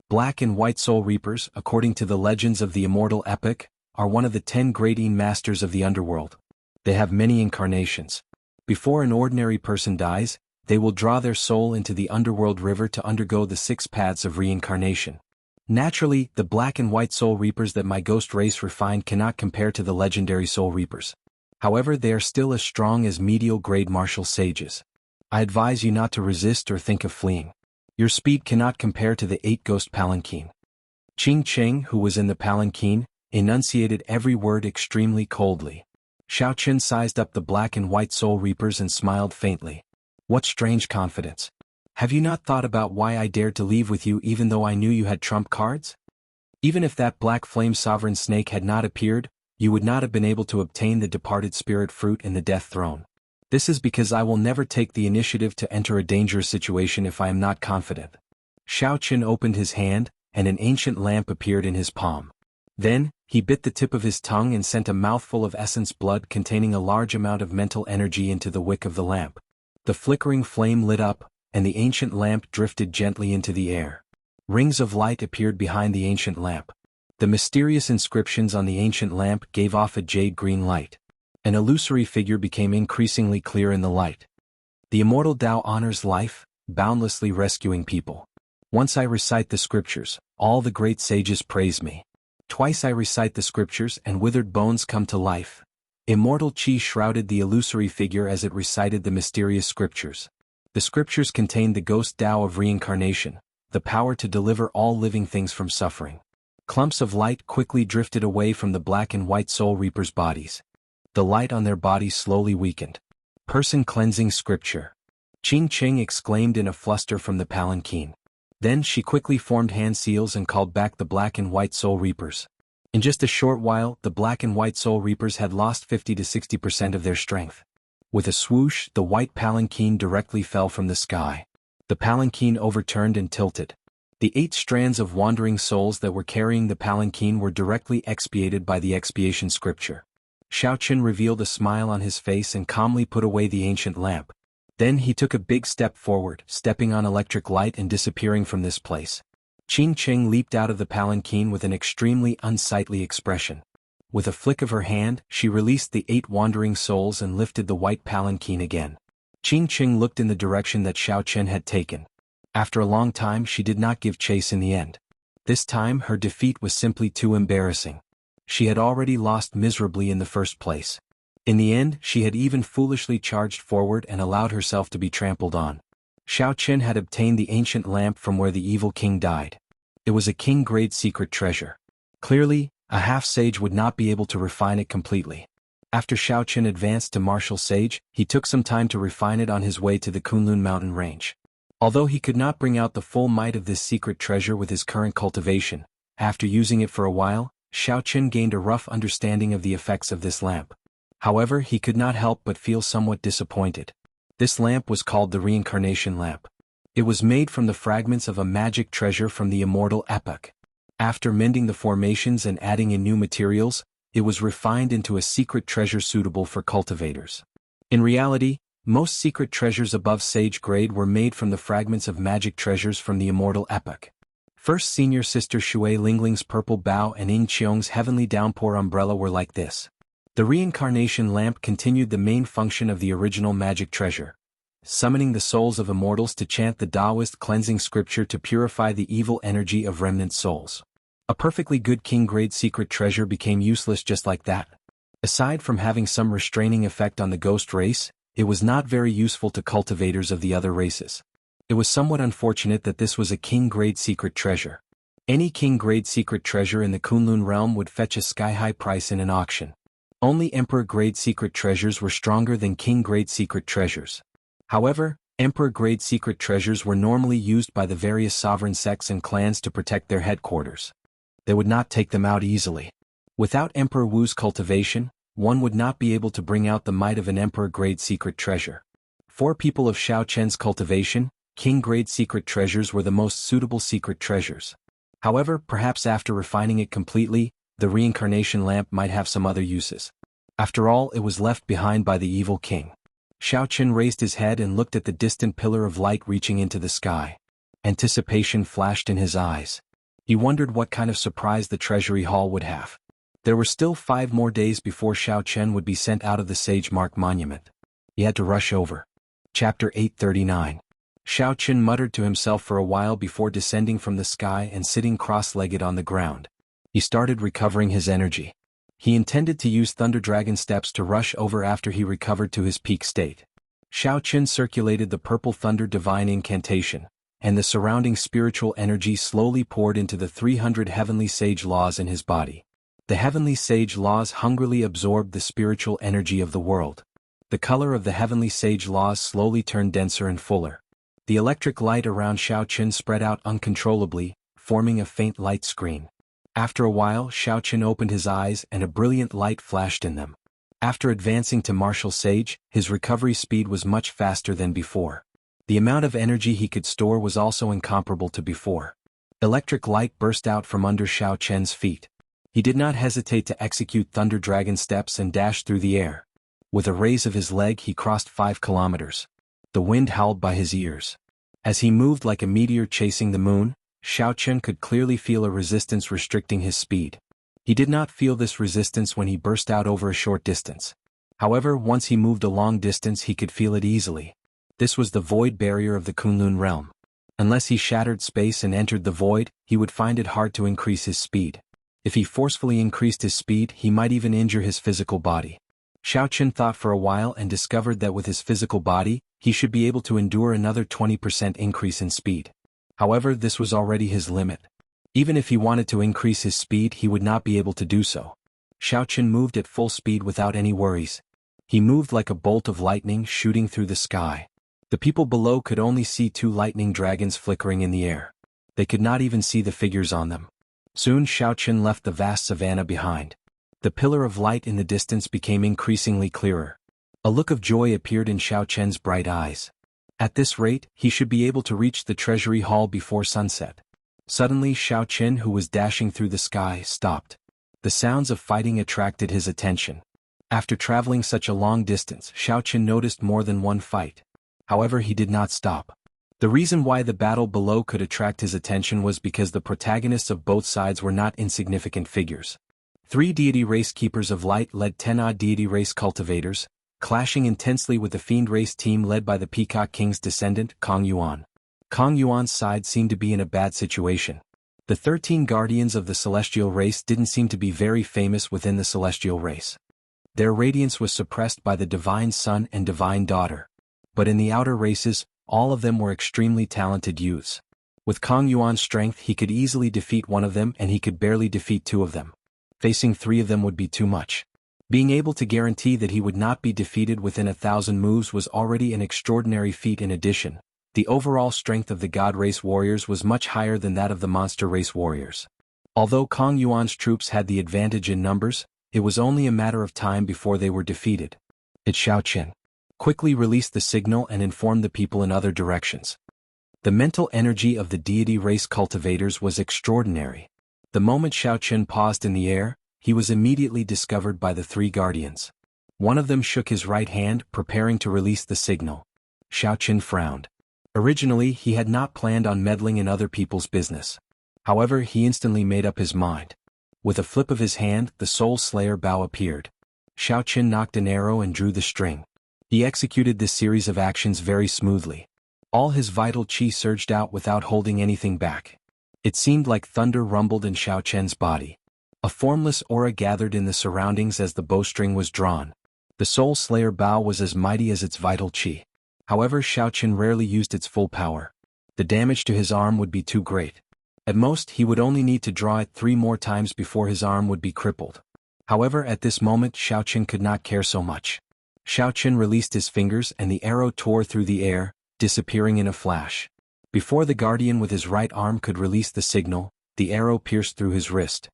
Black and white soul reapers, according to the legends of the immortal epic, are one of the 10 great masters of the underworld. They have many incarnations. Before an ordinary person dies, they will draw their soul into the underworld river to undergo the 6 paths of reincarnation. Naturally, the black and white soul reapers that my ghost race refined cannot compare to the legendary soul reapers. However, they are still as strong as medial grade martial sages. I advise you not to resist or think of fleeing. Your speed cannot compare to the 8 ghost palanquin. Qingqing, who was in the palanquin, enunciated every word extremely coldly. Xiaoqin sized up the black and white soul reapers and smiled faintly. What strange confidence. Have you not thought about why I dared to leave with you even though I knew you had trump cards? Even if that black flame sovereign snake had not appeared, you would not have been able to obtain the departed spirit fruit in the Death Throne. This is because I will never take the initiative to enter a dangerous situation if I am not confident. Xiaoqin opened his hand, and an ancient lamp appeared in his palm. Then, he bit the tip of his tongue and sent a mouthful of essence blood containing a large amount of mental energy into the wick of the lamp. The flickering flame lit up, and the ancient lamp drifted gently into the air. Rings of light appeared behind the ancient lamp. The mysterious inscriptions on the ancient lamp gave off a jade-green light. An illusory figure became increasingly clear in the light. The immortal Tao honors life, boundlessly rescuing people. Once I recite the scriptures, all the great sages praise me. Twice I recite the scriptures and withered bones come to life. Immortal Qi shrouded the illusory figure as it recited the mysterious scriptures. The scriptures contained the ghost Tao of reincarnation, the power to deliver all living things from suffering. Clumps of light quickly drifted away from the black and white soul reapers' bodies. The light on their bodies slowly weakened. Person cleansing scripture. Qing Qing exclaimed in a fluster from the palanquin. Then she quickly formed hand seals and called back the black and white soul reapers. In just a short while, the black and white soul reapers had lost 50 to 60% of their strength. With a swoosh, the white palanquin directly fell from the sky. The palanquin overturned and tilted. The 8 strands of wandering souls that were carrying the palanquin were directly expiated by the expiation scripture. Xiaoqun revealed a smile on his face and calmly put away the ancient lamp. Then he took a big step forward, stepping on electric light and disappearing from this place. Qing Qing leaped out of the palanquin with an extremely unsightly expression. With a flick of her hand, she released the 8 wandering souls and lifted the white palanquin again. Qing Qing looked in the direction that Xiaoqun had taken. After a long time she did not give chase in the end. This time her defeat was simply too embarrassing. She had already lost miserably in the first place. In the end, she had even foolishly charged forward and allowed herself to be trampled on. Xiaoqun had obtained the ancient lamp from where the evil king died. It was a king-grade secret treasure. Clearly, a half-sage would not be able to refine it completely. After Xiaoqun advanced to martial sage, he took some time to refine it on his way to the Kunlun mountain range. Although he could not bring out the full might of this secret treasure with his current cultivation, after using it for a while, Xiaoqun gained a rough understanding of the effects of this lamp. However, he could not help but feel somewhat disappointed. This lamp was called the reincarnation lamp. It was made from the fragments of a magic treasure from the immortal epoch. After mending the formations and adding in new materials, it was refined into a secret treasure suitable for cultivators. In reality, most secret treasures above sage grade were made from the fragments of magic treasures from the immortal epoch. First senior sister Shui Lingling's purple bow and Ying Qiong's heavenly downpour umbrella were like this. The reincarnation lamp continued the main function of the original magic treasure, summoning the souls of immortals to chant the Taoist cleansing scripture to purify the evil energy of remnant souls. A perfectly good king-grade secret treasure became useless just like that. Aside from having some restraining effect on the ghost race, it was not very useful to cultivators of the other races. It was somewhat unfortunate that this was a king-grade secret treasure. Any king-grade secret treasure in the Kunlun realm would fetch a sky-high price in an auction. Only Emperor-grade secret treasures were stronger than king-grade secret treasures. However, Emperor-grade secret treasures were normally used by the various sovereign sects and clans to protect their headquarters. They would not take them out easily. Without Emperor Wu's cultivation, one would not be able to bring out the might of an Emperor-grade secret treasure. For people of Xiaoqun's cultivation, king-grade secret treasures were the most suitable secret treasures. However, perhaps after refining it completely, the reincarnation lamp might have some other uses. After all, it was left behind by the evil king. Xiaoqun raised his head and looked at the distant pillar of light reaching into the sky. Anticipation flashed in his eyes. He wondered what kind of surprise the treasury hall would have. There were still 5 more days before Xiaoqun would be sent out of the Sage Mark Monument. He had to rush over. Chapter 839. Xiaoqun muttered to himself for a while before descending from the sky and sitting cross-legged on the ground. He started recovering his energy. He intended to use Thunder Dragon steps to rush over after he recovered to his peak state. Xiaoqun circulated the purple thunder divine incantation, and the surrounding spiritual energy slowly poured into the 300 heavenly sage laws in his body. The heavenly sage laws hungrily absorbed the spiritual energy of the world. The color of the heavenly sage laws slowly turned denser and fuller. The electric light around Xiaoqun spread out uncontrollably, forming a faint light screen. After a while, Xiaoqun opened his eyes and a brilliant light flashed in them. After advancing to martial sage, his recovery speed was much faster than before. The amount of energy he could store was also incomparable to before. Electric light burst out from under Xiaoqun's feet. He did not hesitate to execute Thunder Dragon steps and dash through the air. With a raise of his leg he crossed 5 kilometers. The wind howled by his ears. As he moved like a meteor chasing the moon, Xiaoqun could clearly feel a resistance restricting his speed. He did not feel this resistance when he burst out over a short distance. However, once he moved a long distance he could feel it easily. This was the void barrier of the Kunlun realm. Unless he shattered space and entered the void, he would find it hard to increase his speed. If he forcefully increased his speed, he might even injure his physical body. Xiaochen thought for a while and discovered that with his physical body, he should be able to endure another 20% increase in speed. However, this was already his limit. Even if he wanted to increase his speed, he would not be able to do so. Xiaochen moved at full speed without any worries. He moved like a bolt of lightning shooting through the sky. The people below could only see two lightning dragons flickering in the air. They could not even see the figures on them. Soon Xiaochen left the vast savanna behind. The pillar of light in the distance became increasingly clearer. A look of joy appeared in Xiaochen's bright eyes. At this rate, he should be able to reach the treasury hall before sunset. Suddenly Xiaochen, who was dashing through the sky, stopped. The sounds of fighting attracted his attention. After traveling such a long distance, Xiaochen noticed more than one fight. However, he did not stop. The reason why the battle below could attract his attention was because the protagonists of both sides were not insignificant figures. 3 deity race keepers of light led 10-odd deity race cultivators, clashing intensely with the fiend race team led by the Peacock King's descendant, Kong Yuan. Kong Yuan's side seemed to be in a bad situation. The 13 guardians of the celestial race didn't seem to be very famous within the celestial race. Their radiance was suppressed by the divine son and divine daughter. But in the outer races, all of them were extremely talented youths. With Kong Yuan's strength, he could easily defeat one of them, and he could barely defeat 2 of them. Facing 3 of them would be too much. Being able to guarantee that he would not be defeated within 1,000 moves was already an extraordinary feat. In addition, the overall strength of the God race warriors was much higher than that of the monster race warriors. Although Kong Yuan's troops had the advantage in numbers, it was only a matter of time before they were defeated. Xiaochen quickly released the signal and informed the people in other directions. The mental energy of the deity race cultivators was extraordinary. The moment Xiaochen paused in the air, he was immediately discovered by the 3 guardians. One of them shook his right hand, preparing to release the signal. Xiaochen frowned. Originally, he had not planned on meddling in other people's business. However, he instantly made up his mind. With a flip of his hand, the Soul Slayer bow appeared. Xiaochen knocked an arrow and drew the string. He executed this series of actions very smoothly. All his vital qi surged out without holding anything back. It seemed like thunder rumbled in Xiaochen's body. A formless aura gathered in the surroundings as the bowstring was drawn. The Soul Slayer bow was as mighty as its vital qi. However, Xiaochen rarely used its full power. The damage to his arm would be too great. At most, he would only need to draw it 3 more times before his arm would be crippled. However, at this moment Xiaochen could not care so much. Xiaochen released his fingers and the arrow tore through the air, disappearing in a flash. Before the guardian with his right arm could release the signal, the arrow pierced through his wrist.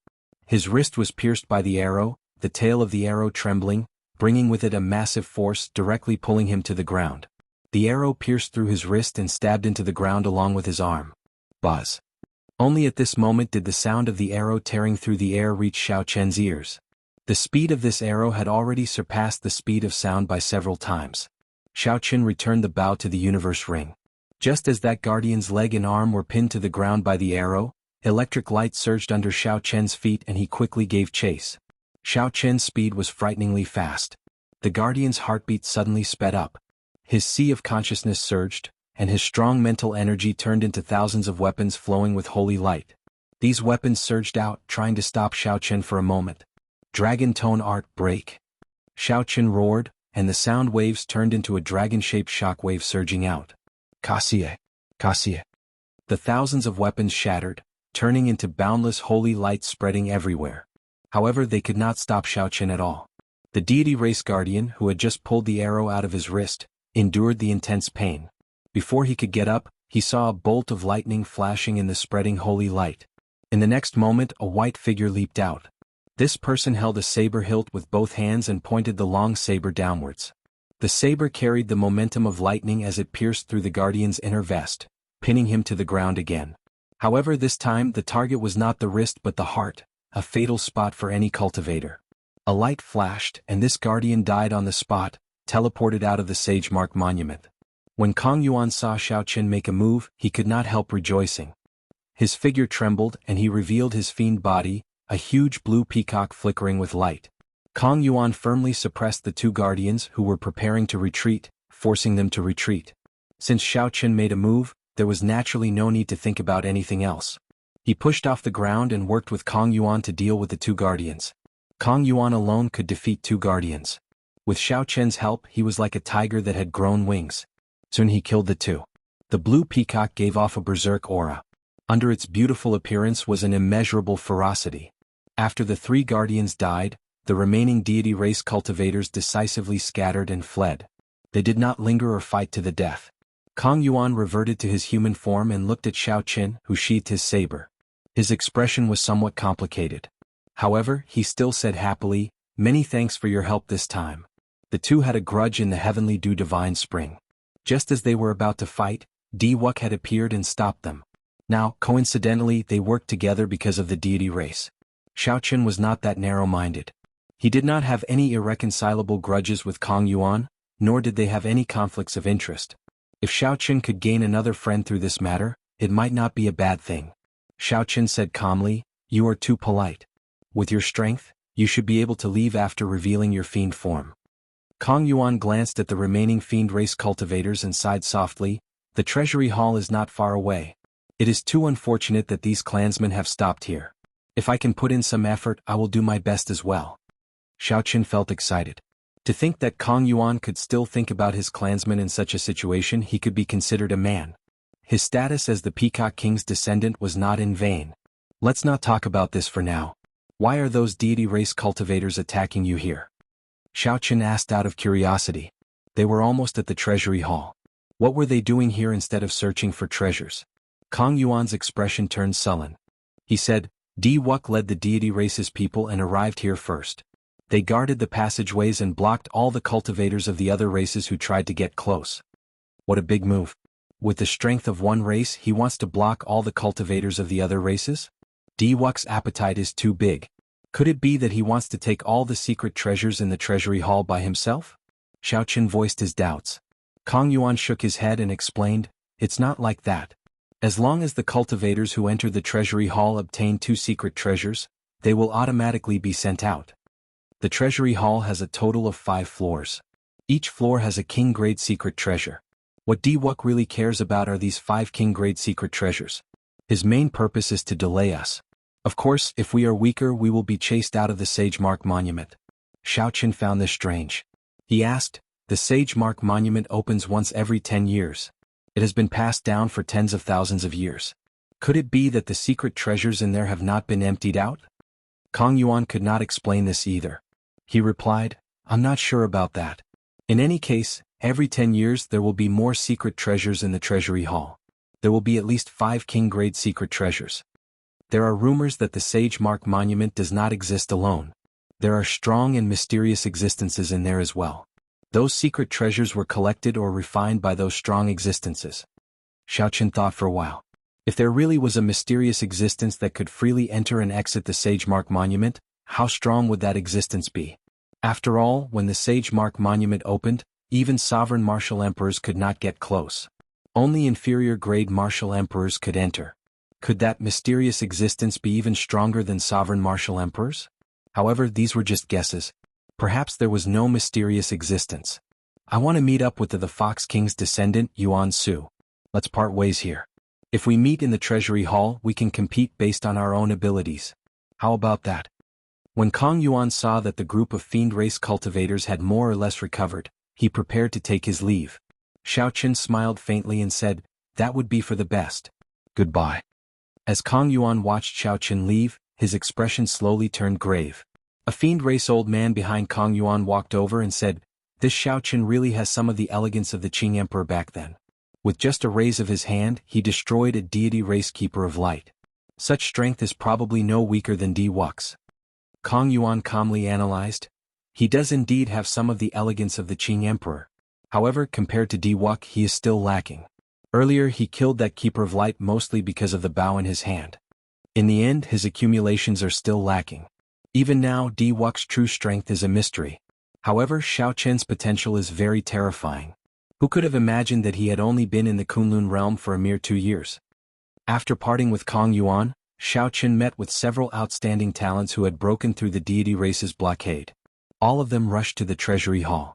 His wrist was pierced by the arrow, the tail of the arrow trembling, bringing with it a massive force directly pulling him to the ground. The arrow pierced through his wrist and stabbed into the ground along with his arm. Buzz. Only at this moment did the sound of the arrow tearing through the air reach Xiaochen's ears. The speed of this arrow had already surpassed the speed of sound by several times. Xiaochen returned the bow to the universe ring. Just as that guardian's leg and arm were pinned to the ground by the arrow, electric light surged under Xiaochen's feet and he quickly gave chase. Xiaochen's speed was frighteningly fast. The guardian's heartbeat suddenly sped up. His sea of consciousness surged, and his strong mental energy turned into thousands of weapons flowing with holy light. These weapons surged out, trying to stop Xiaochen for a moment. Dragon tone art break. Xiaochen roared, and the sound waves turned into a dragon-shaped shockwave surging out. Kaxie, Kaxie. The thousands of weapons shattered, turning into boundless holy light spreading everywhere. However, they could not stop Xiaochen at all. The deity race guardian, who had just pulled the arrow out of his wrist, endured the intense pain. Before he could get up, he saw a bolt of lightning flashing in the spreading holy light. In the next moment, a white figure leaped out. This person held a saber hilt with both hands and pointed the long saber downwards. The saber carried the momentum of lightning as it pierced through the guardian's inner vest, pinning him to the ground again. However, this time the target was not the wrist but the heart, a fatal spot for any cultivator. A light flashed, and this guardian died on the spot, teleported out of the Sage Mark Monument. When Kong Yuan saw Xiaochen make a move, he could not help rejoicing. His figure trembled and he revealed his fiend body, a huge blue peacock flickering with light. Kong Yuan firmly suppressed the 2 guardians who were preparing to retreat, forcing them to retreat. Since Xiaochen made a move, there was naturally no need to think about anything else. He pushed off the ground and worked with Kong Yuan to deal with the 2 guardians. Kong Yuan alone could defeat 2 guardians. With Xiao Chen's help, he was like a tiger that had grown wings. Soon he killed the two. The blue peacock gave off a berserk aura. Under its beautiful appearance was an immeasurable ferocity. After the three guardians died, the remaining deity race cultivators decisively scattered and fled. They did not linger or fight to the death. Kong Yuan reverted to his human form and looked at Xiao Chen, who sheathed his saber. His expression was somewhat complicated. However, he still said happily, "Many thanks for your help this time." The two had a grudge in the heavenly dew divine spring. Just as they were about to fight, Di Wuk had appeared and stopped them. Now, coincidentally, they worked together because of the deity race. Xiao Chen was not that narrow-minded. He did not have any irreconcilable grudges with Kong Yuan, nor did they have any conflicts of interest. If Xiao Chen could gain another friend through this matter, it might not be a bad thing. Xiao Chen said calmly, "You are too polite. With your strength, you should be able to leave after revealing your fiend form." Kong Yuan glanced at the remaining fiend race cultivators and sighed softly, "The treasury hall is not far away. It is too unfortunate that these clansmen have stopped here. If I can put in some effort, I will do my best as well." Xiao Chen felt excited. To think that Kong Yuan could still think about his clansmen in such a situation, he could be considered a man. His status as the Peacock King's descendant was not in vain. "Let's not talk about this for now. Why are those deity race cultivators attacking you here?" Xiao Chen asked out of curiosity. They were almost at the treasury hall. What were they doing here instead of searching for treasures? Kong Yuan's expression turned sullen. He said, "Di Wuk led the deity race's people and arrived here first. They guarded the passageways and blocked all the cultivators of the other races who tried to get close." What a big move. With the strength of one race, he wants to block all the cultivators of the other races? Di Wuk's appetite is too big. Could it be that he wants to take all the secret treasures in the treasury hall by himself? Xiao Chen voiced his doubts. Kong Yuan shook his head and explained, "It's not like that. As long as the cultivators who enter the treasury hall obtain 2 secret treasures, they will automatically be sent out. The treasury hall has a total of 5 floors. Each floor has a king-grade secret treasure. What Di Wuk really cares about are these 5 king-grade secret treasures. His main purpose is to delay us. Of course, if we are weaker, we will be chased out of the Sage Mark Monument." Xiao Chen found this strange. He asked, "The Sage Mark Monument opens once every 10 years. It has been passed down for tens of thousands of years. Could it be that the secret treasures in there have not been emptied out?" Kong Yuan could not explain this either. He replied, "I'm not sure about that. In any case, every 10 years there will be more secret treasures in the treasury hall. There will be at least 5 king-grade secret treasures. There are rumors that the Sage Mark Monument does not exist alone. There are strong and mysterious existences in there as well. Those secret treasures were collected or refined by those strong existences." Xiao Chen thought for a while. If there really was a mysterious existence that could freely enter and exit the Sage Mark Monument, how strong would that existence be? After all, when the Sage Mark Monument opened, even sovereign martial emperors could not get close. Only inferior-grade martial emperors could enter. Could that mysterious existence be even stronger than sovereign martial emperors? However, these were just guesses. Perhaps there was no mysterious existence. "I want to meet up with the Fox King's descendant, Yuan Su. Let's part ways here. If we meet in the treasury hall, we can compete based on our own abilities. How about that?" When Kong Yuan saw that the group of fiend race cultivators had more or less recovered, he prepared to take his leave. Xiao Chen smiled faintly and said, "That would be for the best. Goodbye." As Kong Yuan watched Xiao Chen leave, his expression slowly turned grave. A fiend race old man behind Kong Yuan walked over and said, "This Xiao Chen really has some of the elegance of the Qing Emperor back then." With just a raise of his hand, he destroyed a deity race keeper of light. Such strength is probably no weaker than Di Wuk's. Kong Yuan calmly analyzed. He does indeed have some of the elegance of the Qing Emperor. However, compared to Di Wuk, he is still lacking. Earlier he killed that keeper of light mostly because of the bow in his hand. In the end, his accumulations are still lacking. Even now, Di Wuk's true strength is a mystery. However, Xiao Chen's potential is very terrifying. Who could have imagined that he had only been in the Kunlun realm for a mere 2 years? After parting with Kong Yuan, Xiao Chen met with several outstanding talents who had broken through the deity race's blockade. All of them rushed to the treasury hall.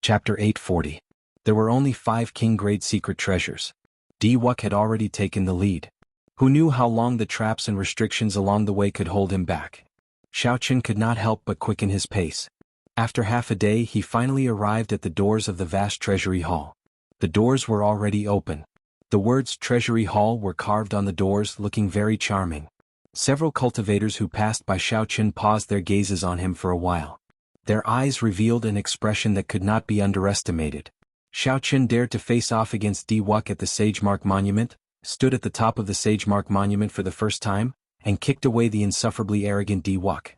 Chapter 840. There were only 5 king-grade secret treasures. Di Wuk had already taken the lead. Who knew how long the traps and restrictions along the way could hold him back? Xiao Chen could not help but quicken his pace. After half a day he finally arrived at the doors of the vast treasury hall. The doors were already open. The words Treasury Hall were carved on the doors, looking very charming. Several cultivators who passed by Xiaoqun paused their gazes on him for a while. Their eyes revealed an expression that could not be underestimated. Xiaoqun dared to face off against Di Wuk at the Sagemark Monument, stood at the top of the Sagemark Monument for the first time, and kicked away the insufferably arrogant Di Wuk.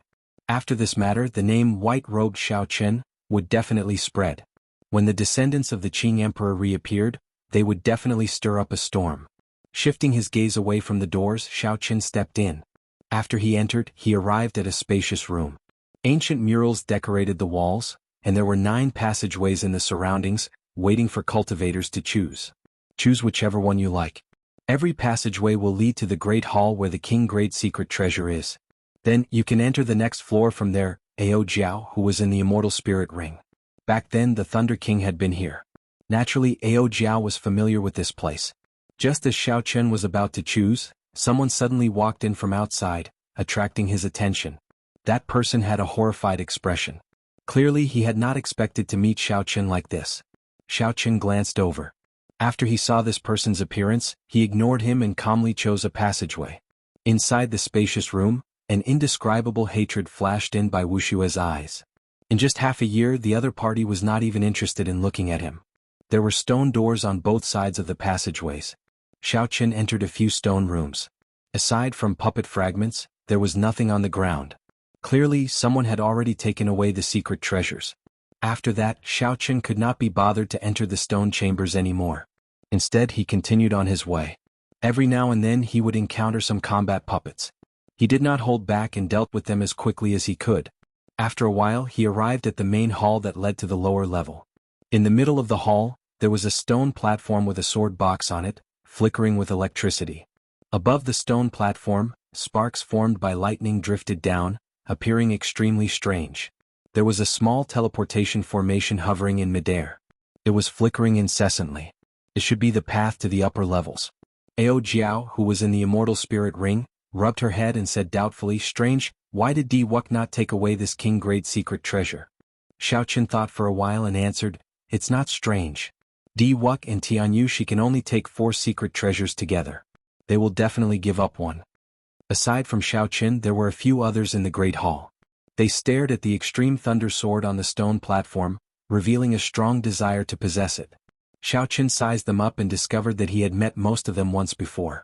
After this matter, the name White-Robed Xiaoqun would definitely spread. When the descendants of the Qing Emperor reappeared, they would definitely stir up a storm. Shifting his gaze away from the doors, Xiaoqun stepped in. After he entered, he arrived at a spacious room. Ancient murals decorated the walls, and there were 9 passageways in the surroundings, waiting for cultivators to choose. Choose whichever one you like. Every passageway will lead to the Great Hall where the King Great Secret Treasure is. Then, you can enter the next floor from there. Ao Jiao, who was in the Immortal Spirit Ring. Back then the Thunder King had been here. Naturally, Ao Jiao was familiar with this place. Just as Xiaoqun was about to choose, someone suddenly walked in from outside, attracting his attention. That person had a horrified expression. Clearly he had not expected to meet Xiaoqun like this. Xiaoqun glanced over. After he saw this person's appearance, he ignored him and calmly chose a passageway. Inside the spacious room, an indescribable hatred flashed in by Wuxia's eyes. In just half a year the other party was not even interested in looking at him. There were stone doors on both sides of the passageways. Xiaoqun entered a few stone rooms. Aside from puppet fragments, there was nothing on the ground. Clearly, someone had already taken away the secret treasures. After that, Xiaoqun could not be bothered to enter the stone chambers anymore. Instead, he continued on his way. Every now and then he would encounter some combat puppets. He did not hold back and dealt with them as quickly as he could. After a while, he arrived at the main hall that led to the lower level. In the middle of the hall, there was a stone platform with a sword box on it, flickering with electricity. Above the stone platform, sparks formed by lightning drifted down, appearing extremely strange. There was a small teleportation formation hovering in midair. It was flickering incessantly. It should be the path to the upper levels. Ao Jiao, who was in the Immortal Spirit Ring, rubbed her head and said doubtfully, "Strange, why did Di Wuk not take away this King Great Secret Treasure?" Xiaoqun thought for a while and answered, "It's not strange. Di Wuk and Tianyu, she can only take 4 secret treasures together. They will definitely give up one." Aside from Xiaoqun, there were a few others in the Great Hall. They stared at the extreme thunder sword on the stone platform, revealing a strong desire to possess it. Xiaoqun sized them up and discovered that he had met most of them once before.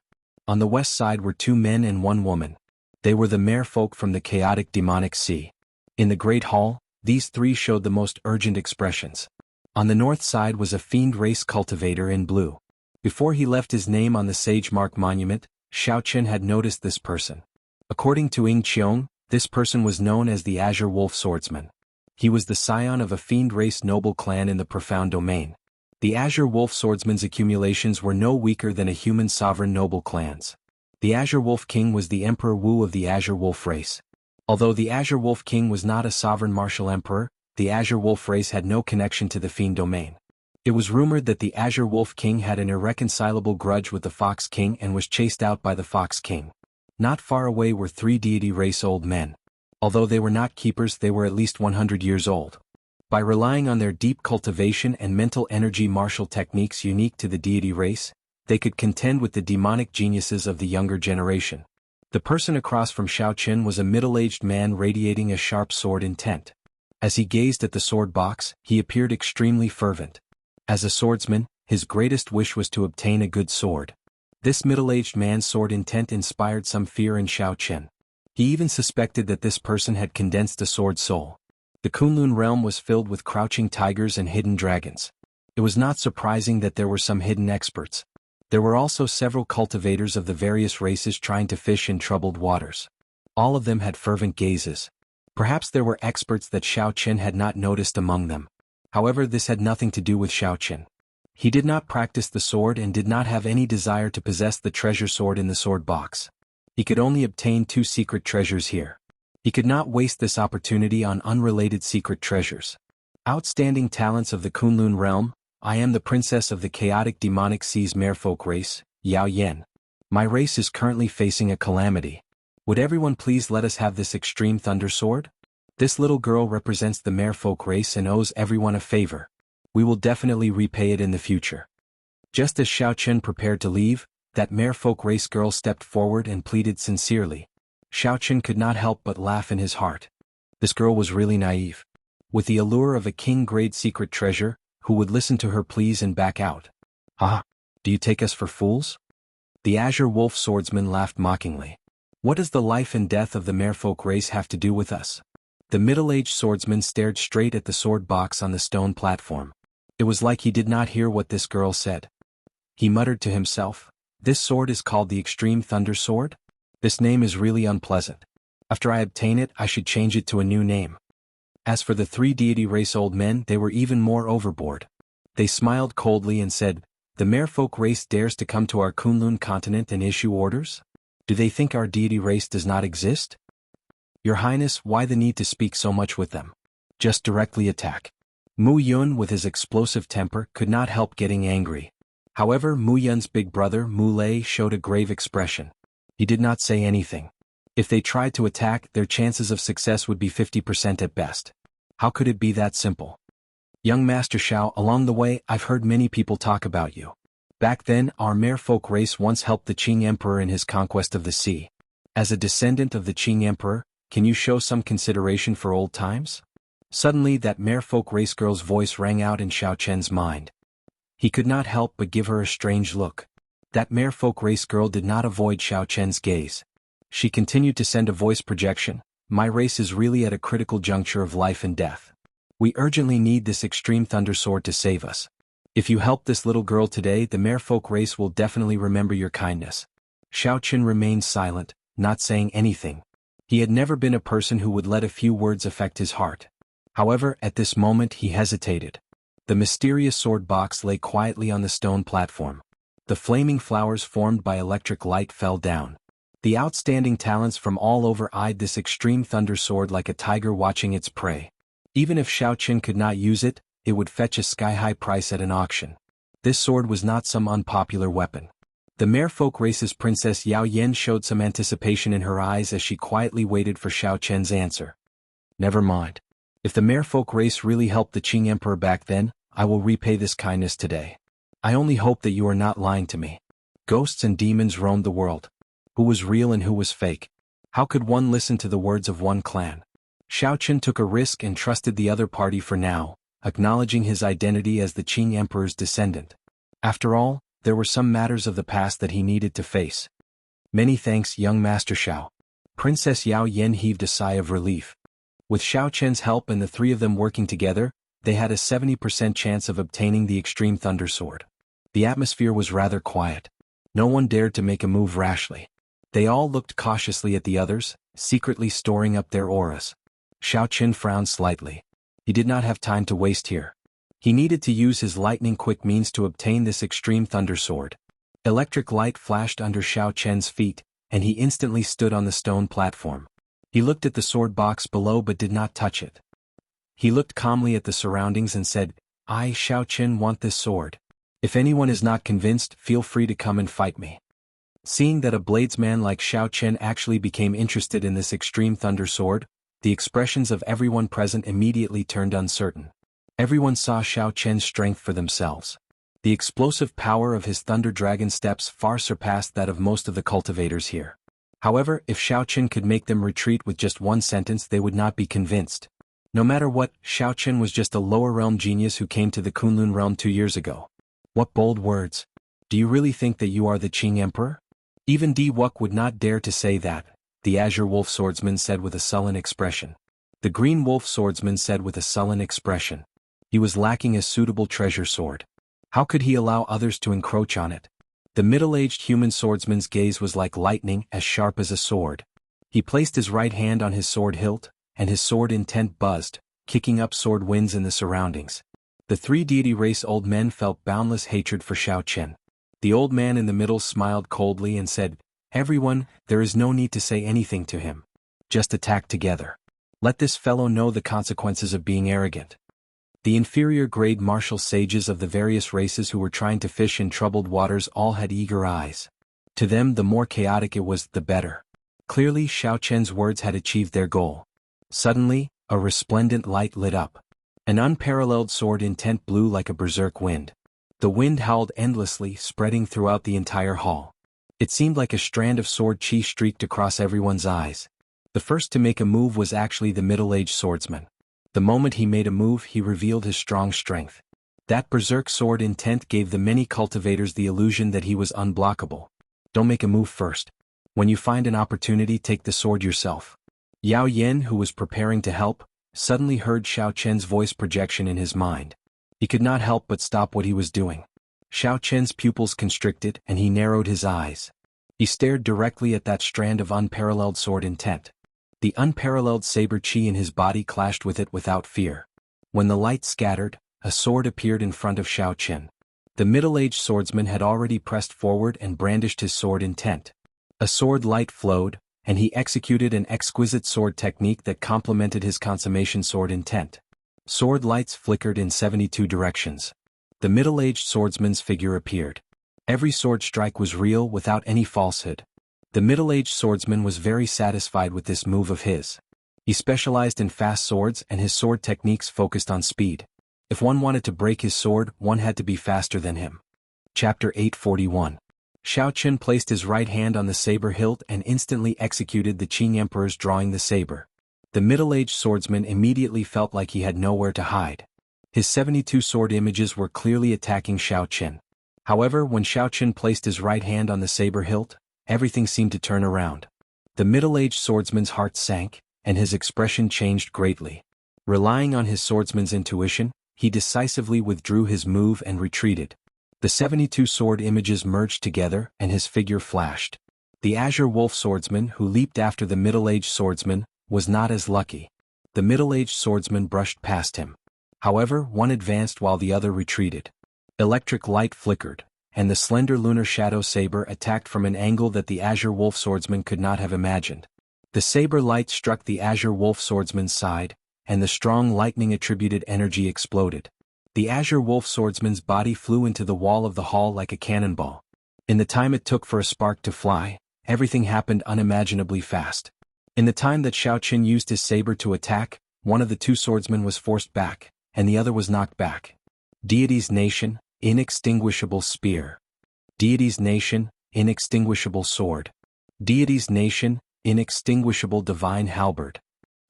On the west side were 2 men and 1 woman. They were the merfolk from the chaotic demonic sea. In the Great Hall, these 3 showed the most urgent expressions. On the north side was a fiend race cultivator in blue. Before he left his name on the Sagemark Monument, Xiaoqun had noticed this person. According to Ying Qiong, this person was known as the Azure Wolf Swordsman. He was the scion of a fiend race noble clan in the Profound Domain. The Azure Wolf Swordsman's accumulations were no weaker than a human sovereign noble clan's. The Azure Wolf King was the Emperor Wu of the Azure Wolf race. Although the Azure Wolf King was not a sovereign martial emperor, the Azure Wolf race had no connection to the Fiend Domain. It was rumored that the Azure Wolf King had an irreconcilable grudge with the Fox King and was chased out by the Fox King. Not far away were 3 deity race old men. Although they were not keepers, they were at least 100 years old. By relying on their deep cultivation and mental energy martial techniques unique to the deity race, they could contend with the demonic geniuses of the younger generation. The person across from Xiaoqun was a middle-aged man radiating a sharp sword intent. As he gazed at the sword box, he appeared extremely fervent. As a swordsman, his greatest wish was to obtain a good sword. This middle-aged man's sword intent inspired some fear in Xiaoqun. He even suspected that this person had condensed a sword soul. The Kunlun realm was filled with crouching tigers and hidden dragons. It was not surprising that there were some hidden experts. There were also several cultivators of the various races trying to fish in troubled waters. All of them had fervent gazes. Perhaps there were experts that Xiaoqun had not noticed among them. However, this had nothing to do with Xiaoqun. He did not practice the sword and did not have any desire to possess the treasure sword in the sword box. He could only obtain 2 secret treasures here. He could not waste this opportunity on unrelated secret treasures. Outstanding talents of the Kunlun realm. I am the princess of the chaotic demonic sea's merfolk race, Yao Yan. My race is currently facing a calamity. Would everyone please let us have this extreme thunder sword? This little girl represents the merfolk race and owes everyone a favor. We will definitely repay it in the future. Just as Xiao Chen prepared to leave, that merfolk race girl stepped forward and pleaded sincerely. Xiao Chen could not help but laugh in his heart. This girl was really naive. With the allure of a king-grade secret treasure, who would listen to her pleas and back out? Ah, do you take us for fools? The Azure Wolf swordsman laughed mockingly. What does the life and death of the merfolk race have to do with us? The middle-aged swordsman stared straight at the sword box on the stone platform. It was like he did not hear what this girl said. He muttered to himself, "This sword is called the Extreme Thunder Sword? This name is really unpleasant. After I obtain it, I should change it to a new name." As for the three deity race old men, they were even more overboard. They smiled coldly and said, "The merfolk race dares to come to our Kunlun continent and issue orders? Do they think our deity race does not exist? Your Highness, why the need to speak so much with them? Just directly attack." Mu Yun, with his explosive temper, could not help getting angry. However, Mu Yun's big brother, Mu Lei, showed a grave expression. He did not say anything. If they tried to attack, their chances of success would be 50% at best. How could it be that simple? "Young Master Xiao, along the way, I've heard many people talk about you. Back then, our merfolk race once helped the Qing Emperor in his conquest of the sea. As a descendant of the Qing Emperor, can you show some consideration for old times?" Suddenly that merfolk race girl's voice rang out in Xiao Chen's mind. He could not help but give her a strange look. That merfolk race girl did not avoid Xiao Chen's gaze. She continued to send a voice projection, "My race is really at a critical juncture of life and death. We urgently need this extreme thunder sword to save us. If you help this little girl today, the merfolk race will definitely remember your kindness." Xiao Chen remained silent, not saying anything. He had never been a person who would let a few words affect his heart. However, at this moment he hesitated. The mysterious sword box lay quietly on the stone platform. The flaming flowers formed by electric light fell down. The outstanding talents from all over eyed this extreme thunder sword like a tiger watching its prey. Even if Xiao Chen could not use it, it would fetch a sky-high price at an auction. This sword was not some unpopular weapon. The merfolk race's Princess Yao Yen showed some anticipation in her eyes as she quietly waited for Xiao Chen's answer. "Never mind. If the merfolk race really helped the Qing Emperor back then, I will repay this kindness today. I only hope that you are not lying to me." Ghosts and demons roamed the world. Who was real and who was fake? How could one listen to the words of one clan? Xiao Chen took a risk and trusted the other party for now, acknowledging his identity as the Qing Emperor's descendant. After all, there were some matters of the past that he needed to face. "Many thanks, young Master Xiao." Princess Yao Yen heaved a sigh of relief. With Xiao Chen's help and the three of them working together, they had a 70% chance of obtaining the Extreme Thunder Sword. The atmosphere was rather quiet. No one dared to make a move rashly. They all looked cautiously at the others, secretly storing up their auras. Xiao Chen frowned slightly. He did not have time to waste here. He needed to use his lightning-quick means to obtain this Extreme Thunder Sword. Electric light flashed under Xiao Chen's feet, and he instantly stood on the stone platform. He looked at the sword box below but did not touch it. He looked calmly at the surroundings and said, "I, Xiao Chen, want this sword. If anyone is not convinced, feel free to come and fight me." Seeing that a bladesman like Xiao Chen actually became interested in this Extreme Thunder Sword, the expressions of everyone present immediately turned uncertain. Everyone saw Xiao Chen's strength for themselves. The explosive power of his Thunder Dragon steps far surpassed that of most of the cultivators here. However, if Xiao Chen could make them retreat with just one sentence, they would not be convinced. No matter what, Xiao Chen was just a lower realm genius who came to the Kunlun realm 2 years ago. What bold words. Do you really think that you are the Qing Emperor? Even Di Wuk would not dare to say that, the Azure Wolf swordsman said with a sullen expression. The Green Wolf swordsman said with a sullen expression. He was lacking a suitable treasure sword. How could he allow others to encroach on it? The middle-aged human swordsman's gaze was like lightning, as sharp as a sword. He placed his right hand on his sword hilt, and his sword intent buzzed, kicking up sword winds in the surroundings. The three deity race old men felt boundless hatred for Xiao Chen. The old man in the middle smiled coldly and said, "Everyone, there is no need to say anything to him. Just attack together. Let this fellow know the consequences of being arrogant." The inferior grade martial sages of the various races who were trying to fish in troubled waters all had eager eyes. To them, the more chaotic it was, the better. Clearly, Xiao Chen's words had achieved their goal. Suddenly, A resplendent light lit up. An unparalleled sword intent blew like a berserk wind. The wind howled endlessly, spreading throughout the entire hall. It seemed like a strand of sword chi streaked across everyone's eyes. The first to make a move was actually the middle-aged swordsman. The moment he made a move, he revealed his strong strength. That berserk sword intent gave the many cultivators the illusion that he was unblockable. Don't make a move first. When you find an opportunity, take the sword yourself. Yao Yin, who was preparing to help, suddenly heard Xiao Chen's voice projection in his mind. He could not help but stop what he was doing. Xiao Chen's pupils constricted and he narrowed his eyes. He stared directly at that strand of unparalleled sword intent. The unparalleled saber chi in his body clashed with it without fear. When the light scattered, a sword appeared in front of Xiao Chen. The middle-aged swordsman had already pressed forward and brandished his sword intent. A sword light flowed, and he executed an exquisite sword technique that complemented his consummation sword intent. Sword lights flickered in 72 directions. The middle-aged swordsman's figure appeared. Every sword strike was real without any falsehood. The middle-aged swordsman was very satisfied with this move of his. He specialized in fast swords and his sword techniques focused on speed. If one wanted to break his sword, one had to be faster than him. Chapter 841. Xiao Chen placed his right hand on the saber hilt and instantly executed the Qing Emperor's drawing the saber. The middle-aged swordsman immediately felt like he had nowhere to hide. His 72 sword images were clearly attacking Xiao Chen. However, when Xiao Chen placed his right hand on the saber hilt, everything seemed to turn around. The middle-aged swordsman's heart sank, and his expression changed greatly. Relying on his swordsman's intuition, he decisively withdrew his move and retreated. The 72 sword images merged together and his figure flashed. The Azure Wolf swordsman who leaped after the middle-aged swordsman was not as lucky. The middle-aged swordsman brushed past him. However, one advanced while the other retreated. Electric light flickered, and the slender lunar shadow saber attacked from an angle that the Azure Wolf swordsman could not have imagined. The saber light struck the Azure Wolf swordsman's side, and the strong lightning-attributed energy exploded. The Azure Wolf swordsman's body flew into the wall of the hall like a cannonball. In the time it took for a spark to fly, everything happened unimaginably fast. In the time that Xiao Chen used his saber to attack, one of the two swordsmen was forced back, and the other was knocked back. Deity's Nation, Inextinguishable Spear. Deity's Nation, Inextinguishable Sword. Deity's Nation, Inextinguishable Divine Halberd.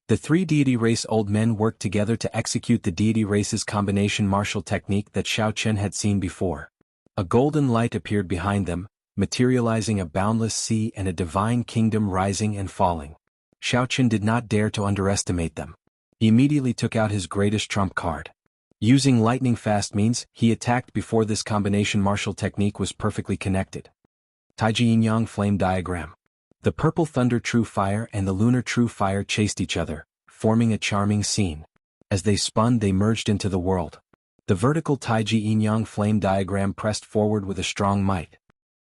The three deity race old men worked together to execute the deity race's combination martial technique that Xiao Chen had seen before. A golden light appeared behind them, materializing a boundless sea and a divine kingdom rising and falling. Xiao Chen did not dare to underestimate them. He immediately took out his greatest trump card. Using lightning-fast means, he attacked before this combination martial technique was perfectly connected. Taiji Yin-Yang Flame Diagram. The purple thunder true fire and the lunar true fire chased each other, forming a charming scene. As they spun, they merged into the world. The vertical Taiji Yin-Yang flame diagram pressed forward with a strong might.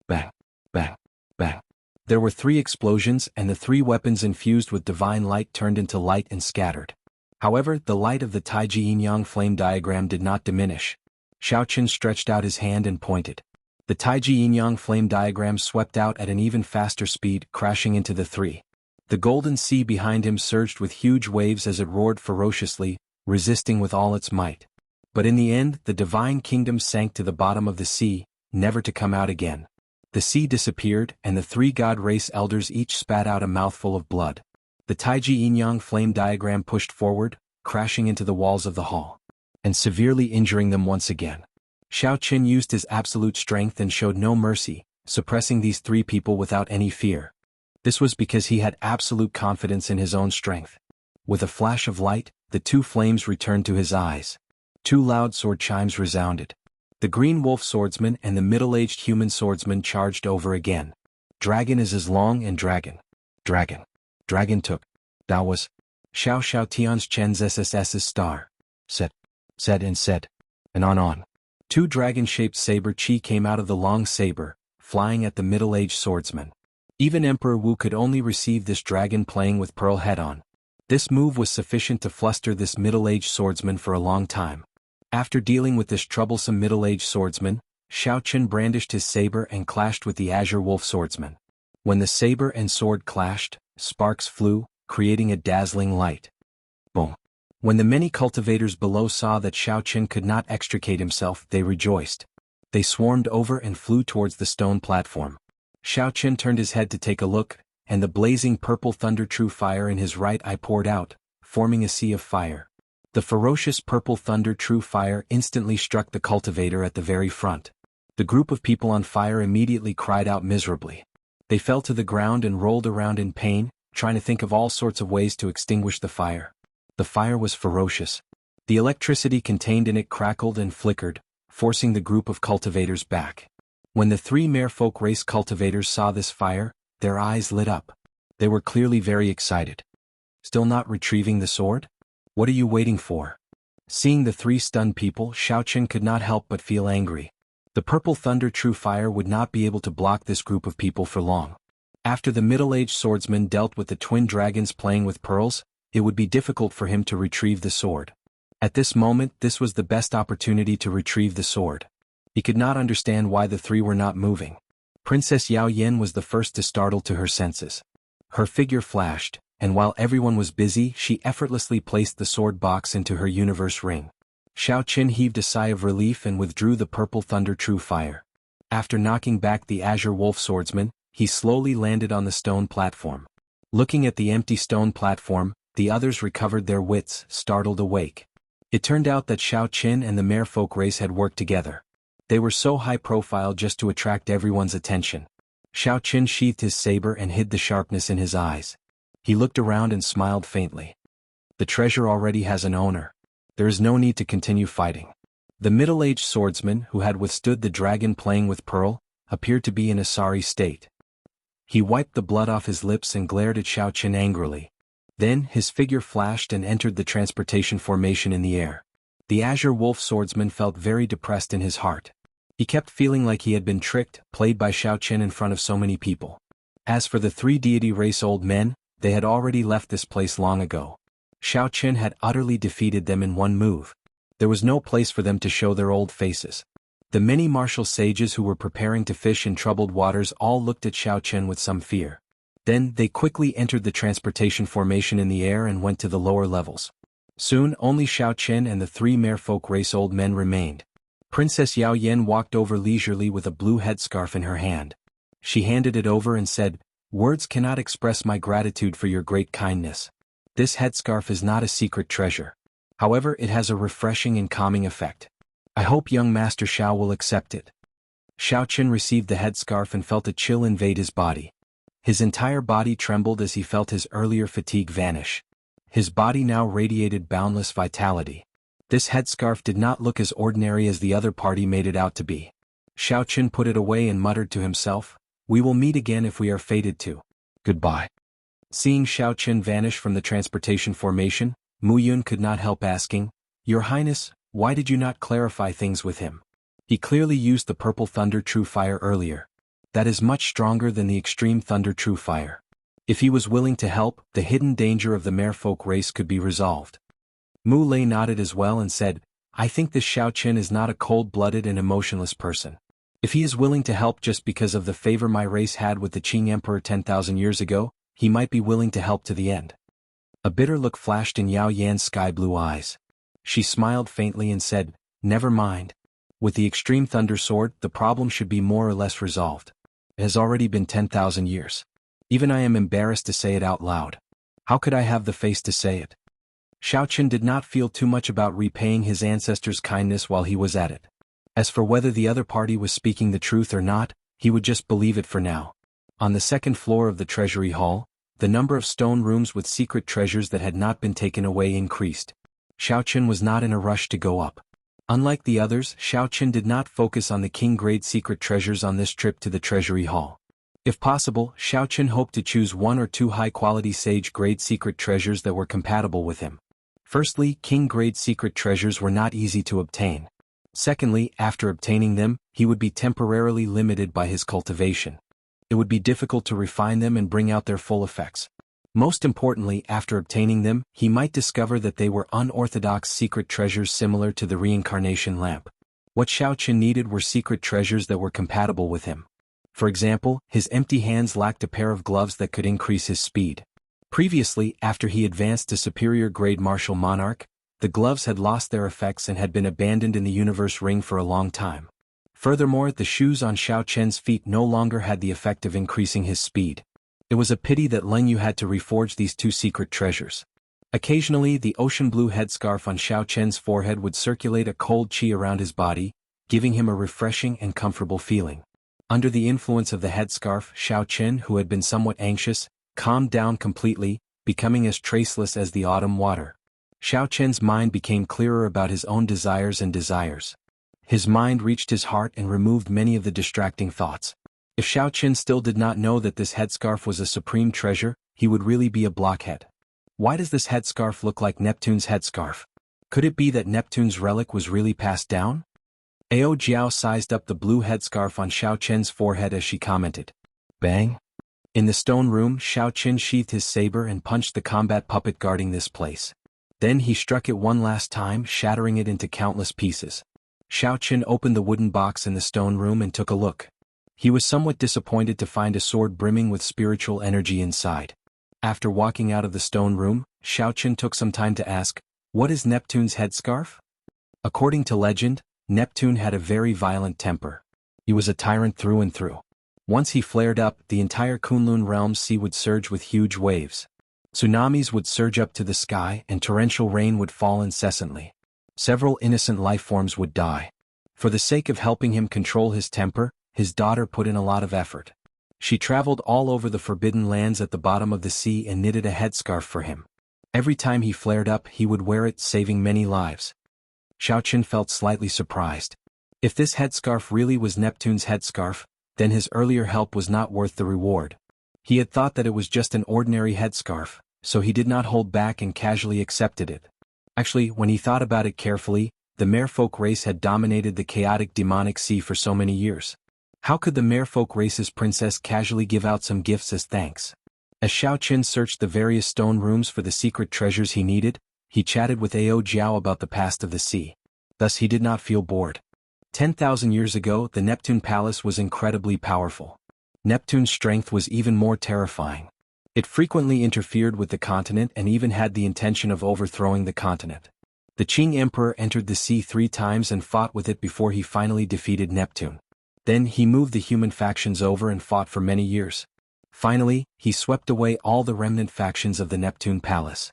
Bang, bang, bang. There were 3 explosions and the 3 weapons infused with divine light turned into light and scattered. However, the light of the Taiji Yin-Yang flame diagram did not diminish. Xiao Chen stretched out his hand and pointed. The Taiji Yin-Yang flame diagram swept out at an even faster speed, crashing into the 3. The golden sea behind him surged with huge waves as it roared ferociously, resisting with all its might. But in the end, the divine kingdom sank to the bottom of the sea, never to come out again. The sea disappeared, and the 3 god race elders each spat out a mouthful of blood. The Taiji Yin-Yang flame diagram pushed forward, crashing into the walls of the hall, and severely injuring them once again. Xiao Chen used his absolute strength and showed no mercy, suppressing these 3 people without any fear. This was because he had absolute confidence in his own strength. With a flash of light, the 2 flames returned to his eyes. 2 loud sword chimes resounded. The green wolf swordsman and the middle-aged human swordsman charged over again. Dragon is as long and dragon. Dragon. Dragon took. That was. Xiao Xiao Tian's Chen's SSS's star. Set. And on. 2 dragon-shaped saber chi came out of the long saber, flying at the middle-aged swordsman. Even Emperor Wu could only receive this dragon playing with pearl head-on. This move was sufficient to fluster this middle-aged swordsman for a long time. After dealing with this troublesome middle-aged swordsman, Xiao Chen brandished his saber and clashed with the Azure Wolf swordsman. When the saber and sword clashed, sparks flew, creating a dazzling light. Boom. When the many cultivators below saw that Xiao Qin could not extricate himself, they rejoiced. They swarmed over and flew towards the stone platform. Xiao Qin turned his head to take a look, and the blazing purple thunder true fire in his right eye poured out, forming a sea of fire. The ferocious purple thunder true fire instantly struck the cultivator at the very front. The group of people on fire immediately cried out miserably. They fell to the ground and rolled around in pain, trying to think of all sorts of ways to extinguish the fire. The fire was ferocious. The electricity contained in it crackled and flickered, forcing the group of cultivators back. When the three merfolk race cultivators saw this fire, their eyes lit up. They were clearly very excited. Still not retrieving the sword? What are you waiting for? Seeing the three stunned people, Xiao Qin could not help but feel angry. The purple thunder true fire would not be able to block this group of people for long. After the middle-aged swordsman dealt with the twin dragons playing with pearls, it would be difficult for him to retrieve the sword. At this moment, this was the best opportunity to retrieve the sword. He could not understand why the three were not moving. Princess Yao Yen was the first to startle to her senses. Her figure flashed, and while everyone was busy, she effortlessly placed the sword box into her universe ring. Xiao Qin heaved a sigh of relief and withdrew the purple thunder true fire. After knocking back the azure wolf swordsman, he slowly landed on the stone platform. Looking at the empty stone platform, the others recovered their wits, startled awake. It turned out that Xiao Qin and the merfolk race had worked together. They were so high profile just to attract everyone's attention. Xiao Qin sheathed his saber and hid the sharpness in his eyes. He looked around and smiled faintly. The treasure already has an owner. There is no need to continue fighting. The middle-aged swordsman, who had withstood the dragon playing with Pearl, appeared to be in a sorry state. He wiped the blood off his lips and glared at Xiao Qin angrily. Then, his figure flashed and entered the transportation formation in the air. The azure wolf swordsman felt very depressed in his heart. He kept feeling like he had been tricked, played by Xiao Qin in front of so many people. As for the three deity race old men, they had already left this place long ago. Xiao Qin had utterly defeated them in one move. There was no place for them to show their old faces. The many martial sages who were preparing to fish in troubled waters all looked at Xiao Qin with some fear. Then they quickly entered the transportation formation in the air and went to the lower levels. Soon only Xiao Qin and the three merfolk race old men remained. Princess Yao Yen walked over leisurely with a blue headscarf in her hand. She handed it over and said, "Words cannot express my gratitude for your great kindness. This headscarf is not a secret treasure. However, it has a refreshing and calming effect. I hope young Master Xiao will accept it." Xiao Qin received the headscarf and felt a chill invade his body. His entire body trembled as he felt his earlier fatigue vanish. His body now radiated boundless vitality. This headscarf did not look as ordinary as the other party made it out to be. Xiao Qin put it away and muttered to himself, "We will meet again if we are fated to. Goodbye." Seeing Xiao Qin vanish from the transportation formation, Mu Yun could not help asking, "Your Highness, why did you not clarify things with him? He clearly used the purple thunder true fire earlier. That is much stronger than the extreme thunder true fire. If he was willing to help, the hidden danger of the merfolk race could be resolved." Mu Lei nodded as well and said, "I think this Xiao Qin is not a cold-blooded and emotionless person. If he is willing to help just because of the favor my race had with the Qing Emperor 10,000 years ago, he might be willing to help to the end." A bitter look flashed in Yao Yan's sky-blue eyes. She smiled faintly and said, "Never mind. With the extreme thunder sword, the problem should be more or less resolved. It has already been 10,000 years. Even I am embarrassed to say it out loud. How could I have the face to say it?" Xiao Qin did not feel too much about repaying his ancestors' kindness while he was at it. As for whether the other party was speaking the truth or not, he would just believe it for now. On the second floor of the treasury hall, the number of stone rooms with secret treasures that had not been taken away increased. Xiao Qin was not in a rush to go up. Unlike the others, Xiao Qin did not focus on the king-grade secret treasures on this trip to the treasury hall. If possible, Xiao Qin hoped to choose one or two high-quality sage-grade secret treasures that were compatible with him. Firstly, king-grade secret treasures were not easy to obtain. Secondly, after obtaining them, he would be temporarily limited by his cultivation. It would be difficult to refine them and bring out their full effects. Most importantly, after obtaining them, he might discover that they were unorthodox secret treasures similar to the reincarnation lamp. What Xiao Qin needed were secret treasures that were compatible with him. For example, his empty hands lacked a pair of gloves that could increase his speed. Previously, after he advanced to superior-grade martial monarch, the gloves had lost their effects and had been abandoned in the universe ring for a long time. Furthermore, the shoes on Xiao Chen's feet no longer had the effect of increasing his speed. It was a pity that Leng Yu had to reforge these two secret treasures. Occasionally, the ocean blue headscarf on Xiao Chen's forehead would circulate a cold qi around his body, giving him a refreshing and comfortable feeling. Under the influence of the headscarf, Xiao Chen, who had been somewhat anxious, calmed down completely, becoming as traceless as the autumn water. Xiao Chen's mind became clearer about his own desires and desires. His mind reached his heart and removed many of the distracting thoughts. If Xiao Chen still did not know that this headscarf was a supreme treasure, he would really be a blockhead. Why does this headscarf look like Neptune's headscarf? Could it be that Neptune's relic was really passed down? Ao Jiao sized up the blue headscarf on Xiao Chen's forehead as she commented. Bang! In the stone room, Xiao Chen sheathed his saber and punched the combat puppet guarding this place. Then he struck it one last time, shattering it into countless pieces. Xiao Chen opened the wooden box in the stone room and took a look. He was somewhat disappointed to find a sword brimming with spiritual energy inside. After walking out of the stone room, Xiao Chen took some time to ask, "What is Neptune's headscarf?" According to legend, Neptune had a very violent temper. He was a tyrant through and through. Once he flared up, the entire Kunlun realm's sea would surge with huge waves. Tsunamis would surge up to the sky and torrential rain would fall incessantly. Several innocent life forms would die. For the sake of helping him control his temper, his daughter put in a lot of effort. She traveled all over the forbidden lands at the bottom of the sea and knitted a headscarf for him. Every time he flared up, he would wear it, saving many lives. Xiao Chen felt slightly surprised. If this headscarf really was Neptune's headscarf, then his earlier help was not worth the reward. He had thought that it was just an ordinary headscarf, so he did not hold back and casually accepted it. Actually, when he thought about it carefully, the merfolk race had dominated the chaotic demonic sea for so many years. How could the merfolk race's princess casually give out some gifts as thanks? As Xiao Chen searched the various stone rooms for the secret treasures he needed, he chatted with Ao Jiao about the past of the sea. Thus he did not feel bored. 10,000 years ago, the Neptune Palace was incredibly powerful. Neptune's strength was even more terrifying. It frequently interfered with the continent and even had the intention of overthrowing the continent. The Qing Emperor entered the sea 3 times and fought with it before he finally defeated Neptune. Then he moved the human factions over and fought for many years. Finally, he swept away all the remnant factions of the Neptune Palace.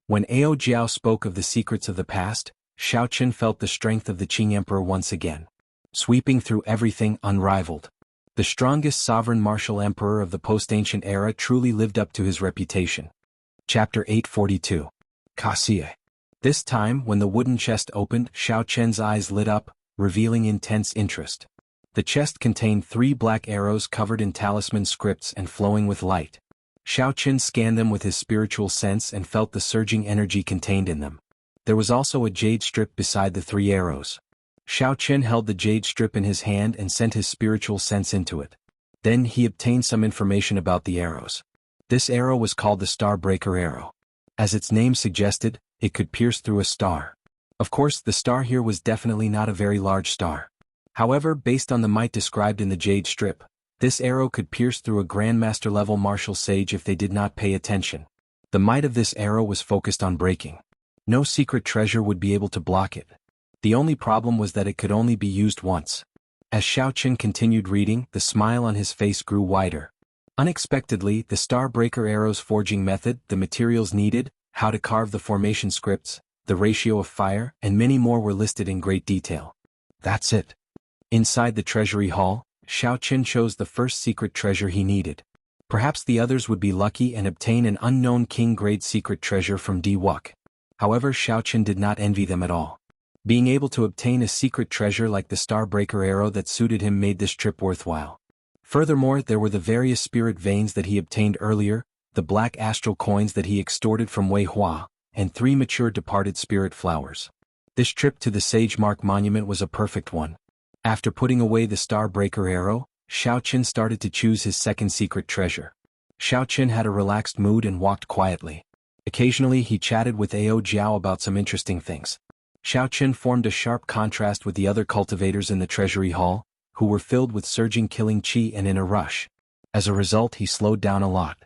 When Ao Jiao spoke of the secrets of the past, Xiao Chen felt the strength of the Qing Emperor once again. Sweeping through everything, unrivaled. The strongest sovereign martial emperor of the post-ancient era truly lived up to his reputation. Chapter 842. Kaxie. This time, when the wooden chest opened, Xiao Chen's eyes lit up, revealing intense interest. The chest contained 3 black arrows covered in talisman scripts and flowing with light. Xiao Chen scanned them with his spiritual sense and felt the surging energy contained in them. There was also a jade strip beside the 3 arrows. Xiao Chen held the jade strip in his hand and sent his spiritual sense into it. Then he obtained some information about the arrows. This arrow was called the Starbreaker arrow. As its name suggested, it could pierce through a star. Of course, the star here was definitely not a very large star. However, based on the might described in the jade strip, this arrow could pierce through a grandmaster-level martial sage if they did not pay attention. The might of this arrow was focused on breaking. No secret treasure would be able to block it. The only problem was that it could only be used once. As Xiao Chen continued reading, the smile on his face grew wider. Unexpectedly, the Starbreaker arrow's forging method, the materials needed, how to carve the formation scripts, the ratio of fire, and many more were listed in great detail. That's it. Inside the treasury hall, Xiao Chen chose the first secret treasure he needed. Perhaps the others would be lucky and obtain an unknown king-grade secret treasure from Di Wuk. However, Xiao Chen did not envy them at all. Being able to obtain a secret treasure like the Starbreaker arrow that suited him made this trip worthwhile. Furthermore, there were the various spirit veins that he obtained earlier, the black astral coins that he extorted from Wei Hua, and 3 mature departed spirit flowers. This trip to the Sage Mark Monument was a perfect one. After putting away the Starbreaker arrow, Xiao Chen started to choose his second secret treasure. Xiao Chen had a relaxed mood and walked quietly. Occasionally he chatted with Ao Jiao about some interesting things. Xiao Chen formed a sharp contrast with the other cultivators in the treasury hall, who were filled with surging killing qi and in a rush. As a result, he slowed down a lot.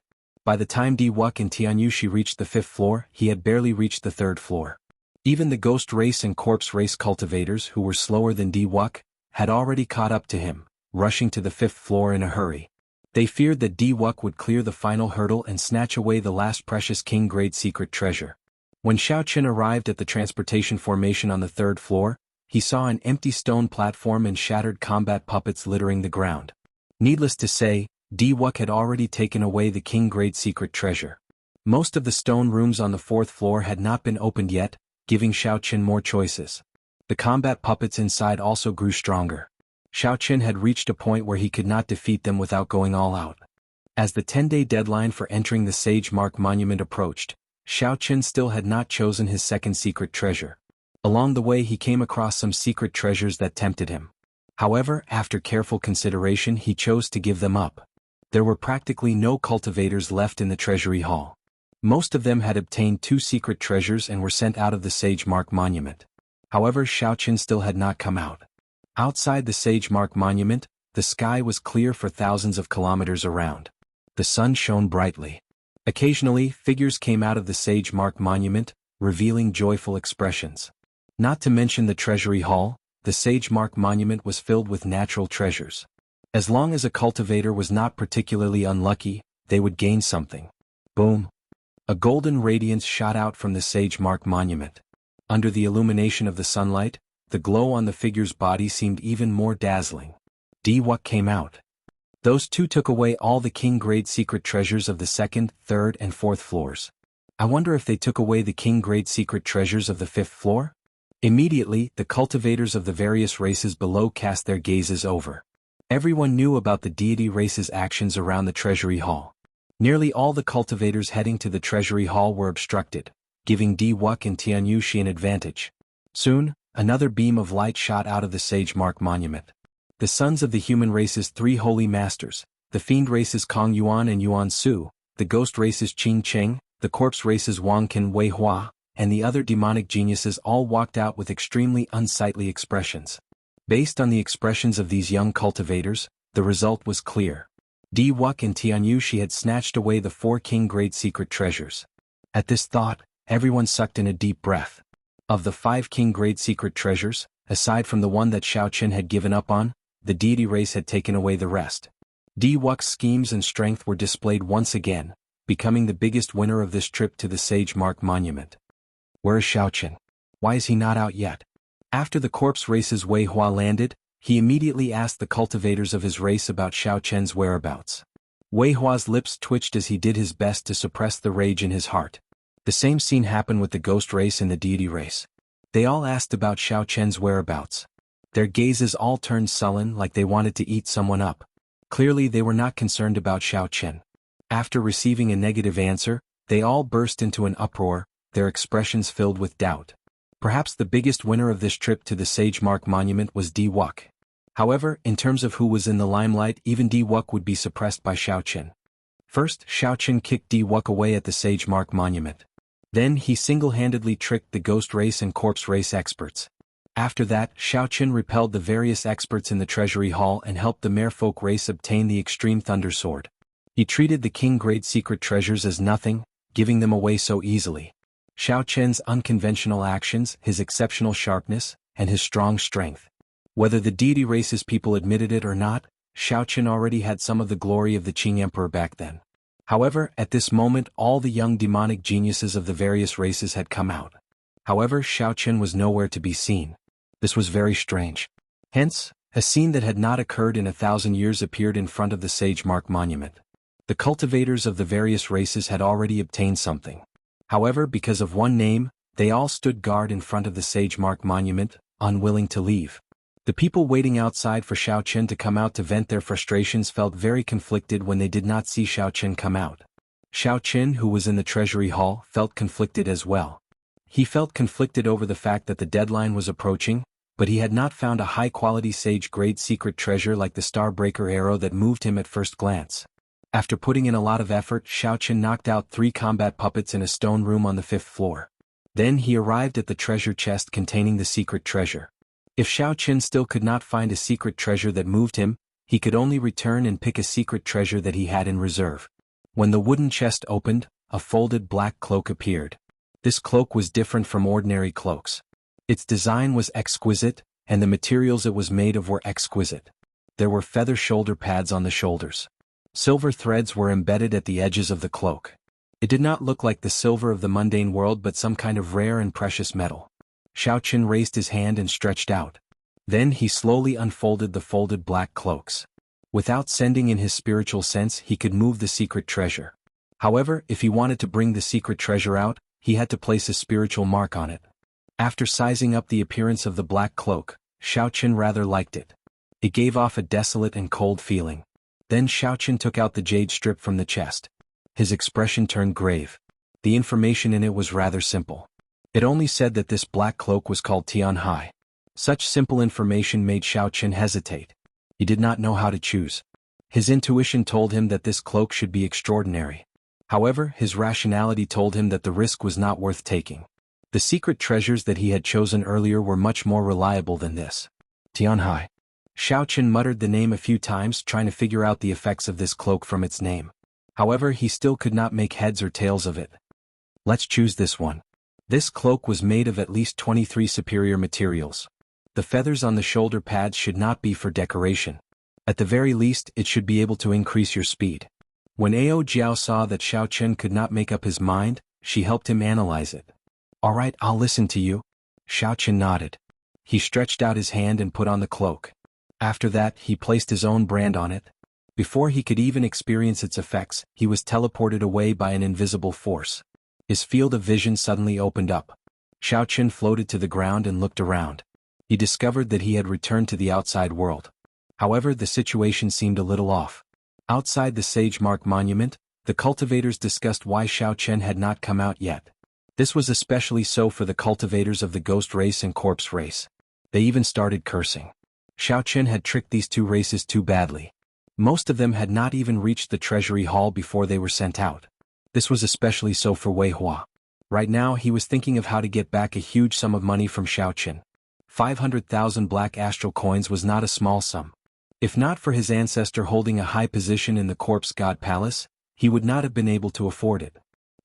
By the time Di-Wuk and Tianyushi reached the 5th floor, he had barely reached the 3rd floor. Even the ghost race and corpse race cultivators who were slower than Di-Wuk had already caught up to him, rushing to the 5th floor in a hurry. They feared that Di-Wuk would clear the final hurdle and snatch away the last precious king-grade secret treasure. When Xiao Qin arrived at the transportation formation on the 3rd floor, he saw an empty stone platform and shattered combat puppets littering the ground. Needless to say, Di-Wuk had already taken away the king-grade secret treasure. Most of the stone rooms on the 4th floor had not been opened yet, giving Xiao Qin more choices. The combat puppets inside also grew stronger. Xiao Qin had reached a point where he could not defeat them without going all out. As the 10-day deadline for entering the Sage Mark Monument approached, Xiao Qin still had not chosen his second secret treasure. Along the way he came across some secret treasures that tempted him. However, after careful consideration he chose to give them up. There were practically no cultivators left in the treasury hall. Most of them had obtained 2 secret treasures and were sent out of the Sage Mark Monument. However, Xiao Qin still had not come out. Outside the Sage Mark Monument, the sky was clear for thousands of kilometers around. The sun shone brightly. Occasionally, figures came out of the Sage Mark Monument, revealing joyful expressions. Not to mention the treasury hall, the Sage Mark Monument was filled with natural treasures. As long as a cultivator was not particularly unlucky, they would gain something. Boom! A golden radiance shot out from the Sage Mark Monument. Under the illumination of the sunlight, the glow on the figure's body seemed even more dazzling. Di-Wuk came out. Those 2 took away all the king-grade secret treasures of the 2nd, 3rd and 4th floors. I wonder if they took away the king-grade secret treasures of the 5th floor? Immediately, the cultivators of the various races below cast their gazes over. Everyone knew about the deity race's actions around the treasury hall. Nearly all the cultivators heading to the treasury hall were obstructed, giving Di-Wuk and Tianyushi an advantage. Soon, another beam of light shot out of the Sage Mark Monument. The sons of the human race's 3 holy masters, the fiend race's Kong Yuan and Yuan Su, the ghost race's Qing Cheng, the corpse race's Wang Qin Wei Hua, and the other demonic geniuses all walked out with extremely unsightly expressions. Based on the expressions of these young cultivators, the result was clear. Di-Wuk and Tianyushi had snatched away the 4 king-grade secret treasures. At this thought, everyone sucked in a deep breath. Of the 5 king-grade secret treasures, aside from the one that Xiao Qin had given up on, the deity race had taken away the rest. Di-Wuk's schemes and strength were displayed once again, becoming the biggest winner of this trip to the Sage Mark Monument. Where is Xiao Qin? Why is he not out yet? After the corpse race's Wei Hua landed, he immediately asked the cultivators of his race about Xiao Qin's whereabouts. Wei Hua's lips twitched as he did his best to suppress the rage in his heart. The same scene happened with the ghost race and the deity race. They all asked about Xiao Qin's whereabouts. Their gazes all turned sullen like they wanted to eat someone up. Clearly they were not concerned about Xiao Qin. After receiving a negative answer, they all burst into an uproar, their expressions filled with doubt. Perhaps the biggest winner of this trip to the Sage Mark Monument was Di-Wuk. However, in terms of who was in the limelight, even Di-Wuk would be suppressed by Xiao Qin. First, Xiao Qin kicked Di-Wuk away at the Sage Mark Monument. Then he single-handedly tricked the ghost race and corpse race experts. After that, Xiao Qin repelled the various experts in the treasury hall and helped the merfolk race obtain the extreme thunder sword. He treated the king-grade secret treasures as nothing, giving them away so easily. Xiao Qin's unconventional actions, his exceptional sharpness, and his strong strength. Whether the deity race's people admitted it or not, Xiao Qin already had some of the glory of the Qing Emperor back then. However, at this moment all the young demonic geniuses of the various races had come out. However, Xiao Qin was nowhere to be seen. This was very strange. Hence, a scene that had not occurred in 1,000 years appeared in front of the Sage Mark Monument. The cultivators of the various races had already obtained something. However, because of one name, they all stood guard in front of the Sage Mark Monument, unwilling to leave. The people waiting outside for Xiao Qin to come out to vent their frustrations felt very conflicted when they did not see Xiao Qin come out. Xiao Qin, who was in the treasury hall, felt conflicted as well. He felt conflicted over the fact that the deadline was approaching, but he had not found a high-quality sage-grade secret treasure like the Starbreaker arrow that moved him at first glance. After putting in a lot of effort, Xiao Qin knocked out 3 combat puppets in a stone room on the 5th floor. Then he arrived at the treasure chest containing the secret treasure. If Xiao Qin still could not find a secret treasure that moved him, he could only return and pick a secret treasure that he had in reserve. When the wooden chest opened, a folded black cloak appeared. This cloak was different from ordinary cloaks. Its design was exquisite, and the materials it was made of were exquisite. There were feather shoulder pads on the shoulders. Silver threads were embedded at the edges of the cloak. It did not look like the silver of the mundane world but some kind of rare and precious metal. Xiaoqun raised his hand and stretched out. Then he slowly unfolded the folded black cloaks. Without sending in his spiritual sense, he could move the secret treasure. However, if he wanted to bring the secret treasure out, he had to place a spiritual mark on it. After sizing up the appearance of the black cloak, Xiaoqun rather liked it. It gave off a desolate and cold feeling. Then Xiaoqun took out the jade strip from the chest. His expression turned grave. The information in it was rather simple. It only said that this black cloak was called Tianhai. Such simple information made Xiaoqun hesitate. He did not know how to choose. His intuition told him that this cloak should be extraordinary. However, his rationality told him that the risk was not worth taking. The secret treasures that he had chosen earlier were much more reliable than this. Tianhai. Xiaoqun muttered the name a few times, trying to figure out the effects of this cloak from its name. However, he still could not make heads or tails of it. Let's choose this one. This cloak was made of at least 23 superior materials. The feathers on the shoulder pads should not be for decoration. At the very least, it should be able to increase your speed. When Ao Jiao saw that Xiaoqun could not make up his mind, she helped him analyze it. Alright, I'll listen to you. Xiaoqun nodded. He stretched out his hand and put on the cloak. After that, he placed his own brand on it. Before he could even experience its effects, he was teleported away by an invisible force. His field of vision suddenly opened up. Xiaoqun floated to the ground and looked around. He discovered that he had returned to the outside world. However, the situation seemed a little off. Outside the Sage Mark Monument, the cultivators discussed why Xiaoqun had not come out yet. This was especially so for the cultivators of the ghost race and corpse race. They even started cursing. Xiaoqun had tricked these two races too badly. Most of them had not even reached the treasury hall before they were sent out. This was especially so for Wei Hua. Right now he was thinking of how to get back a huge sum of money from Xiaoqun. 500,000 black astral coins was not a small sum. If not for his ancestor holding a high position in the Corpse God Palace, he would not have been able to afford it.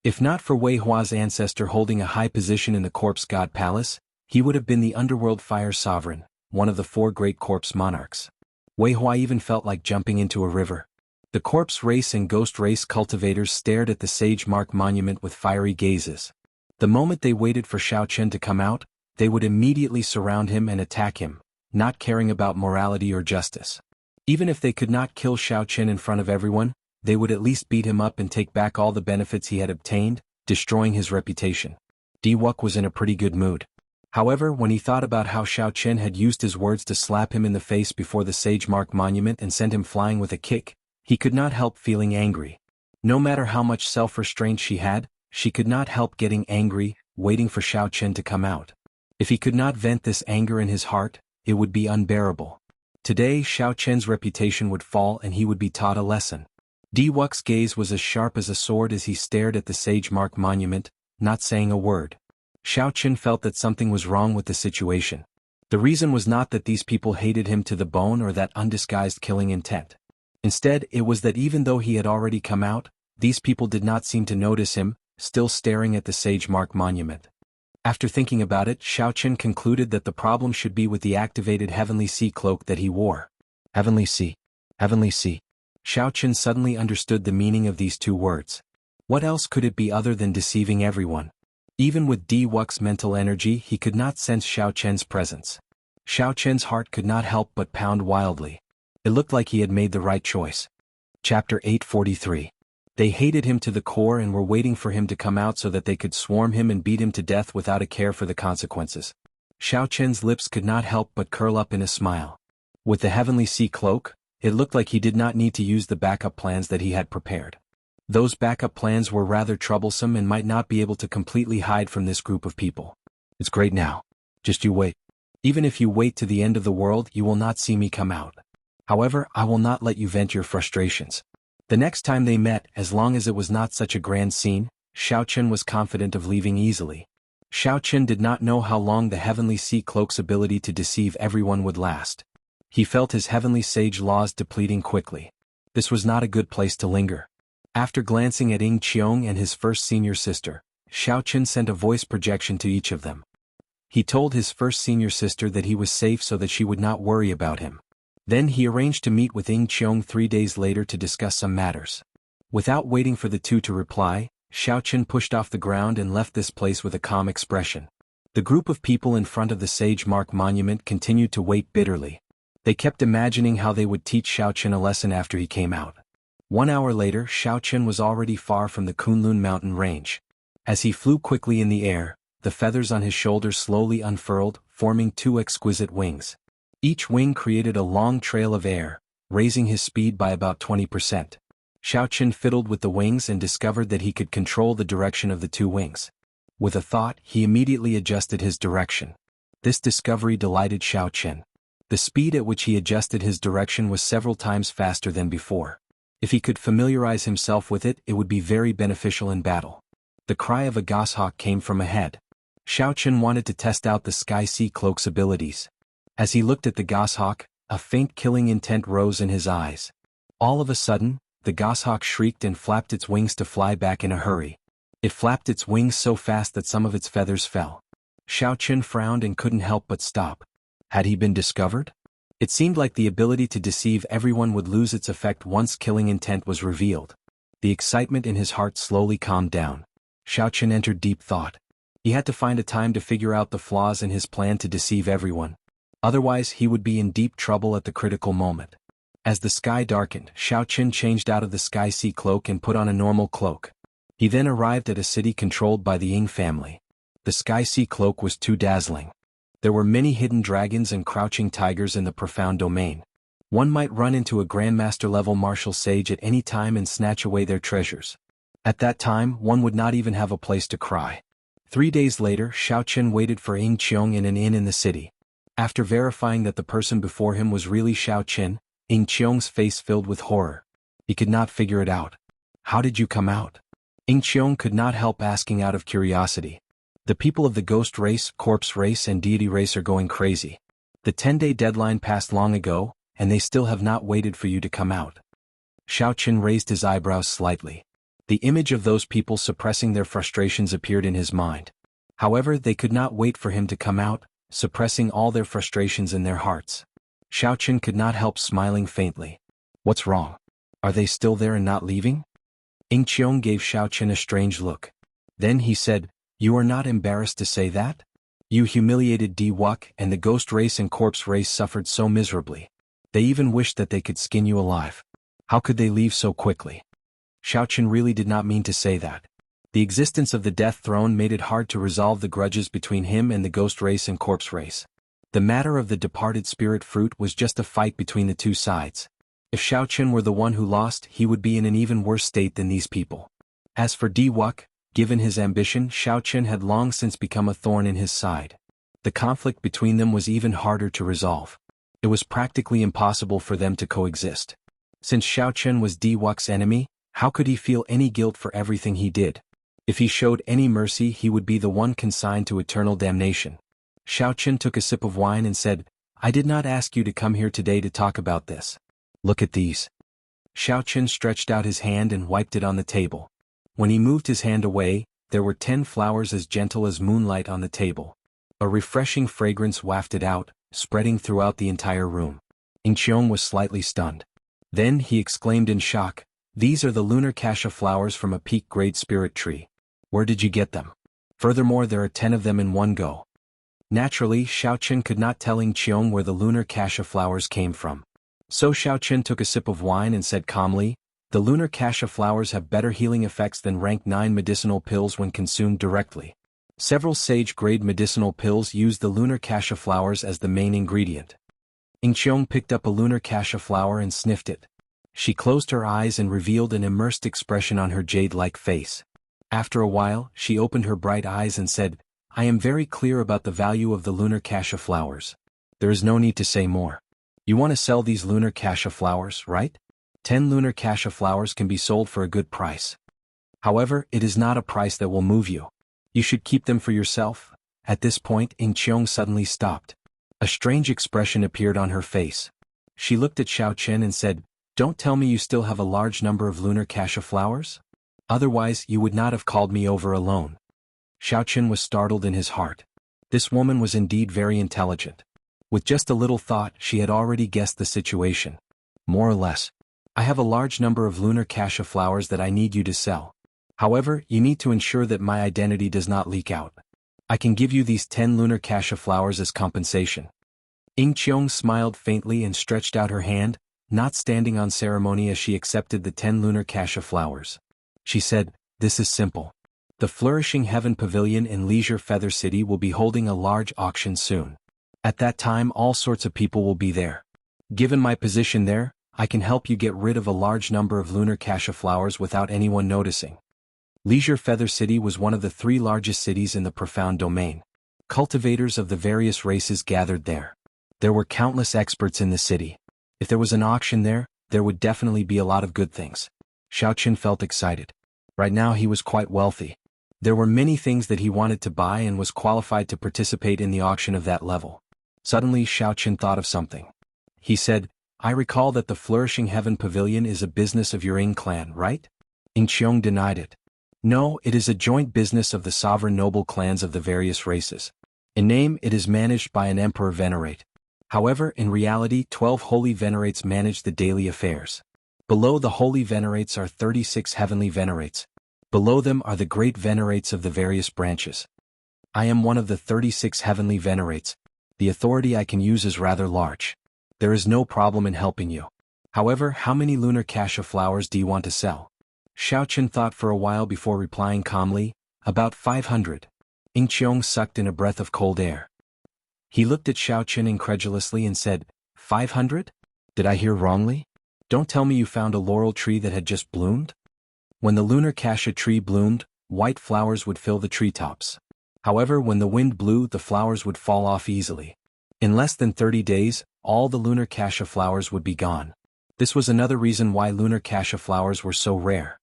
If not for Wei Hua's ancestor holding a high position in the Corpse God Palace, he would have been the Underworld Fire Sovereign, one of the 4 great corpse monarchs. Wei Hua even felt like jumping into a river. The corpse race and ghost race cultivators stared at the Sage Mark Monument with fiery gazes. The moment they waited for Xiaoqun to come out, they would immediately surround him and attack him, not caring about morality or justice. Even if they could not kill Xiaoqun in front of everyone, they would at least beat him up and take back all the benefits he had obtained, destroying his reputation. Diwuk was in a pretty good mood. However, when he thought about how Xiaoqun had used his words to slap him in the face before the Sage Mark Monument and send him flying with a kick, he could not help feeling angry. No matter how much self-restraint she could not help getting angry, waiting for Xiaoqun to come out. If he could not vent this anger in his heart, it would be unbearable. Today Xiaoqun's reputation would fall and he would be taught a lesson. Diwuk's gaze was as sharp as a sword as he stared at the Sage Mark Monument, not saying a word. Xiaoqun felt that something was wrong with the situation. The reason was not that these people hated him to the bone or that undisguised killing intent. Instead, it was that even though he had already come out, these people did not seem to notice him, still staring at the Sage Mark Monument. After thinking about it, Xiaoqun concluded that the problem should be with the activated Heavenly Sea cloak that he wore. Heavenly Sea. Heavenly Sea. Xiaoqun suddenly understood the meaning of these 2 words. What else could it be other than deceiving everyone? Even with Diwuk's mental energy, he could not sense Xiaoqun's presence. Xiaoqun's heart could not help but pound wildly. It looked like he had made the right choice. Chapter 843. They hated him to the core and were waiting for him to come out so that they could swarm him and beat him to death without a care for the consequences. Xiaoqun's lips could not help but curl up in a smile. With the Heavenly Sea cloak, it looked like he did not need to use the backup plans that he had prepared. Those backup plans were rather troublesome and might not be able to completely hide from this group of people. It's great now. Just you wait. Even if you wait to the end of the world, you will not see me come out. However, I will not let you vent your frustrations. The next time they met, as long as it was not such a grand scene, Xiaoqun was confident of leaving easily. Xiaoqun did not know how long the Heavenly Sea cloak's ability to deceive everyone would last. He felt his heavenly sage laws depleting quickly. This was not a good place to linger. After glancing at Ying Qiong and his first senior sister, Xiaoqun sent a voice projection to each of them. He told his first senior sister that he was safe so that she would not worry about him. Then he arranged to meet with Ying Qiong 3 days later to discuss some matters. Without waiting for the two to reply, Xiaoqun pushed off the ground and left this place with a calm expression. The group of people in front of the Sage Mark monument continued to wait bitterly. They kept imagining how they would teach Xiaoqun a lesson after he came out. 1 hour later, Xiaoqun was already far from the Kunlun mountain range. As he flew quickly in the air, the feathers on his shoulders slowly unfurled, forming 2 exquisite wings. Each wing created a long trail of air, raising his speed by about 20%. Xiaoqun fiddled with the wings and discovered that he could control the direction of the 2 wings. With a thought, he immediately adjusted his direction. This discovery delighted Xiaoqun. The speed at which he adjusted his direction was several times faster than before. If he could familiarize himself with it, it would be very beneficial in battle. The cry of a goshawk came from ahead. Xiaoqun wanted to test out the Sky Sea Cloak's abilities. As he looked at the goshawk, a faint killing intent rose in his eyes. All of a sudden, the goshawk shrieked and flapped its wings to fly back in a hurry. It flapped its wings so fast that some of its feathers fell. Xiaoqun frowned and couldn't help but stop. Had he been discovered? It seemed like the ability to deceive everyone would lose its effect once killing intent was revealed. The excitement in his heart slowly calmed down. Xiaoqun entered deep thought. He had to find a time to figure out the flaws in his plan to deceive everyone. Otherwise he would be in deep trouble at the critical moment. As the sky darkened, Xiaoqun changed out of the Sky Sea Cloak and put on a normal cloak. He then arrived at a city controlled by the Ying family. The Sky Sea Cloak was too dazzling. There were many hidden dragons and crouching tigers in the profound domain. One might run into a Grandmaster-level martial sage at any time and snatch away their treasures. At that time, one would not even have a place to cry. 3 days later, Xiaoqun waited for Ying Qiong in an inn in the city. After verifying that the person before him was really Xiaoqun, Ying Qiong's face filled with horror. He could not figure it out. How did you come out? Ying Qiong could not help asking out of curiosity. The people of the ghost race, corpse race and deity race are going crazy. The 10-day deadline passed long ago, and they still have not waited for you to come out. Xiaoqun raised his eyebrows slightly. The image of those people suppressing their frustrations appeared in his mind. However, they could not wait for him to come out, suppressing all their frustrations in their hearts. Xiaoqun could not help smiling faintly. What's wrong? Are they still there and not leaving? Ying Qiong gave Xiaoqun a strange look. Then he said, "You are not embarrassed to say that? You humiliated Diwuk and the ghost race and corpse race suffered so miserably. They even wished that they could skin you alive. How could they leave so quickly?" Xiaoqun really did not mean to say that. The existence of the death throne made it hard to resolve the grudges between him and the ghost race and corpse race. The matter of the departed spirit fruit was just a fight between the two sides. If Xiaoqun were the one who lost, he would be in an even worse state than these people. As for Diwuk, given his ambition, Xiaoqun had long since become a thorn in his side. The conflict between them was even harder to resolve. It was practically impossible for them to coexist. Since Xiaoqun was Diwuk's enemy, how could he feel any guilt for everything he did? If he showed any mercy, he would be the one consigned to eternal damnation. Xiaoqun took a sip of wine and said, "I did not ask you to come here today to talk about this. Look at these." Xiaoqun stretched out his hand and wiped it on the table. When he moved his hand away, there were 10 flowers as gentle as moonlight on the table. A refreshing fragrance wafted out, spreading throughout the entire room. Ying Qiong was slightly stunned. Then he exclaimed in shock, "These are the lunar cassia flowers from a peak-grade spirit tree. Where did you get them? Furthermore, there are 10 of them in one go." Naturally, Xiaoqun could not tell Ying Qiong where the lunar cassia flowers came from. So Xiaoqun took a sip of wine and said calmly, "The lunar cassia flowers have better healing effects than rank 9 medicinal pills when consumed directly. Several sage-grade medicinal pills use the lunar cassia flowers as the main ingredient." Ying Qiong picked up a lunar cassia flower and sniffed it. She closed her eyes and revealed an immersed expression on her jade-like face. After a while, she opened her bright eyes and said, "I am very clear about the value of the lunar cassia flowers. There is no need to say more. You want to sell these lunar cassia flowers, right? 10 lunar cassia flowers can be sold for a good price. However, it is not a price that will move you. You should keep them for yourself." At this point, Ying Qiong suddenly stopped. A strange expression appeared on her face. She looked at Xiaoqun and said, Don't tell me you still have a large number of lunar cassia flowers? Otherwise, you would not have called me over alone. Xiaochen was startled in his heart. This woman was indeed very intelligent. With just a little thought, she had already guessed the situation. More or less. I have a large number of lunar cassia flowers that I need you to sell. However, you need to ensure that my identity does not leak out. I can give you these 10 lunar cassia flowers as compensation. Ying Qiong smiled faintly and stretched out her hand, not standing on ceremony as she accepted the 10 lunar cassia flowers. She said, "This is simple. The Flourishing Heaven Pavilion in Leisure Feather City will be holding a large auction soon. At that time all sorts of people will be there. Given my position there, I can help you get rid of a large number of lunar cassia flowers without anyone noticing." Leisure Feather City was one of the 3 largest cities in the Profound Domain. Cultivators of the various races gathered there. There were countless experts in the city. If there was an auction there would definitely be a lot of good things. Xiaochen felt excited. Right now he was quite wealthy. There were many things that he wanted to buy and was qualified to participate in the auction of that level. Suddenly Xiaochen thought of something. He said, "I recall that the Flourishing Heaven Pavilion is a business of your Ying clan, right?" Ying Qiong denied it. "No, it is a joint business of the sovereign noble clans of the various races. In name it is managed by an emperor venerate. However, in reality 12 holy venerates manage the daily affairs. Below the holy venerates are 36 heavenly venerates. Below them are the great venerates of the various branches. I am one of the 36 heavenly venerates. The authority I can use is rather large. There is no problem in helping you. However, how many lunar cassia flowers do you want to sell?" Xiaochen thought for a while before replying calmly, "About 500. Ying Qiong sucked in a breath of cold air. He looked at Xiaochen incredulously and said, 500? Did I hear wrongly? Don't tell me you found a laurel tree that had just bloomed? When the lunar cassia tree bloomed, white flowers would fill the treetops. However, when the wind blew, the flowers would fall off easily. In less than 30 days, all the lunar cassia flowers would be gone. This was another reason why lunar cassia flowers were so rare.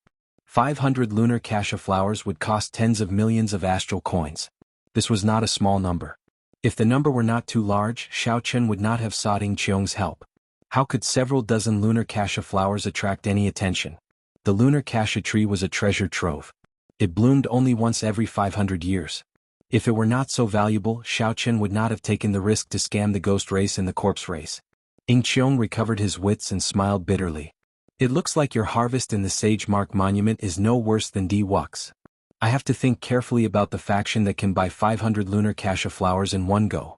500 lunar cassia flowers would cost tens of millions of astral coins. This was not a small number. If the number were not too large, Xiaochen would not have sought Ying Qiong's help. How could several dozen lunar cassia flowers attract any attention? The lunar cassia tree was a treasure trove. It bloomed only once every 500 years. If it were not so valuable, Xiaochen would not have taken the risk to scam the ghost race and the corpse race. Ying Qiong recovered his wits and smiled bitterly. "It looks like your harvest in the Sage Mark Monument is no worse than Wux. I have to think carefully about the faction that can buy 500 lunar cassia flowers in one go."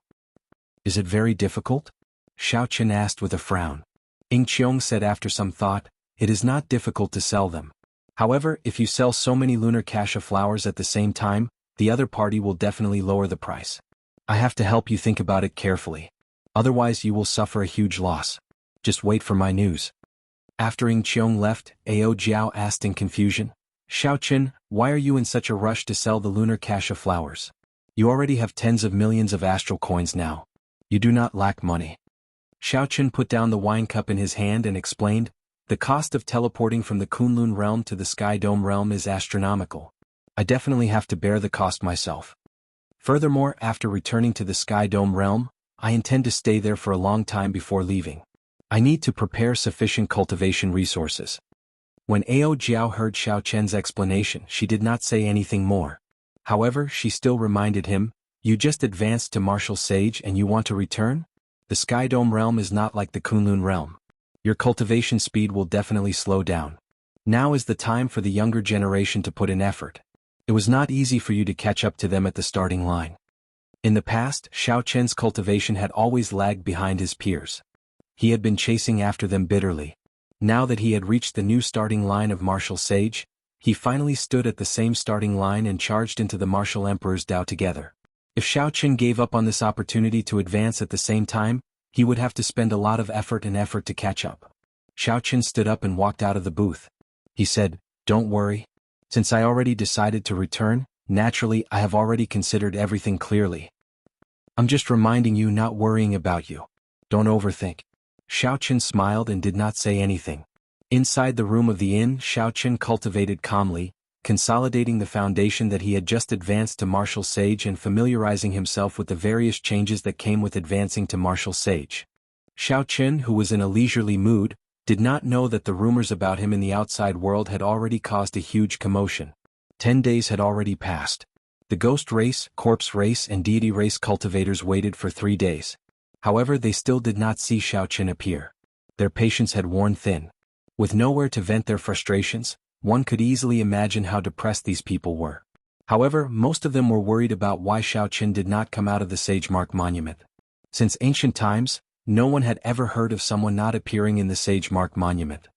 "Is it very difficult?" Xiaochen asked with a frown. Ying Qiong said after some thought, "It is not difficult to sell them. However, if you sell so many lunar cassia flowers at the same time, the other party will definitely lower the price. I have to help you think about it carefully. Otherwise you will suffer a huge loss. Just wait for my news." After Ying Qiong left, Ao Jiao asked in confusion, "Xiaochen, why are you in such a rush to sell the lunar cassia flowers? You already have tens of millions of astral coins now. You do not lack money." Xiaochen put down the wine cup in his hand and explained, "The cost of teleporting from the Kunlun realm to the Sky Dome realm is astronomical. I definitely have to bear the cost myself. Furthermore, after returning to the Sky Dome realm, I intend to stay there for a long time before leaving. I need to prepare sufficient cultivation resources." When Ao Jiao heard Xiaochen's explanation, she did not say anything more. However, she still reminded him, "You just advanced to Martial Sage and you want to return? The Sky Dome realm is not like the Kunlun realm. Your cultivation speed will definitely slow down. Now is the time for the younger generation to put in effort. It was not easy for you to catch up to them at the starting line." In the past, Xiaochen's cultivation had always lagged behind his peers. He had been chasing after them bitterly. Now that he had reached the new starting line of Martial Sage, he finally stood at the same starting line and charged into the Martial Emperor's Dao together. If Xiaochen gave up on this opportunity to advance at the same time, he would have to spend a lot of effort to catch up. Xiaochen stood up and walked out of the booth. He said, "Don't worry. Since I already decided to return, naturally I have already considered everything clearly. I'm just reminding you, not worrying about you. Don't overthink." Xiaochen smiled and did not say anything. Inside the room of the inn, Xiaochen cultivated calmly, consolidating the foundation that he had just advanced to Martial Sage and familiarizing himself with the various changes that came with advancing to Martial Sage. Xiaochen, who was in a leisurely mood, did not know that the rumors about him in the outside world had already caused a huge commotion. 10 days had already passed. The ghost race, corpse race and deity race cultivators waited for 3 days. However, they still did not see Xiaoqin appear. Their patience had worn thin. With nowhere to vent their frustrations, one could easily imagine how depressed these people were. However, most of them were worried about why Xiaoqin did not come out of the Sage Mark Monument. Since ancient times, no one had ever heard of someone not appearing in the Sage Mark Monument.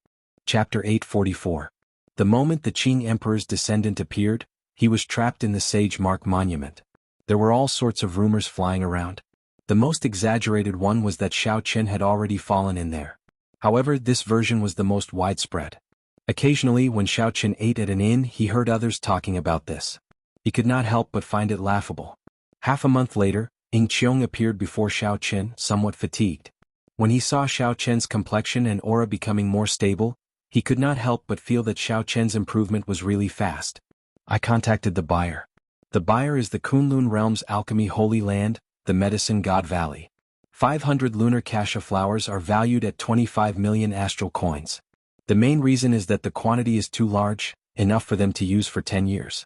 Chapter 844. The moment the Qing Emperor's descendant appeared, he was trapped in the Sage Mark Monument. There were all sorts of rumors flying around. The most exaggerated one was that Xiaoqin had already fallen in there. However, this version was the most widespread. Occasionally, when Xiaoqin ate at an inn, he heard others talking about this. He could not help but find it laughable. Half a month later, Ying Qiong appeared before Xiaoqin, somewhat fatigued. When he saw Xiaoqin's complexion and aura becoming more stable, he could not help but feel that Xiaoqin's improvement was really fast. I contacted the buyer. The buyer is the Kunlun Realm's alchemy holy land, the Medicine God Valley. 500 lunar cassia flowers are valued at 25 million astral coins. The main reason is that the quantity is too large, enough for them to use for 10 years.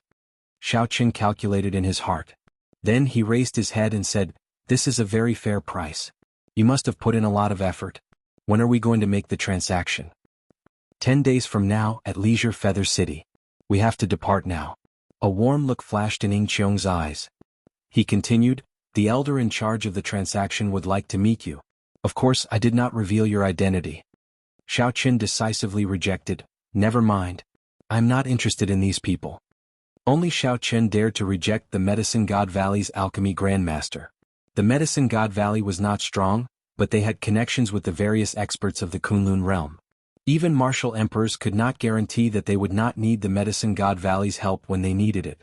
Xiaoqin calculated in his heart. Then he raised his head and said, "This is a very fair price. You must have put in a lot of effort. When are we going to make the transaction?" 10 days from now, at Leisure Feather City. We have to depart now. A warm look flashed in Ying Qiong's eyes. He continued, "The elder in charge of the transaction would like to meet you. Of course, I did not reveal your identity." Xiaoqin decisively rejected, "Never mind. I'm not interested in these people." Only Xiaoqin dared to reject the Medicine God Valley's alchemy grandmaster. The Medicine God Valley was not strong, but they had connections with the various experts of the Kunlun realm. Even martial emperors could not guarantee that they would not need the Medicine God Valley's help when they needed it.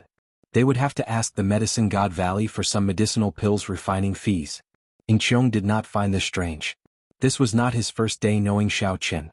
They would have to ask the Medicine God Valley for some medicinal pills refining fees. Ying Qiong did not find this strange. This was not his first day knowing Xiaoqin.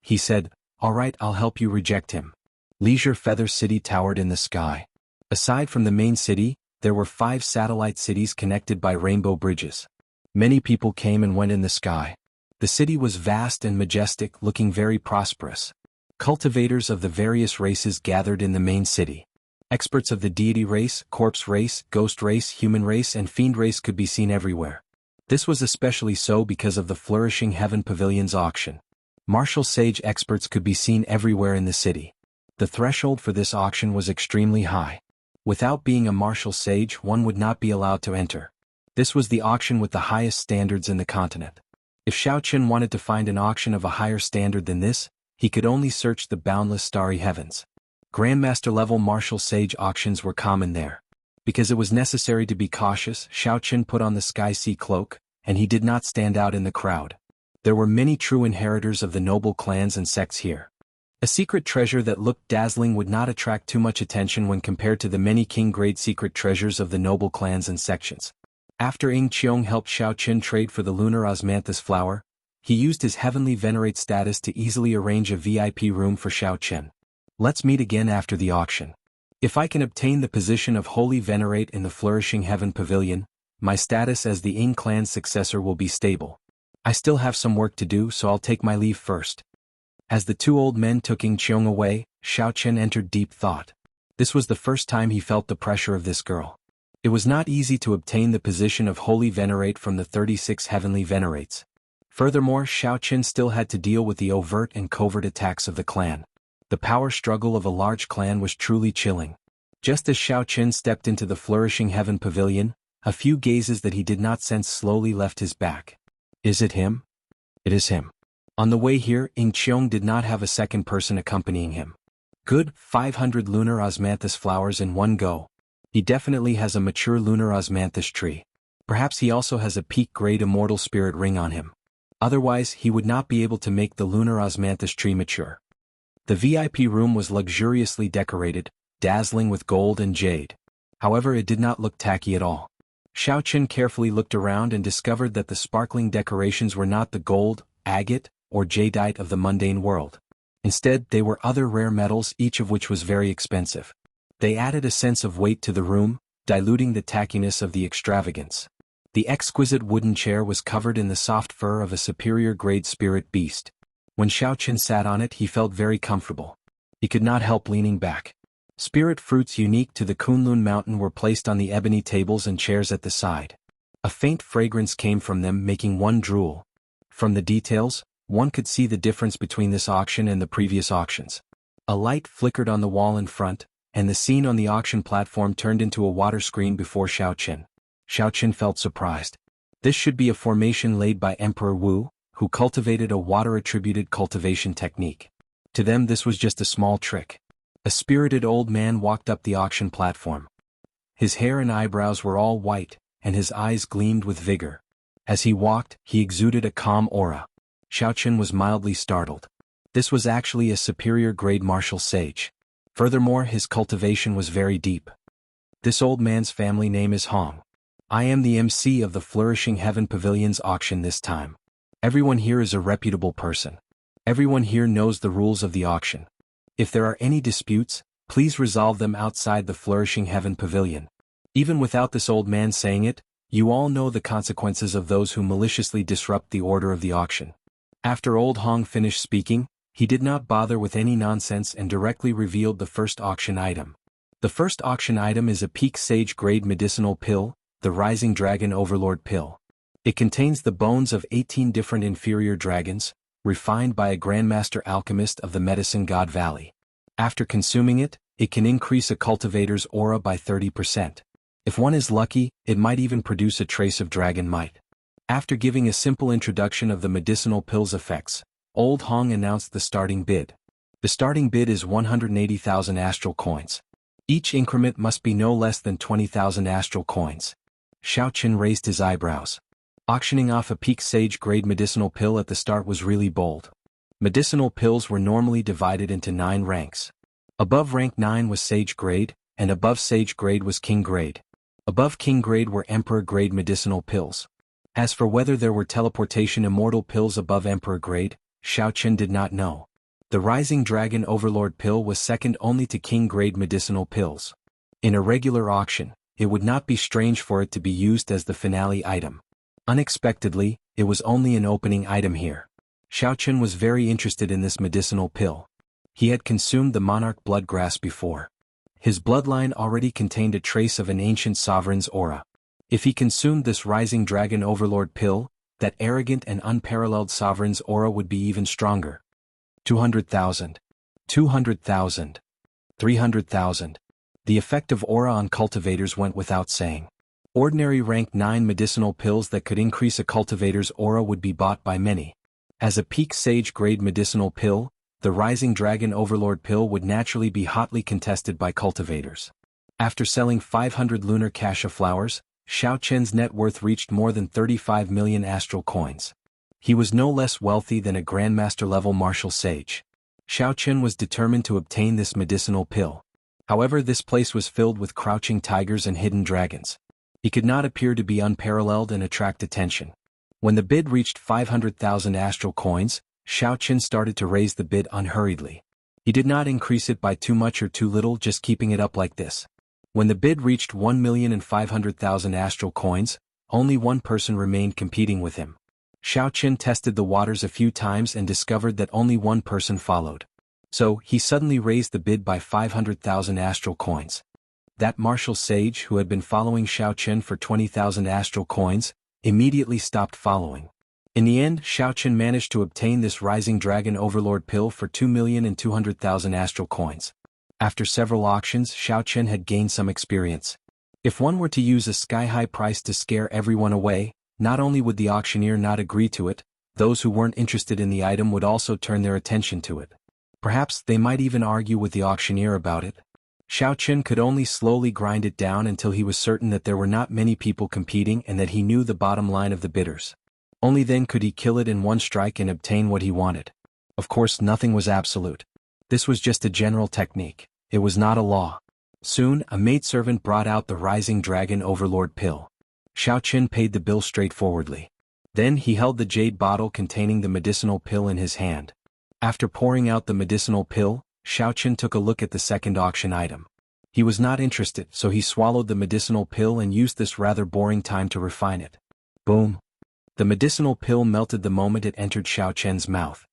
He said, "All right, I'll help you reject him." Leisure Feather City towered in the sky. Aside from the main city, there were 5 satellite cities connected by rainbow bridges. Many people came and went in the sky. The city was vast and majestic, looking very prosperous. Cultivators of the various races gathered in the main city. Experts of the deity race, corpse race, ghost race, human race and fiend race could be seen everywhere. This was especially so because of the flourishing Heaven Pavilion's auction. Martial sage experts could be seen everywhere in the city. The threshold for this auction was extremely high. Without being a martial sage, one would not be allowed to enter. This was the auction with the highest standards in the continent. If Xiaoqin wanted to find an auction of a higher standard than this, he could only search the boundless starry heavens. Grandmaster-level martial sage auctions were common there. Because it was necessary to be cautious, Xiaoqin put on the Sky Sea cloak, and he did not stand out in the crowd. There were many true inheritors of the noble clans and sects here. A secret treasure that looked dazzling would not attract too much attention when compared to the many king-grade secret treasures of the noble clans and sections. After Ying Qiong helped Xiaoqin trade for the lunar osmanthus flower, he used his heavenly venerate status to easily arrange a VIP room for Xiaoqin. "Let's meet again after the auction. If I can obtain the position of holy venerate in the flourishing Heaven Pavilion, my status as the Ying clan's successor will be stable. I still have some work to do, so I'll take my leave first." As the 2 old men took Ying Qiong away, Xiaoqin entered deep thought. This was the first time he felt the pressure of this girl. It was not easy to obtain the position of holy venerate from the 36 heavenly venerates. Furthermore, Xiaoqin still had to deal with the overt and covert attacks of the clan. The power struggle of a large clan was truly chilling. Just as Xiaoqin stepped into the flourishing Heaven Pavilion, a few gazes that he did not sense slowly left his back. Is it him? It is him. On the way here, Ying Qiong did not have a second person accompanying him. Good, 500 lunar osmanthus flowers in one go. He definitely has a mature lunar osmanthus tree. Perhaps he also has a peak-grade immortal spirit ring on him. Otherwise, he would not be able to make the lunar osmanthus tree mature. The VIP room was luxuriously decorated, dazzling with gold and jade. However, it did not look tacky at all. Xiaoqin carefully looked around and discovered that the sparkling decorations were not the gold, agate, or jadeite of the mundane world. Instead, they were other rare metals, each of which was very expensive. They added a sense of weight to the room, diluting the tackiness of the extravagance. The exquisite wooden chair was covered in the soft fur of a superior grade spirit beast. When Xiao Chen sat on it, he felt very comfortable. He could not help leaning back. Spirit fruits unique to the Kunlun mountain were placed on the ebony tables and chairs at the side. A faint fragrance came from them, making one drool. From the details, one could see the difference between this auction and the previous auctions. A light flickered on the wall in front, and the scene on the auction platform turned into a water screen before Xiao Chen. Xiao Chen felt surprised. This should be a formation laid by Emperor Wu, who cultivated a water-attributed cultivation technique. To them this was just a small trick. A spirited old man walked up the auction platform. His hair and eyebrows were all white, and his eyes gleamed with vigor. As he walked, he exuded a calm aura. Xiao Chen was mildly startled. This was actually a superior-grade martial sage. Furthermore, his cultivation was very deep. This old man's family name is Hong. I am the MC of the Flourishing Heaven Pavilion's auction this time. Everyone here is a reputable person. Everyone here knows the rules of the auction. If there are any disputes, please resolve them outside the Flourishing Heaven Pavilion. Even without this old man saying it, you all know the consequences of those who maliciously disrupt the order of the auction. After old Hong finished speaking, he did not bother with any nonsense and directly revealed the first auction item. The first auction item is a peak sage grade medicinal pill, the Rising Dragon Overlord Pill. It contains the bones of 18 different inferior dragons, refined by a Grandmaster Alchemist of the Medicine God Valley. After consuming it, it can increase a cultivator's aura by 30%. If one is lucky, it might even produce a trace of dragon might. After giving a simple introduction of the medicinal pill's effects, old Hong announced the starting bid. The starting bid is 180,000 astral coins. Each increment must be no less than 20,000 astral coins. Xiao Chen raised his eyebrows. Auctioning off a peak sage grade medicinal pill at the start was really bold. Medicinal pills were normally divided into 9 ranks. Above rank 9 was sage grade, and above sage grade was king grade. Above king grade were emperor grade medicinal pills. As for whether there were teleportation immortal pills above emperor grade, Xiao Chen did not know. The Rising Dragon Overlord pill was second only to king grade medicinal pills. In a regular auction, it would not be strange for it to be used as the finale item. Unexpectedly, it was only an opening item here. Xiao Chen was very interested in this medicinal pill. He had consumed the monarch bloodgrass before. His bloodline already contained a trace of an ancient sovereign's aura. If he consumed this Rising Dragon Overlord pill, that arrogant and unparalleled sovereign's aura would be even stronger. 200,000. 200,000. 300,000. The effect of aura on cultivators went without saying. Ordinary rank 9 medicinal pills that could increase a cultivator's aura would be bought by many. As a peak sage grade medicinal pill, the Rising Dragon Overlord pill would naturally be hotly contested by cultivators. After selling 500 lunar cassia flowers, Xiao Chen's net worth reached more than 35 million astral coins. He was no less wealthy than a Grandmaster-level martial sage. Xiao Chen was determined to obtain this medicinal pill. However, this place was filled with crouching tigers and hidden dragons. He could not appear to be unparalleled and attract attention. When the bid reached 500,000 astral coins, Xiao Chen started to raise the bid unhurriedly. He did not increase it by too much or too little, just keeping it up like this. When the bid reached 1,500,000 astral coins, only one person remained competing with him. Xiao Chen tested the waters a few times and discovered that only one person followed. So, he suddenly raised the bid by 500,000 astral coins. That martial sage who had been following Xiao Chen for 20,000 astral coins, immediately stopped following. In the end, Xiao Chen managed to obtain this Rising Dragon Overlord pill for 2,200,000 astral coins. After several auctions, Xiao Chen had gained some experience. If one were to use a sky-high price to scare everyone away, not only would the auctioneer not agree to it, those who weren't interested in the item would also turn their attention to it. Perhaps they might even argue with the auctioneer about it. Xiao Chen could only slowly grind it down until he was certain that there were not many people competing and that he knew the bottom line of the bidders. Only then could he kill it in one strike and obtain what he wanted. Of course, nothing was absolute. This was just a general technique. It was not a law. Soon, a maidservant brought out the Rising Dragon Overlord pill. Xiao Chen paid the bill straightforwardly. Then he held the jade bottle containing the medicinal pill in his hand. After pouring out the medicinal pill, Xiao Chen took a look at the second auction item. He was not interested, so he swallowed the medicinal pill and used this rather boring time to refine it. Boom! The medicinal pill melted the moment it entered Xiao Chen's mouth.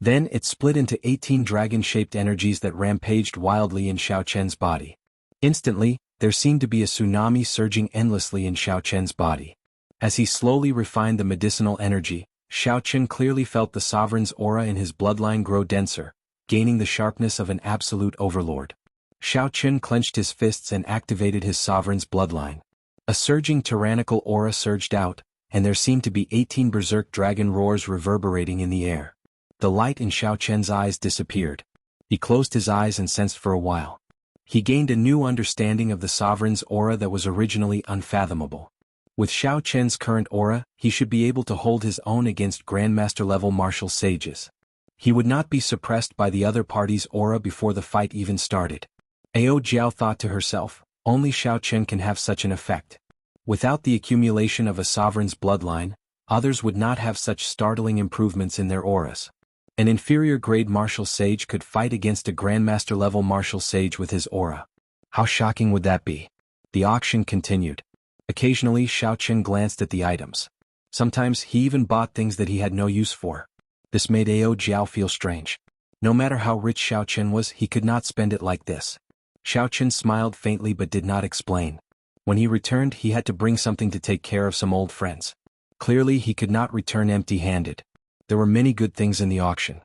Then it split into 18 dragon-shaped energies that rampaged wildly in Xiao Chen's body. Instantly, there seemed to be a tsunami surging endlessly in Xiao Chen's body. As he slowly refined the medicinal energy, Xiao Chen clearly felt the sovereign's aura in his bloodline grow denser, gaining the sharpness of an absolute overlord. Xiao Chen clenched his fists and activated his sovereign's bloodline. A surging tyrannical aura surged out, and there seemed to be 18 berserk dragon roars reverberating in the air. The light in Xiao Chen's eyes disappeared. He closed his eyes and sensed for a while. He gained a new understanding of the sovereign's aura that was originally unfathomable. With Xiao Chen's current aura, he should be able to hold his own against Grandmaster-level martial sages. He would not be suppressed by the other party's aura before the fight even started. Ao Jiao thought to herself, only Xiao Chen can have such an effect. Without the accumulation of a sovereign's bloodline, others would not have such startling improvements in their auras. An inferior-grade martial sage could fight against a Grandmaster-level martial sage with his aura. How shocking would that be? The auction continued. Occasionally Xiao Chen glanced at the items. Sometimes he even bought things that he had no use for. This made Ao Jiao feel strange. No matter how rich Xiao Chen was, he could not spend it like this. Xiao Chen smiled faintly but did not explain. When he returned, he had to bring something to take care of some old friends. Clearly he could not return empty-handed. There were many good things in the auction.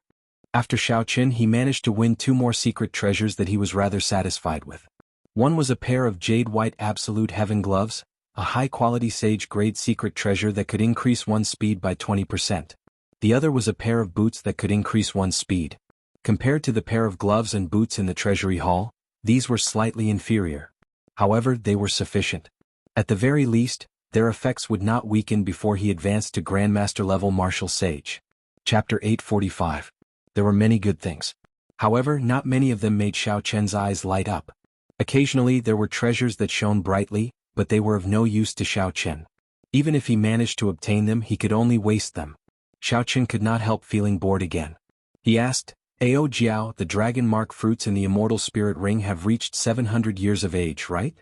After Xiao Chen, he managed to win 2 more secret treasures that he was rather satisfied with. One was a pair of jade-white absolute heaven gloves, a high-quality sage-grade secret treasure that could increase one's speed by 20%. The other was a pair of boots that could increase one's speed. Compared to the pair of gloves and boots in the treasury hall, these were slightly inferior. However, they were sufficient. At the very least, their effects would not weaken before he advanced to Grandmaster-level martial sage. Chapter 845. There were many good things. However, not many of them made Xiao Chen's eyes light up. Occasionally there were treasures that shone brightly, but they were of no use to Xiao Chen. Even if he managed to obtain them, he could only waste them. Xiao Chen could not help feeling bored again. He asked, Ao Jiao, the dragon mark fruits in the immortal spirit ring have reached 700 years of age, right?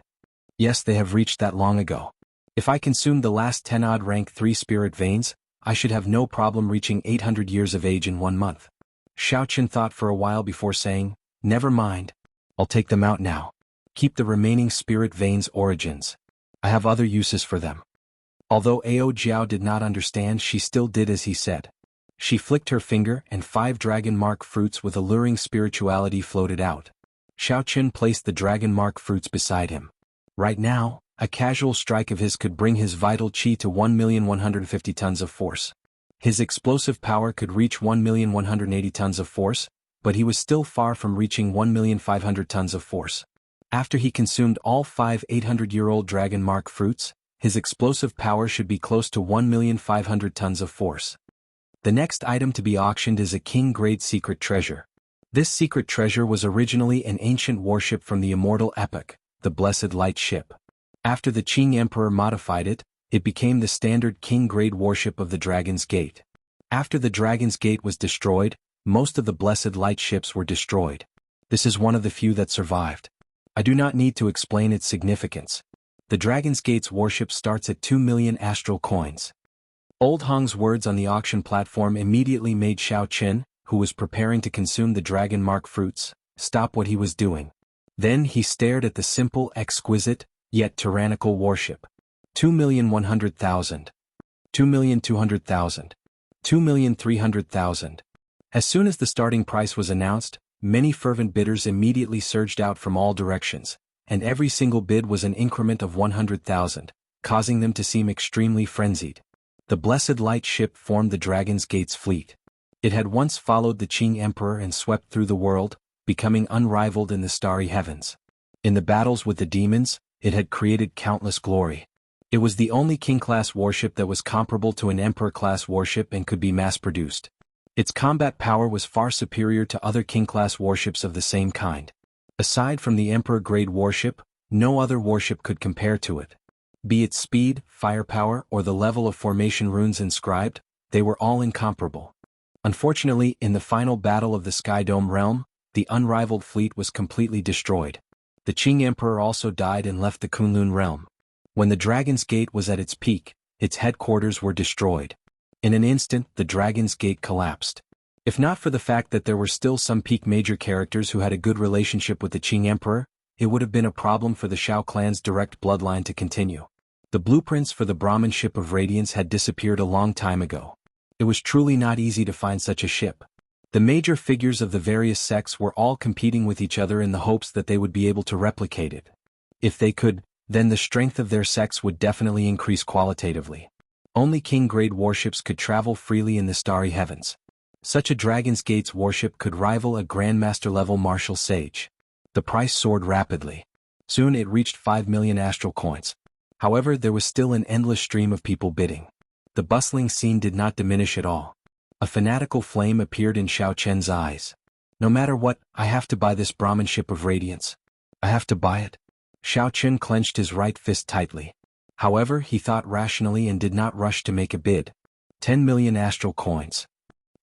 Yes, they have reached that long ago. If I consumed the last 10-odd rank 3 spirit veins, I should have no problem reaching 800 years of age in 1 month. Xiao Chen thought for a while before saying, never mind. I'll take them out now. Keep the remaining spirit veins origins. I have other uses for them. Although Ao Jiao did not understand, she still did as he said. She flicked her finger and 5 dragon mark fruits with alluring spirituality floated out. Xiao Chen placed the dragon mark fruits beside him. Right now, a casual strike of his could bring his vital qi to 1,150 tons of force. His explosive power could reach 1,180 tons of force, but he was still far from reaching 1,500 tons of force. After he consumed all 5 800-year-old dragon mark fruits, his explosive power should be close to 1,500 tons of force. The next item to be auctioned is a king-grade secret treasure. This secret treasure was originally an ancient warship from the immortal epoch, the Blessed Light Ship. After the Qing Emperor modified it, it became the standard king-grade warship of the Dragon's Gate. After the Dragon's Gate was destroyed, most of the Blessed Light ships were destroyed. This is one of the few that survived. I do not need to explain its significance. The Dragon's Gate's warship starts at 2 million astral coins. Old Hong's words on the auction platform immediately made Xiao Chen, who was preparing to consume the dragon mark fruits, stop what he was doing. Then he stared at the simple, exquisite, yet tyrannical warship. 2,100,000. 2,200,000. 2,300,000. As soon as the starting price was announced, many fervent bidders immediately surged out from all directions, and every single bid was an increment of 100,000, causing them to seem extremely frenzied. The Blessed Light Ship formed the Dragon's Gate's fleet. It had once followed the Qing Emperor and swept through the world, becoming unrivaled in the starry heavens. In the battles with the demons, it had created countless glory. It was the only king-class warship that was comparable to an emperor-class warship and could be mass-produced. Its combat power was far superior to other king-class warships of the same kind. Aside from the emperor-grade warship, no other warship could compare to it. Be it speed, firepower, or the level of formation runes inscribed, they were all incomparable. Unfortunately, in the final battle of the Sky Dome realm, the unrivaled fleet was completely destroyed. The Qing Emperor also died and left the Kunlun realm. When the Dragon's Gate was at its peak, its headquarters were destroyed. In an instant, the Dragon's Gate collapsed. If not for the fact that there were still some peak major characters who had a good relationship with the Qing Emperor, it would have been a problem for the Shao clan's direct bloodline to continue. The blueprints for the Brahmin ship of Radiance had disappeared a long time ago. It was truly not easy to find such a ship. The major figures of the various sects were all competing with each other in the hopes that they would be able to replicate it. If they could, then the strength of their sects would definitely increase qualitatively. Only king-grade warships could travel freely in the starry heavens. Such a Dragon's Gate's warship could rival a Grandmaster-level martial sage. The price soared rapidly. Soon it reached 5 million astral coins. However, there was still an endless stream of people bidding. The bustling scene did not diminish at all. A fanatical flame appeared in Xiao Chen's eyes. No matter what, I have to buy this Brahmin ship of radiance. I have to buy it. Xiao Chen clenched his right fist tightly. However, he thought rationally and did not rush to make a bid. 10 million astral coins.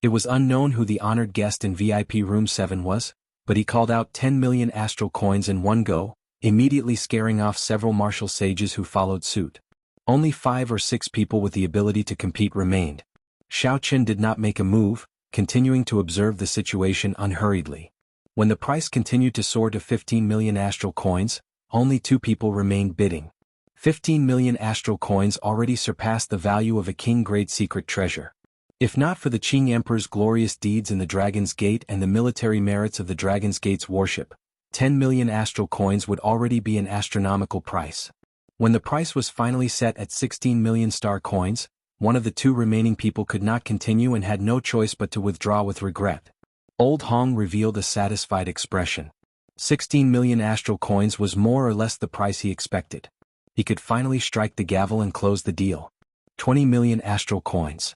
It was unknown who the honored guest in VIP room 7 was, but he called out 10 million astral coins in one go, immediately scaring off several martial sages who followed suit. Only 5 or 6 people with the ability to compete remained. Xiao Chen did not make a move, continuing to observe the situation unhurriedly. When the price continued to soar to 15 million astral coins, only 2 people remained bidding. 15 million astral coins already surpassed the value of a king-grade secret treasure. If not for the Qing Emperor's glorious deeds in the Dragon's Gate and the military merits of the Dragon's Gate's warship, 10 million astral coins would already be an astronomical price. When the price was finally set at 16 million star coins, one of the 2 remaining people could not continue and had no choice but to withdraw with regret. Old Hong revealed a satisfied expression. 16 million astral coins was more or less the price he expected. He could finally strike the gavel and close the deal. 20 million astral coins.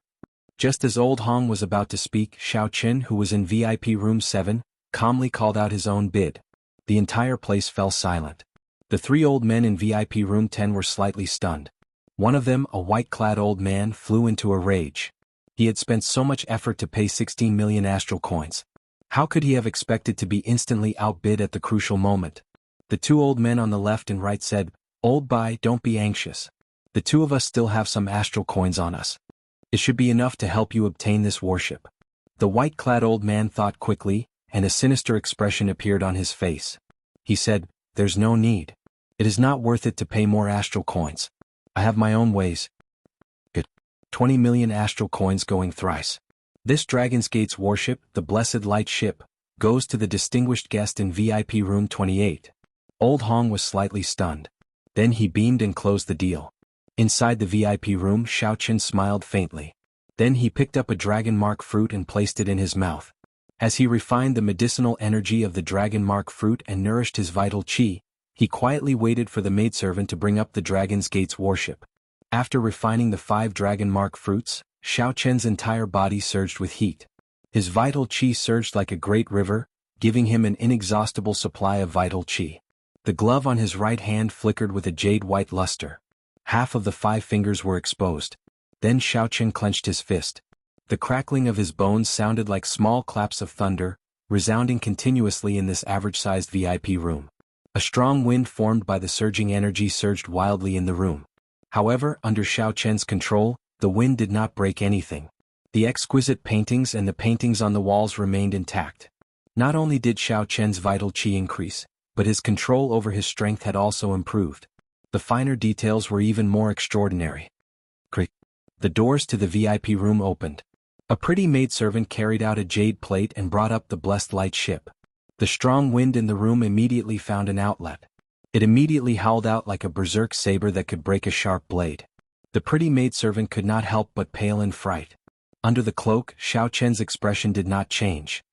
Just as Old Hong was about to speak, Xiao Chen, who was in VIP room 7, calmly called out his own bid. The entire place fell silent. The 3 old men in VIP room 10 were slightly stunned. One of them, a white-clad old man, flew into a rage. He had spent so much effort to pay 16 million astral coins. How could he have expected to be instantly outbid at the crucial moment? The 2 old men on the left and right said, "Old Bai, don't be anxious. The 2 of us still have some astral coins on us. It should be enough to help you obtain this warship." The white-clad old man thought quickly, and a sinister expression appeared on his face. He said, "There's no need. It is not worth it to pay more astral coins. I have my own ways." Good. 20 million astral coins going thrice. This Dragon's Gate's warship, the Blessed Light Ship, goes to the distinguished guest in VIP room 28. Old Hong was slightly stunned. Then he beamed and closed the deal. Inside the VIP room, Xiao Chen smiled faintly. Then he picked up a dragon mark fruit and placed it in his mouth. As he refined the medicinal energy of the dragon mark fruit and nourished his vital qi, he quietly waited for the maidservant to bring up the Dragon's Gate's warship. After refining the 5 dragon mark fruits, Xiao Chen's entire body surged with heat. His vital qi surged like a great river, giving him an inexhaustible supply of vital qi. The glove on his right hand flickered with a jade-white luster. Half of the 5 fingers were exposed. Then Xiao Chen clenched his fist. The crackling of his bones sounded like small claps of thunder, resounding continuously in this average-sized VIP room. A strong wind formed by the surging energy surged wildly in the room. However, under Xiao Chen's control, the wind did not break anything. The exquisite paintings and the paintings on the walls remained intact. Not only did Xiao Chen's vital qi increase, but his control over his strength had also improved. The finer details were even more extraordinary. Creak. The doors to the VIP room opened. A pretty maidservant carried out a jade plate and brought up the Blessed Light Ship. The strong wind in the room immediately found an outlet. It immediately howled out like a berserk saber that could break a sharp blade. The pretty maidservant could not help but pale in fright. Under the cloak, Xiao Chen's expression did not change.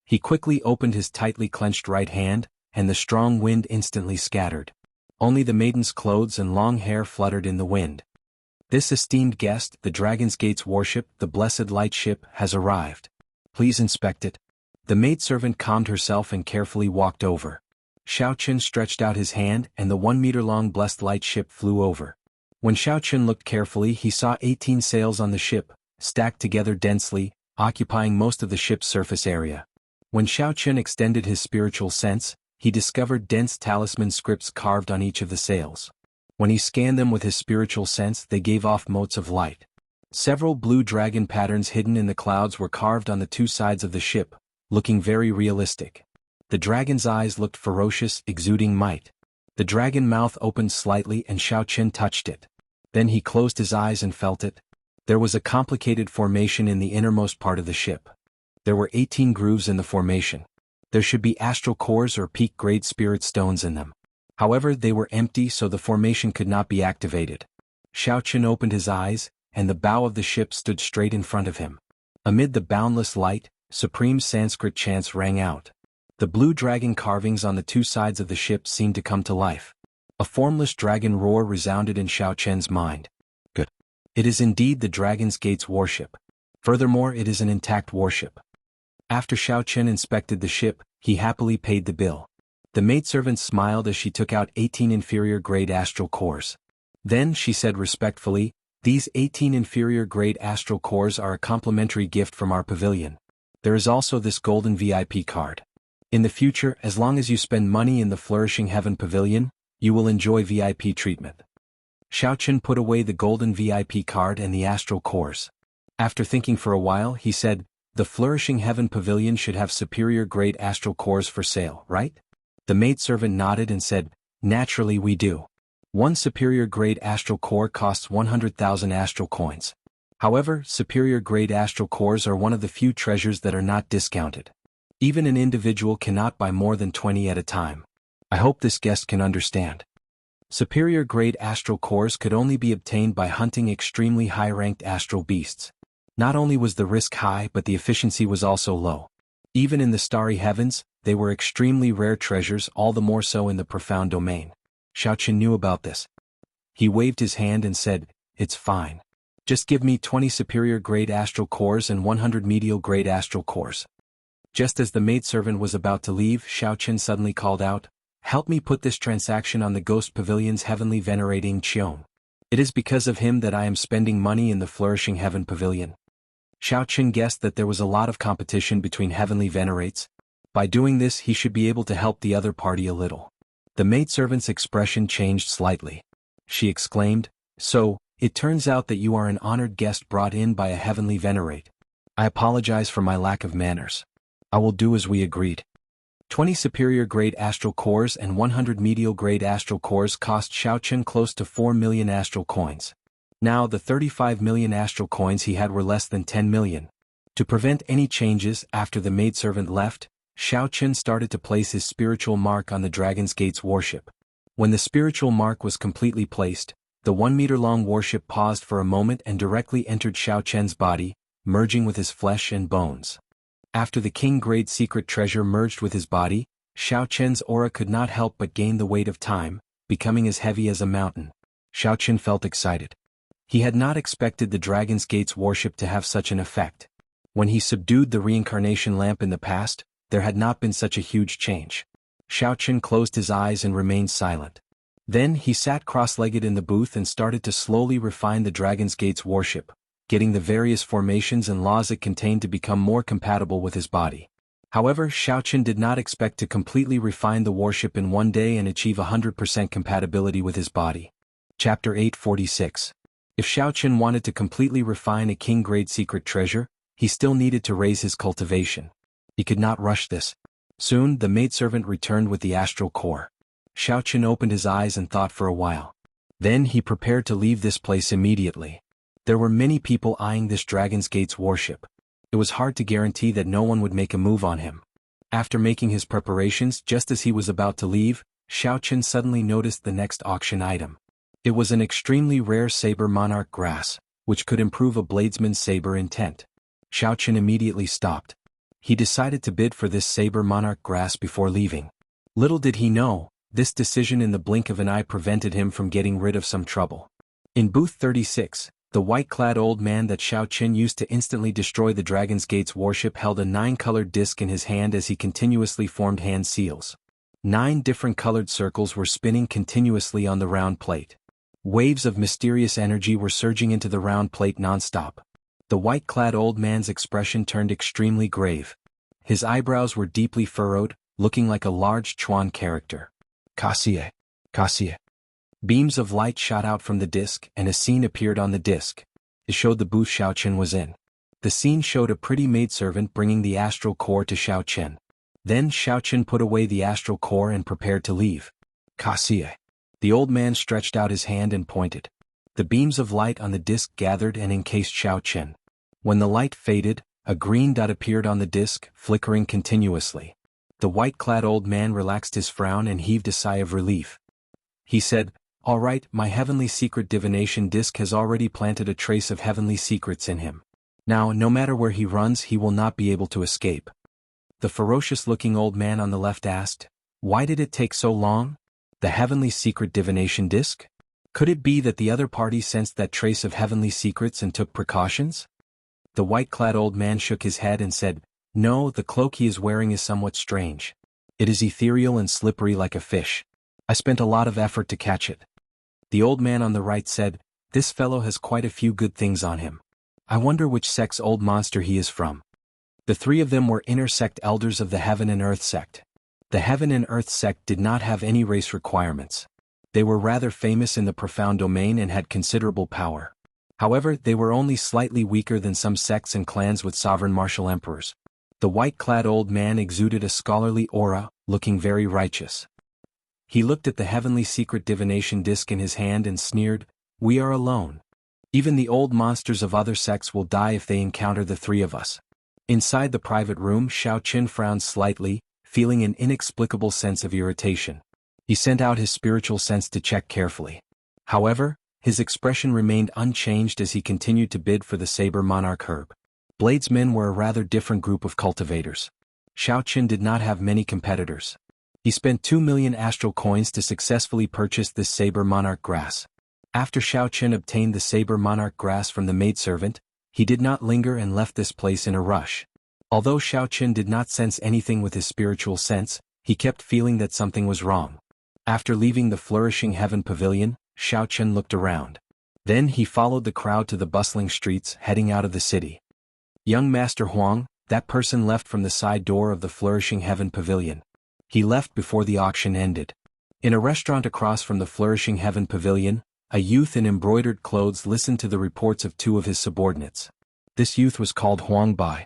He quickly opened his tightly clenched right hand, and the strong wind instantly scattered. Only the maiden's clothes and long hair fluttered in the wind. "This esteemed guest, the Dragon's Gate's warship, the Blessed Light Ship, has arrived. Please inspect it." The maidservant calmed herself and carefully walked over. Xiao Chen stretched out his hand and the 1-meter-long Blessed Light Ship flew over. When Xiao Chen looked carefully, he saw 18 sails on the ship, stacked together densely, occupying most of the ship's surface area. When Xiao Chen extended his spiritual sense, he discovered dense talisman scripts carved on each of the sails. When he scanned them with his spiritual sense, they gave off motes of light. Several blue dragon patterns hidden in the clouds were carved on the two sides of the ship, looking very realistic. The dragon's eyes looked ferocious, exuding might. The dragon mouth opened slightly and Xiao Qin touched it. Then he closed his eyes and felt it. There was a complicated formation in the innermost part of the ship. There were 18 grooves in the formation. There should be astral cores or peak-grade spirit stones in them. However, they were empty, so the formation could not be activated. Xiao Qin opened his eyes, and the bow of the ship stood straight in front of him. Amid the boundless light, supreme Sanskrit chants rang out. The blue dragon carvings on the two sides of the ship seemed to come to life. A formless dragon roar resounded in Xiao Qian's mind. Good. It is indeed the Dragon's Gate's warship. Furthermore, it is an intact warship. After Xiao Qin inspected the ship, he happily paid the bill. The maidservant smiled as she took out 18 inferior-grade astral cores. Then she said respectfully, "These 18 inferior-grade astral cores are a complimentary gift from our pavilion. There is also this golden VIP card. In the future, as long as you spend money in the Flourishing Heaven Pavilion, you will enjoy VIP treatment." Xiao Qin put away the golden VIP card and the astral cores. After thinking for a while, he said, "The Flourishing Heaven Pavilion should have superior-grade astral cores for sale, right?" The maidservant nodded and said, "Naturally we do. One superior-grade astral core costs 100,000 astral coins. However, superior-grade astral cores are one of the few treasures that are not discounted. Even an individual cannot buy more than 20 at a time. I hope this guest can understand. Superior-grade astral cores could only be obtained by hunting extremely high-ranked astral beasts. Not only was the risk high, but the efficiency was also low. Even in the starry heavens, they were extremely rare treasures, all the more so in the profound domain. Xiao Qin knew about this. He waved his hand and said, "It's fine. Just give me 20 superior-grade astral cores and 100 medial-grade astral cores." Just as the maidservant was about to leave, Xiao Qin suddenly called out, "Help me put this transaction on the Ghost Pavilion's heavenly venerating Qiong. It is because of him that I am spending money in the Flourishing Heaven Pavilion." Xiao Qin guessed that there was a lot of competition between heavenly venerates. By doing this, he should be able to help the other party a little. The maidservant's expression changed slightly. She exclaimed, "So, it turns out that you are an honored guest brought in by a heavenly venerate. I apologize for my lack of manners. I will do as we agreed." 20 superior-grade astral cores and 100 medial-grade astral cores cost Xiao Qin close to 4 million astral coins. Now the 35 million astral coins he had were less than 10 million. To prevent any changes, after the maidservant left, Xiao Qin started to place his spiritual mark on the Dragon's Gate's warship. When the spiritual mark was completely placed, the 1-meter-long warship paused for a moment and directly entered Xiao Qian's body, merging with his flesh and bones. After the king-grade secret treasure merged with his body, Xiao Qian's aura could not help but gain the weight of time, becoming as heavy as a mountain. Xiao Qin felt excited. He had not expected the Dragon's Gate's warship to have such an effect. When he subdued the reincarnation lamp in the past, there had not been such a huge change. Xiao Qin closed his eyes and remained silent. Then he sat cross-legged in the booth and started to slowly refine the Dragon's Gate's warship, getting the various formations and laws it contained to become more compatible with his body. However, Xiao Qin did not expect to completely refine the warship in one day and achieve 100% compatibility with his body. Chapter 846. If Xiao Qin wanted to completely refine a king-grade secret treasure, he still needed to raise his cultivation. He could not rush this. Soon, the maidservant returned with the astral core. Xiao Qin opened his eyes and thought for a while. Then he prepared to leave this place immediately. There were many people eyeing this Dragon's Gate's warship. It was hard to guarantee that no one would make a move on him. After making his preparations, just as he was about to leave, Xiao Qin suddenly noticed the next auction item. It was an extremely rare saber monarch grass, which could improve a bladesman's saber intent. Xiao Qin immediately stopped. He decided to bid for this saber monarch grass before leaving. Little did he know, this decision in the blink of an eye prevented him from getting rid of some trouble. In booth 36, the white-clad old man that Xiao Qin used to instantly destroy the Dragon's Gate's warship held a 9-colored disc in his hand as he continuously formed hand seals. 9 different colored circles were spinning continuously on the round plate. Waves of mysterious energy were surging into the round plate non-stop. The white-clad old man's expression turned extremely grave. His eyebrows were deeply furrowed, looking like a large Chuan character. "Kasie, Kasie." Beams of light shot out from the disc, and a scene appeared on the disc. It showed the booth Xiao Chen was in. The scene showed a pretty maidservant bringing the astral core to Xiao Chen. Then Xiao Chen put away the astral core and prepared to leave. Cassie. The old man stretched out his hand and pointed. The beams of light on the disc gathered and encased Xiao Chen. When the light faded, a green dot appeared on the disc, flickering continuously. The white-clad old man relaxed his frown and heaved a sigh of relief. He said, "All right, my heavenly secret divination disc has already planted a trace of heavenly secrets in him. Now, no matter where he runs, he will not be able to escape." The ferocious-looking old man on the left asked, "Why did it take so long? The heavenly secret divination disc? Could it be that the other party sensed that trace of heavenly secrets and took precautions?" The white-clad old man shook his head and said, "No, the cloak he is wearing is somewhat strange. It is ethereal and slippery like a fish. I spent a lot of effort to catch it." The old man on the right said, "This fellow has quite a few good things on him. I wonder which sect's old monster he is from." The three of them were inner sect elders of the Heaven and Earth sect. The Heaven and Earth sect did not have any race requirements. They were rather famous in the profound domain and had considerable power. However, they were only slightly weaker than some sects and clans with sovereign martial emperors. The white-clad old man exuded a scholarly aura, looking very righteous. He looked at the heavenly secret divination disc in his hand and sneered, "We are alone. Even the old monsters of other sects will die if they encounter the three of us." Inside the private room, Xiao Chen frowned slightly, feeling an inexplicable sense of irritation. He sent out his spiritual sense to check carefully. However, his expression remained unchanged as he continued to bid for the saber monarch herb. Bladesmen were a rather different group of cultivators. Xiao Chen did not have many competitors. He spent 2 million astral coins to successfully purchase this saber monarch grass. After Xiao Chen obtained the saber monarch grass from the maidservant, he did not linger and left this place in a rush. Although Xiao Chen did not sense anything with his spiritual sense, he kept feeling that something was wrong. After leaving the flourishing heaven pavilion, Xiao Chen looked around. Then he followed the crowd to the bustling streets, heading out of the city. Young Master Huang, that person left from the side door of the flourishing heaven pavilion. He left before the auction ended. In a restaurant across from the flourishing heaven pavilion, a youth in embroidered clothes listened to the reports of two of his subordinates. This youth was called Huang Bai.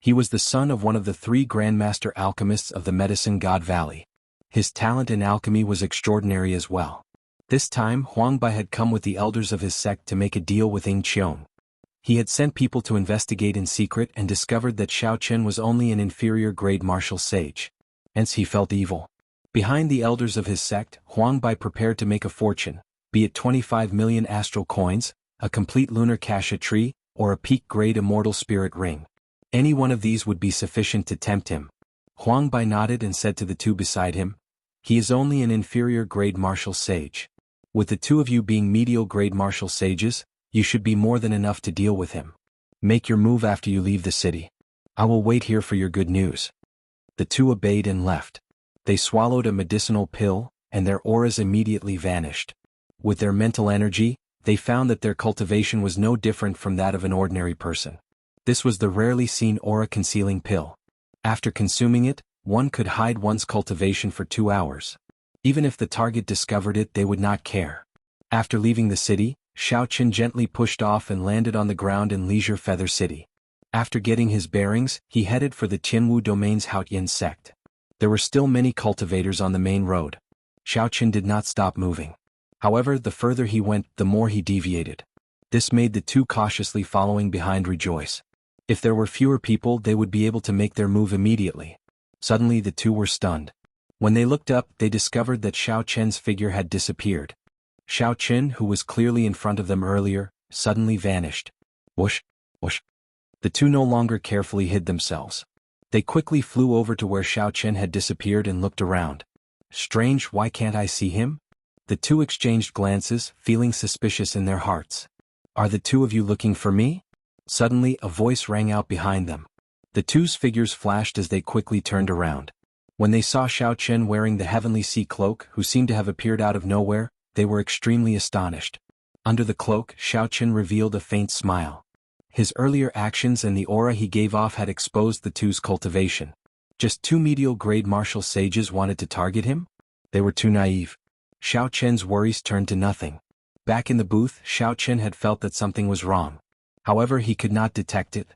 He was the son of one of the 3 grandmaster alchemists of the Medicine God Valley. His talent in alchemy was extraordinary as well. This time Huang Bai had come with the elders of his sect to make a deal with Ying Qiong. He had sent people to investigate in secret and discovered that Xiao Chen was only an inferior grade martial sage. Hence he felt evil. Behind the elders of his sect, Huang Bai prepared to make a fortune, be it 25 million astral coins, a complete lunar kasha tree, or a peak-grade immortal spirit ring. Any one of these would be sufficient to tempt him. Huang Bai nodded and said to the two beside him, "He is only an inferior grade martial sage. With the two of you being medial grade martial sages, you should be more than enough to deal with him. Make your move after you leave the city. I will wait here for your good news." The two obeyed and left. They swallowed a medicinal pill, and their auras immediately vanished. With their mental energy, they found that their cultivation was no different from that of an ordinary person. This was the rarely seen aura-concealing pill. After consuming it, one could hide one's cultivation for 2 hours. Even if the target discovered it, they would not care. After leaving the city, Xiao Chen gently pushed off and landed on the ground in Leisure Feather City. After getting his bearings, he headed for the Tianwu domain's Haotian sect. There were still many cultivators on the main road. Xiao Chen did not stop moving. However, the further he went, the more he deviated. This made the two cautiously following behind rejoice. If there were fewer people, they would be able to make their move immediately. Suddenly the two were stunned. When they looked up, they discovered that Xiao Chen's figure had disappeared. Xiao Chen, who was clearly in front of them earlier, suddenly vanished. Whoosh, whoosh. The two no longer carefully hid themselves. They quickly flew over to where Xiao Chen had disappeared and looked around. Strange, why can't I see him? The two exchanged glances, feeling suspicious in their hearts. Are the two of you looking for me? Suddenly, a voice rang out behind them. The two's figures flashed as they quickly turned around. When they saw Xiao Chen wearing the heavenly sea cloak, who seemed to have appeared out of nowhere, they were extremely astonished. Under the cloak, Xiao Chen revealed a faint smile. His earlier actions and the aura he gave off had exposed the two's cultivation. Just 2 medial grade martial sages wanted to target him? They were too naive. Xiao Chen's worries turned to nothing. Back in the booth, Xiao Chen had felt that something was wrong. However, he could not detect it.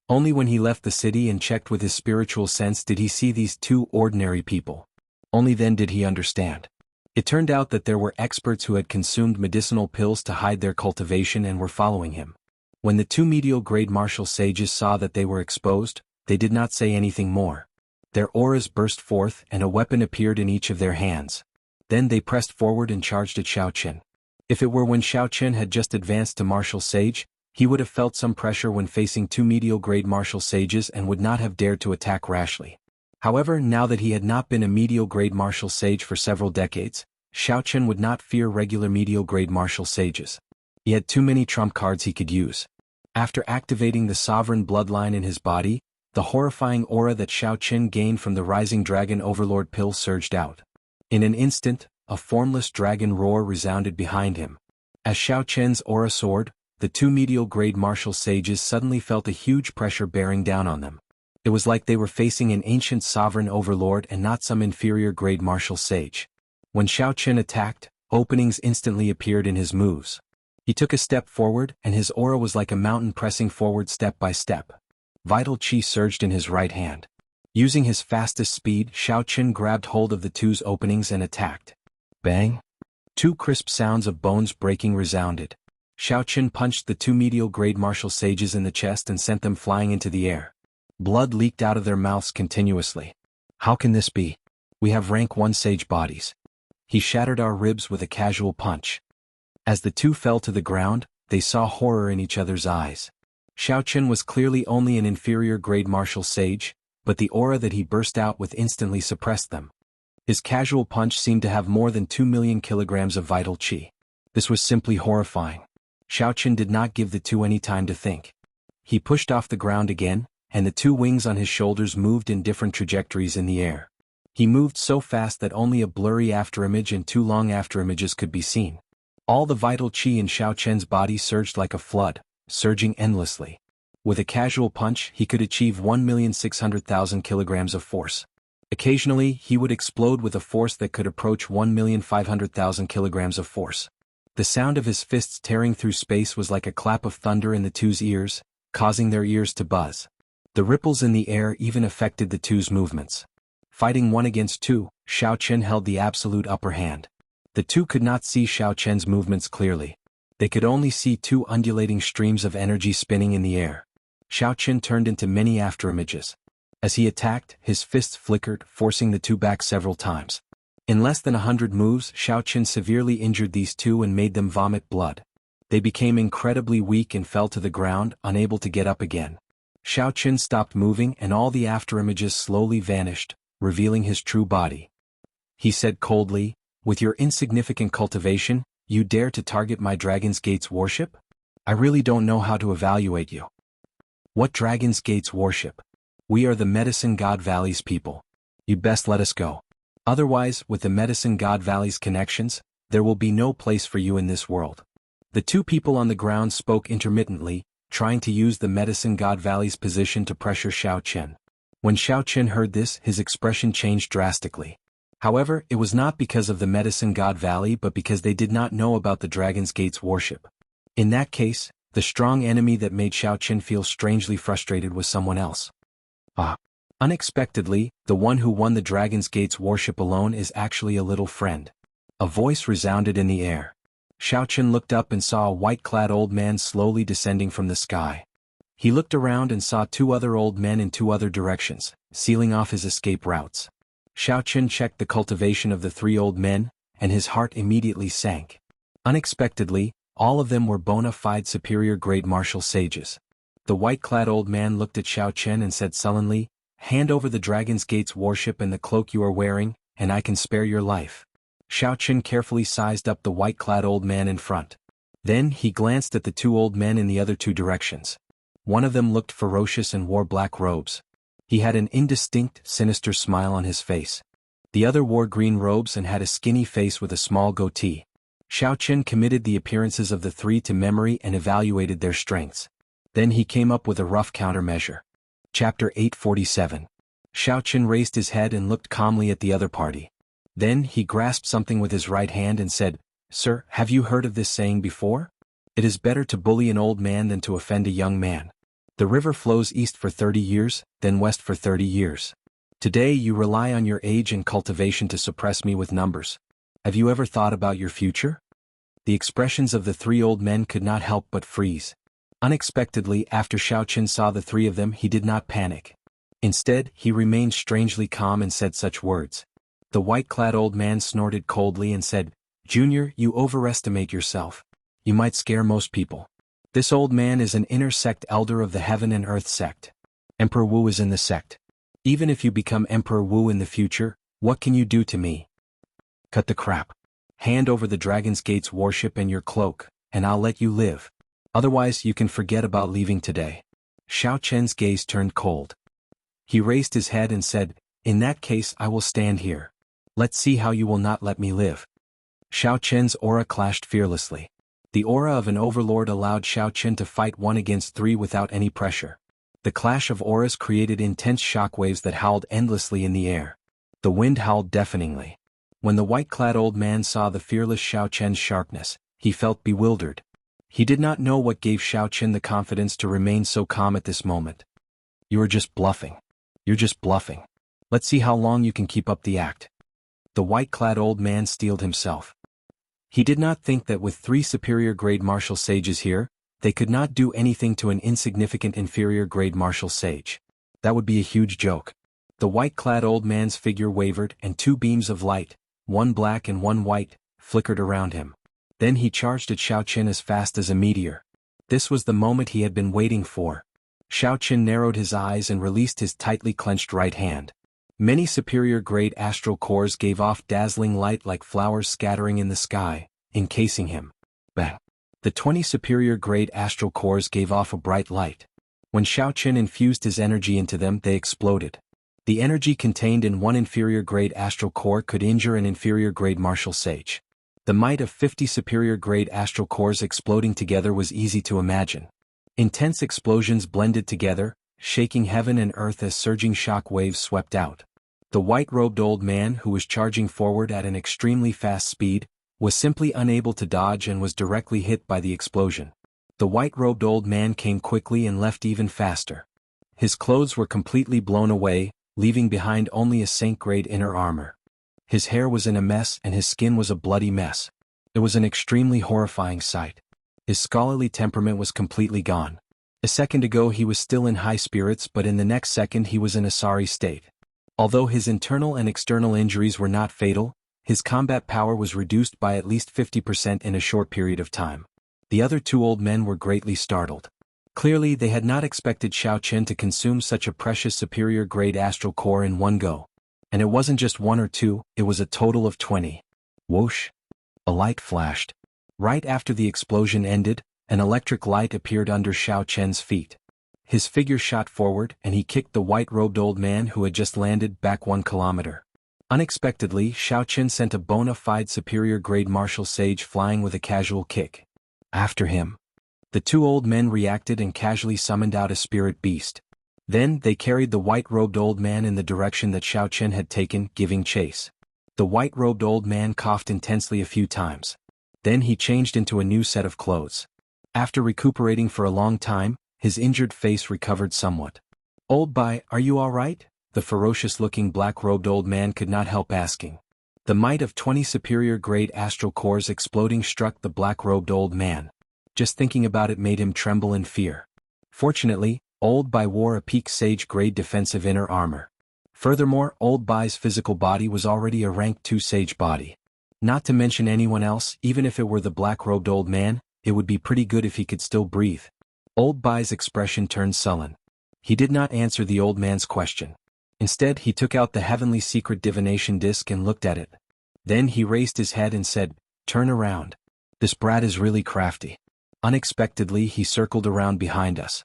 Only when he left the city and checked with his spiritual sense did he see these two ordinary people. Only then did he understand. It turned out that there were experts who had consumed medicinal pills to hide their cultivation and were following him. When the two medial-grade martial sages saw that they were exposed, they did not say anything more. Their auras burst forth and a weapon appeared in each of their hands. Then they pressed forward and charged at Xiaoqian. If it were when Xiaoqian had just advanced to martial sage, he would have felt some pressure when facing two medial-grade martial sages and would not have dared to attack rashly. However, now that he had not been a medial-grade martial sage for several decades, Xiaoqian would not fear regular medial-grade martial sages. He had too many trump cards he could use. After activating the sovereign bloodline in his body, the horrifying aura that Xiaoqian gained from the rising dragon overlord pill surged out. In an instant, a formless dragon roar resounded behind him. As Xiaoqian's aura soared, the two medial-grade martial sages suddenly felt a huge pressure bearing down on them. It was like they were facing an ancient sovereign overlord and not some inferior-grade martial sage. When Xiaoqian attacked, openings instantly appeared in his moves. He took a step forward and his aura was like a mountain pressing forward step by step. Vital qi surged in his right hand. Using his fastest speed, Xiaoqian grabbed hold of the two's openings and attacked. Bang! Two crisp sounds of bones breaking resounded. Xiaoqian punched the two medial-grade martial sages in the chest and sent them flying into the air. Blood leaked out of their mouths continuously. How can this be? We have rank 1 sage bodies. He shattered our ribs with a casual punch. As the two fell to the ground, they saw horror in each other's eyes. Xiaoqian was clearly only an inferior-grade martial sage, but the aura that he burst out with instantly suppressed them. His casual punch seemed to have more than 2 million kilograms of vital qi. This was simply horrifying. Xiaoqian did not give the two any time to think. He pushed off the ground again, and the two wings on his shoulders moved in different trajectories in the air. He moved so fast that only a blurry afterimage and 2 long afterimages could be seen. All the vital qi in Xiaoqian's body surged like a flood, surging endlessly. With a casual punch, he could achieve 1,600,000 kilograms of force. Occasionally, he would explode with a force that could approach 1,500,000 kilograms of force. The sound of his fists tearing through space was like a clap of thunder in the two's ears, causing their ears to buzz. The ripples in the air even affected the two's movements. Fighting 1 against 2, Xiaoqian held the absolute upper hand. The two could not see Xiaoqian's movements clearly. They could only see 2 undulating streams of energy spinning in the air. Xiaoqian turned into many afterimages. As he attacked, his fists flickered, forcing the two back several times. In less than 100 moves, Xiaoqian severely injured these two and made them vomit blood. They became incredibly weak and fell to the ground, unable to get up again. Xiaoqian stopped moving and all the afterimages slowly vanished, revealing his true body. He said coldly, "With your insignificant cultivation, you dare to target my Dragon's Gate's worship? I really don't know how to evaluate you." "What Dragon's Gate's worship? We are the Medicine God Valley's people. You best let us go. Otherwise, with the Medicine God Valley's connections, there will be no place for you in this world." The two people on the ground spoke intermittently, trying to use the Medicine God Valley's position to pressure Xiaoqian. When Xiaoqian heard this, his expression changed drastically. However, it was not because of the Medicine God Valley but because they did not know about the Dragon's Gate's worship. In that case, the strong enemy that made Xiaoqian feel strangely frustrated was someone else. Unexpectedly, the one who won the Dragon's Gate's worship alone is actually a little friend. A voice resounded in the air. Xiaoqian looked up and saw a white-clad old man slowly descending from the sky. He looked around and saw 2 other old men in 2 other directions, sealing off his escape routes. Xiaoqian checked the cultivation of the 3 old men, and his heart immediately sank. Unexpectedly, all of them were bona fide superior-grade martial sages. The white-clad old man looked at Xiaoqian and said sullenly, "Hand over the Dragon's Gate's worship and the cloak you are wearing, and I can spare your life." Xiaoqian carefully sized up the white-clad old man in front. Then he glanced at the 2 old men in the other 2 directions. One of them looked ferocious and wore black robes. He had an indistinct, sinister smile on his face. The other wore green robes and had a skinny face with a small goatee. Xiaoqian committed the appearances of the 3 to memory and evaluated their strengths. Then he came up with a rough countermeasure. Chapter 847. Xiaoqian raised his head and looked calmly at the other party. Then he grasped something with his right hand and said, "Sir, have you heard of this saying before? It is better to bully an old man than to offend a young man. The river flows east for 30 years, then west for 30 years. Today you rely on your age and cultivation to suppress me with numbers. Have you ever thought about your future? The expressions of the three old men could not help but freeze. Unexpectedly, after Xiaoqin saw the three of them, he did not panic. Instead, he remained strangely calm and said such words. The white-clad old man snorted coldly and said, "Junior, you overestimate yourself. You might scare most people. This old man is an inner sect elder of the Heaven and Earth sect. Emperor Wu is in the sect. Even if you become Emperor Wu in the future, what can you do to me? Cut the crap. Hand over the Dragon's Gate's warship and your cloak, and I'll let you live. Otherwise you can forget about leaving today." Xiaoqian's gaze turned cold. He raised his head and said, "In that case I will stand here. Let's see how you will not let me live." Xiaoqian's aura clashed fearlessly. The aura of an overlord allowed Xiaoqin to fight 1 against 3 without any pressure. The clash of auras created intense shockwaves that howled endlessly in the air. The wind howled deafeningly. When the white-clad old man saw the fearless Xiaoqian's sharpness, he felt bewildered. He did not know what gave Xiaoqin the confidence to remain so calm at this moment. "You are just bluffing. You're just bluffing. Let's see how long you can keep up the act." The white-clad old man steeled himself. He did not think that with 3 superior-grade martial sages here, they could not do anything to an insignificant inferior-grade martial sage. That would be a huge joke. The white-clad old man's figure wavered and 2 beams of light, one black and one white, flickered around him. Then he charged at Xiaoqin as fast as a meteor. This was the moment he had been waiting for. Xiaoqin narrowed his eyes and released his tightly clenched right hand. Many superior-grade astral cores gave off dazzling light like flowers scattering in the sky, encasing him. Bang! The 20 superior-grade astral cores gave off a bright light. When Xiaoqin infused his energy into them, they exploded. The energy contained in one inferior-grade astral core could injure an inferior-grade martial sage. The might of 50 superior-grade astral cores exploding together was easy to imagine. Intense explosions blended together, shaking heaven and earth as surging shock waves swept out. The white-robed old man, who was charging forward at an extremely fast speed, was simply unable to dodge and was directly hit by the explosion. The white-robed old man came quickly and left even faster. His clothes were completely blown away, leaving behind only a Saint-grade inner armor. His hair was in a mess and his skin was a bloody mess. It was an extremely horrifying sight. His scholarly temperament was completely gone. A second ago he was still in high spirits, but in the next second he was in a sorry state. Although his internal and external injuries were not fatal, his combat power was reduced by at least 50% in a short period of time. The other 2 old men were greatly startled. Clearly they had not expected Xiaoqin to consume such a precious superior-grade astral core in one go. And it wasn't just 1 or 2, it was a total of 20. Whoosh! A light flashed. Right after the explosion ended, an electric light appeared under Xiaoqian's feet. His figure shot forward and he kicked the white-robed old man who had just landed back 1 kilometer. Unexpectedly, Xiaoqin sent a bona fide superior-grade martial sage flying with a casual kick. After him. The 2 old men reacted and casually summoned out a spirit beast. Then they carried the white-robed old man in the direction that Xiaoqin had taken, giving chase. The white-robed old man coughed intensely a few times. Then he changed into a new set of clothes. After recuperating for a long time, his injured face recovered somewhat. "Old Bai, are you all right?" the ferocious-looking black-robed old man could not help asking. The might of 20 superior-grade astral cores exploding struck the black-robed old man. Just thinking about it made him tremble in fear. Fortunately, Old Bai wore a peak sage-grade defensive inner armor. Furthermore, Old Bai's physical body was already a rank 2 sage body. Not to mention anyone else, even if it were the black-robed old man, it would be pretty good if he could still breathe. Old Bai's expression turned sullen. He did not answer the old man's question. Instead, he took out the heavenly secret divination disc and looked at it. Then he raised his head and said, "Turn around. This brat is really crafty." Unexpectedly, he circled around behind us.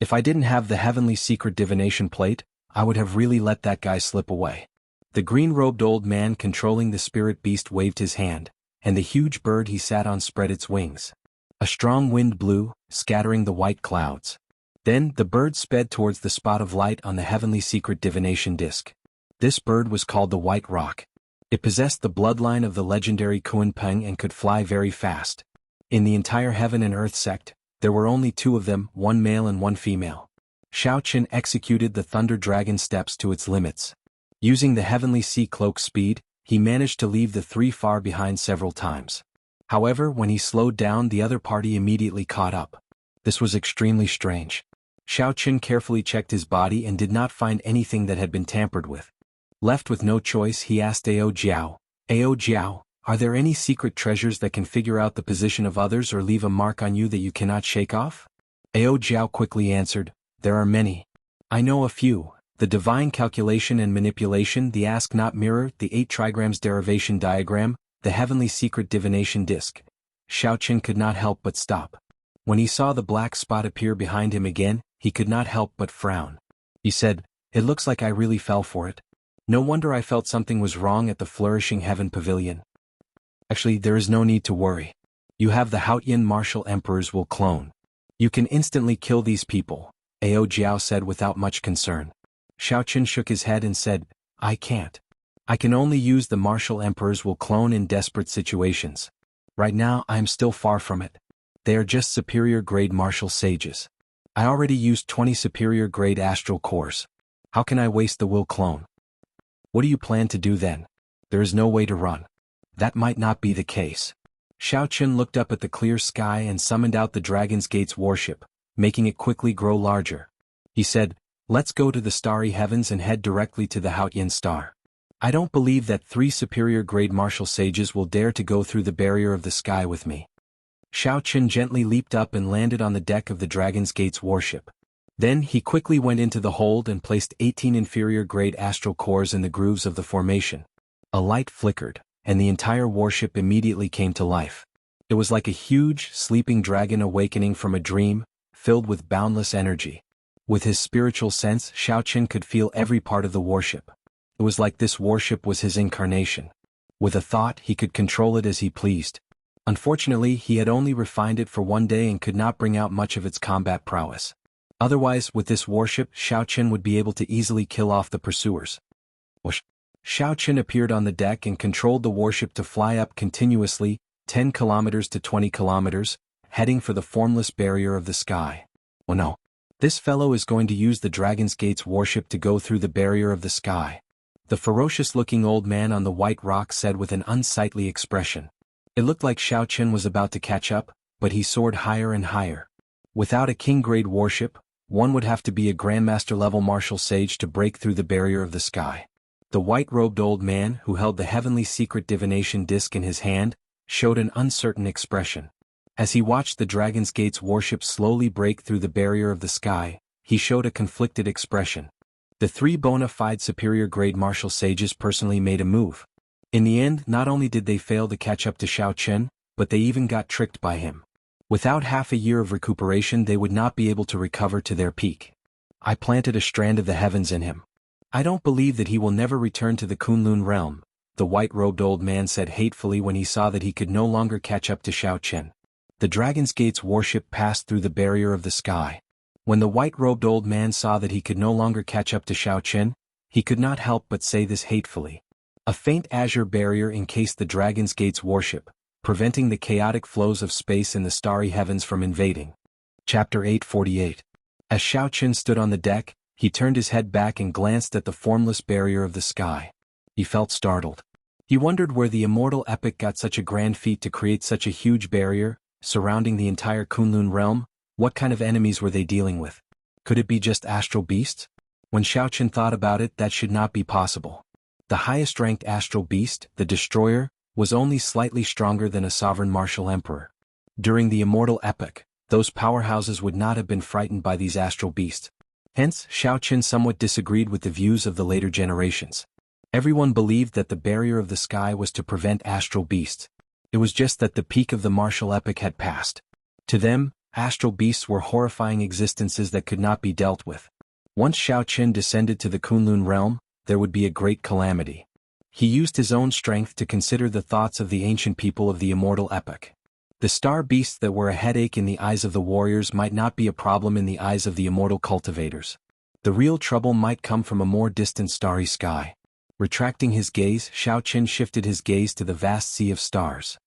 If I didn't have the heavenly secret divination plate, I would have really let that guy slip away. The green-robed old man controlling the spirit beast waved his hand, and the huge bird he sat on spread its wings. A strong wind blew, scattering the white clouds. Then the bird sped towards the spot of light on the heavenly secret divination disc. This bird was called the White Rock. It possessed the bloodline of the legendary Kunpeng and could fly very fast. In the entire heaven and earth sect, there were only two of them, one male and one female. Xiao Qin executed the Thunder Dragon steps to its limits. Using the Heavenly Sea Cloak's speed, he managed to leave the three far behind several times. However, when he slowed down, the other party immediately caught up. This was extremely strange. Xiao Qin carefully checked his body and did not find anything that had been tampered with. Left with no choice, he asked Ao Jiao, are there any secret treasures that can figure out the position of others or leave a mark on you that you cannot shake off? Ao Jiao quickly answered, there are many. I know a few: the divine calculation and manipulation, the ask not mirror, the 8 trigrams derivation diagram, the heavenly secret divination disc. Xiao Qin could not help but stop. When he saw the black spot appear behind him again, he could not help but frown. He said, it looks like I really fell for it. No wonder I felt something was wrong at the Flourishing Heaven Pavilion. Actually, there is no need to worry. You have the Haotian martial emperors will clone. You can instantly kill these people, Ao Jiao said without much concern. Xiao Qin shook his head and said, I can't. I can only use the martial emperors will clone in desperate situations. Right now I am still far from it. They are just superior grade martial sages. I already used 20 superior grade astral cores. How can I waste the will clone? What do you plan to do then? There is no way to run. That might not be the case. Xiao Qin looked up at the clear sky and summoned out the Dragon's Gate's warship, making it quickly grow larger. He said, let's go to the starry heavens and head directly to the Haotian star. I don't believe that 3 superior grade martial sages will dare to go through the barrier of the sky with me. Xiao Qin gently leaped up and landed on the deck of the Dragon's Gate's warship. Then he quickly went into the hold and placed 18 inferior grade astral cores in the grooves of the formation. A light flickered, and the entire warship immediately came to life. It was like a huge, sleeping dragon awakening from a dream, filled with boundless energy. With his spiritual sense, Xiao Qin could feel every part of the warship. It was like this warship was his incarnation. With a thought, he could control it as he pleased. Unfortunately, he had only refined it for one day and could not bring out much of its combat prowess. Otherwise, with this warship, Xiao Qin would be able to easily kill off the pursuers. Whoosh! Xiao Qin appeared on the deck and controlled the warship to fly up continuously, 10 kilometers to 20 kilometers, heading for the formless barrier of the sky. Oh no! This fellow is going to use the Dragon's Gate's warship to go through the barrier of the sky. The ferocious-looking old man on the white rock said with an unsightly expression. It looked like Xiao Qin was about to catch up, but he soared higher and higher. Without a king-grade warship, one would have to be a Grandmaster-level martial sage to break through the barrier of the sky. The white-robed old man, who held the heavenly secret divination disc in his hand, showed an uncertain expression. As he watched the Dragon's Gate's warship slowly break through the barrier of the sky, he showed a conflicted expression. The 3 bona fide superior grade martial sages personally made a move. In the end, not only did they fail to catch up to Xiao Qin, but they even got tricked by him. Without half a year of recuperation, they would not be able to recover to their peak. I planted a strand of the heavens in him. I don't believe that he will never return to the Kunlun realm, the white-robed old man said hatefully when he saw that he could no longer catch up to Xiao Qin. The Dragon's Gate's warship passed through the barrier of the sky. When the white-robed old man saw that he could no longer catch up to Xiao Qin, he could not help but say this hatefully. A faint azure barrier encased the Dragon's Gate's warship, preventing the chaotic flows of space in the starry heavens from invading. Chapter 848. As Xiao Qin stood on the deck, he turned his head back and glanced at the formless barrier of the sky. He felt startled. He wondered where the immortal epic got such a grand feat to create such a huge barrier, surrounding the entire Kunlun realm. What kind of enemies were they dealing with? Could it be just astral beasts? When Xiao Qin thought about it, that should not be possible. The highest-ranked astral beast, the Destroyer, was only slightly stronger than a sovereign martial emperor. During the immortal epoch, those powerhouses would not have been frightened by these astral beasts. Hence, Xiao Qin somewhat disagreed with the views of the later generations. Everyone believed that the barrier of the sky was to prevent astral beasts. It was just that the peak of the martial epoch had passed. To them, astral beasts were horrifying existences that could not be dealt with. Once Xiao Qin descended to the Kunlun realm, there would be a great calamity. He used his own strength to consider the thoughts of the ancient people of the immortal epoch. The star beasts that were a headache in the eyes of the warriors might not be a problem in the eyes of the immortal cultivators. The real trouble might come from a more distant starry sky. Retracting his gaze, Xiao Qin shifted his gaze to the vast sea of stars.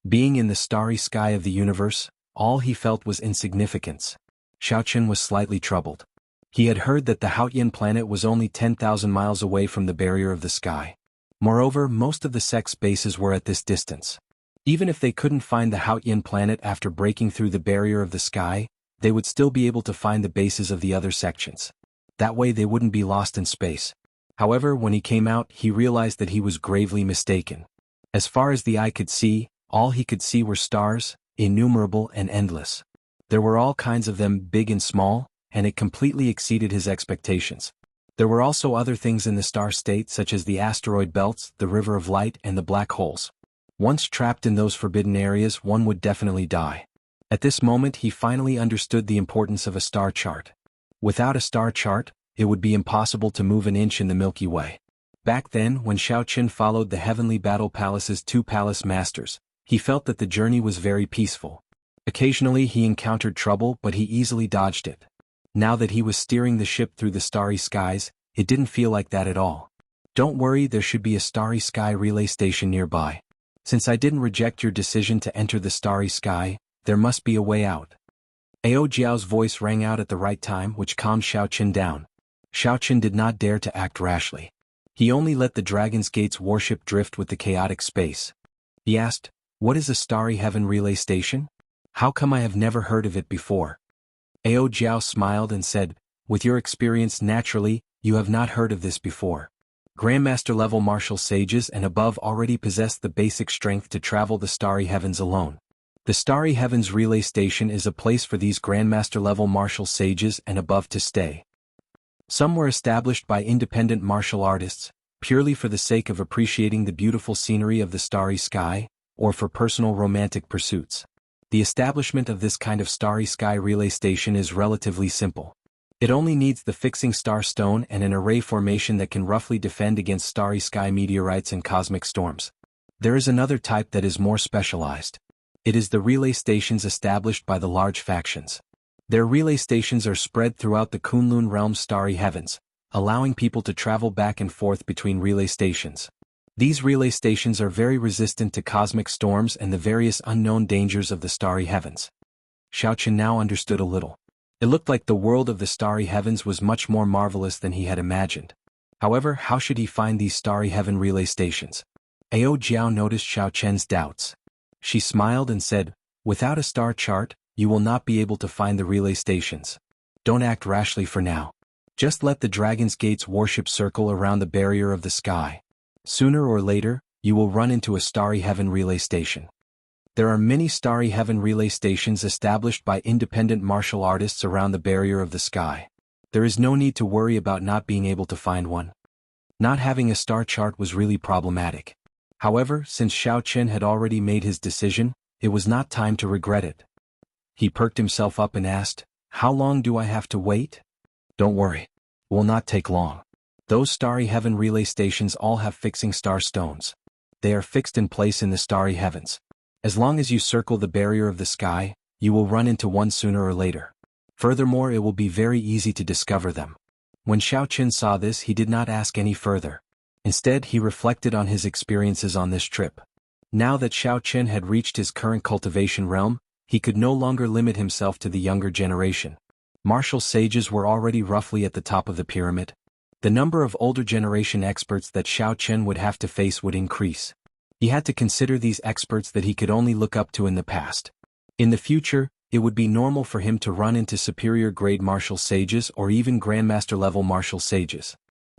Being in the starry sky of the universe, all he felt was insignificance. Xiaochen was slightly troubled. He had heard that the Haotian planet was only 10,000 miles away from the barrier of the sky. Moreover, most of the sect's bases were at this distance. Even if they couldn't find the Haotian planet after breaking through the barrier of the sky, they would still be able to find the bases of the other sections. That way they wouldn't be lost in space. However, when he came out, he realized that he was gravely mistaken. As far as the eye could see, all he could see were stars, innumerable and endless. There were all kinds of them, big and small, and it completely exceeded his expectations. There were also other things in the star state such as the asteroid belts, the river of light and the black holes. Once trapped in those forbidden areas, one would definitely die. At this moment he finally understood the importance of a star chart. Without a star chart, it would be impossible to move an inch in the Milky Way. Back then, when Xiaochen followed the Heavenly Battle Palace's 2 palace masters, he felt that the journey was very peaceful. Occasionally he encountered trouble, but he easily dodged it. Now that he was steering the ship through the starry skies, it didn't feel like that at all. Don't worry, there should be a starry sky relay station nearby. Since I didn't reject your decision to enter the starry sky, there must be a way out. Ao Jiao's voice rang out at the right time, which calmed Xiaochen down. Xiaochen did not dare to act rashly. He only let the Dragon's Gate's warship drift with the chaotic space. He asked, "What is a starry heaven relay station? How come I have never heard of it before?" Ao Jiao smiled and said, "With your experience, naturally, you have not heard of this before. Grandmaster-level martial sages and above already possess the basic strength to travel the starry heavens alone. The Starry Heavens Relay Station is a place for these Grandmaster-level martial sages and above to stay. Some were established by independent martial artists, purely for the sake of appreciating the beautiful scenery of the starry sky, or for personal romantic pursuits. The establishment of this kind of starry sky relay station is relatively simple. It only needs the fixing star stone and an array formation that can roughly defend against starry sky meteorites and cosmic storms. There is another type that is more specialized. It is the relay stations established by the large factions. Their relay stations are spread throughout the Kunlun realm's starry heavens, allowing people to travel back and forth between relay stations. These relay stations are very resistant to cosmic storms and the various unknown dangers of the starry heavens. Xiaochen now understood a little. It looked like the world of the starry heavens was much more marvelous than he had imagined. However, how should he find these starry heaven relay stations? Ao Jiao noticed Xiaochen's doubts. She smiled and said, "Without a star chart, you will not be able to find the relay stations. Don't act rashly for now. Just let the Dragon's Gate's warship circle around the barrier of the sky. Sooner or later, you will run into a starry heaven relay station." There are many starry heaven relay stations established by independent martial artists around the barrier of the sky. There is no need to worry about not being able to find one. Not having a star chart was really problematic. However, since Xiaochen had already made his decision, it was not time to regret it. He perked himself up and asked, "How long do I have to wait?" "Don't worry. It will not take long. Those starry heaven relay stations all have fixing star stones. They are fixed in place in the starry heavens. As long as you circle the barrier of the sky, you will run into one sooner or later. Furthermore, it will be very easy to discover them." When Xiaochen saw this, he did not ask any further. Instead, he reflected on his experiences on this trip. Now that Xiaochen had reached his current cultivation realm, he could no longer limit himself to the younger generation. Martial sages were already roughly at the top of the pyramid. The number of older generation experts that Xiaochen would have to face would increase. He had to consider these experts that he could only look up to in the past. In the future, it would be normal for him to run into superior grade martial sages or even grandmaster level martial sages.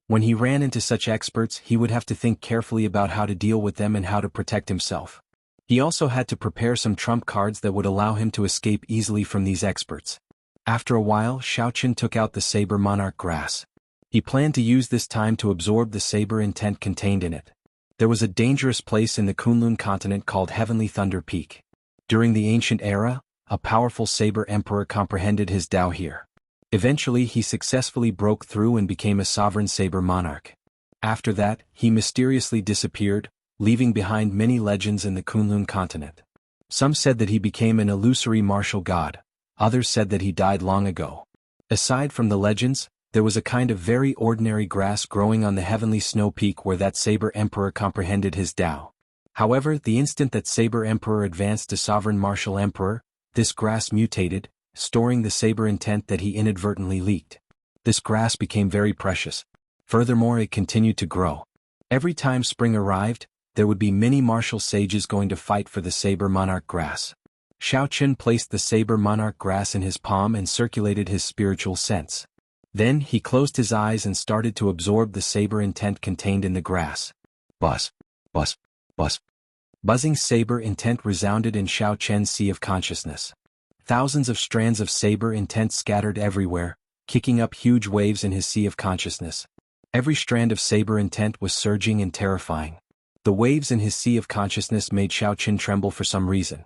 When he ran into such experts, he would have to think carefully about how to deal with them and how to protect himself. He also had to prepare some trump cards that would allow him to escape easily from these experts. After a while, Xiaochen took out the Saber Monarch grass. He planned to use this time to absorb the saber intent contained in it. There was a dangerous place in the Kunlun continent called Heavenly Thunder Peak. During the ancient era, a powerful saber emperor comprehended his Tao here. Eventually, he successfully broke through and became a sovereign saber monarch. After that, he mysteriously disappeared, leaving behind many legends in the Kunlun continent. Some said that he became an illusory martial god, others said that he died long ago. Aside from the legends, there was a kind of very ordinary grass growing on the heavenly snow peak where that saber emperor comprehended his Tao. However, the instant that Saber Emperor advanced to Sovereign Martial Emperor, this grass mutated, storing the saber intent that he inadvertently leaked. This grass became very precious. Furthermore, it continued to grow. Every time spring arrived, there would be many martial sages going to fight for the Saber Monarch grass. Xiaoqin placed the Saber Monarch grass in his palm and circulated his spiritual sense. Then he closed his eyes and started to absorb the saber intent contained in the grass. Buzz, buzz, buzz. Buzzing saber intent resounded in Xiaoqian's sea of consciousness. Thousands of strands of saber intent scattered everywhere, kicking up huge waves in his sea of consciousness. Every strand of saber intent was surging and terrifying. The waves in his sea of consciousness made Xiaoqin tremble for some reason.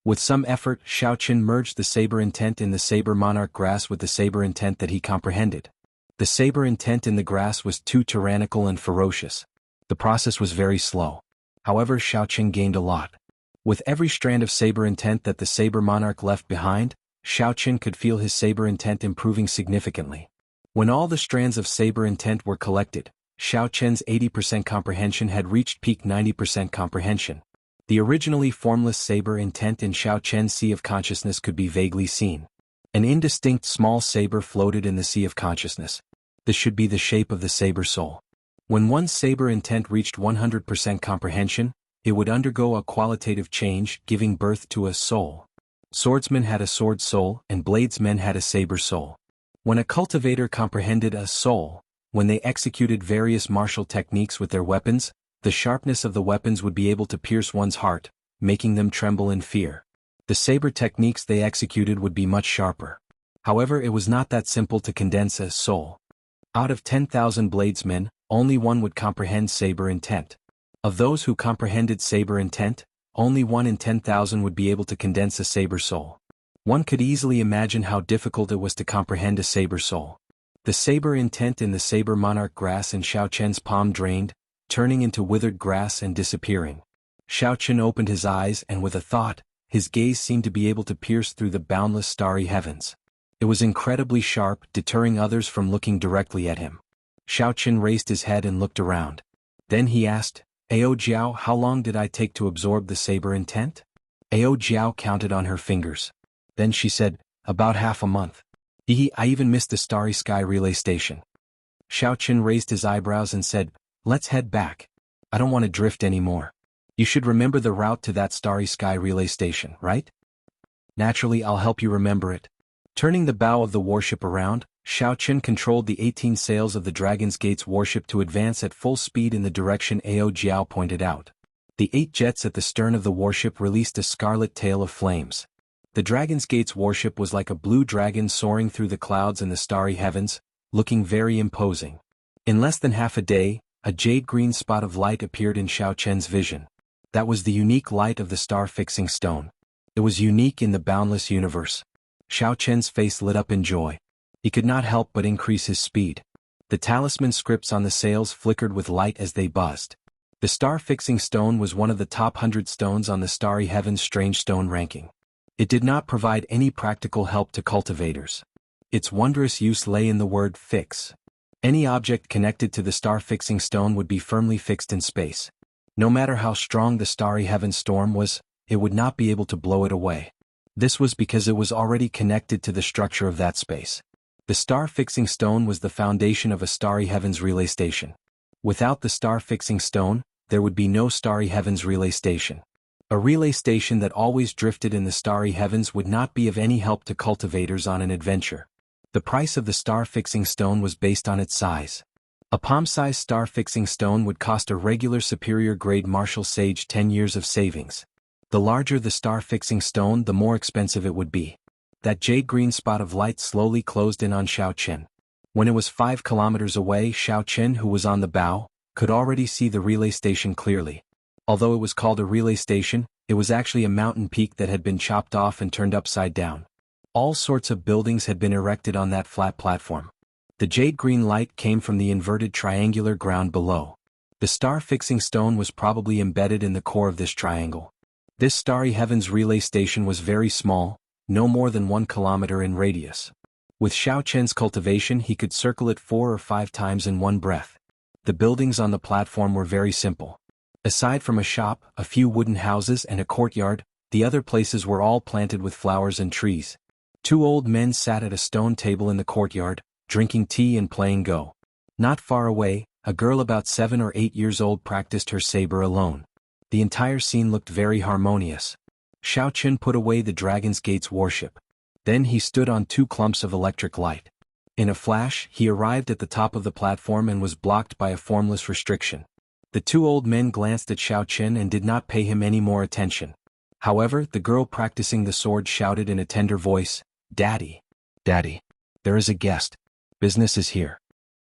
With some effort, Xiaoqin merged the saber intent in the Saber Monarch grass with the saber intent that he comprehended. The saber intent in the grass was too tyrannical and ferocious. The process was very slow. However, Xiaoqin gained a lot. With every strand of saber intent that the Saber Monarch left behind, Xiaoqin could feel his saber intent improving significantly. When all the strands of saber intent were collected, Xiaoqin's 80% comprehension had reached peak 90% comprehension. The originally formless saber intent in Xiaoqian's sea of consciousness could be vaguely seen. An indistinct small saber floated in the sea of consciousness. This should be the shape of the saber soul. When one saber intent reached 100% comprehension, it would undergo a qualitative change, giving birth to a soul. Swordsmen had a sword soul, and bladesmen had a saber soul. When a cultivator comprehended a soul, when they executed various martial techniques with their weapons, the sharpness of the weapons would be able to pierce one's heart, making them tremble in fear. The saber techniques they executed would be much sharper. However, it was not that simple to condense a soul. Out of 10,000 bladesmen, only one would comprehend saber intent. Of those who comprehended saber intent, only 1 in 10,000 would be able to condense a saber soul. One could easily imagine how difficult it was to comprehend a saber soul. The saber intent in the Saber Monarch grass in Xiaoqian's palm drained, turning into withered grass and disappearing. Xiaoqian opened his eyes and with a thought, his gaze seemed to be able to pierce through the boundless starry heavens. It was incredibly sharp, deterring others from looking directly at him. Xiaoqian raised his head and looked around. Then he asked, "Ao Jiao, how long did I take to absorb the saber intent?" Ao Jiao counted on her fingers. Then she said, "About half a month. I even missed the Starry Sky relay station." Xiaoqian raised his eyebrows and said, "Let's head back. I don't want to drift anymore. You should remember the route to that Starry Sky relay station, right?" "Naturally, I'll help you remember it." Turning the bow of the warship around, Xiaoqian controlled the 18 sails of the Dragon's Gate's warship to advance at full speed in the direction Ao Jiao pointed out. The 8 jets at the stern of the warship released a scarlet tail of flames. The Dragon's Gate's warship was like a blue dragon soaring through the clouds in the starry heavens, looking very imposing. In less than half a day, a jade-green spot of light appeared in Xiaoqian's vision. That was the unique light of the star-fixing stone. It was unique in the boundless universe. Xiaoqian's face lit up in joy. He could not help but increase his speed. The talisman scripts on the sails flickered with light as they buzzed. The star-fixing stone was one of the top 100 stones on the Starry Heavens Strange Stone ranking. It did not provide any practical help to cultivators. Its wondrous use lay in the word fix. Any object connected to the star-fixing stone would be firmly fixed in space. No matter how strong the Starry Heavens storm was, it would not be able to blow it away. This was because it was already connected to the structure of that space. The star-fixing stone was the foundation of a Starry Heavens relay station. Without the star-fixing stone, there would be no Starry Heavens relay station. A relay station that always drifted in the starry heavens would not be of any help to cultivators on an adventure. The price of the star-fixing stone was based on its size. A palm-sized star-fixing stone would cost a regular superior-grade martial sage 10 years of savings. The larger the star-fixing stone, the more expensive it would be. That jade-green spot of light slowly closed in on Xiaoqian. When it was 5 kilometers away, Xiaoqian, who was on the bow, could already see the relay station clearly. Although it was called a relay station, it was actually a mountain peak that had been chopped off and turned upside down. All sorts of buildings had been erected on that flat platform. The jade-green light came from the inverted triangular ground below. The star-fixing stone was probably embedded in the core of this triangle. This Starry Heavens relay station was very small, no more than 1 kilometer in radius. With Xiaoqian's cultivation, he could circle it 4 or 5 times in one breath. The buildings on the platform were very simple. Aside from a shop, a few wooden houses and a courtyard, the other places were all planted with flowers and trees. Two old men sat at a stone table in the courtyard, drinking tea and playing Go. Not far away, a girl about 7 or 8 years old practiced her saber alone. The entire scene looked very harmonious. Xiao Qun put away the Dragon's Gate's warship. Then he stood on two clumps of electric light. In a flash, he arrived at the top of the platform and was blocked by a formless restriction. The two old men glanced at Xiao Qun and did not pay him any more attention. However, the girl practicing the sword shouted in a tender voice, "Daddy! Daddy! There is a guest. Business is here."